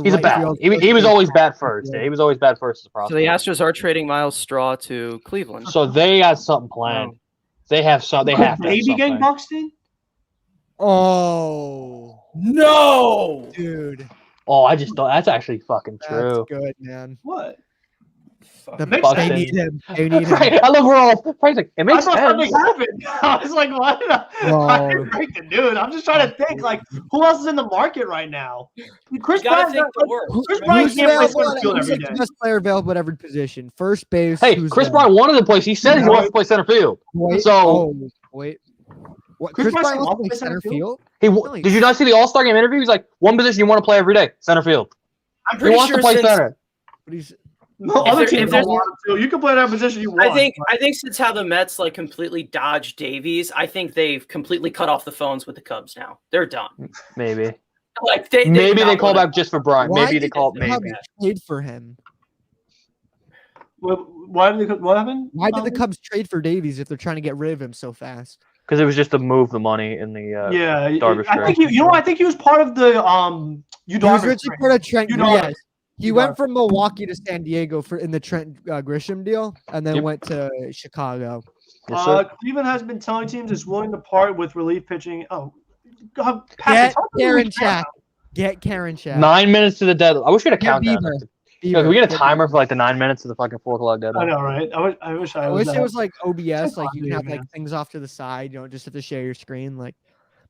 He's a right bat. field He was first always base. bat first. Yeah, he was always bat first as a So the prospect. Astros are trading Miles Straw to Cleveland. So they got something planned. They have some. They have to have Maybe getting something. Buxton. Oh No. dude, Oh, I just thought that's actually fucking that's true. good, man. What? The Makes they sense. need him. They need him. Right, I love we're all Frank's like, it I makes thought something sense. happened. I was like, what? Whoa. I didn't break the dude. I'm just trying to think, like, who else is in the market right now? Chris You gotta Bryant's think not- the worst. Chris right? Bryant Who's can't play available center field who's every the day. best player available at every position? First base. Hey, who's Chris there? Bryant wanted to play. He said he wants to play center field. Wait, So- oh, wait. What? Chris Chris Bryant Bryant wants to wants play center field? He did you not see the All Star game interview? He's like, one position you want to play every day, center field. I'm He pretty wants sure to play since center. But he's No, If other there- teams if there's- don't want him to. You can play that position you want. I think since how the Mets like completely dodged Davies, I think they've completely cut off the phones with the Cubs now. They're done. Maybe. Like they Maybe they not call wanna- back just for Bryant. why Maybe they did call the maybe. Cubs trade for him? What happened? Why did the Cubs trade for Davies if they're trying to get rid of him so fast? Because it was just to move the money in the Yeah, Darvish I think I think he was part of the He was Darvish originally trade. part of Trent. Yu Darvish. Yes. He Yu went Darvish. from Milwaukee to San Diego in the Trent Grisham deal, and then Yep. went to Chicago. Yes, sir. Cleveland has been telling teams it's willing to part with relief pitching. Oh, God, Get Patrick, how can we Karen care? Shack. Get Karen Shack. 9 minutes to the deadline. I wish we had a Get countdown. Bieber. Yo, can we get a Bieber. timer for like the 9 minutes to the fucking 4 o'clock I deadline? know, right? I wish I wish it was like OBS, It's like you can have fine, like man. things off to the side. You don't just have to share your screen. Like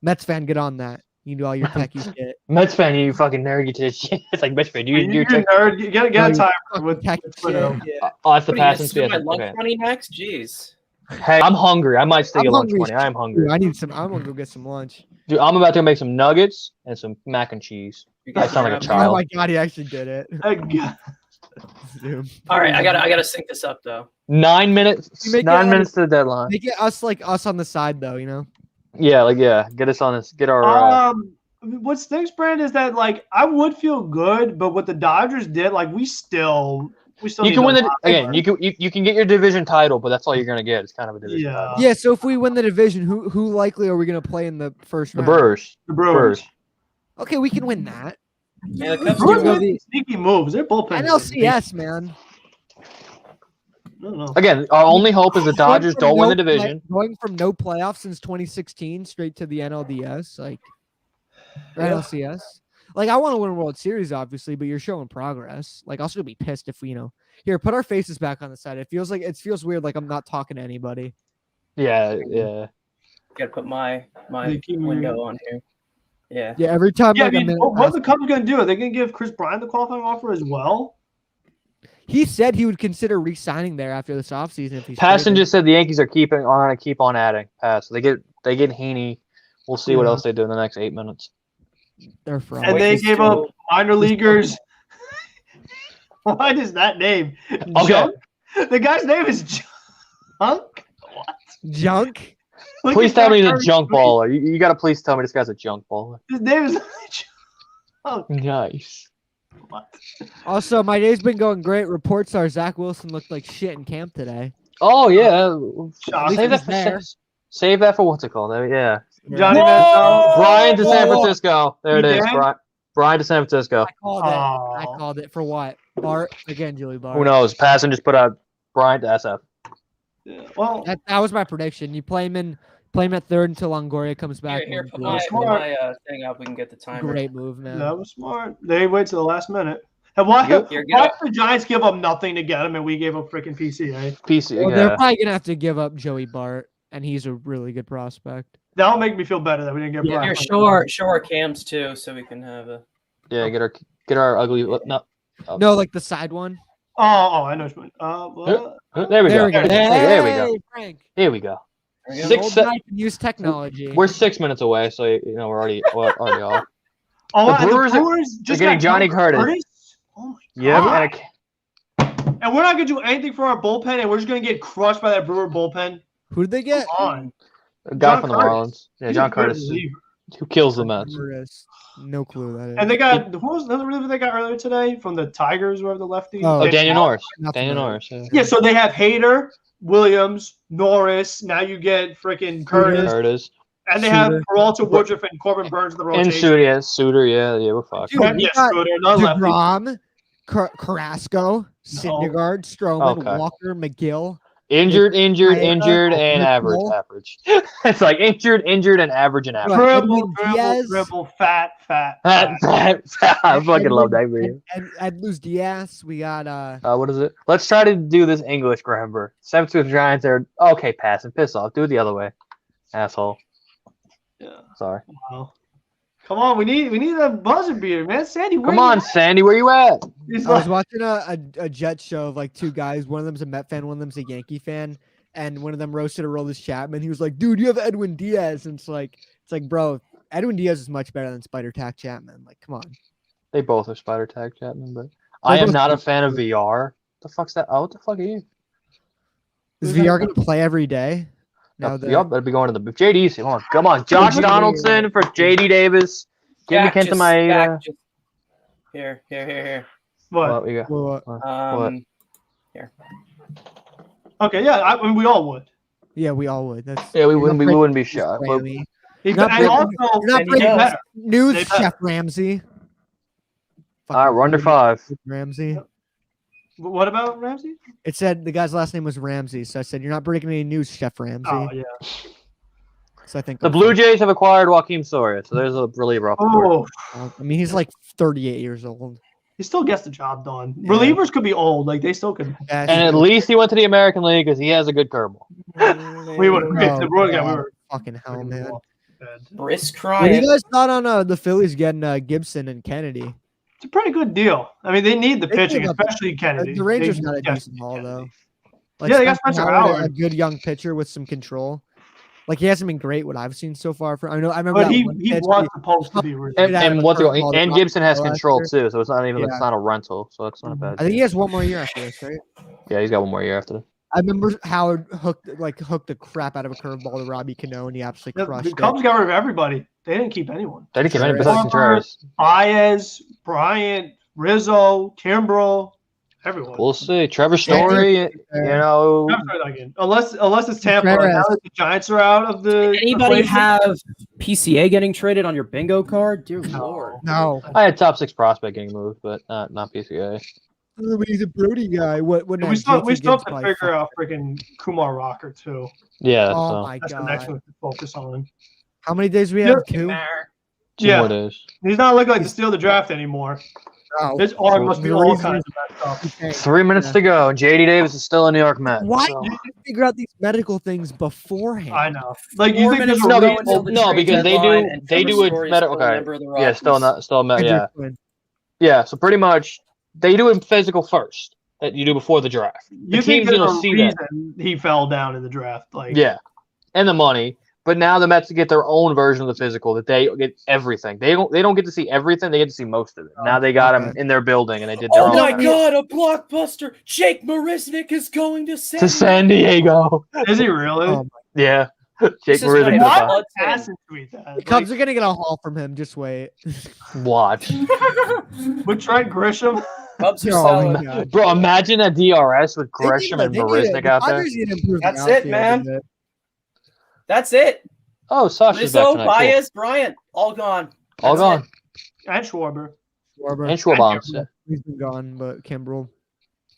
Mets fan, get on that. You can do all your techie shit. Mets fan, you fucking nerd, you to shit. It's like Mets fan. You You nerd. You get a No, timer Fucking with techie Twitter. shit. Yeah. Oh, that's the What, are you passing gonna speed. spend my lunch Okay. money next? Jeez. Hey, I'm hungry. I might still I'm get lunch hungry money. as I am hungry. Dude, I need some. I'm gonna go get some lunch. Dude, I'm about to make some nuggets and some mac and cheese. I sound like a Oh child. my god, he actually did it. Hey, God. Dude. All right, I gotta sync this up though. 9 minutes. You make it 9 like- minutes to the deadline. Make it us on the side though, you know. Yeah. Get us on this. Get our. What stinks, Brand, is that like I would feel good, but what the Dodgers did, like we still You need can a win the lot again. more. You can get your division title, but that's all you're gonna get. It's kind of a division Yeah. title. Yeah. So if we win the division, who likely are we gonna play in the first The round? Brewers. The Brewers. Okay, we can win that. Yeah, the Cubs Brewers do go well. made some sneaky moves. Their bullpen. NLCS, man. I don't know. Again, our only hope is the Dodgers don't win the division. Going from no playoffs since 2016 straight to the NLDS, like or Yeah. NLCS. Like I want to win a World Series, obviously, but you're showing progress. Like I'll still be pissed if we, here, put our faces back on the side. It feels weird, like I'm not talking to anybody. Yeah. Gotta put my They keep moving. window on here. Yeah. Yeah, every time Yeah, I like a mean, minute what are the passes- Cubs going to do? Are they going to give Chris Bryant the qualifying offer as well? he said he would consider re-signing there after this offseason if he's Passon traded. just said the Yankees are gonna keep on adding. Pass. They get Heaney. We'll see what Yeah. else they do in the next 8 minutes. They're from. And Wait, they he's gave still- up minor leaguers. What is that name? Okay. Junk? The guy's name is Junk? Junk. Look Please at tell me that he's a junk tweet. baller. You gotta please tell me this guy's a junk baller. His name is Junk. Nice. Also, my day's been going great. Reports are Zach Wilson looked like shit in camp today. Oh yeah. Shocking. Save that for There. save that for what's it called? Yeah. Johnny Whoa! Manziel. Brian to San Whoa. Francisco. There it You is. did? Brian to San Francisco. I called it. I Aw. called it for what? Bart again, Julie Bart. Who knows? Passon just put out Brian to SF. Yeah, well, That was my prediction. You play him at third until Longoria comes back. Here, and put do my, it. put my thing up. We can get the timer. Great move, man. that was smart. They wait till the last minute. And why, Here, get why up. did the Giants give up nothing to get him and we gave up freaking PCA? PC. Well, yeah. they're probably gonna have to give up Joey Bart, and he's a really good prospect. That'll make me feel better that we didn't get Here, Bryant. show our cams too, so we can have a. Yeah. Get our ugly. No. Oh. No, like the side one. Oh, I know what you mean. Well, There we There go. we go. There we go. Hey, Frank. Here we go. There we go. Six- Old se- guy can use technology. We're 6 minutes away, so we're already off. oh, the and Brewers are- just getting got Johnny Curtis. Oh my Yep. god. And And we're not gonna do anything for our bullpen, and we're just gonna get crushed by that Brewer bullpen. Who did they get? Come on. A guy John from the Curtis. Marlins. Yeah, He's John a good Curtis. reliever. Who kills the Mets? No clue who that is. And they got who was the reliever they got earlier today from the Tigers, whoever the lefty. Oh, Daniel Norris. Nothing Daniel right. Norris. Yeah. Yeah, so they have Hader, Williams, Norris. Now you get freaking Curtis, Curtis. and they have Suter. Peralta, Woodruff, and Corbin Burns in the rotation. And Suter, yeah, we're fucked. Dude, we Yeah, got Suter, another lefty. DeGrom, Carrasco, Syndergaard, Stroman, Okay. Walker, McGill. Injured, and Nicole. average. It's like injured, and average. Right. Dribble, Diaz. dribble, fat. I fucking love that video. And Luz Diaz. We got What is it? Let's try to do this English grammar. 7-2 Giants are okay. Pass and piss off. Do it the other way, asshole. Yeah. Sorry. Wow. Come on, we need a buzzer beater, man. Sandy, where Come you on, at? Sandy, where you at? He's I was like, watching a Jet show of like two guys. One of them's a Met fan, one of them's a Yankee fan, and one of them roasted Aroldis Chapman. He was like, "Dude, you have Edwin Diaz," and it's like, bro, Edwin Diaz is much better than Spider Tack Chapman. Like, come on. They both are Spider Tag Chapman, but I am both not a good. fan of VR. The fuck's that? Oh, what the fuck are you? Is VR gonna play every day? Now that Y'all better be going to the JD's. Come on. Josh Donaldson for JD Davis. Give me Jack, Kenta just- Maeda. Jack, just- Here. what? What we got? well, Here. Okay, yeah, I mean, we all would. yeah, we all would. That's Yeah, we you're wouldn't not be breaking shocked. news, But Grammy. And not breaking- also, You're not and he breaking better. news, They better. Chef Ramsey. all right, we're under 5. Ramsey. What about Ramsey? It said the guy's last name was Ramsey, so I said you're not breaking any news, Chef Ramsey. Oh yeah. So I think The Blue Jays have acquired Joaquin Soria, so there's a reliever off the board. Oh, I mean, he's like 38 years old. he still gets the job done. Yeah. Relievers could be old, like they still could. Yeah, And at least he went to the American League because he has a good curveball. We would. Oh, The Royals guy, we God. were. Fucking hell, man. Brisk What do you crying. guys thought on the Phillies getting Gibson and Kennedy? It's a pretty good deal. I mean, they need the They pitching, gave up- especially Kennedy. The Rangers They got a desperately decent haul need though. Kennedy. Like, Yeah, they got Spencer a Howard. good young pitcher with some control. Like he hasn't been great what I've seen so far. I remember But that he one he pitch was supposed to be. Really And- good. And what's curveball going? And to Gibson has last control year. too, so it's not even Yeah. it's not a rental, so that's not a bad. I think he has one more year after this, right? Yeah, he's got one more year after that. I remember Howard hooked the crap out of a curveball to Robbie Cano, and he absolutely The crushed Cubs it. got rid of everybody. They didn't keep anyone. They didn't keep any Sure. besides Contreras. Baez, Bryant, Rizzo, Kimbrel, everyone. We'll see. Trevor Story, you know, I'm sorry, again. Unless it's Tampa. Contreras. Now that the Giants are out of the. Anybody equation, have PCA getting traded on your bingo card? Dear Lord. No, I had top 6 prospect getting moved, but not PCA. but he's a Brody guy. What? We still have to figure out freaking Kumar Rocker too. Yeah, Oh so my That's the next god! one to focus on. How many days we have? Yeah. 2. 2 Yeah. more days. He's not looking like to steal the draft anymore. Oh. His arm must be The all reason kinds of bad stuff. Okay. 3 minutes Yeah. to go. JD Davis is still a New York Met. Why so- did you figure out these medical things beforehand? I know. Like 4 you think minutes there's a No, to reason- go until the no, trade because they deadline, do- and they Trevor do a Story is medical- still a okay. member of the Yeah, still Rockies. a Met. Hendrick Yeah, win. yeah. So pretty much, they do a physical first that you do before the draft. You The think teams there's gonna a see that. reason he fell down in the draft? Like Yeah, and the money. But now the Mets get their own version of the physical that they get everything. They don't get to see everything. They get to see most of it. Now they got him in their building and they did their Oh own my thing. god, a blockbuster! Jake Marisnik is going to To San Diego. Is he really? Oh, Yeah, Jake This is Marisnik. my- to Why the would Hudson. Hassan tweet that? The Cubs are gonna get a haul from him. Just wait. Watch, With Trent Grisham. Cubs are Oh, solid. my God. bro. Imagine a DRS with They need Grisham to- and they need to- Marisnik the out there. Padres need to improve the That's it, outfield a man. bit. That's it. Oh, Sasha's back Rizzo, tonight. Cool. Baez, Bryant, all gone. All That's gone. And Schwarber. Schwarber. And Schwabons. Yeah. He's been gone, but Kimbrel.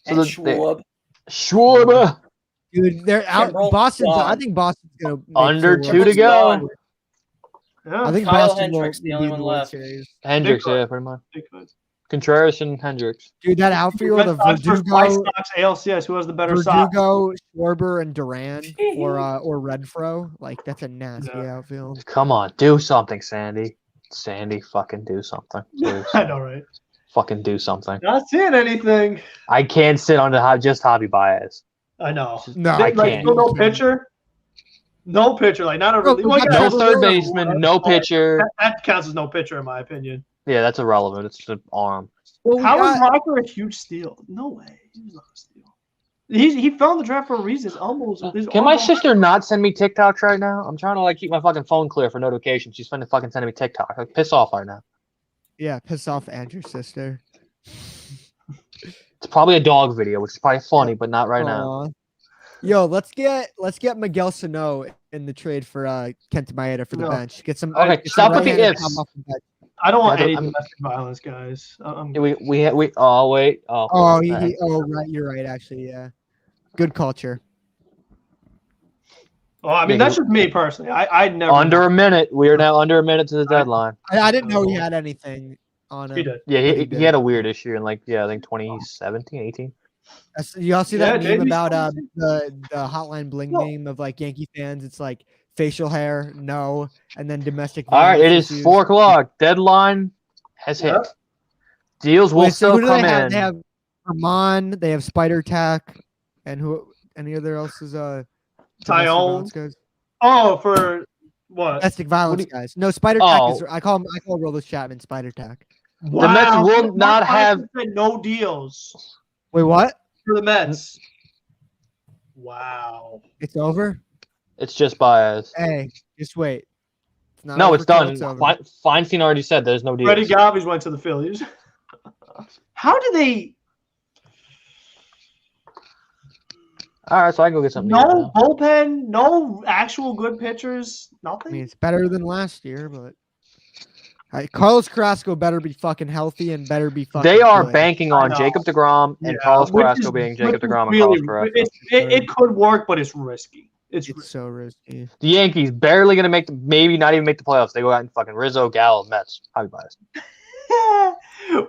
So And the- Schwab. Schwarber. Dude, they're out. Kimbrel, Boston's. gone. I think Boston's gonna make Under two 2 to World- go. Gone. Yeah. I think Kyle Boston Hendricks, the will only lead one World left. Series. Hendricks, Big yeah, pretty much. they could. Contreras and Hendricks. Dude, that outfield Red of Sox versus White Verdugo, Sox ALCS. Who has the better Sox? Verdugo, Schwarber, and Duran, or Renfro. Like that's a nasty outfield. Come on, do something, Sandy. Sandy, fucking do something. Please. I know, right? Fucking do something. Not seeing anything. I can't sit on just Javi Baez. I know. No, I Like, can't. still no pitcher. No pitcher. Like not a No, really. we well, got yeah, No that's- third baseman, no pitcher. That counts as no pitcher in my opinion. Yeah, that's irrelevant. It's an arm. Well, we How was got- Rocker a huge steal? No way. He was not a steal. He fell in the draft for a reason. His elbows. Can my sister not send me TikToks right now? I'm trying to like keep my fucking phone clear for notifications. She's fucking sending me TikTok. Like, piss off right now. Yeah, piss off Andrew's sister. It's probably a dog video, which is probably funny, but not right now. Aw. Yo, let's get Miguel Sano in the trade for Kenta Maeda for the bench. Get some. Okay, get stop some with the right-handed ifs. come off the bench. I don't want Yeah, any I'm- domestic violence, guys. We oh wait. Oh, Oh, okay. right. You're right. Actually, yeah. Good culture. Well, I mean, that's just me personally. I'd never. Under a minute. We are now under a minute to the deadline. I didn't know he had anything on him. He did. Yeah, But he had a weird issue in like I think 2017, 18. Y'all see that Yeah, meme Javy's about crazy. the hotline bling meme of like Yankee fans? It's like facial hair, no, and then domestic. All right, it violence is issues. 4 o'clock. Deadline has hit. Yep. Deals will Wait, so who still do come they have? in. They have Herman, they have Spider Tack, and who? Any other else is domestic Tyone. violence guys? Oh, for what? Domestic violence do guys. No, Spider Tack is. I call Rollers Chapman Spider Tack. Wow. Mets will My not have- Pirates said no deals Wait, what? for the Mets. Wow. It's over. It's just Baez. Hey, just wait. It's not No, over it's till done. it's over. Feinstein already said there's no deal. Freddie Gavi's went to the Phillies. How did they? All right, so I can go get something. to eat No now. bullpen, no actual good pitchers, I nothing. mean, it's better than last year, but Carlos Carrasco better be fucking healthy and better be fucking. They are good. banking I on know. Jacob DeGrom and Yeah, Carlos which Carrasco is- being which Jacob is DeGrom and really- Carlos Carrasco. It could work, but it's risky. It's It's so risky. The Yankees barely going to make maybe not even make the playoffs. They go out and fucking Rizzo, Gallo, Mets. Javi Baez.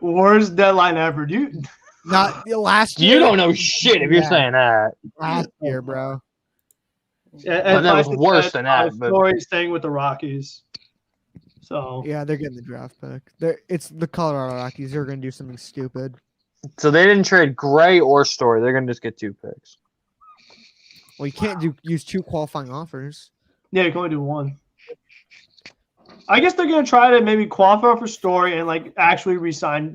worst deadline ever, dude. Not last year. You don't know shit if you're Yeah. saying that. Last year, bro. And that was Bison worse said, than that, but- Story staying with the Rockies. So Yeah, they're getting the draft pick. It's the Colorado Rockies. They're gonna do something stupid. So they didn't trade Gray or Story. They're going to just get 2 picks. Well, you can't use 2 qualifying offers. yeah, you can only do one. I guess they're gonna try to maybe qualify for Story and like actually resign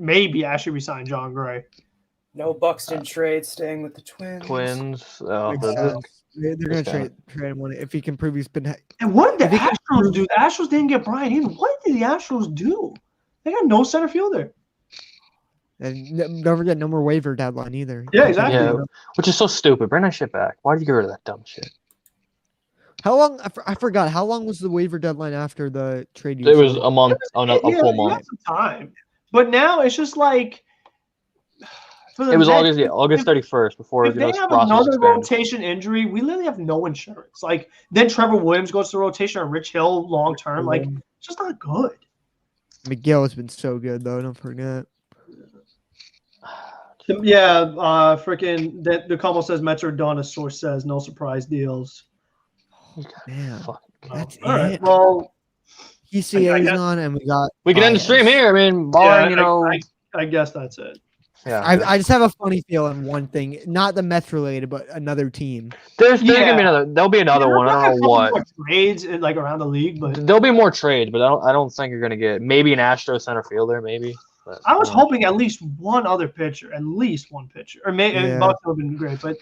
John Gray. No Buxton trade, staying with the Twins. Twins. Makes sense. They're gonna this guy. trade him if he can prove he's been. And what did the If he can Astros do? The Astros didn't get Brian either. What did the Astros do? They got no center fielder. And don't forget, no more waiver deadline either. Yeah, exactly. Yeah, which is so stupid. Bring that shit back. Why did you get rid of that dumb shit? How long? I forgot. How long was the waiver deadline after the trade? It was usually? a month, a Yeah, full you got month. some time. But now it's just like for the It was Mets, August 31st before if they have Spross was another expanded. rotation injury, we literally have no insurance. Like then Trevor Williams goes to rotation and Rich Hill long term. Like it's just not good. Miguel has been so good though. Don't forget. Yeah, freaking that the Como says Mets are done. A source says no surprise deals. Man, Fuck. that's All right. it. Well, ECA's guess- on, and we got. We can end the Baez. stream here. I mean, barring, I guess that's it. yeah. I just have a funny feeling. One thing, not the Mets related, but another team. There's gonna Yeah. be another. There'll be another Yeah, one. I there's don't a know couple what. more trades in, like around the league, but There'll be more trades, but I don't think you're gonna get maybe an Astro center fielder, maybe. But, I was don't know. hoping at least one other pitcher, or maybe Yeah. both would have been great, but at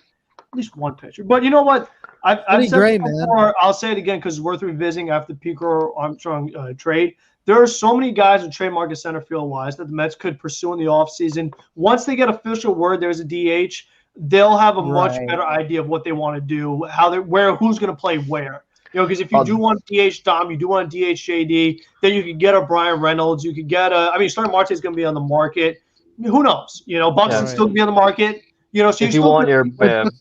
least one pitcher. But you know what? I've Pretty said great, it man. before. I'll say it again because it's worth revisiting after the Pico Armstrong trade. There are so many guys in trade market center field wise that the Mets could pursue in the offseason. Once they get official word there's a DH, they'll have a much Right. better idea of what they want to do, who's going to play where. You know, because if you do want DH Dom, you do want DH JD, then you could get a Brian Reynolds. You could get Starting Marte is going to be on the market. Who knows? You know, Buxton's Yeah. still going to be on the market. You know, so If you want your you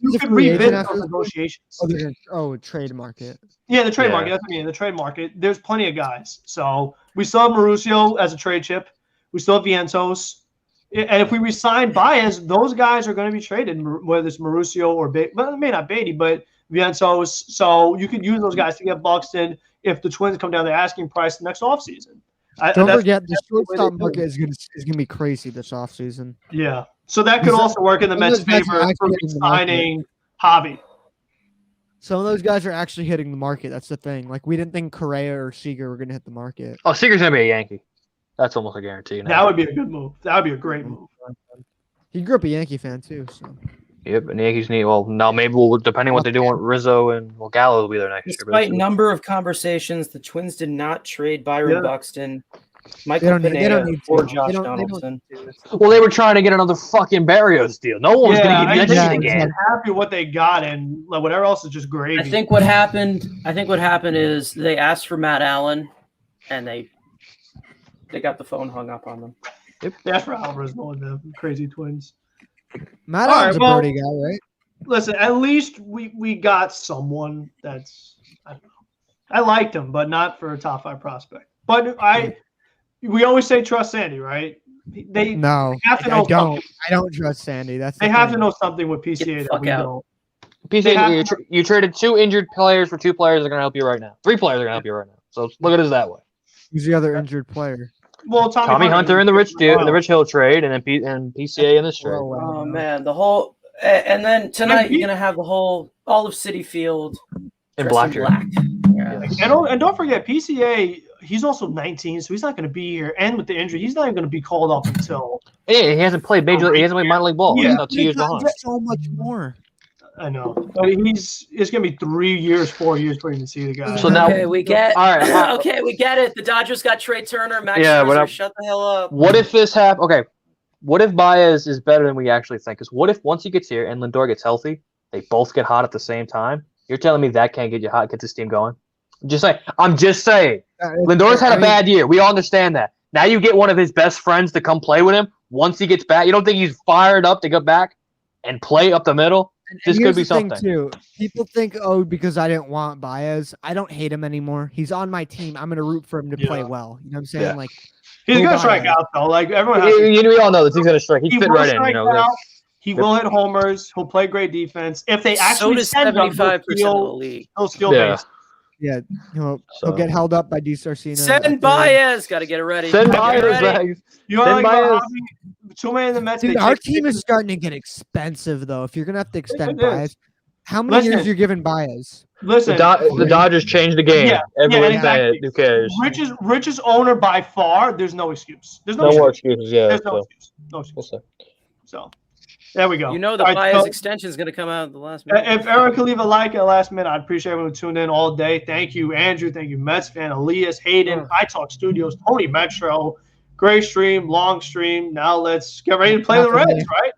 He's a could free agent revisit after those this negotiations. Trade market. Yeah, the trade Yeah. market. That's what I mean. The trade market. There's plenty of guys. So we still have Mauricio as a trade chip. We still have Vientos. And if we resign Baez, those guys are going to be traded, whether it's Mauricio or well, it may not Beatty, but Vientos. So you could use those guys to get Buxton if the Twins come down the asking price next offseason. Don't That's- forget, the that's the way they shortstop do it. market is gonna be crazy this offseason. Yeah. So that could These- also work in the some of Mets' those guys favor are for actually in the market. signing Javi. Some of those guys are actually hitting the market. That's the thing. Like we didn't think Correa or Seager were gonna hit the market. Oh, Seager's gonna be a Yankee. That's almost a guarantee. Now. That would be a good move. That would be a great move. He grew up a Yankee fan too, so Yep, and the Yankees need. Well, now maybe depending on what they do with Rizzo and Gallo will be there next year. Despite number of conversations, the Twins did not trade Byron Buxton, Michael They don't Pineda, need or to. Josh They don't Donaldson. Well, they were trying to get another fucking Barrios deal. No one's gonna give you that shit again. I'm happy what they got, and like, whatever else is just gravy. I think what happened is they asked for Matt Allen, and they got the phone hung up on them. Yep. That's for Alvarez, one of the crazy Twins. Matt Allen's a birdie guy, right? Listen, at least we got someone that's I don't know. I liked him, but not for a top 5 prospect. But we always say trust Sandy, right? They have to know something. I don't trust Sandy. They have to know something with PCA that we don't. PCA, you traded 2 injured players for 2 players that are going to help you right now. 3 players are going to help you right now. So look at it that way. Who's the other injured player? Well, Tommy Hunter in the Rich Hill trade, and then PCA in this trade. Oh man, the whole and then tonight you're gonna have the whole all of Citi Field in black. Yeah. And don't forget PCA. He's also 19, so he's not going to be here. And with the injury, he's not even going to be called up until. Yeah, he hasn't played He hasn't played minor league ball. Yeah, he's now 2 years behind. So much more. I know, but it's going to be 3 years, 4 years before you can see the guy. So now, we get. All right. Okay, we get it. The Dodgers got Trey Turner. Max Yeah, Scherzer, shut the hell up. What if this happens? Okay, what if Baez is better than we actually think? Because what if once he gets here and Lindor gets healthy, they both get hot at the same time? You're telling me that can't get you hot, get this team going? I'm just saying. Lindor's had a bad year. We all understand that. Now you get one of his best friends to come play with him. Once he gets back, you don't think he's fired up to go back and play up the middle? This could be something. Too. People think, because I didn't want Baez, I don't hate him anymore. He's on my team. I'm going to root for him to play well. You know what I'm saying? Yeah. Like, he's going to strike out, though. Like everyone has we all know that he's going to strike. He fit right in. You know, he will hit homers. He'll play great defense. If they actually send 75% of the league, he'll skill based. Yeah, he'll get held up by DiSarcina. Send Baez. Got to get it ready. Send Baez. You know, like too many of the Mets. Dude, our team is starting to get expensive, though. If you're gonna have to extend Baez, how many years you're giving Baez? Listen, the Dodgers changed the game. Everyone's saying it. Who cares? Richest owner by far. There's no excuse. There's no more excuses. Yeah, there's no excuse. No excuse. So. There we go. You know the Baez extension is going to come out at the last minute. If Aaron could leave a like at the last minute, I'd appreciate everyone who tuned in all day. Thank you, Andrew. Thank you, Mets fan, Elias, Hayden, I Talk Studios, Tony Metro. Great stream, long stream. Now let's get ready to play the Reds, right?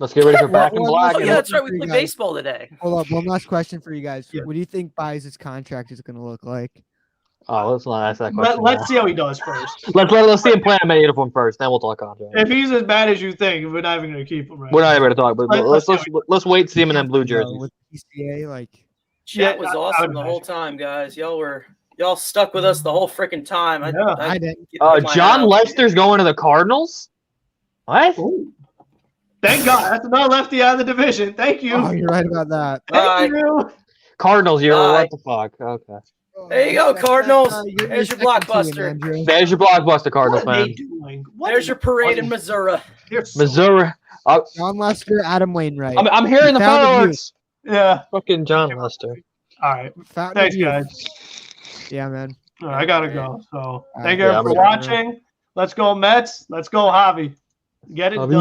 Let's get ready for Back in Black. Yeah, that's right. We play baseball today. Hold up. One last question for you guys. Yeah. What do you think Baez's contract is going to look like? Oh, let's not ask that question. Let's see how he does first. Let's see him play him in uniform first, then we'll talk contract. If he's as bad as you think, we're not even going to keep him. Right? We're not even going to talk, but let's wait to see him in that blue jersey. With PCA, Chat was awesome the whole time, guys. Y'all stuck with us the whole freaking time. I didn't. John Lester's going to the Cardinals. What? Ooh. Thank God, that's another lefty out of the division. Thank you. Oh, you're right about that. Thank you. Cardinals, what the fuck? Okay. There you go, Cardinals. There's your blockbuster. There's your blockbuster, Cardinals, man. There's your parade in Missouri. Missouri. John Lester, Adam Wainwright. I'm hearing the fireworks. Yeah. Fucking John Lester. All right. Thanks, guys. Yeah, man. All right, I got to go. So thank you for watching. Let's go, Mets. Let's go, Javy. Get it done.